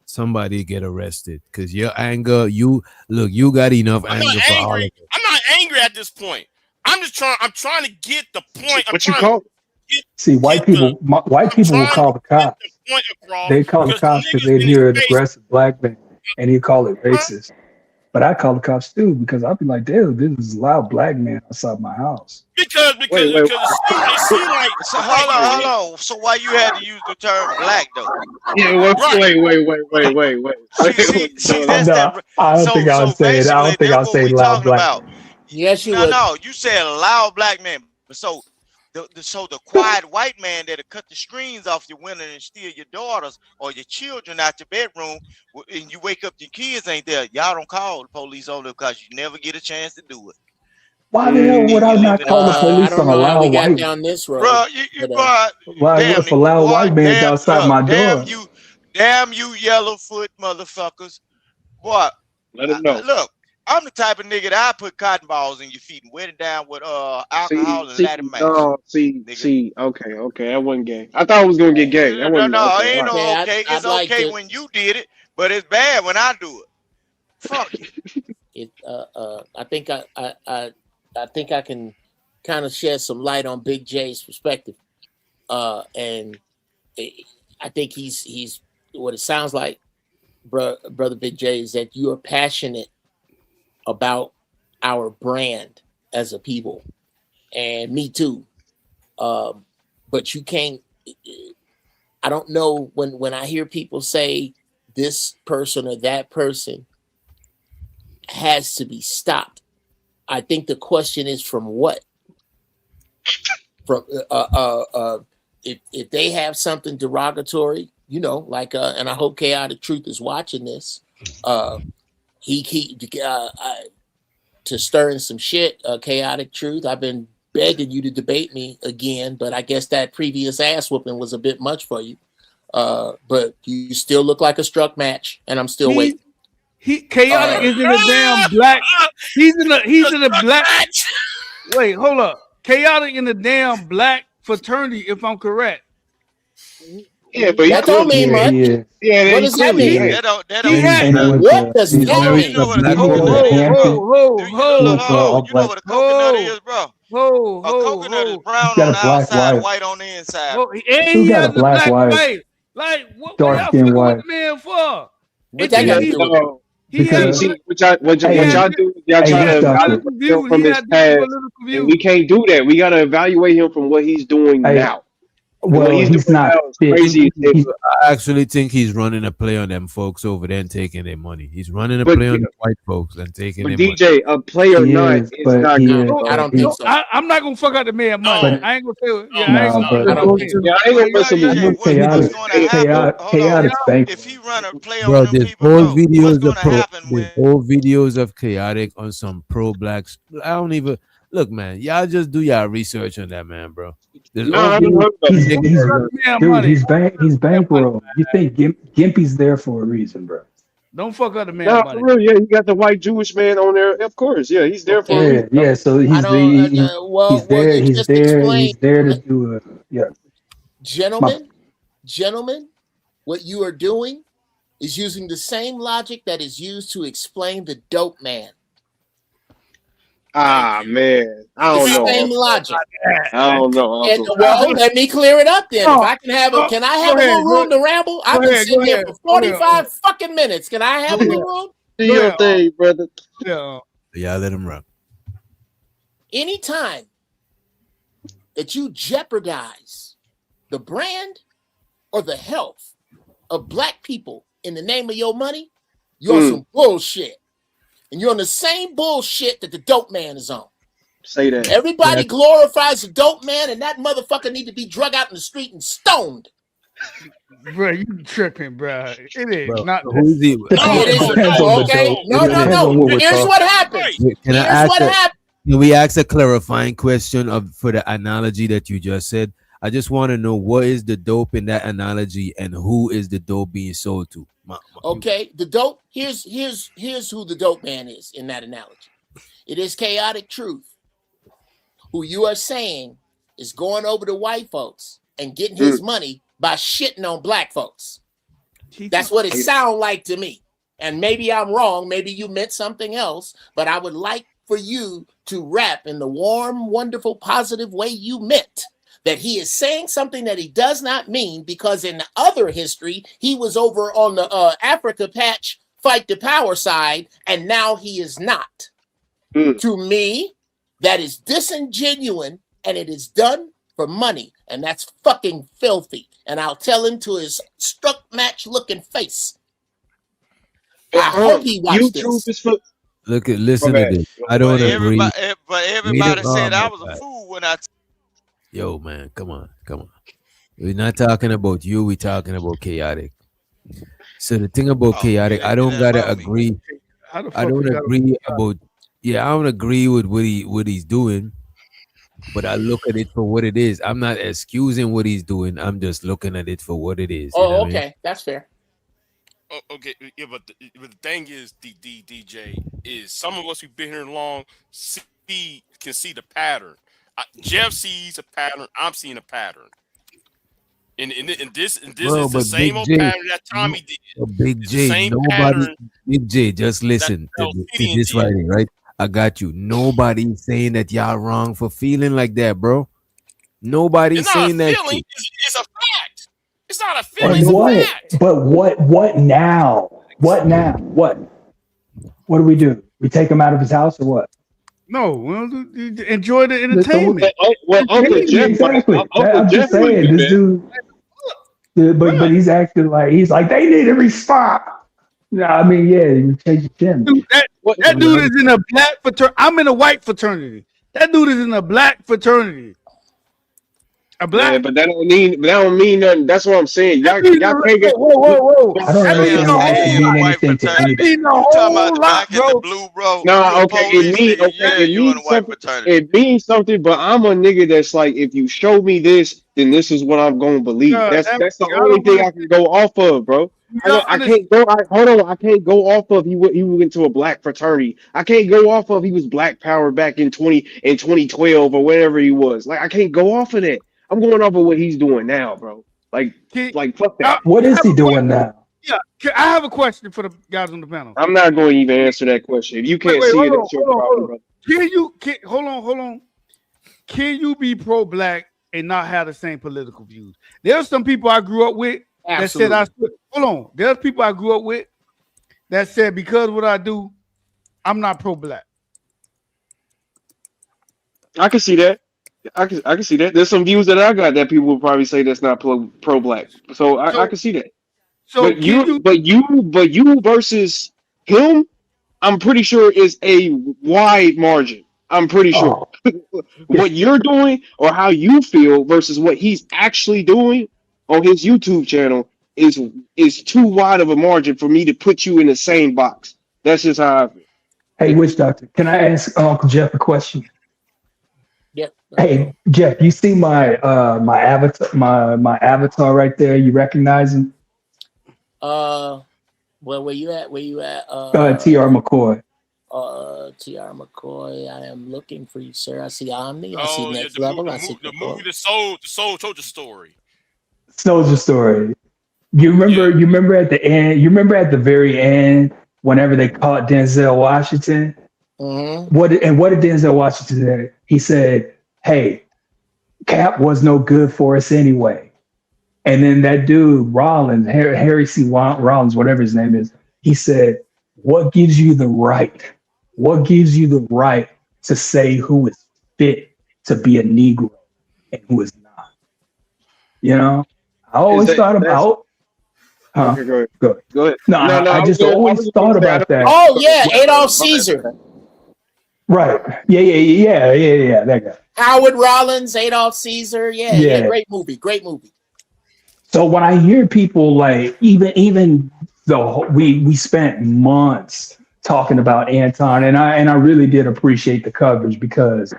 somebody get arrested because your anger. You got enough anger for all of it. I'm not angry at this point. I'm trying to get the point. What you call? See, white people will call the cops. They call the cops because they hear an aggressive black man, and he call it racist. But I call the cops too because I'll be like, dude, this is a loud black man outside my house. Because it seems like. So hold on. So why you had to use the term black though? Yeah, wait. See, that's that. I don't think I'll say it. I don't think I'll say loud black man. Yes, you would. No, you said loud black man. So the quiet white man that'll cut the screens off your window and steal your daughters or your children out your bedroom, and you wake up, your kids ain't there. Y'all don't call the police on them because you never get a chance to do it. Why the hell would I you not living in call the a I police don't on a know how we loud got white? down this road, bro. but Why Damn if a it, loud boy. white man's outside my door? Damn you, yellow foot motherfuckers, boy. Let him know. Look, I'm the type of nigga that I put cotton balls in your feet and wet it down with alcohol and let it mash. See. Okay, that wasn't gay. I thought it was gonna get gay. That wasn't No, okay. it All ain't right. no okay, okay. I'd It's like okay to. when you did it, but it's bad when I do it. Fuck you. I think I can kind of shed some light on Big J's perspective, and I think he's what it sounds like, brother Big J, is that you are passionate about our brand as a people, and me too. But you can't. I don't know when I hear people say this person or that person has to be stopped. I think the question is from what? From if they have something derogatory, like and I hope Chaotic Truth is watching this. He to stirring some shit. Chaotic Truth. I've been begging you to debate me again, but I guess that previous ass whooping was a bit much for you. But you still look like a struck match, and I'm still waiting. Chaotic is in a damn black. He's in a black. Wait, hold up. Chaotic in the damn black fraternity, if I'm correct. Yeah, but that don't mean much. Yeah, What does that mean? That don't What does that mean? You know what a coconut is, bro? You know what a coconut is, bro? A coconut is brown on the outside, white on the inside. And he has a black wife. Like, what y'all fucking with the man for? What that got to do with it? See, what y'all do, y'all try to evaluate him from his past, and we can't do that. We got to evaluate him from what he's doing now. Well, he's not crazy. I actually think he's running a play on them folks over there and taking their money. He's running a play on the white folks and taking their money. DJ, a play or not is not good. I don't think so. I'm not gonna fuck out the man money. I ain't gonna say it. I don't think so. Yeah, I ain't gonna mess with chaotic. If he run a play Bro, on them there's people, whole bro, what's videos gonna of pro, happen there's whole videos of Chaotic on some pro blacks. I don't even look, man. Y'all just do y'all research on that man, bro. There's he's bankroll. You think Gimpy's there for a reason, bro? Don't fuck up the man. No, for real, yeah, you got the white Jewish man on there. Of course, yeah, he's there for a reason. Yeah. So he's there. He's there to do it. Yeah. Gentlemen, what you are doing is using the same logic that is used to explain the dope man. Ah, man, I don't know. Same logic. I don't know. Well, let me clear it up then. If I can have can I have a little room to ramble? I've been sitting here for 45 fucking minutes. Can I have a little room? Do your thing, brother. Yeah, let him run. Anytime that you jeopardize the brand or the health of black people in the name of your money, you're on some bullshit. And you're on the same bullshit that the dope man is on. Say that. Everybody glorifies the dope man, and that motherfucker need to be drug out in the street and stoned. Bro, you tripping, bro. It is not. Who's he? Okay. No. Here's what happened. Can we ask a clarifying question for the analogy that you just said? I just want to know what is the dope in that analogy and who is the dope being sold to? Okay, the dope. Here's who the dope man is in that analogy. It is Chaotic Truth, who you are saying is going over to white folks and getting his money by shitting on black folks. That's what it sounds like to me. And maybe I'm wrong. Maybe you meant something else. But I would like for you to rap in the warm, wonderful, positive way you meant. That he is saying something that he does not mean, because in the other history, he was over on the Africa Patch Fight the Power side, and now he is not. To me, that is disingenuous, and it is done for money, and that's fucking filthy. And I'll tell him to his struck match looking face. I hope he watched this. Listen to this. I don't agree. But everybody said I was a fool when I. Yo, man, come on. We're not talking about you. We're talking about Chaotic. So the thing about Chaotic, I don't gotta agree. I don't agree about Yeah, I don't agree with what he's doing, but I look at it for what it is. I'm not excusing what he's doing. I'm just looking at it for what it is. You know Oh, what I mean? okay, that's fair. Okay, yeah, but the thing is, DJ is some of us who've been here long can see the pattern. Jeff sees a pattern. I'm seeing a pattern. And this Bro, is the but same Big old J, pattern that Tommy did. Big It's the J, same nobody, pattern Big J, just listen that to Elfinian this did. right here, right? I got you. Nobody saying that y'all wrong for feeling like that, bro. Nobody It's not a saying that feeling. shit. It's a fact. It's not a But feeling. It's a what? fact. But what now? What now? What do we do? We take him out of his house or what? No, well, enjoy the So, entertainment. Well, Uncle Jeff, exactly. Uncle I'm Jeff just wouldn't saying, do this that. dude. But he's acting like they need to respond. No, I mean, yeah, you change your chin. Dude, that dude is in a black fraternity. I'm in a white fraternity. That dude is in a black fraternity. A black. Yeah, but that don't mean nothing. That's what I'm saying. Y'all can't get. Whoa. I don't That means understand a why it should whole mean lot. White anything to fraternity. That anybody. means a You talking about whole the lot, black and the bro. blue, bro? Nah, You a okay, police nigga? Yeah, it you in a means white something. fraternity. It means something, but I'm a nigga that's like, if you show me this, then this is what I'm gonna believe. That's the I only don't thing I can go off of, bro. I can't go. Hold on, I can't go off of he went into a black fraternity. I can't go off of he was Black Power back in 2012 or whatever he was. Like I can't go off of that. I'm going off of what he's doing now, bro. Like fuck that. What I is have he a doing now? Yeah, I have a question for the guys on the panel. I'm not going to even answer that question. If you can't Wait, see hold it, on, that's your problem, bro. hold on. Can you be pro-black and not have the same political views? There's some people I grew up with that said hold on. There's people I grew up with that said because of what I do, I'm not pro-black. I can see that. I can see that. There's some views that I got that people would probably say that's not pro black. So I can see that. So But you versus him, I'm pretty sure is a wide margin. I'm pretty sure. What you're doing or how you feel versus what he's actually doing on his YouTube channel is too wide of a margin for me to put you in the same box. That's just how I feel. Hey, witch doctor, can I ask Uncle Jeff a question? Yep. Hey, Jeff, you see my avatar my avatar right there? You recognize him? Well, where you at? TR McCoy. TR McCoy. I am looking for you, sir. I see Omni. I see Oh yeah, Next Level. I see the McCoy. movie, the soul soldier story. Soldier Story. You remember at the end, you remember at the very end, whenever they caught Denzel Washington? Mm-hmm. What did Denzel Washington say? He said, "Hey, Cap was no good for us anyway." And then that dude, Rollins, Harry C. Rollins, whatever his name is, he said, "What gives you the right? What gives you the right to say who is fit to be a Negro and who is not?" You know, I always thought about. Huh? Okay, go ahead. Go ahead. No, I just always thought about that. Oh yeah, Adolf Caesar. Right. Yeah. That guy. Howard Rollins, Adolf Caesar. Yeah. Great movie. So when I hear people like even though we spent months talking about Anton, and I really did appreciate the coverage because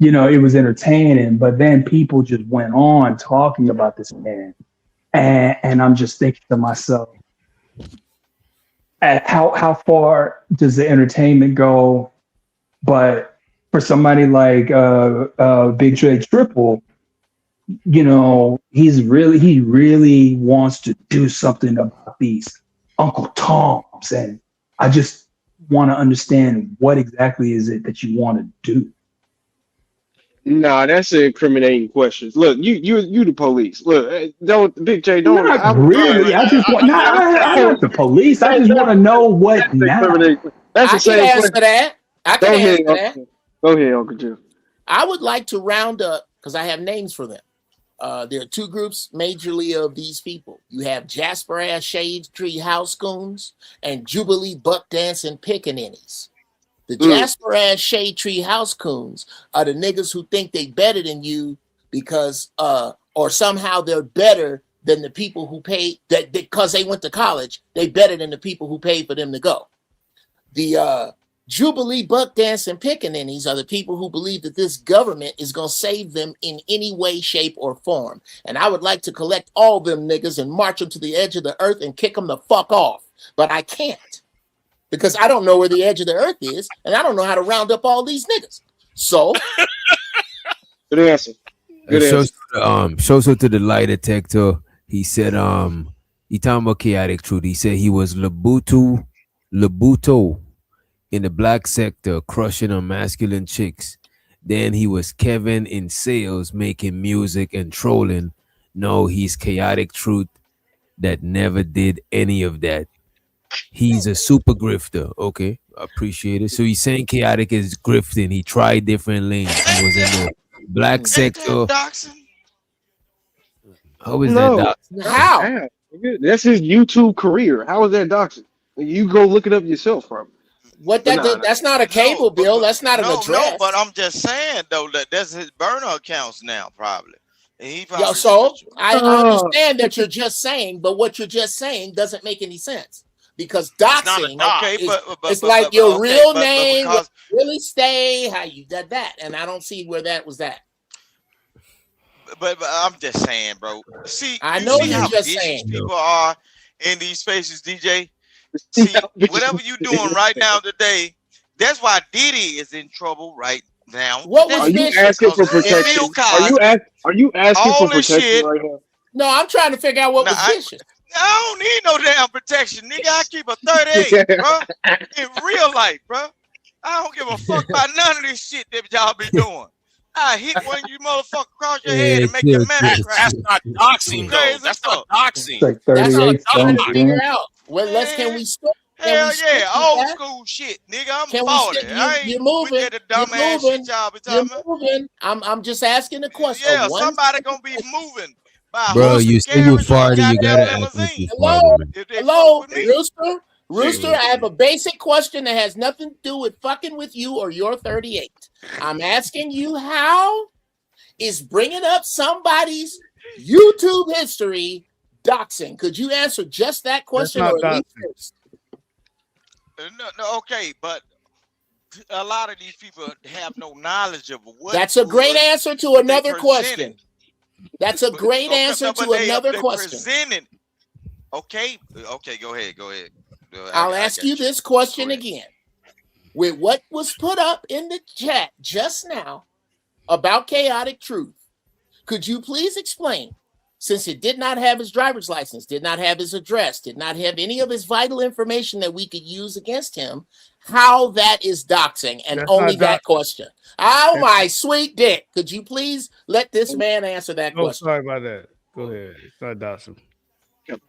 it was entertaining, but then people just went on talking about this man, and I'm just thinking to myself, how far does the entertainment go? But for somebody like Big J Triple, he really wants to do something about these Uncle Toms, and I just want to understand what exactly is it that you want to do. Nah, that's incriminating questions. Look, you the police. Look, don't Big J, don't. Not really. I just want. I'm not the police. I just want to know what now. That's the I same can answer question. that. Go ahead, Uncle Jeff. I would like to round up because I have names for them. There are two groups majorly of these people. You have Jasper Ass Shade Tree House Goons and Jubilee Buck Dancing Pickaninnies. The Jasper Ass Shade Tree House Coons are the niggas who think they better than you because or somehow they're better than the people who paid that because they went to college, they better than the people who paid for them to go. The Jubilee buck dancing pickaninnies are the people who believe that this government is going to save them in any way, shape, or form. And I would like to collect all them niggas and march them to the edge of the earth and kick them the fuck off. But I can't because I don't know where the edge of the earth is and I don't know how to round up all these niggas. So, Good answer. Good answer. Shows up to the lie detector. He said, he talking about chaotic truth. He said he was Labuto in the black sector, crushing on masculine chicks. Then he was Kevin in sales, making music and trolling. No, he's chaotic truth that never did any of that. He's a super grifter. Okay, I appreciate it. So he's saying chaotic is grifting. He tried different lanes. He was in the black sector. How is that doxing? How? That's his YouTube career. How is that doxing? You go look it up yourself, probably. What that that's not a cable bill. That's not an address. No, but I'm just saying though that that's his burner accounts now, probably. And he probably so I understand that you're just saying, but what you're just saying doesn't make any sense because doxing it's like your real name, really stay, how you did that, and I don't see where that was at. But I'm just saying, bro. See, I know see you're how just busy saying. people are in these spaces, DJ. See, whatever you doing right now today, that's why Diddy is in trouble right now. What was Are you asking for protection? Are you asking for protection right now? No, I'm trying to figure out what was vicious. I don't need no damn protection, nigga. I keep a 38, bro. In real life, bro. I don't give a fuck about none of this shit that y'all be doing. I hit one of you motherfuckers across your head and make your mammy cry. That's not doxing, though. That's not doxing. Like That's what I'm 38 trying to cents, figure man. out. Well, can we stop? Hell yeah, old school shit, nigga. I'm 40. You're moving. With that dumb ass shit y'all be talking about. Moving. I'm just asking a question. Yeah, somebody gonna be moving. Bro, you say you farted, you gotta ask if you farted. Hello, Rooster, I have a basic question that has nothing to do with fucking with you or your 38. I'm asking you, how is bringing up somebody's YouTube history doxing? Could you answer just that question? That's Or not at least first? No, okay, but a lot of these people have no knowledge of what. That's a great answer to another question. That's a great answer to another question. Okay, go ahead. I'll ask you this question again. With what was put up in the chat just now about chaotic truth, could you please explain, since it did not have his driver's license, did not have his address, did not have any of his vital information that we could use against him, how that is doxing? And That's only not that question. Oh, my sweet dick. Could you please let this man answer that Oh, question? sorry about that. Go ahead. It's not Dawson.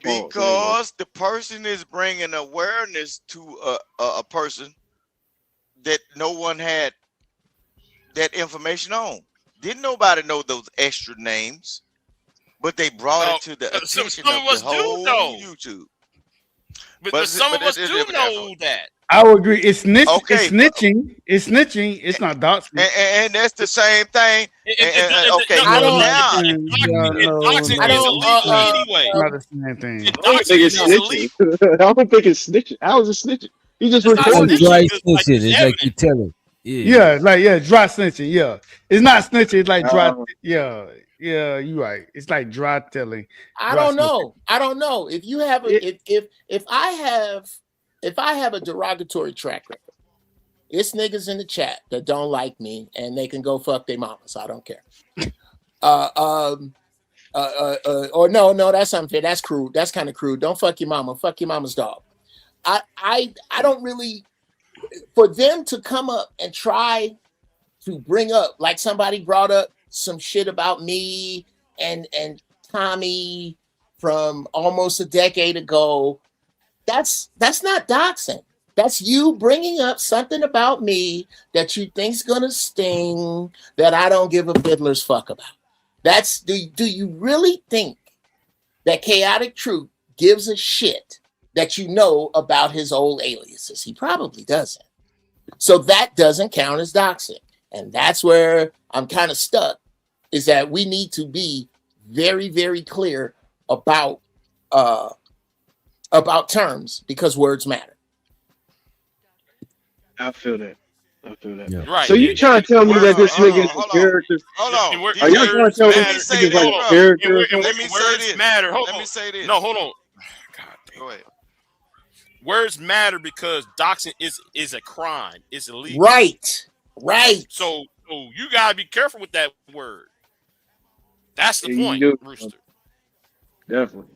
Because the person is bringing awareness to a person that no one had that information on. Didn't nobody know those extra names, but they brought it to the attention of the whole YouTube. But some of us do know that. I would agree. It's snitching. Okay, It's snitching. It's snitching. It's not doxing. And that's the same thing. Okay, I don't- now Doxing is illegal anyway. Not the same thing. I don't think it's snitching. I don't think it's snitching. How is it snitching? He just recorded It's like snitching. It's like you telling. Yeah, dry snitching. Yeah, it's not snitching. It's like dry. Yeah, you right. It's like dry telling. I don't know. If you have if I have a derogatory track record, it's niggas in the chat that don't like me and they can go fuck their mamas. I don't care. Or no, that's unfair. That's crude. That's kind of crude. Don't fuck your mama. Fuck your mama's dog. I don't really, for them to come up and try to bring up, like somebody brought up some shit about me and Tommy from almost a decade ago. That's not doxing. That's you bringing up something about me that you think's gonna sting that I don't give a fiddler's fuck about. That's do you really think that Chaotic Truth gives a shit that you know about his old aliases? He probably doesn't. So that doesn't count as doxing. And that's where I'm kind of stuck, is that we need to be very, very clear about terms, because words matter. I feel that. I feel that. Yeah. Right. So you trying to tell me that this Hold nigga on, is a hold on, character? hold And on. Are y'all DJ, trying to words tell me let me this matter. say nigga's this, like Hold a on. bro. character or Let something? me say Words this. matter. Hold Let on. me say this. No, hold on. God damn. Go ahead. Words matter because doxing is a crime. It's illegal. Right. Right. So you gotta be careful with that word. That's the Yeah, you point, do. Rooster. Definitely.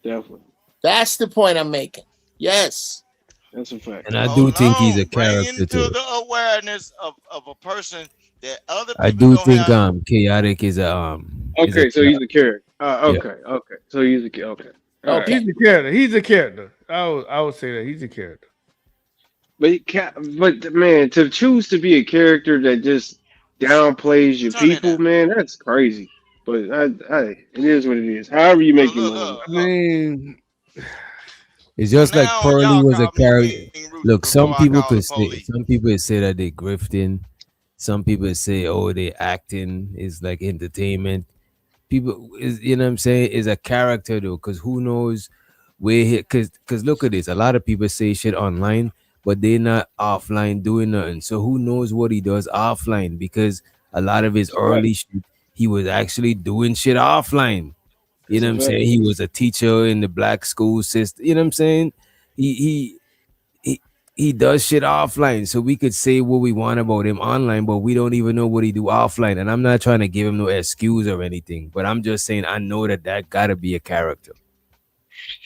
Definitely. That's the point I'm making. Yes. That's a fact. And I do Hold think he's a on. Bring character into too. the awareness of a person that other I people do don't think have. chaotic is a Okay, so he's a character. yeah. Okay. So he's a okay. All right. Okay. He's a character. He's a character. I would say that he's a character. But but man, to choose to be a character that just downplays your Turn it people, down. man, that's crazy. But it is what it is. However you make Look, your look, money. I look. mean, It's So just like now Pearlie y'all was a call me character. King Rooster Look, before I call the police. some people say that they grifting. Some people say, oh, they acting is like entertainment. People is, you know what I'm saying, is a character though, because who knows where he, because look at this. A lot of people say shit online, but they're not offline doing nothing. So who knows what he does offline? Because a lot of his That's a fact. early shit, he was actually doing shit offline. You That's know a what I'm fact. saying? He was a teacher in the black school system. You know what I'm saying? He he he he does shit offline. So we could say what we want about him online, but we don't even know what he do offline. And I'm not trying to give him no excuse or anything, but I'm just saying I know that gotta be a character.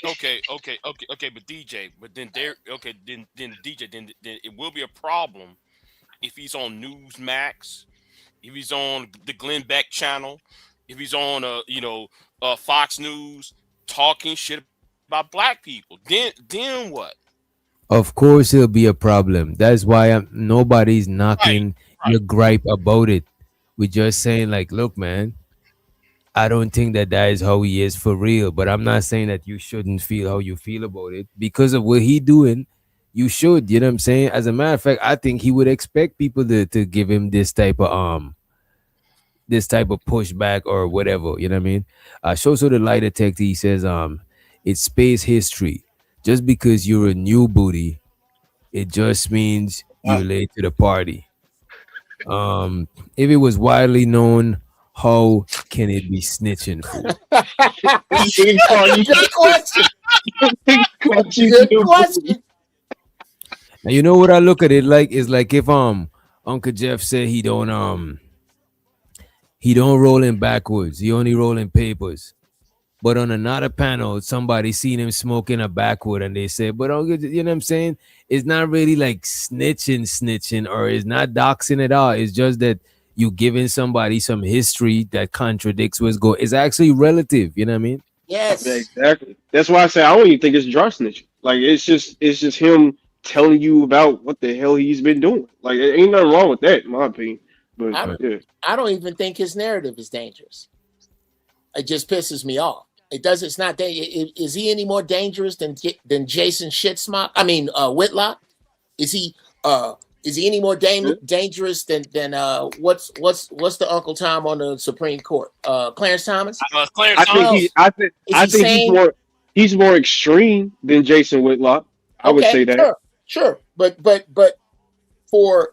Okay. But DJ, but then then DJ, then it will be a problem if he's on Newsmax, if he's on the Glenn Beck channel, if he's on Fox News talking shit about black people. Then what? Of course it'll be a problem. That's why nobody's Right, knocking right. your gripe about it. We're just saying like, look, man, I don't think that is how he is for real. But I'm not saying that you shouldn't feel how you feel about it because of what he doing. You should, you know what I'm saying? As a matter of fact, I think he would expect people to give him this type of pushback or whatever. You know what I mean? Shows the lie detector. He says, it's space history. Just because you're a new booty, it just means you're late to the party. If it was widely known, how can it be snitching for? Good question. Good question. Now you know what I look at it like is like if Uncle Jeff said he don't roll in backwards, he only roll in papers. But on another panel, somebody seen him smoking a backwood and they said, but you know what I'm saying? It's not really like snitching, or it's not doxing at all. It's just that you giving somebody some history that contradicts what's going. It's actually relative, you know what I mean? Yeah, Yes. exactly. That's why I say I don't even think it's dry snitching. Like it's just him telling you about what the hell he's been doing. Like ain't nothing wrong with that, in my opinion. But I yeah, I don't even think his narrative is dangerous. It just pisses me off. It does. It's not. Is he any more dangerous than Jason Shitsmock? I mean, Whitlock. Is he? Is he any more dangerous than what's the Uncle Tom on the Supreme Court? Clarence Thomas. Clarence I think Thomas. I think he's more extreme than Jason Whitlock. I would Okay, say that. sure. But for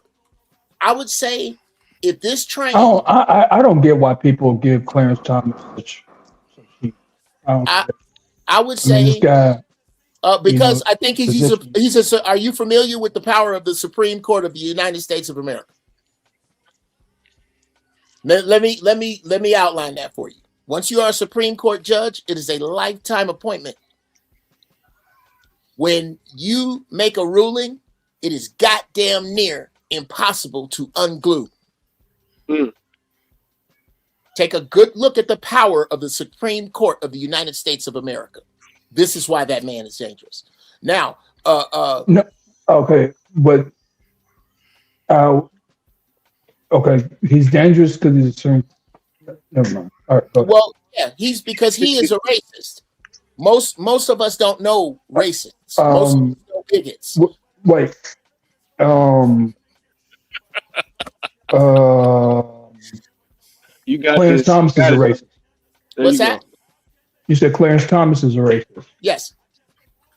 I would say if this train, I don't get why people give Clarence Thomas such heat. I don't. I would I mean, this say guy. because I think he's position. a. Are you familiar with the power of the Supreme Court of the United States of America? Let me outline that for you. Once you are a Supreme Court judge, it is a lifetime appointment. When you make a ruling, it is goddamn near impossible to unglue. Take a good look at the power of the Supreme Court of the United States of America. This is why that man is dangerous. Now, No, okay, but okay, he's dangerous because he's a certain. Never mind. All right, go ahead. well, yeah, he's because he is a racist. Most of us don't know racists. Most of us know bigots. Wait. You got Clarence this. Thomas is a racist. What's that? You said Clarence Thomas is a racist. Yes.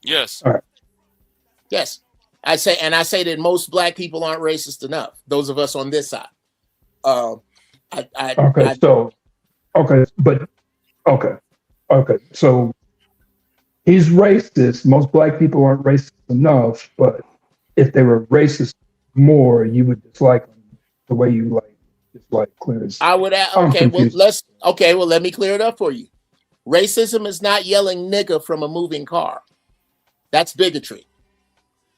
Yes. All right. Yes. I say that most black people aren't racist enough. Those of us on this side. Okay, so he's racist. Most black people aren't racist enough, but if they were racist more, you would dislike them the way you dislike Clarence. I would. Okay, well, let me clear it up for you. Racism is not yelling nigga from a moving car. That's bigotry.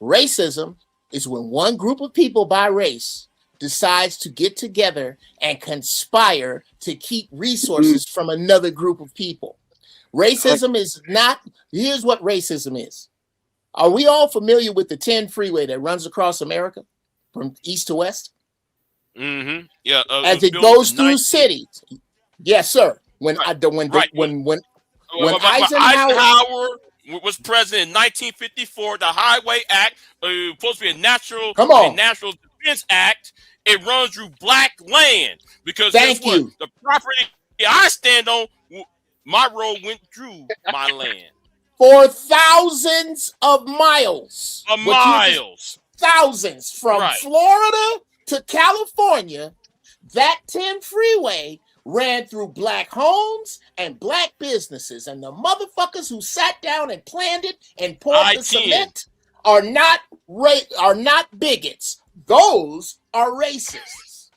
Racism is when one group of people by race decides to get together and conspire to keep resources from another group of people. Racism is not, here's what racism is. Are we all familiar with the 10 freeway that runs across America from east to west? Mm-hmm. Yeah. As it goes through cities. Yes, sir. When Eisenhower was president in 1954, the Highway Act, supposed to be a natural Defense Act. It runs through black land because the property I stand on, my road went through my land for thousands of miles. Thousands from Florida to California. That 10 freeway ran through black homes and black businesses, and the motherfuckers who sat down and planned it and poured the cement are not bigots. Those are racists.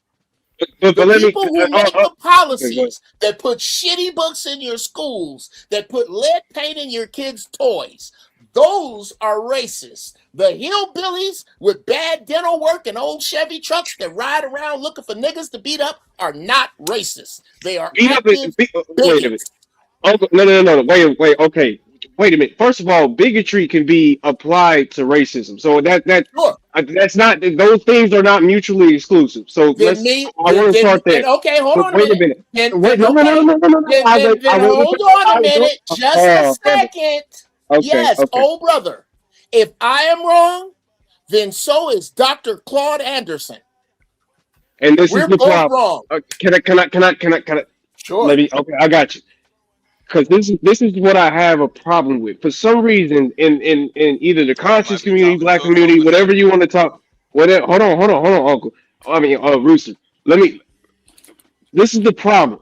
The people who make the policies that put shitty books in your schools, that put lead paint in your kids' toys, those are racist. The hillbillies with bad dental work and old Chevy trucks that ride around looking for niggas to beat up are not racist. They are active bigots. No. Wait. Okay. Wait a minute. First of all, bigotry can be applied to racism. So that's not, those things are not mutually exclusive. So I want to start there. Okay, hold on a minute. Wait, no. Hold on a minute. Just a second. Yes, old brother. If I am wrong, then so is Dr. Claude Anderson. And this We're is the both problem. wrong. Can I? Sure. Okay, I got you. Because this is what I have a problem with. For some reason, in either the conscious community, black community, whatever you want to talk, whatever. Hold on, Uncle. I mean, Rooster. This is the problem.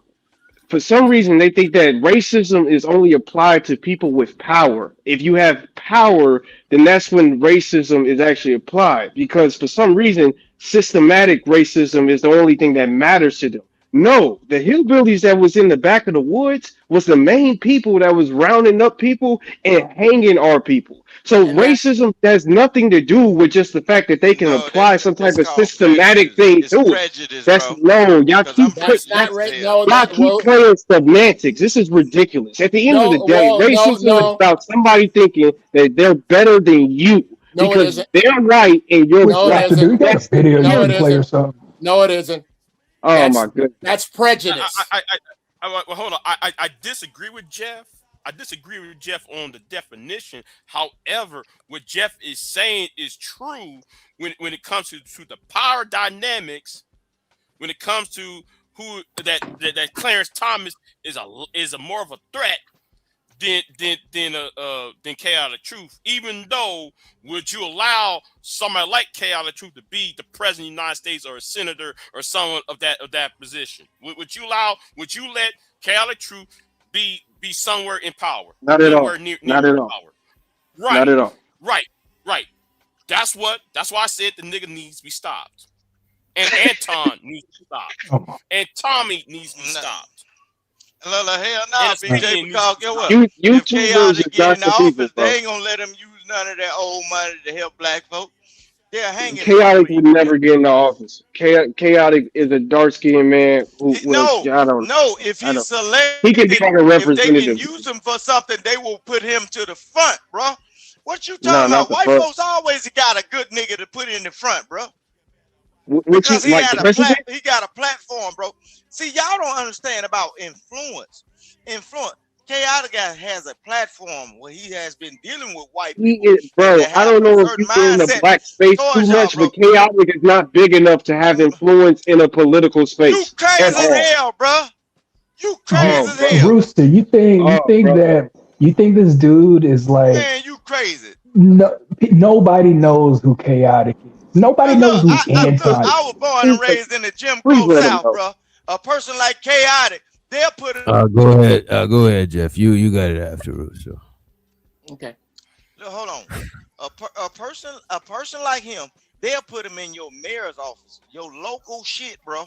For some reason, they think that racism is only applied to people with power. If you have power, then that's when racism is actually applied. Because for some reason, systematic racism is the only thing that matters to them. No, the hillbillies that was in the back of the woods was the main people that was rounding up people and hanging our people. So racism has nothing to do with just the fact that they can apply some type of systematic thing to it. That's no, y'all keep playing semantics. This is ridiculous. At the end of the day, racism is about somebody thinking that they're better than you because they're right and you're right. No, it isn't. Oh my goodness. That's prejudice. Hold on. I disagree with Jeff. I disagree with Jeff on the definition. However, what Jeff is saying is true when it comes to the power dynamics. When it comes to who that Clarence Thomas is a more of a threat than Chaotic Truth. Even though, would you allow somebody like Chaotic Truth to be the president of the United States or a senator or someone of that position? Would you let Chaotic Truth be somewhere in power? Not at all. Not at all. Power. Right. Not at all. Right. That's why I said the nigga needs to be stopped. And Anton needs to stop. And Tommy needs to be stopped. Hell no, BJ, because get what? If Chaotic get in the office, they ain't gonna let them use none of that old money to help black folk. They're hanging. Chaotic would never get in the office. Chaotic is a dark-skinned man who if he's selected, he can be like a representative. If they can use him for something, they will put him to the front, bro. What you talking about? White folks always got a good nigga to put in the front, bro. Because he got a platform, bro. See, y'all don't understand about influence. Chaotic has a platform where he has been dealing with white people. I don't know if you're in the black space too much, but Chaotic is not big enough to have influence in a political space. You crazy as hell, bro. You crazy as hell. Rooster, you think this dude is like? Man, you crazy. nobody knows who Chaotic is. Nobody knows who Anton I is. was born and raised in the Jim Please Crow let him South, know. bro. A person like Chaotic, they'll put it. Go ahead, Jeff. You got it after Russo. Okay. Look, hold on. A person like him, they'll put him in your mayor's office, your local shit, bro,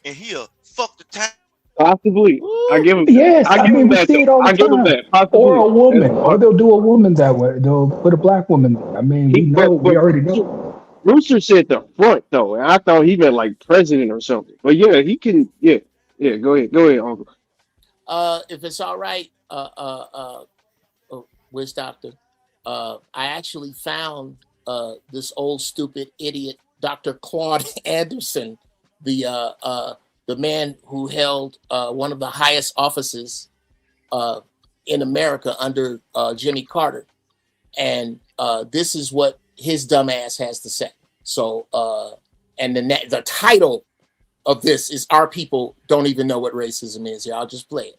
and he'll fuck the town. Possibly. I give him. Yes, I I give him mean we that. see it all I the give him time. that. Possibly. Or a woman, That's or they'll do a woman that way. They'll put a black woman there. I mean, we know, we already know. Rooster said the front though, and I thought he meant like president or something. But yeah, he can. Yeah, yeah. Go ahead, Uncle. If it's all right, Wiz Doctor, I actually found this old stupid idiot, Dr. Claude Anderson, the man who held one of the highest offices in America under Jimmy Carter, and this is what his dumb ass has to say. So, and the title of this is "Our People Don't Even Know What Racism Is." Yeah, I'll just play it.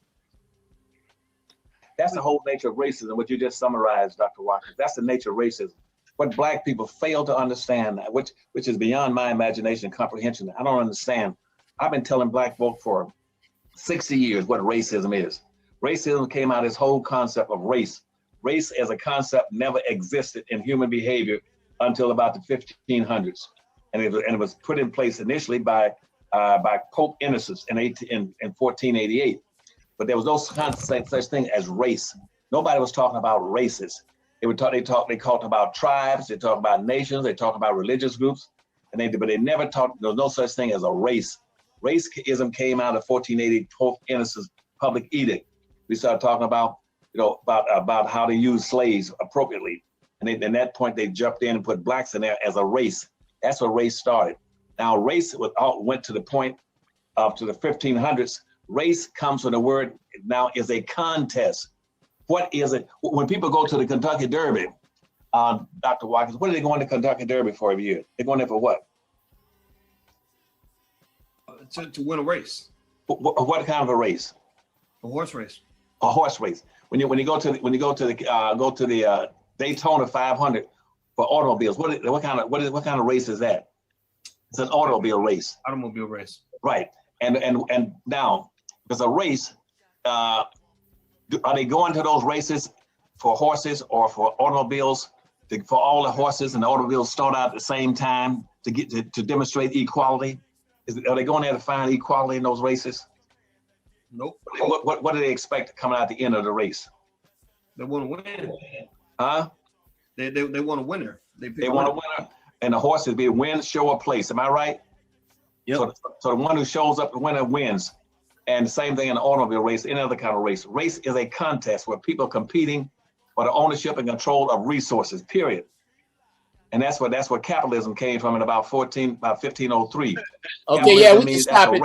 That's the whole nature of racism, what you just summarized, Dr. Watkins. That's the nature of racism. What Black people fail to understand, which is beyond my imagination and comprehension. I don't understand. I've been telling Black folk for 60 years what racism is. Racism came out of this whole concept of race. Race as a concept never existed in human behavior until about the 1500s. And it was put in place initially by Pope Innocent in 1488. But there was no such thing as race. Nobody was talking about races. They talked about tribes, they talked about nations, they talked about religious groups, but they never talked. There was no such thing as a race. Racism came out of 1480 Pope Innocent's public edict. We started talking about how to use slaves appropriately, and at that point they jumped in and put blacks in there as a race. That's where race started. Now race went to the point up to the 1500s. Race comes from the word now is a contest. What is it? When people go to the Kentucky Derby, Dr. Watkins, what are they going to Kentucky Derby for every year? They're going there for what? To win a race. What kind of a race? A horse race. A horse race. When you go to the Daytona 500 for automobiles, what kind of race is that? It's an automobile race. Automobile race. Right. And now, there's a race. Are they going to those races for horses or for automobiles? For all the horses and the automobiles start out at the same time to demonstrate equality? Are they going there to find equality in those races? Nope. What do they expect coming out at the end of the race? They want to win. Huh? They want a winner. They want a winner, and the horses be win, show, or place. Am I right? Yep. So the one who shows up, the winner wins. And the same thing in the automobile race, any other kind of race. Race is a contest where people are competing for the ownership and control of resources, period. And that's where capitalism came from in about 1503. Okay, yeah, we can stop it.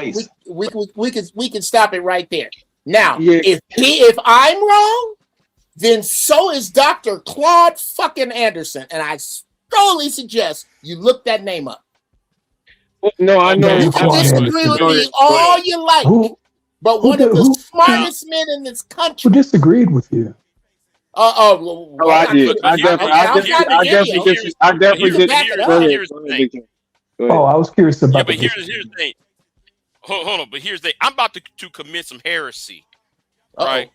We can stop it right there. Now, if I'm wrong, then so is Dr. Claude fucking Anderson, and I strongly suggest you look that name up. No, I know. You can disagree with me all you like, but one of the smartest men in this country. Who disagreed with you? I did. I definitely did. Oh, I was curious about. Yeah, but here's the thing. Hold on, but here's the thing. I'm about to commit some heresy. Right?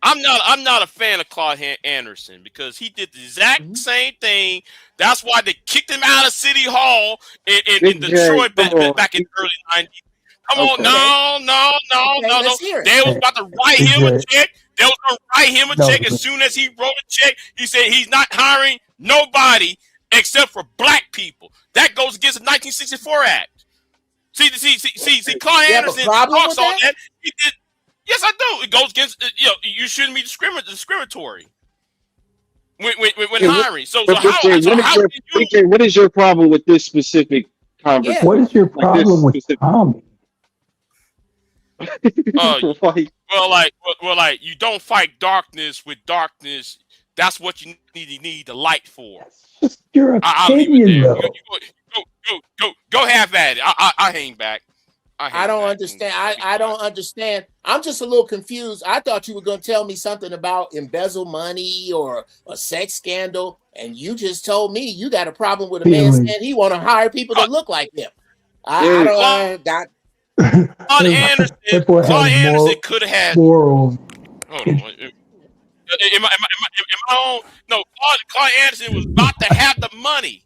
I'm not a fan of Claude Anderson because he did the exact same thing. That's why they kicked him out of City Hall in Detroit back in the early 90s. Come on, no. They was about to write him a check. They was going to write him a check as soon as he wrote a check. He said he's not hiring nobody except for black people. That goes against the 1964 Act. See, Claude Anderson talks on that. He did. Yes, I do. It goes against, you shouldn't be discriminatory when hiring. What is your problem with this specific conversation? What is your problem with Tommy? Well, you don't fight darkness with darkness. That's what you need the light for. Your opinion, though. Go have at it. I hang back. I don't understand. I don't understand. I'm just a little confused. I thought you were going to tell me something about embezzle money or a sex scandal, and you just told me you got a problem with a man Feelings. saying he want to hire people that look like him. I Yeah. don't. That Claude Anderson. That boy Claude has Anderson could have had. morals. Hold on. Am I on? No, Claude Anderson was about to have the money.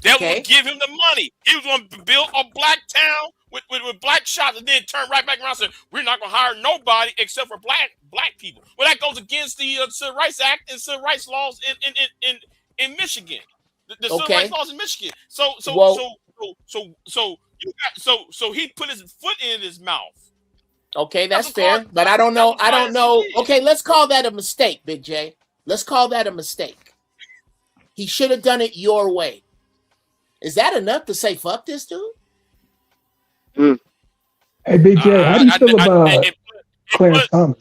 That would give him the money. He was going to build a black town with black shops, and then turn right back around and say, "We're not going to hire nobody except for black people." Well, that goes against the Civil Rights Act and civil rights laws in Michigan. The civil rights laws in Michigan. So he put his foot in his mouth. Okay, that's fair, but I don't know. I don't know. Okay, let's call that a mistake, Big J. Let's call that a mistake. He should have done it your way. Is that enough to say fuck this dude? Hey, Big J, how do you feel about Clarence Thomas?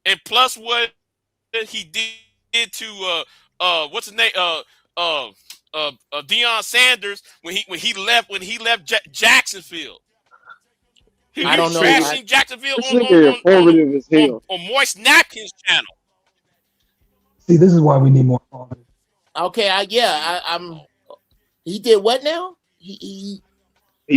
And plus what he did to what's his name Deion Sanders when he left Jacksonville. I don't know. Trashing Jacksonville on Moist Napkins channel. See, this is why we need more fathers. Okay, I'm. He did what now? He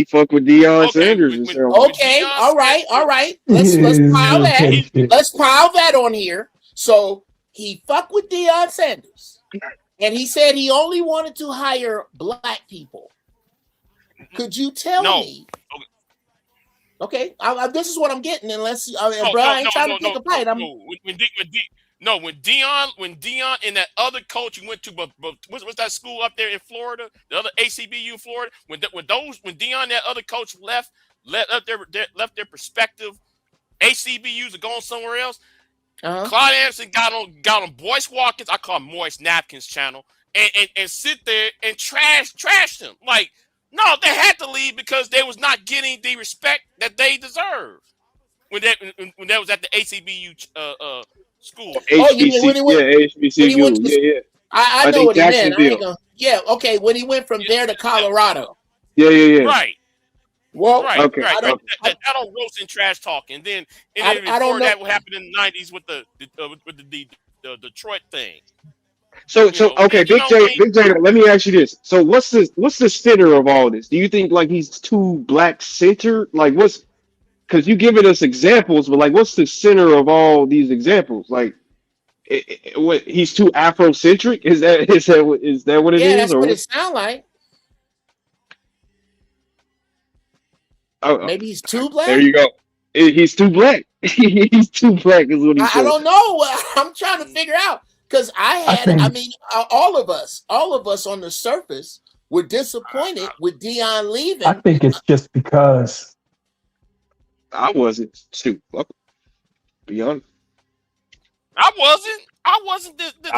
fucked with Deion Sanders. Okay, all right. Let's pile that. Let's pile that on here. So he fucked with Deion Sanders, and he said he only wanted to hire black people. Could you tell me? Okay, this is what I'm getting. Unless bro, I ain't trying to pick a fight. When Deion and that other coach you went to, but what's that school up there in Florida? The other ACBU in Florida. When Deion and that other coach left their perspective ACBUs to go on somewhere else. Claude Anderson got on Boyce Watkins. I call him Moist Napkins channel and sit there and trash them. Like, no, they had to leave because they was not getting the respect that they deserved when they was at the ACBU school. HBCU. Yeah. I know what he meant. Okay. When he went from there to Colorado. Yeah. Right. Well, right. Okay. Right. That don't roast and trash talk, and then before that, what happened in the '90s with the Detroit thing. So okay, Big J. Let me ask you this. So what's the center of all this? Do you think like he's too black centered? Like because you giving us examples, but like what's the center of all these examples? Like what he's too Afrocentric? Is that what it is? Yeah, that's what it sounds like. Maybe he's too black. There you go. He's too black. He's too black is what he said. I don't know. I'm trying to figure out because all of us on the surface were disappointed with Deion leaving. I think it's just because I wasn't too. Be honest. I wasn't. I wasn't either.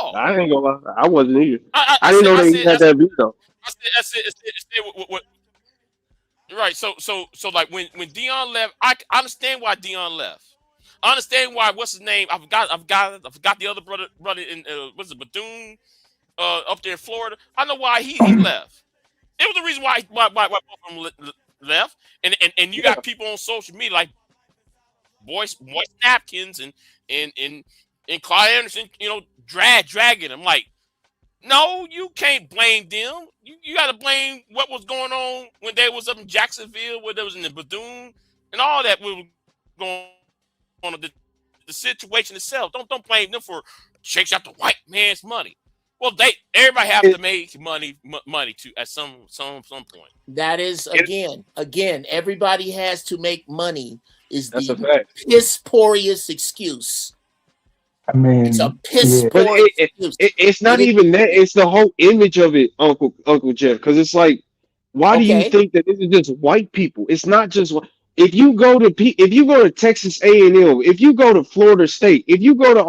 All. I ain't gonna lie. I wasn't either. I didn't know that he had that view though. I said what. Right. So like when Deion left, I understand why Deion left. I understand why. What's his name? I forgot the other brother in what's it, Bethune, up there in Florida. I know why he left. It was the reason why both of them left. And you got people on social media like Boyce Napkins and Claude Anderson, dragging him. Like, no, you can't blame them. You got to blame what was going on when they was up in Jacksonville, where they was in the Bethune, and all that was going on. The situation itself. Don't blame them for chasing out the white man's money. Well, everybody have to make money too at some point. That is again. Everybody has to make money. That's a fact. Piss poorest excuse. I mean, it's a piss poor excuse. It's not even that. It's the whole image of it, Uncle Jeff. Because it's like, why do you think that this is just white people? It's not just. If you go to Texas A&M, if you go to Florida State, if you go to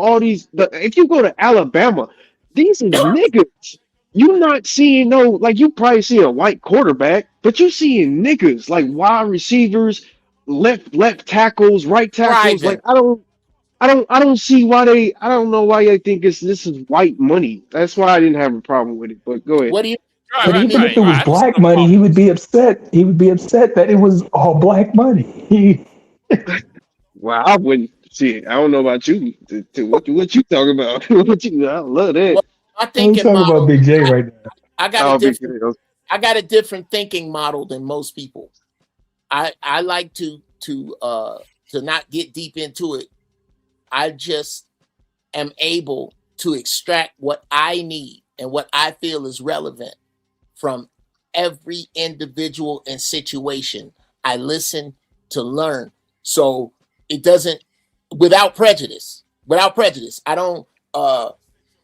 if you go to Alabama, these are niggas. You're not seeing you probably see a white quarterback, but you're seeing niggas like wide receivers, left tackles, right tackles. Like I don't see why I don't know why they think this is white money. That's why I didn't have a problem with it. But go ahead. What do you But even if it was black money, he would be upset. He would be upset that it was all black money. Well, I wouldn't see. I don't know about you. What you talking about? I love that. Well, my I'm thinking talking about model. Big J right now. I got Oh, a big different. deal. I got a different thinking model than most people. I like to not get deep into it. I just am able to extract what I need and what I feel is relevant from every individual and situation. I listen to learn. So it doesn't without prejudice. Without prejudice. I don't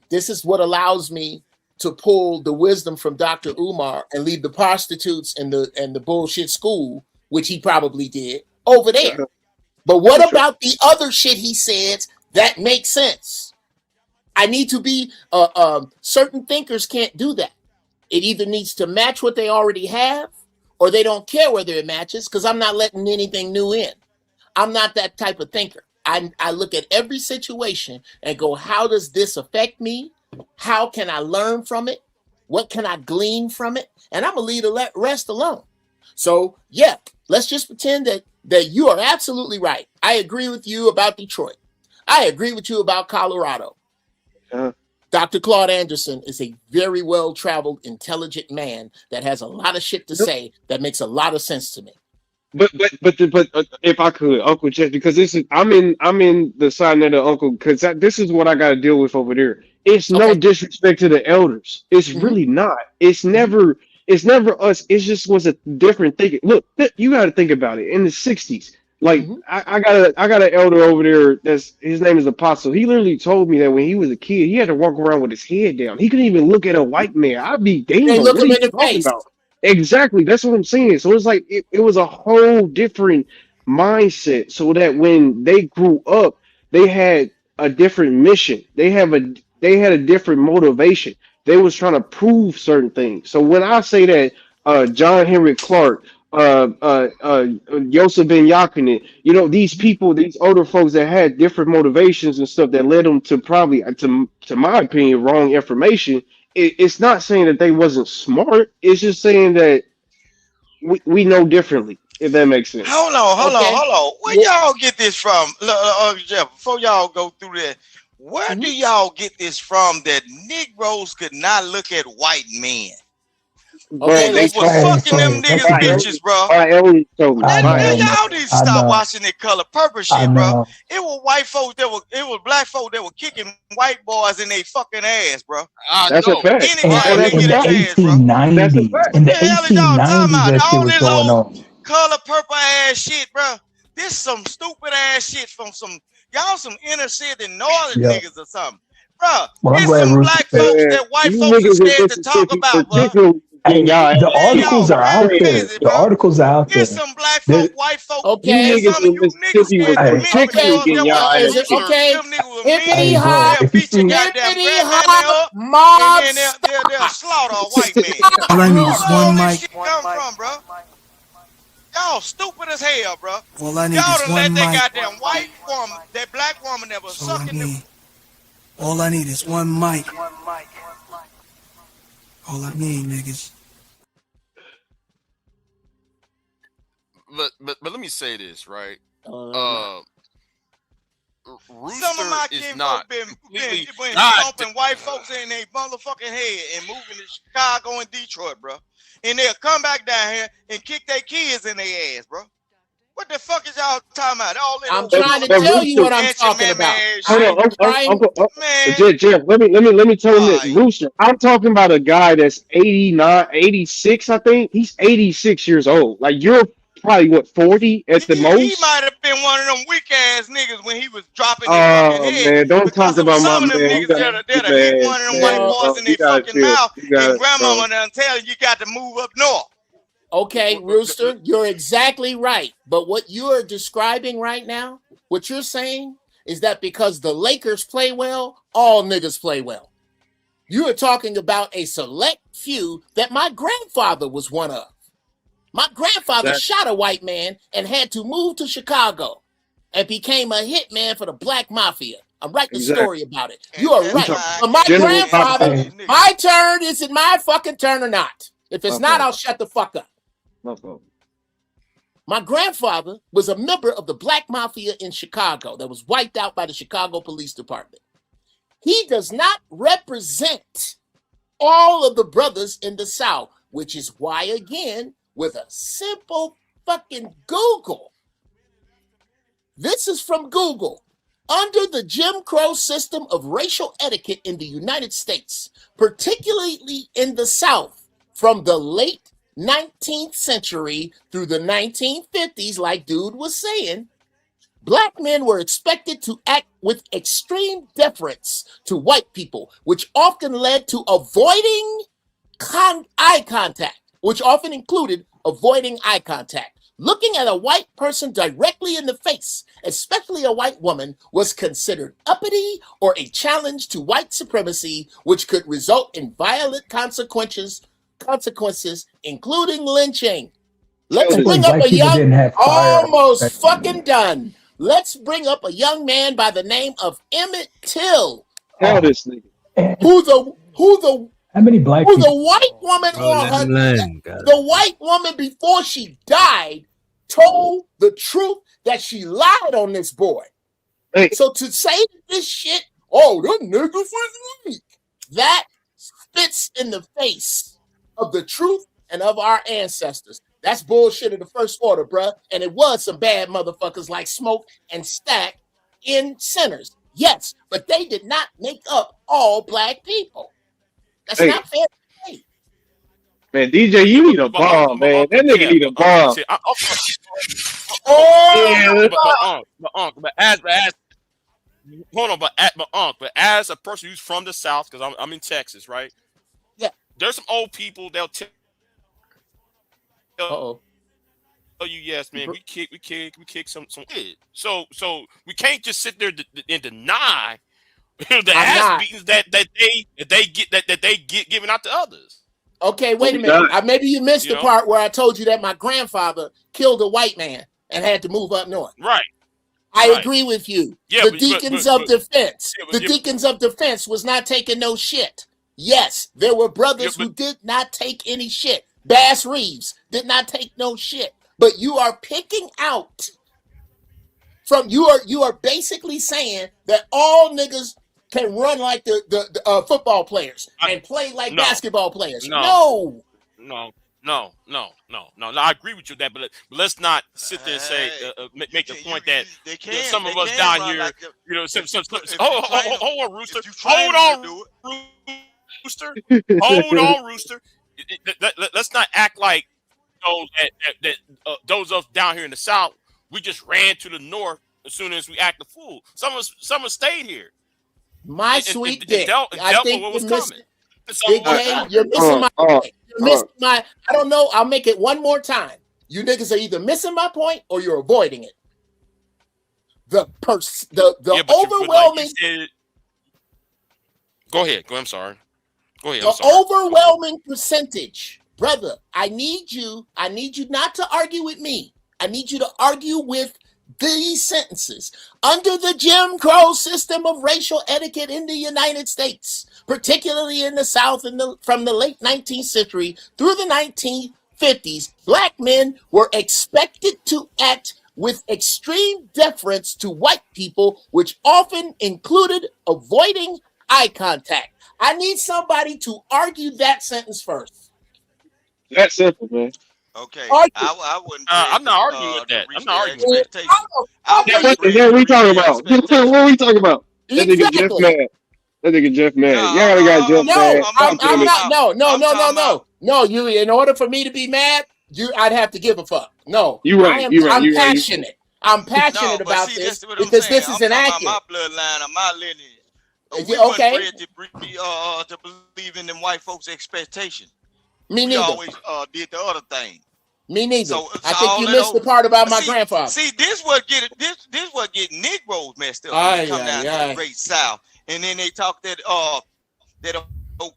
this is what allows me to pull the wisdom from Dr. Umar and leave the prostitutes and the bullshit school, which he probably did, over there. But what about the other shit he says that makes sense? I need to be certain thinkers can't do that. It either needs to match what they already have, or they don't care whether it matches, because I'm not letting anything new in. I'm not that type of thinker. I look at every situation and go, how does this affect me? How can I learn from it? What can I glean from it? And I'm going to leave the rest alone. So, yeah, let's just pretend that you are absolutely right. I agree with you about Detroit. I agree with you about Colorado. Dr. Claude Anderson is a very well-traveled, intelligent man that has a lot of shit to say that makes a lot of sense to me. But if I could, Uncle Jeff, because this is I'm in the side of the uncle, because this is what I got to deal with over there. It's no disrespect to the elders. It's really not. It's never us. It just was a different thinking. Look, you got to think about it. In the '60s, like I got an elder over there. That's his name is Apostle. He literally told me that when he was a kid, he had to walk around with his head down. He couldn't even look at a white man. I'd be damn. They look What him are in you the talking face. about? Exactly. That's what I'm saying. So it's like it was a whole different mindset. So that when they grew up, they had a different mission. They had a different motivation. They was trying to prove certain things. So when I say that John Henry Clark, Yosef Ben Yakinen, these people, these older folks that had different motivations and stuff that led them to probably, to my opinion, wrong information. It's not saying that they wasn't smart. It's just saying that we know differently, if that makes sense. Hold on. Where y'all get this from? Jeff, before y'all go through that, where do y'all get this from that Negroes could not look at white men? Bro, They was fucking them niggas bitches, bro. Y'all need to stop watching that color purple shit, bro. It was white folks it was black folks that were kicking white boys in their fucking ass, bro. That's a fact. In the 1890s, in the 1890s, that shit was going on. Color purple ass shit, bro. This some stupid ass shit from some inner city northern niggas or something, bro. Well, I'm it's glad some Rooster black said folks that. that white folks are scared to talk about, bro. Hey, the articles are out there. The articles are out there. Some black folk, white folk. Okay. You niggas from Mississippi were particularly getting y'all ass kicked. Okay. Hippity hop, if you see hippity hop, mob. They'll slaughter a white man. All I need is one mic. Shit come from, bro? Y'all stupid as hell, bro. All I need Y'all is done one let that mic. goddamn white woman, that black woman that was sucking them. All I need is one mic. All I need, niggas. But let me say this, right? Rooster Some of my is kids not been completely stomping white folks in their motherfucking head and moving to Chicago and Detroit, bro. And they'll come back down here and kick their kids in their ass, bro. What the fuck is y'all talking about? I'm trying to tell you what I'm talking about. Hold on, Jeff, let me tell him that Rooster. I'm talking about a guy that's 89, 86, I think. He's 86 years old. Like you're probably what 40 at the most. He might have been one of them weak ass niggas when he was dropping his fucking head. Man, don't talk about my some of them man. niggas that'll hit one of them white boys in their fucking mouth, and grandmama done tell you got to move up north. Okay, Rooster, you're exactly right. But what you are describing right now, what you're saying is that because the Lakers play well, all niggas play well. You are talking about a select few that my grandfather was one of. My grandfather shot a white man and had to move to Chicago and became a hitman for the black mafia. I'm writing a Exactly. story about it. You are that's right. why I But my can't General stand grandfather, all these niggas. my turn, is it my fucking turn or not? If it's My not, fault. I'll shut the fuck up. My fault. My grandfather was a member of the Black Mafia in Chicago that was wiped out by the Chicago Police Department. He does not represent all of the brothers in the South, which is why, again, with a simple fucking Google, this is from Google. Under the Jim Crow system of racial etiquette in the United States, particularly in the South, from the late 19th century through the 1950s, like dude was saying, Black men were expected to act with extreme deference to white people, which often led to avoiding eye contact, which often included avoiding eye contact. Looking at a white person directly in the face, especially a white woman, was considered uppity or a challenge to white supremacy, which could result in violent consequences, including lynching. Let's Tell this bring Like up black a people young, didn't have firearms almost back fucking done. Let's bring up a young man by the name of Emmett Till, tell this nigga. who the How many black who the people? white woman Bro, on let her, him land. God. the white woman before she died told the truth that she lied on this boy. Hey, So to say this shit, oh, the niggas was weak, that spits in the face of the truth and of our ancestors. That's bullshit of the first order, bruh. And it was some bad motherfuckers like Smoke and Stack in Sinners. Yes, but they did not make up all black people. That's hey, not fair to say. man, DJ, you need a bomb, man. That nigga need a bomb. See, Oh, but as hold on, but as a person who's from the South, because I'm in Texas, right? Yeah. There's some old people they'll tell Uh-oh. you, yes, man, we kick some kid. So we can't just sit there and deny the ass beatings that they get given out to others. Okay, wait a minute. Maybe you missed the part where I told you that my grandfather killed a white man and had to move up north. Right. I agree with you. Yeah, the deacons of defense. The deacons of defense was not taking no shit. Yes, there were brothers who did not take any shit. Bass Reeves did not take no shit. But you are picking out from you are basically saying that all niggas can run like the football players and play like basketball players. No. I agree with you that, but let's not sit there and say make the point that some of us down here, like hold on, Rooster, hold on, Rooster. Let's not act like those of us down here in the South, we just ran to the north as soon as we act the fool. Some of us stayed here. My sweet dick. I think what was coming. So, Big K, you're missing my point. You're missing my. I don't know. I'll make it one more time. You niggas are either missing my point or you're avoiding it. The overwhelming. Go ahead. I'm sorry. Go ahead. The overwhelming percentage, brother. I need you not to argue with me. I need you to argue with these sentences. Under the Jim Crow system of racial etiquette in the United States, particularly in the South from the late 19th century through the 1950s, black men were expected to act with extreme deference to white people, which often included avoiding eye contact. I need somebody to argue that sentence first. That's simple, man. Okay, I wouldn't. I'm not arguing with that. I'm not arguing with that. What are we talking about? What are we talking about? That nigga Jeff mad. That nigga Jeff mad. Y'all got Jeff mad. I'm not. No. You. In order for me to be mad, I'd have to give a fuck. No, you right. I'm passionate. I'm passionate about this because this is inaccurate. My bloodline or my lineage. We okay. To believe in them white folks' expectation. Me neither. We always did the other thing. Me neither. I think you missed the part about my grandfather. See, this what get Negroes messed up. When they come down to the Great South, and then they talk that old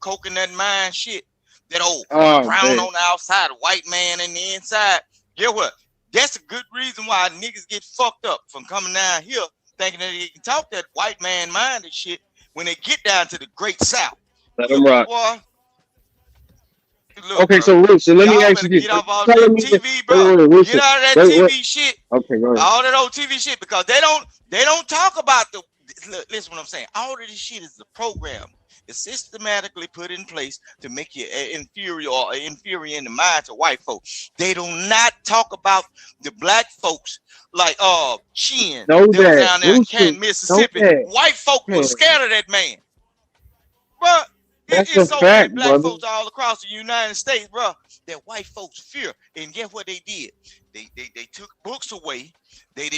coconut mine shit, that old brown on the outside, white man in the inside. Get what? That's a good reason why niggas get fucked up from coming down here thinking that they can talk that white man minded shit when they get down to the Great South. Let them rock. Boy, look, Okay, bro, so Rooster, so let me y'all ask better you this. get off all You're that telling me that- TV, bro. wait, Rooster, Get out of that wait, TV wait. shit. Okay, go ahead. All that old TV shit, because they don't talk about the. Look, listen, what I'm saying. All of this shit is the program. It's systematically put in place to make you inferior in the minds of white folks. They do not talk about the black folks like Shin Know that was that. down there in Rooster, Canton, know Mississippi. that. White folk Man, was scared of that man. But that's it's a so many fact, black brother. folks all across the United States, bro, that white folks fear. And guess what they did? They took books away. They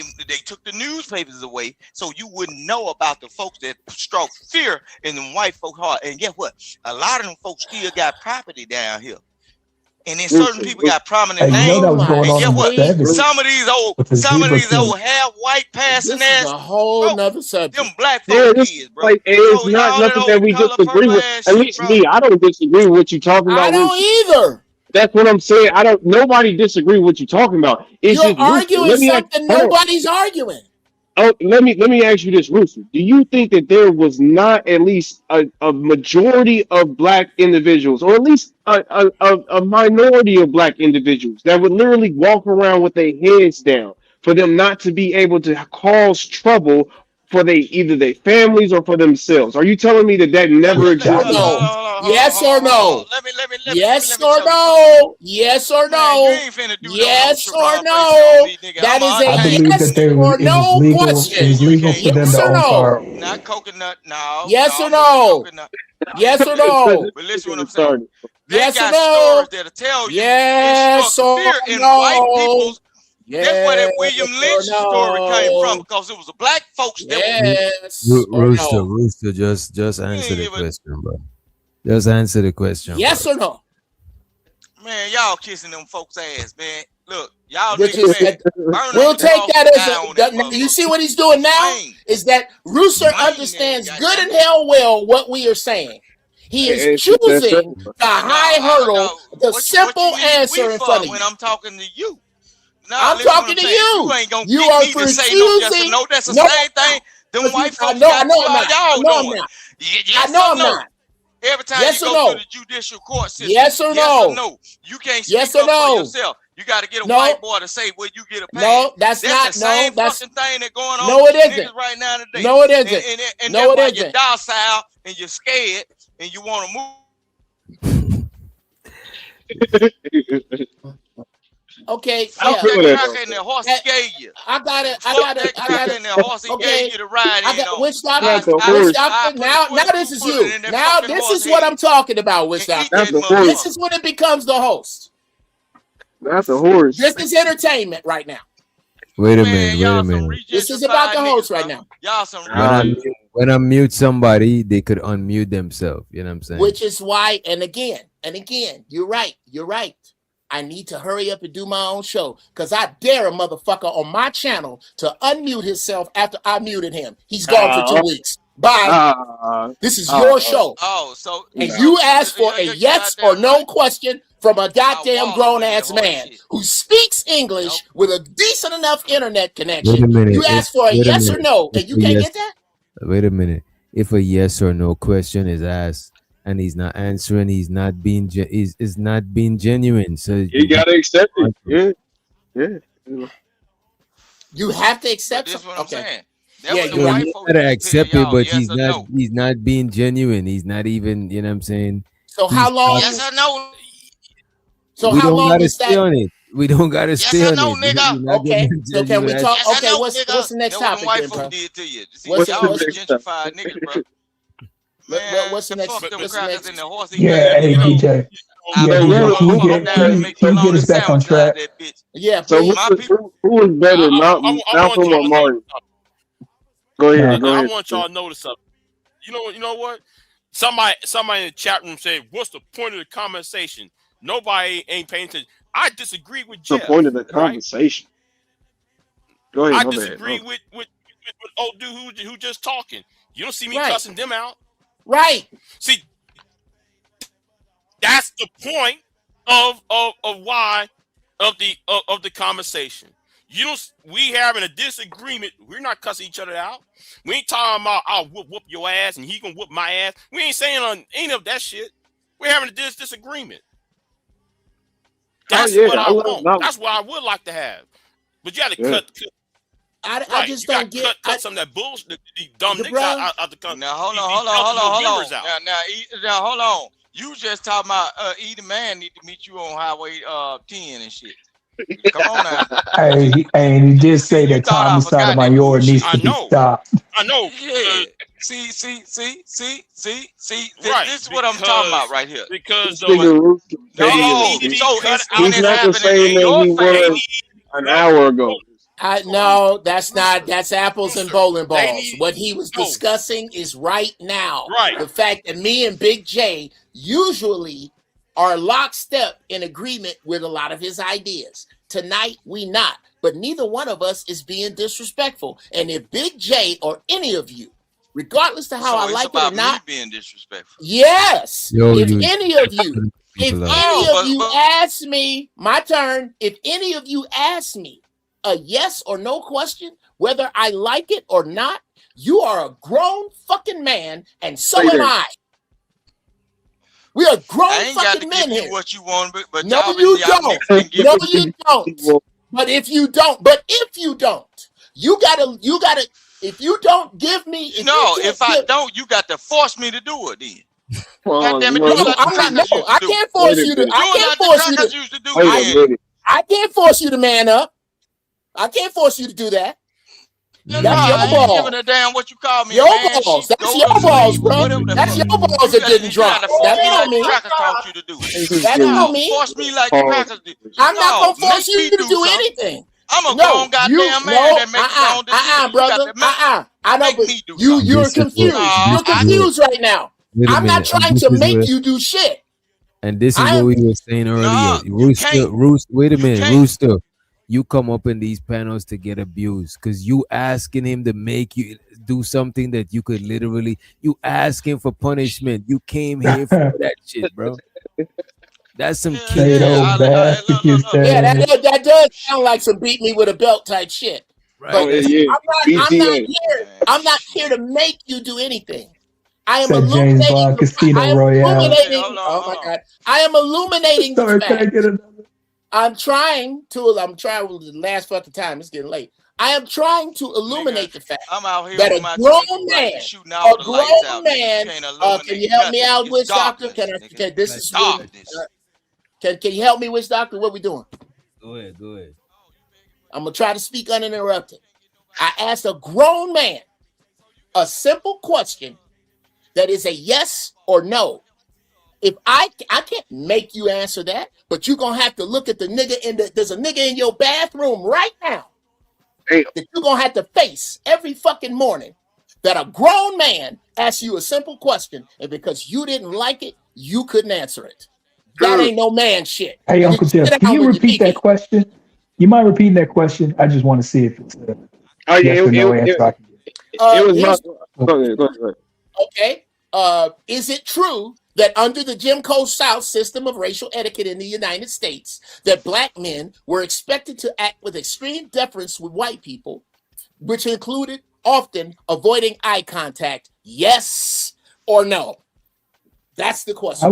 took the newspapers away, so you wouldn't know about the folks that struck fear in the white folk heart. And guess what? A lot of them folks still got property down here. And then certain people got prominent Hey, you know names. that was going And on guess in the what? 70s Some of these with the zebra king. half white passing This is ass a whole folks, nother subject. them black Yeah, folk this kids, is bro. like it's So not all that nothing that old we color disagree purple with. ass At shit, least bro. me, I don't disagree with what you're talking I about, don't Rooster. either. That's what I'm saying. I don't. Nobody disagree with what you're talking about. It's You're just Rooster. arguing Let me ask. something Hold on. nobody's arguing. Oh, let me ask you this, Rooster. Do you think that there was not at least a majority of black individuals, or at least a minority of black individuals that would literally walk around with their heads down for them not to be able to cause trouble for either their families or for themselves? Are you telling me that never Yes or existed? no? Yes or no? Let me Yes tell or you something. no? Yes or Man, you no? ain't finna do no Yes or charade face on no? me, nigga. That I'm is an a I untamed. believe that yes or it was no legal. It question. was You legal can't for them Yes to or own no? firearms. not coconut. No, Yes or Mr. no? Coconut. Yes or Listen, no? but listen what I'm saying. Retarded. They Yes or got stories no? that'll tell you it struck Yes or fear in white no? people's. That's where that William Yes Lynch or story came from, no? because it was the black folks that were. Yes or no? Rooster, just You answer ain't the give a question, bro. Just answer the question, bro. Yes or no? man. Y'all kissing them folks' ass, man. Look, y'all Which niggas, is man. Burn we'll at the take cross that and as die on that you motherfucker. see what he's doing now Slain, is that Rooster slain, understands that good goddamn and it. hell well what we are saying. He is It's just that choosing simple. the high hurdle, the What you simple need we answer in for front of when you. I'm talking to you? Nah, I'm listen what talking I'm to saying. You you. ain't gonna You get are me to say no yes or refusing. no. That's the No, same thing them I white folks know got to I'm all not. I y'all know I'm doing. not. I Yes know or I'm no? not. Every time you Yes or go through no? the judicial court system, Yes or yes or no? no? You can't Yes speak or up for no? yourself. You got to get a No, white boy to say where you get a pass. no, that's That's the not. No, same that's fucking thing that going on no, with it these isn't. niggas right now today. No, it And, isn't. and, and No, that's why it you're isn't. docile and you're scared and you want to move. Okay, I Fuck yeah. feel that that cracker though. and that horse he That- gave you. I got it. Fuck that cracker and that horse he gave Okay, you to ride I in got on. which doctor? Not the Which horse. I doctor? put a Now 22 this is bullet you. in that Now fucking this horse is what head I'm talking about. Which and eat doctor? Not that the This horse. is motherfucker. when it becomes the host. Not the horse. This is entertainment right now. Wait a Man, minute. Wait y'all a some minute. This is about regentrified the host niggas, right bro. now. Y'all some When I mute somebody, they could unmute themselves. You know what I'm saying? Which is why, and again, you're right. You're right. I need to hurry up and do my own show because I dare a motherfucker on my channel to unmute himself after I muted him. He's gone for 2 weeks. Bye. This is your show. Oh, so And Nah. you asked for a you're yes or goddamn no right. question from a goddamn Waller grown with that ass horse man shit. who speaks English Nope. with a decent enough internet Wait a connection. minute. You asked for a Wait a yes or minute. no, If and you a can't yes, get that? wait a minute. If a yes or no question is asked and he's not answering, he's not being is not being genuine. So You gotta accept it. Yeah. You have to But accept this is something. what I'm Okay. saying. That Yeah, what the you're So right. white you folks gotta need to tell accept it, y'all, but yes or no. he's not being genuine. He's not even, you know what I'm saying? So He's how long? Yes or no. So we how don't long gotta is stay that? on it. We don't gotta Yes stay or on no, it. nigga. You're not Okay. getting So can we talk? Yes or Okay. no, What's nigga. the next That what them topic white then, bro? folks did to you. See, What's y'all what's gentrified niggas, bro. Man, what's the next? fuck them What's the crackers next? and the horse he Yeah, gave you, hey though. DJ. I Yeah, So beat the DJ. who Can you motherfucker get down and make can you get bologna us back on sandwich out of track? that bitch. Yeah, so please. My people. who is better, I want Malcolm y'all or to Martin? know something. Go ahead, Uh-huh. go I ahead. want y'all to notice something. You know what? Somebody in the chat room said, "What's the point of the conversation?" Nobody ain't paying attention. I disagree with What's the Jeff. point of the Right? conversation? Go ahead, I my bad. disagree with old dude who just talking. You don't see me Right. cussing them out. Right. See, that's the point of why of the conversation. You don't. We having a disagreement. We're not cussing each other out. We ain't talking about I'll whoop your ass and he gonna whoop my ass. We ain't saying on any of that shit. We're having a disagreement. That's what I want. That's what I would like to have. But you got to cut. I just don't get cut some of that bullshit. These dumb niggas bruh. out the country. Now hold on. Now hold on. You just talking about either man need to meet you on Highway 10 and shit. Come on now. Hey, and he did say that homicide minority needs to be stopped. I know. Yeah. See. Right, This is what I'm talking about right here. Because so he's not the same man he was an hour ago. No, that's not. That's apples and bowling balls. What he was discussing is right now. Right. The fact that me and Big J usually are lockstep in agreement with a lot of his ideas. Tonight, we not. But neither one of us is being disrespectful. And if Big J or any of you, regardless of how I like it or not, being disrespectful. Yes. If any of you ask me, my turn, if any of you ask me a yes or no question, whether I like it or not, you are a grown fucking man, and so am I. We are grown fucking men here. What you want, but no, you don't. No, you don't. But if you don't, you gotta. If you don't give me, if I don't, you got to force me to do it. Then. God damn it, I can't force you to. I can't force you to. I can't force you to man up. I can't force you to do that. That's your I balls. ain't giving a damn what you call me. Your balls. That's your balls, bro. That's your balls that didn't drop. That's not me. That's not me. Force me like the Packers do. I'm not gonna force you to do anything. I'm a grown goddamn man that makes his own decisions. Brother. I know, but you're confused. You're confused right now. I'm not trying to make you do shit. And this is what we were saying earlier. Rooster, wait a minute, Rooster. You come up in these panels to get abused because you asking him to make you do something that you could literally, you asking for punishment. You came here for that shit, bro. That's some kid. That does sound like some beat me with a belt type shit. Right. But I'm not here to make you do anything. I am illuminating. Oh my God! I am illuminating the fact. I'm trying with the last fucking time. It's getting late. I am trying to illuminate the fact that a grown man, can you help me out, Witch Doctor? Can you help me, Witch Doctor? What we doing? Go ahead. I'm gonna try to speak uninterrupted. I asked a grown man a simple question that is a yes or no. If I can't make you answer that, but you're gonna have to look at the nigga there's a nigga in your bathroom right now that you're gonna have to face every fucking morning that a grown man asks you a simple question, and because you didn't like it, you couldn't answer it. That ain't no man shit. Hey, Uncle Jeff, can you repeat that question? You mind repeating that question? I just want to see if it's yes or no answer I can get. Go ahead. Okay. Is it true that under the Jim Crow South system of racial etiquette in the United States, that black men were expected to act with extreme deference with white people, which included often avoiding eye contact? Yes or no? That's the question. I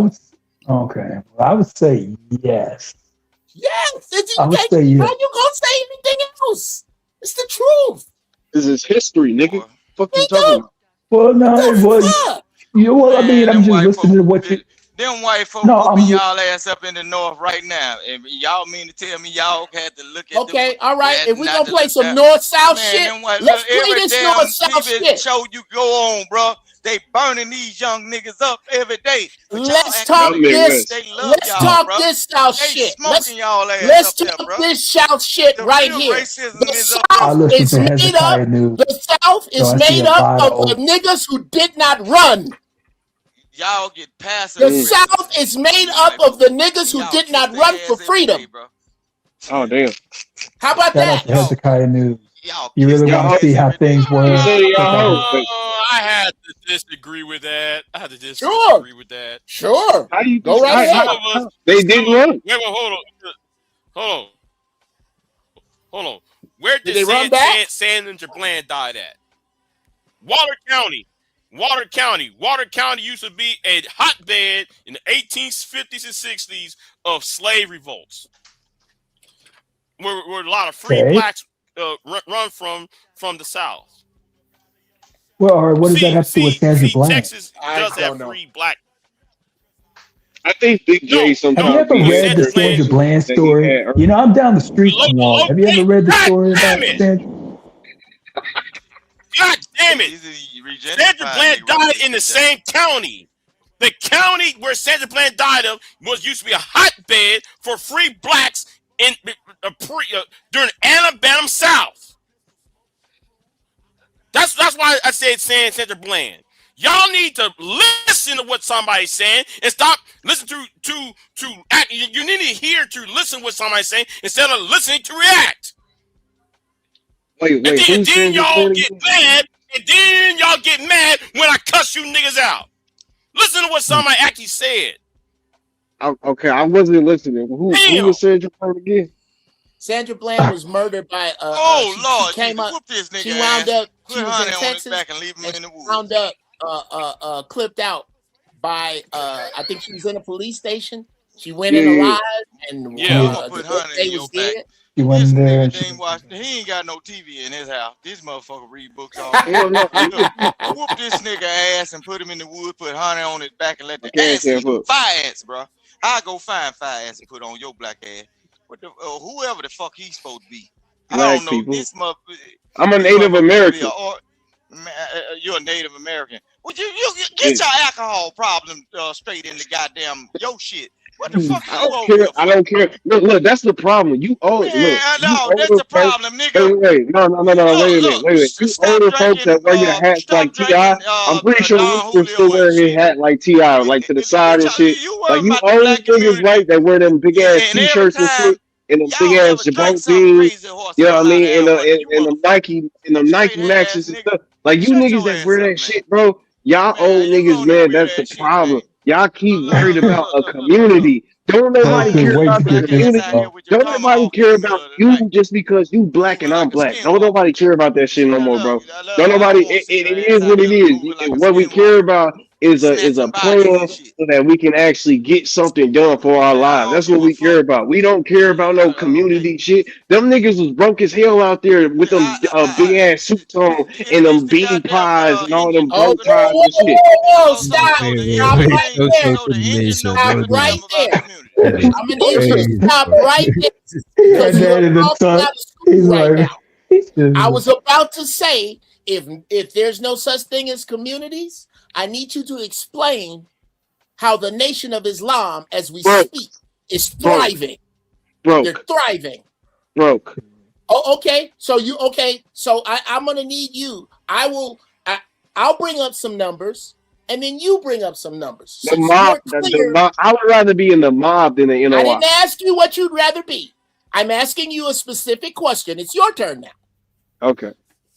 would say yes. Yes. I would say yes. How you gonna say anything else? It's the truth. This is history, nigga. Fuck you talking about? Well, no, it was. I mean, I'm just listening to what you. Them white folks whooping y'all ass up in the north right now, and y'all mean to tell me y'all had to look at? Okay, all right. If we gonna play some north south shit, let's play this north south shit. Show you go on, bro. They burning these young niggas up every day. Let's talk this. Let's talk this south shit. Let's talk this south shit right here. The South is made up. The South is made up of the niggas who did not run. Y'all get passive. The South is made up of the niggas who did not run for freedom. Oh damn! How about that? Shout out to Hezekiah News. You really want to see how things were? I had to disagree with that. Sure. How you go right ahead? They didn't run. Wait, hold on. Where Did did they run back? Sandra Bland died at? Water County. Water County used to be a hotbed in the 1850s and 60s of slave revolts, where a lot of free blacks run from the South. Well, or what does that have to do with Sandra Bland? Texas does have free black. I think Big J sometimes. Have you ever read the Sandra Bland story? You know, I'm down the street from Wall. Have you ever read the story about Sandra? God damn it! Sandra Bland died in the same county. The county where Sandra Bland died of used to be a hotbed for free blacks in during Alabama South. That's why I said Sandra Bland. Y'all need to listen to what somebody's saying and stop listening to act. You need to hear to listen to what somebody's saying instead of listening to react. Wait, and then y'all get mad. And then y'all get mad when I cuss you niggas out. Listen to what somebody actually said. Okay, I wasn't listening. Who was Sandra Bland again? Sandra Bland was murdered by Lord, she came up. Whoop this nigga She wound ass. up. She Put was honey in on his Texas. back and leave him in the woods. Wound up clipped out by I think she was in a police station. She went in alive and I'm gonna put honey in your back. dead. He went in there. He ain't got no TV in his house. This motherfucker read books all Hell no. Whoop this nigga ass and put him in the wood, put honey on his back and let the ants eat him. Fire ants, bro. I go find fire ants and put on your black ass. What the whoever the fuck he's supposed to be. I don't know. People. This motherfucker. I'm a Native American. You're a Native American. Would you get your alcohol problem straight in the goddamn your shit? What the fuck I don't care. Look, that's the problem. You old. That's the problem, nigga. Wait. No. Wait a minute. You older folks that wear your hats like T.I. I'm pretty sure Rooster still wear his hat like T.I. like to the side and shit. Like you old niggas, right? That wear them big ass t-shirts and shit. And the big ass Jabot jeans, you know what I mean? And the Nike Maxes and stuff. Like you niggas that wear that shit, bro. Y'all old niggas, man. That's the problem. Y'all keep worried about a community. Don't nobody care about the community. Don't nobody care about you just because you black and I'm black. Don't nobody care about that shit no more, bro. Don't nobody. It is what it is. What we care about is a plan so that we can actually get something done for our lives. That's what we care about. We don't care about no community shit. Them niggas was broke as hell out there with them big ass suits on and them bean pies and all them bow ties and shit. Stop right there. I'm an idiot. Stop right there. Because you're talking out of school right now. I was about to say, if there's no such thing as communities, I need you to explain how the Nation of Islam, as we speak, is thriving. They're thriving. Broke. Oh, okay. So So I'm gonna need you. I'll bring up some numbers, and then you bring up some numbers. The mob. I would rather be in the mob than the NOI. I didn't ask you what you'd rather be. I'm asking you a specific question. It's your turn now. Okay.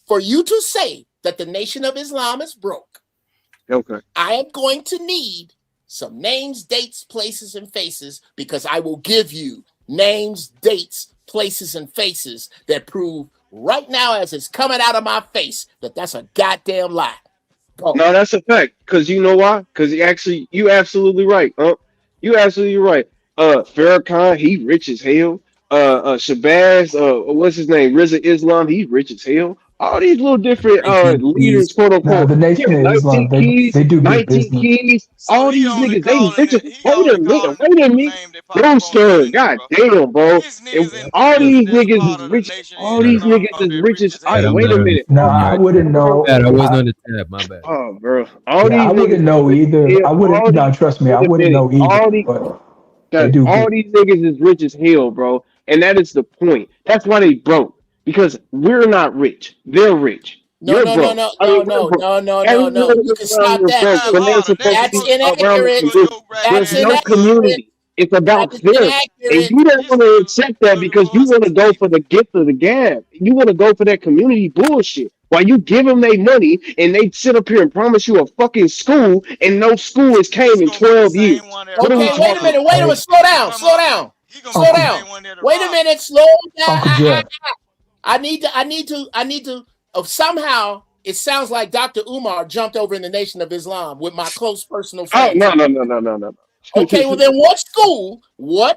For you to say that the Nation of Islam is broke, okay, I am going to need some names, dates, places, and faces, because I will give you names, dates, places, and faces that prove right now, as it's coming out of my face, that that's a goddamn lie. Go. No, that's a fact. Because you know why? Because you absolutely right. You absolutely right. Farrakhan, he rich as hell. Shabazz, what's his name? Rizza Islam, he's rich as hell. All these little different leaders, quote unquote. The Nation of Islam, they do good 19 business. keys. All these niggas, they rich. Wait a minute. Rooster, god damn, bro. All these niggas is rich. All these niggas is rich as. Wait a minute. No, I wouldn't know. I wasn't on the tab. My bad. Oh, bro. All these I wouldn't know either. I wouldn't. No, trust me, I wouldn't know either. All these niggas is rich as hell, bro. And that is the point. That's why they broke. Because we're not rich. They're rich. No. You can stop that. That's inaccurate. There's no community. It's about them. And you don't want to accept that because you want to go for the gift of the gab. You want to go for that community bullshit. While you give them their money and they sit up here and promise you a fucking school and no school has came in 12 years. Okay, wait a minute. Slow down. Wait a minute. Slow down. I need to. Somehow it sounds like Dr. Umar jumped over in the Nation of Islam with my close personal Oh friends. no. Okay, well then what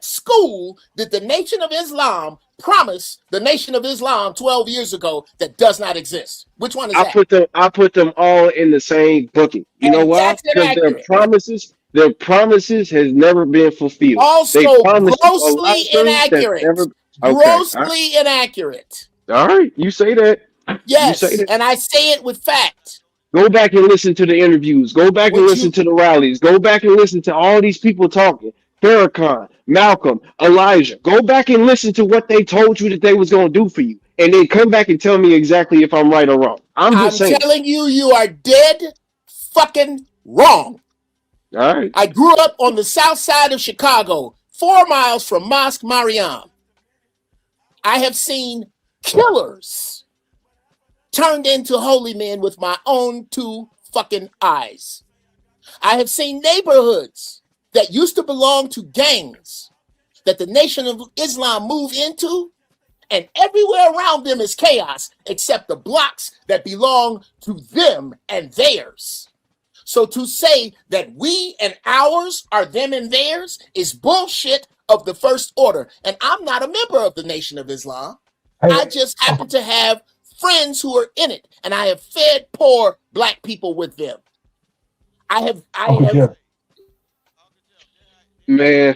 school did the Nation of Islam promise the Nation of Islam 12 years ago that does not exist? Which one is that? I put them all in the same bucket. You know why? That's Because inaccurate. their promises has never been fulfilled. Also They promised you a lot grossly of things that's inaccurate. never Grossly inaccurate. All right, you say that. You say Yes, that. and I say it with fact. Go back and listen to the interviews. Go back and listen to the rallies. Go back and listen to all these people talking. Farrakhan, Malcolm, Elijah. Go back and listen to what they told you that they was going to do for you. And then come back and tell me exactly if I'm right or wrong. I'm just saying. telling you, you are dead fucking wrong. All right. I grew up on the south side of Chicago, 4 miles from Mosque Mariam. I have seen killers turned into holy men with my own 2 fucking eyes. I have seen neighborhoods that used to belong to gangs that the Nation of Islam moved into, and everywhere around them is chaos except the blocks that belong to them and theirs. So to say that we and ours are them and theirs is bullshit of the first order. And I'm not a member of the Nation of Islam. I just happen to have friends who are in it, and I have fed poor black people with them. I have Man,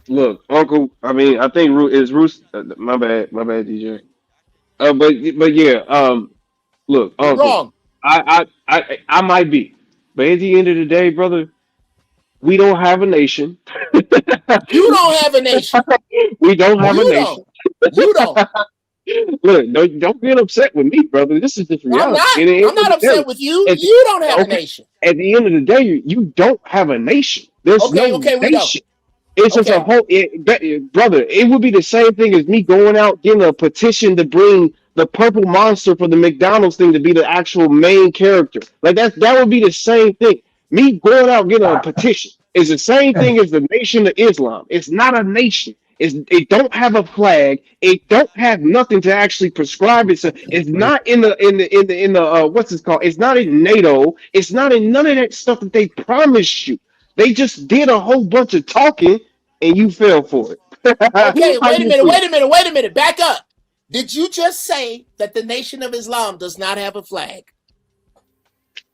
look, Uncle. I mean, I think is Roos. My bad, DJ. But yeah. Look, You're Uncle. wrong. I might be, but at the end of the day, brother, we don't have a nation. You don't have a nation. We don't have a nation. You don't. Look, don't get upset with me, brother. This is just reality. I'm not upset with you. You don't have a nation. At the end of the day, you don't have a nation. There's no nation. It's just a whole, brother. It would be the same thing as me going out getting a petition to bring the purple monster for the McDonald's thing to be the actual main character. Like that would be the same thing. Me going out getting a petition is the same thing as the Nation of Islam. It's not a nation. It don't have a flag. It don't have nothing to actually prescribe it. So it's not in the what's it called? It's not in NATO. It's not in none of that stuff that they promised you. They just did a whole bunch of talking, and you fell for it. Okay, wait a minute. Back up. Did you just say that the Nation of Islam does not have a flag?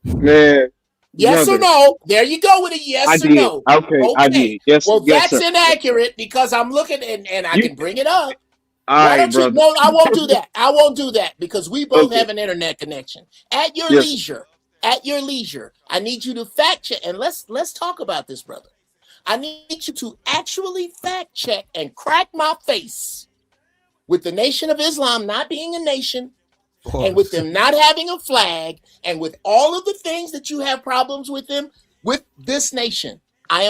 Man. Yes or no? There you go with a yes or no. Okay, I did. Yes. Well, yes, that's sir. inaccurate because I'm looking and I can bring it up. All right, brother. No, I won't do that. I won't do that because we both have an internet connection. At your leisure, I need you to fact check and let's talk about this, brother. I need you to actually fact check and crack my face with the Nation of Islam not being a nation. And with them not having a flag, and with all of the things that you have problems with them, with this nation, I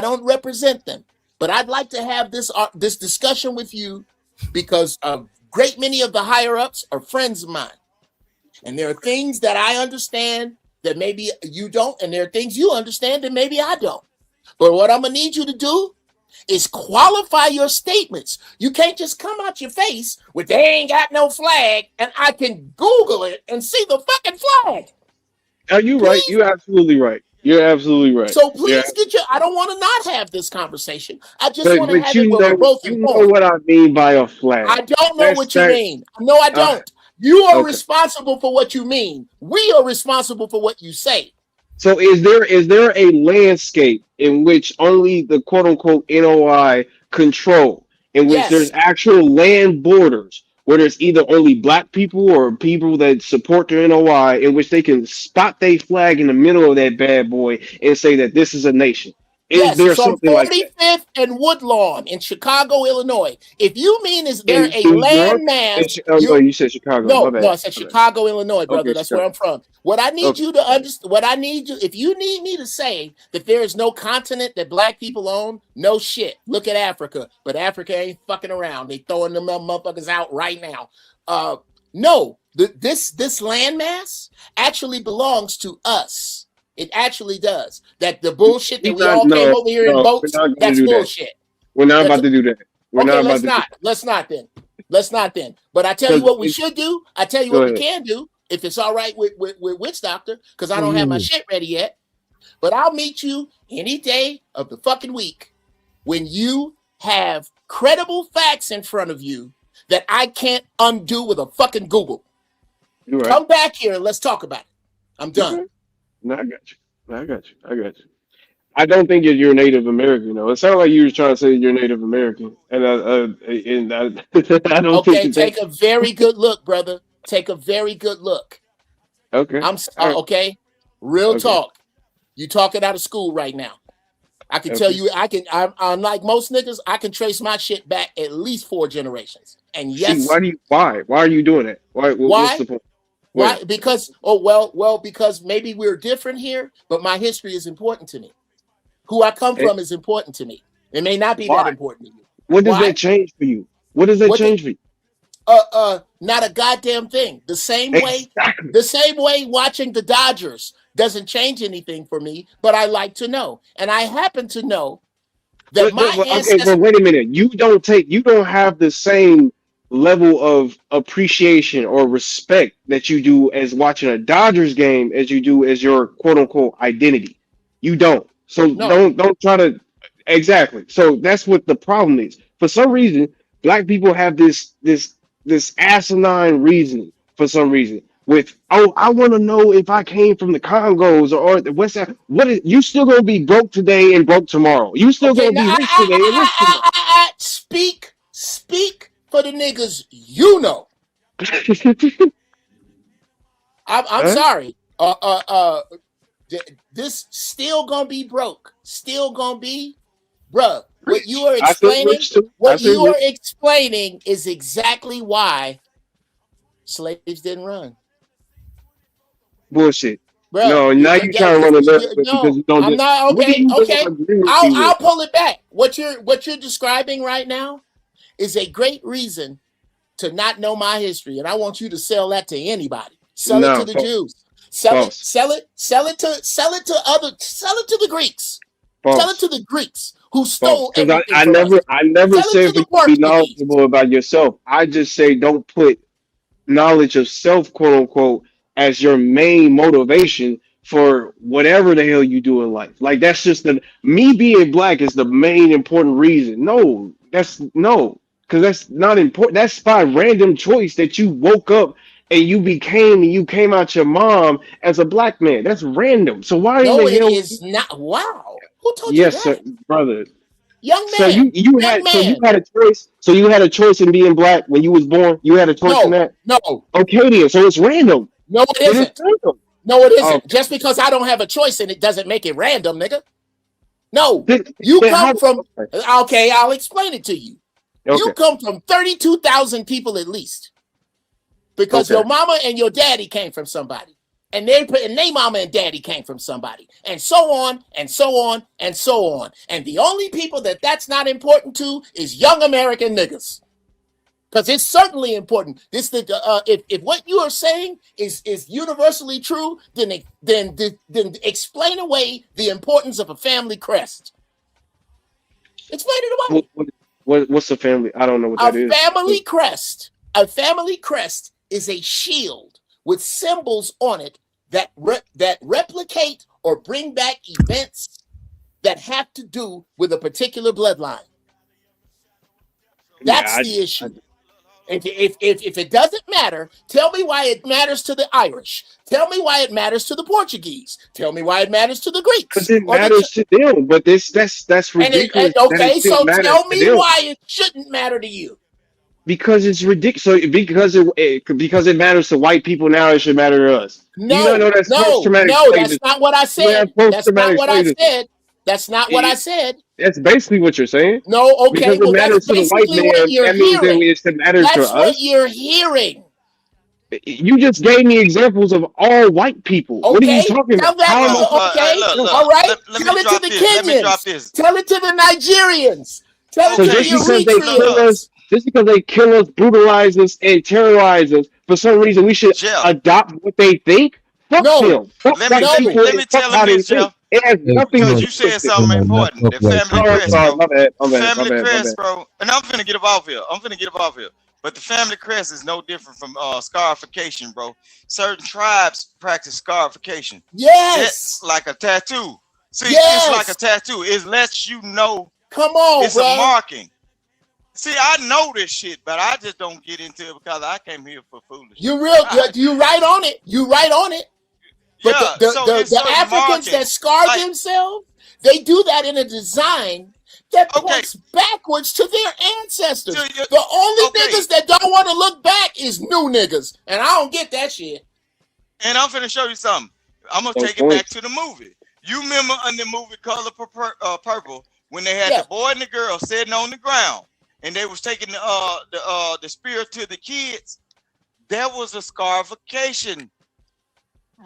don't represent them, but I'd like to have this discussion with you because a great many of the higher ups are friends of mine, and there are things that I understand that maybe you don't, and there are things you understand that maybe I don't. But what I'm gonna need you to do is qualify your statements. You can't just come out your face with they ain't got no flag, and I can Google it and see the fucking flag. Are you right? You're absolutely right. You're absolutely right. So please I don't want to not have this conversation. I just want to have it where we're both informed. You know what I mean by a flag. I don't know what you mean. No, I don't. You are responsible for what you mean. We are responsible for what you say. So is there a landscape in which only the quote unquote NOI control, in which there's actual land borders where there's either only black people or people that support the NOI, in which they can spot their flag in the middle of that bad boy and say that this is a nation? Is there something like that? 45th and Woodlawn in Chicago, Illinois. If you mean is there a landmass? You said Chicago. No, I said Chicago, Illinois, brother. That's where I'm from. What I need you to understand, if you need me to say that there is no continent that black people own, no shit. Look at Africa, but Africa ain't fucking around. They throwing them motherfuckers out right now. No, this landmass actually belongs to us. It actually does. That the bullshit that we all came over here in boats, that's bullshit. We're not about to do that. Let's not then. Let's not then. But I tell you what we should do. I tell you Go what we ahead. can do, if it's all right with Witch Doctor, because I Oh, don't have my yeah. shit ready yet. But I'll meet you any day of the fucking week when you have credible facts in front of you that I can't undo with a fucking Google. You're right. Come back here and let's talk about it. I'm done. Okay. No, I got you. I got you. I don't think you're Native American, though. It sounded like you were trying to say you're Native American, and I don't think Okay, take a very good look, brother. Take a very good look. Okay. I'm All right. okay. Real Okay. talk. You talking out of school right now. I can tell you, I'm unlike most niggas, I can trace my shit back at least 4 generations. And yes, See, why are you doing that? What's why? the point? Why? Because because maybe we're different here, but my history is important to me. Who I come from is important to me. It may not be that important to you. What does Why? that change for you? What does that change for you? Not a goddamn thing. The same way watching the Dodgers doesn't change anything for me, but I like to know. And I happen to know that But wait a minute. You don't have the same level of appreciation or respect that you do as watching a Dodgers game as you do as your quote unquote identity. You don't. So don't try to exactly. So that's what the problem is. For some reason, black people have this asinine reasoning for some reason. With I want to know if I came from the Congos or the West Africa. You still gonna be broke today and broke tomorrow? You still gonna be rich today and rich tomorrow? Speak for the niggas you know. I'm sorry. This still gonna be broke. Still gonna be, bruh. What you are explaining is exactly why slaves didn't run. Bullshit. Bruh, No, now you trying to run a narrative because you don't. I'm not okay. Okay, I'll pull it back. What you're describing right now is a great reason to not know my history, and I want you to sell that to anybody. Sell it to the Jews. Sell it to the Greeks. Sell it to the Greeks who stole everything. I never said for you to be knowledgeable about yourself. I just say don't put knowledge of self, quote unquote, as your main motivation for whatever the hell you do in life. Like that's just me being black is the main important reason. No, because that's not important. That's by random choice that you woke up and you came out your mom as a black man. That's random. So why in the hell? It is not. Wow. Who told Yes, you sir, that? brother. Young man. So you had a choice. So you had a choice in being black when you was born. You had a choice in that. No. Okay, then. So it's random. No, it isn't. No, it isn't. Oh. Just because I don't have a choice in it doesn't make it random, nigga. No, you come from. Okay, I'll explain it to you. Okay. You come from 32,000 people at least, because your mama and your daddy came from somebody, and they mama and daddy came from somebody, and so on and so on and so on. And the only people that's not important to is young American niggas. Because it's certainly important. If what you are saying is universally true, then explain away the importance of a family crest. Explain it away. What's a family? I don't know what that is. A family crest is a shield with symbols on it that replicate or bring back events that have to do with a particular bloodline. That's the issue. If it doesn't matter, tell me why it matters to the Irish. Tell me why it matters to the Portuguese. Tell me why it matters to the Greeks. Because it matters to them, but that's ridiculous. So tell me why it shouldn't matter to you. Because it's ridiculous. So because it matters to white people now, it should matter to us. No, that's not what I said. That's not what I said. That's not what I said. That's basically what you're saying. No, okay. Because it matters to the white man. That means it should matter to us. That's what you're hearing. You just gave me examples of all white people. Okay. What are you talking about? All right. Tell it to the Kenyans. Tell it to the Nigerians. Tell it to the Eritreans. Just because they kill us, brutalize us, and terrorize us, for some reason we should adopt what they think? Fuck them. Fuck let me tell him this, Jeff. It has nothing because you said something important. The family crest, bro. Family crest, bro. And I'm finna get up off here. But the family crest is no different from scarification, bro. Certain tribes practice scarification. Yes. That's like a tattoo. See, it's like a Yes. tattoo. It lets you know Come on, it's bro. a marking. See, I know this shit, but I just don't get into it because I came here for foolishness. You right on it. You right on it. But Yeah, so it's the certain Africans that markings. scar Like, themselves, they do that in a design that points backwards to their ancestors. So The only okay. niggas that don't want to look back is new niggas. And I don't get that shit. And I'm finna show you something. I'm gonna take it back to the movie. You remember in the movie Color Purple when they had the boy and the girl sitting on the ground and they was taking the spirit to the kids? That was a scarification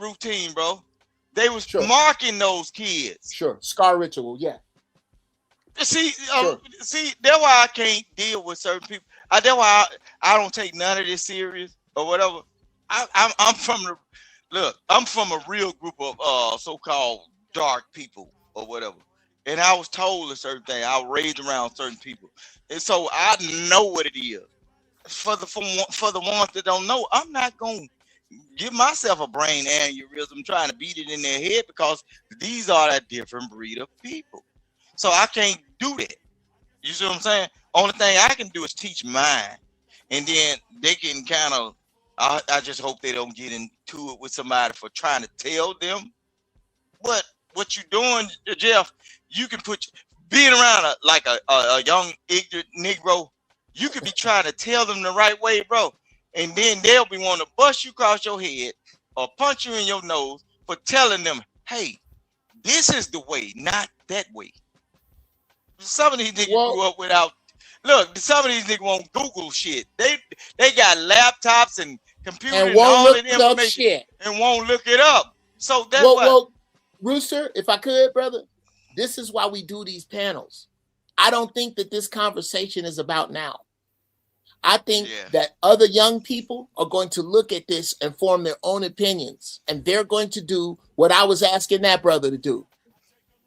routine, bro. They was marking those kids. Sure, scar ritual, yeah. See, see, that's why I can't deal with certain people. That's why I don't take none of this serious or whatever. I'm from a real group of so-called dark people or whatever, and I was told a certain thing. I was raised around certain people, and so I know what it is. For the ones that don't know, I'm not gonna give myself a brain aneurysm trying to beat it in their head because these are a different breed of people. So I can't do that. You see what I'm saying? Only thing I can do is teach mine, and then they can kind of. I just hope they don't get into it with somebody for trying to tell them. But what you doing, Jeff? You can being around a young ignorant Negro. You could be trying to tell them the right way, bro, and then they'll be wanting to bust you across your head or punch you in your nose for telling them, "Hey, this is the way, not that way." Some of these niggas grew up without. Look, some of these niggas won't Google shit. They got laptops and computers and all that information and won't look it up. So that's well, Rooster, if I could, brother, this is why we do these panels. I don't think that this conversation is about now. I think that other young people are going to look at this and form their own opinions, and they're going to do what I was asking that brother to do.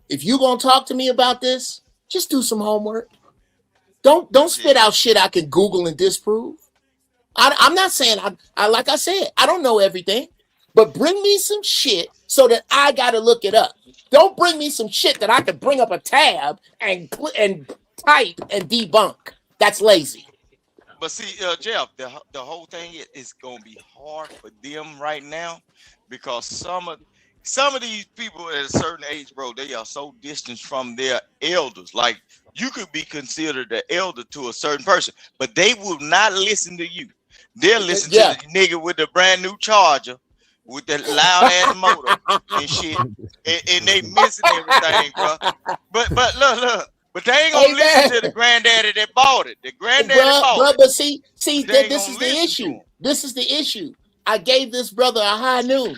If you're going to talk to me about this, just do some homework. Don't spit out shit I can Google and disprove. I'm not saying I like I said, I don't know everything, but bring me some shit so that I got to look it up. Don't bring me some shit that I can bring up a tab and type and debunk. That's lazy. But see, Jeff, the whole thing is gonna be hard for them right now because some of these people at a certain age, bro, they are so distant from their elders. Like you could be considered the elder to a certain person, but they will not listen to you. They'll listen to the nigga with the brand new Charger with that loud ass motor and shit, and they missing everything, bro. But look. But they ain't gonna listen to the granddaddy that bought it. The granddaddy bought it. But see, this is the issue. This is the issue. I gave this brother a high noon.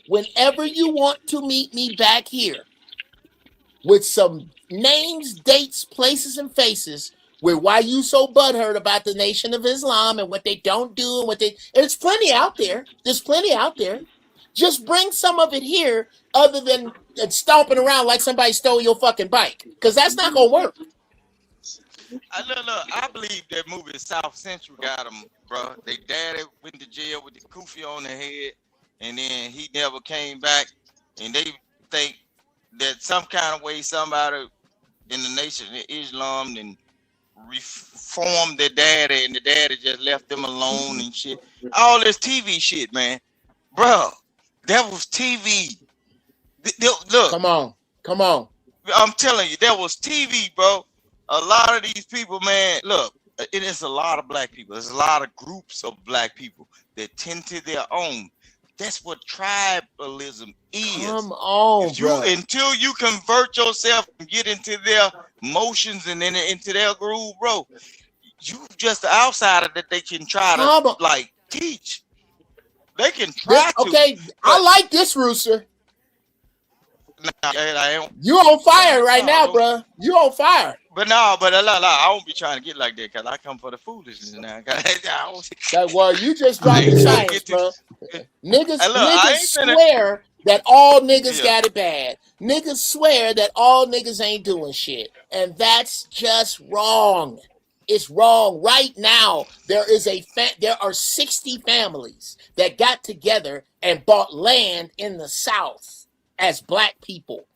Whenever you want to meet me back here with some names, dates, places, and faces, with why you so butthurt about the Nation of Islam and what they don't do and there's plenty out there. There's plenty out there. Just bring some of it here other than stomping around like somebody stole your fucking bike. Because that's not going to work. I believe that movie South Central got them, bro. They daddy went to jail with the kufi on their head, and then he never came back. And they think that some kind of way somebody in the Nation of Islam and reformed their daddy, and the daddy just left them alone and shit. All this TV shit, man. Bro, that was TV. Look. Come on. I'm telling you, that was TV, bro. A lot of these people, man, look, it is a lot of black people. There's a lot of groups of black people that tend to their own. That's what tribalism is. Come on, bro. Until you convert yourself and get into their motions and then into their groove, bro, you just the outsider that they can try to teach. They can try to. Okay, I like this, Rooster. Nah, you on fire right now, bro. You on fire. But I won't be trying to get like that because I come for the foolishness now. Well, you just dropped the science, bro. Niggas swear that all niggas got it bad. Niggas swear that all niggas ain't doing shit. And that's just wrong. it's wrong. Right now, there are 60 families that got together and bought land in the South as black people.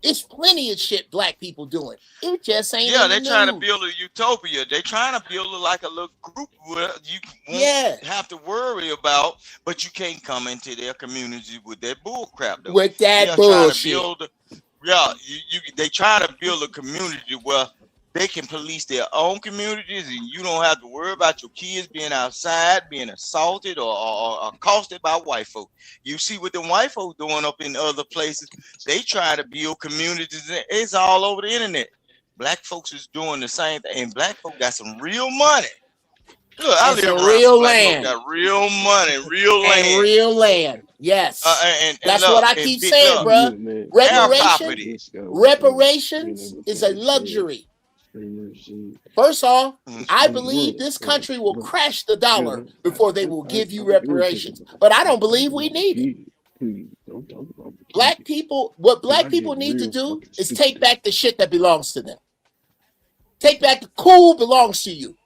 It's plenty of shit black people doing. It just ain't Yeah, in the they're trying to news. build a utopia. They're trying to build like a little group where you won't have to worry about, but you can't come into their community with that bull crap though. With that bullshit. They try to build a community where they can police their own communities, and you don't have to worry about your kids being outside, being assaulted or accosted by white folk. You see what the white folk doing up in other places. They try to build communities. It's all over the internet. Black folks is doing the same thing, and black folk got some real money. Look, I live around real black land. folk got real money, real land. And real land. Yes. That's look, what I and keep big saying, look, bro. Reparations is a luxury. First off, I believe this country will crash the dollar before they will give you reparations. But I don't believe we need it. What black people need to do is take back the shit that belongs to them. Take back the cool belongs to you.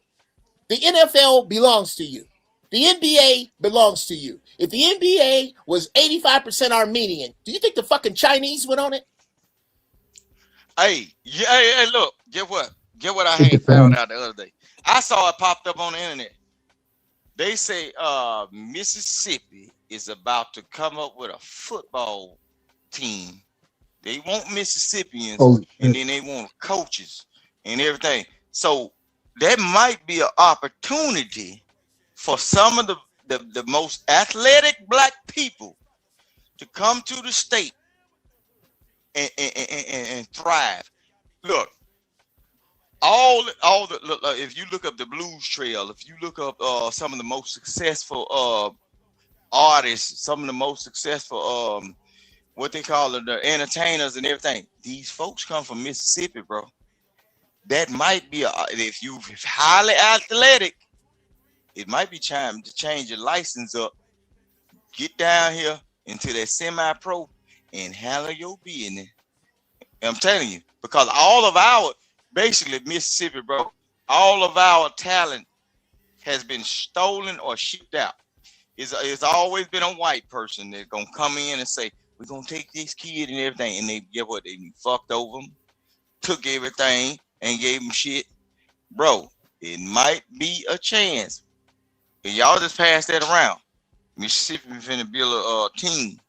The NFL belongs to you. The NBA belongs to you. If the NBA was 85% Armenian, do you think the fucking Chinese went on it? Hey, look, get what I had found out the other day. I saw it popped up on the internet. They say Mississippi is about to come up with a football team. They want Mississippians, and then they want coaches and everything. So that might be an opportunity for some of the most athletic black people to come to the state and thrive. Look, look, if you look up the Blues Trail, if you look up some of the most successful artists, some of the most successful what they call it, the entertainers and everything, these folks come from Mississippi, bro. That might be if you're highly athletic, it might be time to change your license up, get down here into that semi-pro and handle your business. I'm telling you, because all of our, basically Mississippi, bro, all of our talent has been stolen or shipped out. It's always been a white person that's gonna come in and say, we're gonna take this kid and everything, and they get what they fucked over them, took everything and gave them shit. Bro, it might be a chance. And y'all just pass that around. Mississippi finna build a team.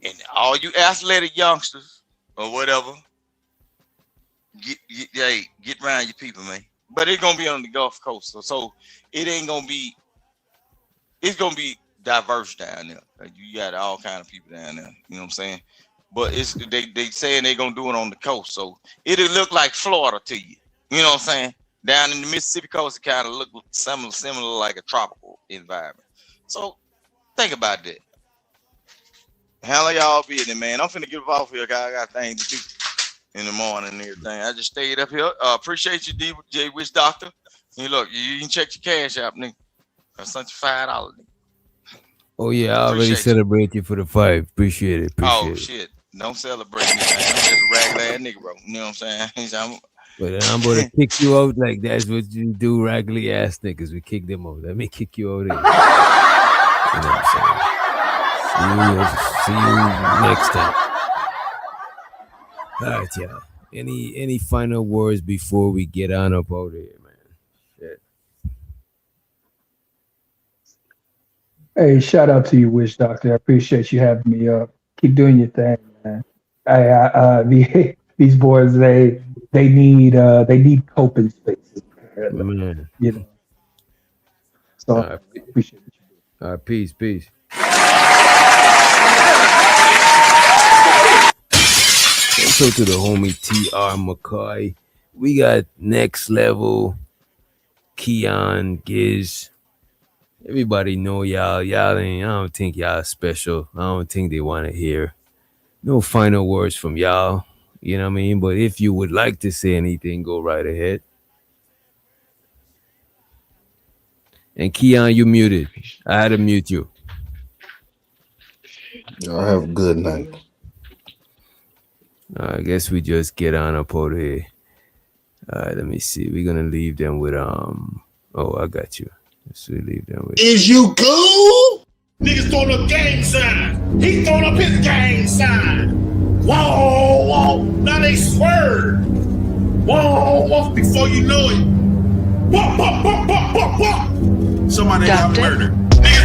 And all you athletic youngsters or whatever, get around your people, man. But it's gonna be on the Gulf Coast, so it ain't gonna be. It's gonna be diverse down there. Like, you got all kind of people down there. You know what I'm saying? But they saying they gonna do it on the coast, so it'll look like Florida to you. You know what I'm saying? Down in the Mississippi coast, it kind of look similar like a tropical environment. So think about that. How y'all be in it, man? I'm finna get off here, guys. I got things to do in the morning and everything. I just stayed up here. Appreciate you, DJ Witch Doctor. And look, you can check your cash out, nigga. I sent you $5, nigga. Oh yeah, I already celebrate you for the 5. Appreciate it. Shit. Don't celebrate me, man. I'm just a regular ass nigga, bro. You know what I'm saying? But then I'm gonna kick you out like that's what you do, raggedy ass niggas. We kick them out. Let me kick you out here. You know what I'm saying? See you next time. All right, y'all. Any final words before we get on up out here, man? Shit. Hey, shout out to you, Wish Doctor. I appreciate you having me up. Keep doing your thing, man. These boys, they need coping spaces. Man. You know. So I appreciate it. All right, peace. So to the homie TR McCoy, we got Next Level, Keon, Giz. Everybody know y'all. Y'all ain't. I don't think y'all special. I don't think they want to hear no final words from y'all. You know what I mean? But if you would like to say anything, go right ahead. And Keon, you muted. I had to mute you. Y'all have a good night. I guess we just get on up out of here. All right, let me see. We're gonna leave them with Oh, I got you. Let's leave them with. Is you cool? Niggas throwing up gang signs. He throwing up his gang sign. Whoa, whoa. Now they swerve. Whoa, whoa. Before you know it. Whoa, whoa, whoa, whoa, whoa, whoa. Somebody got murdered. Niggas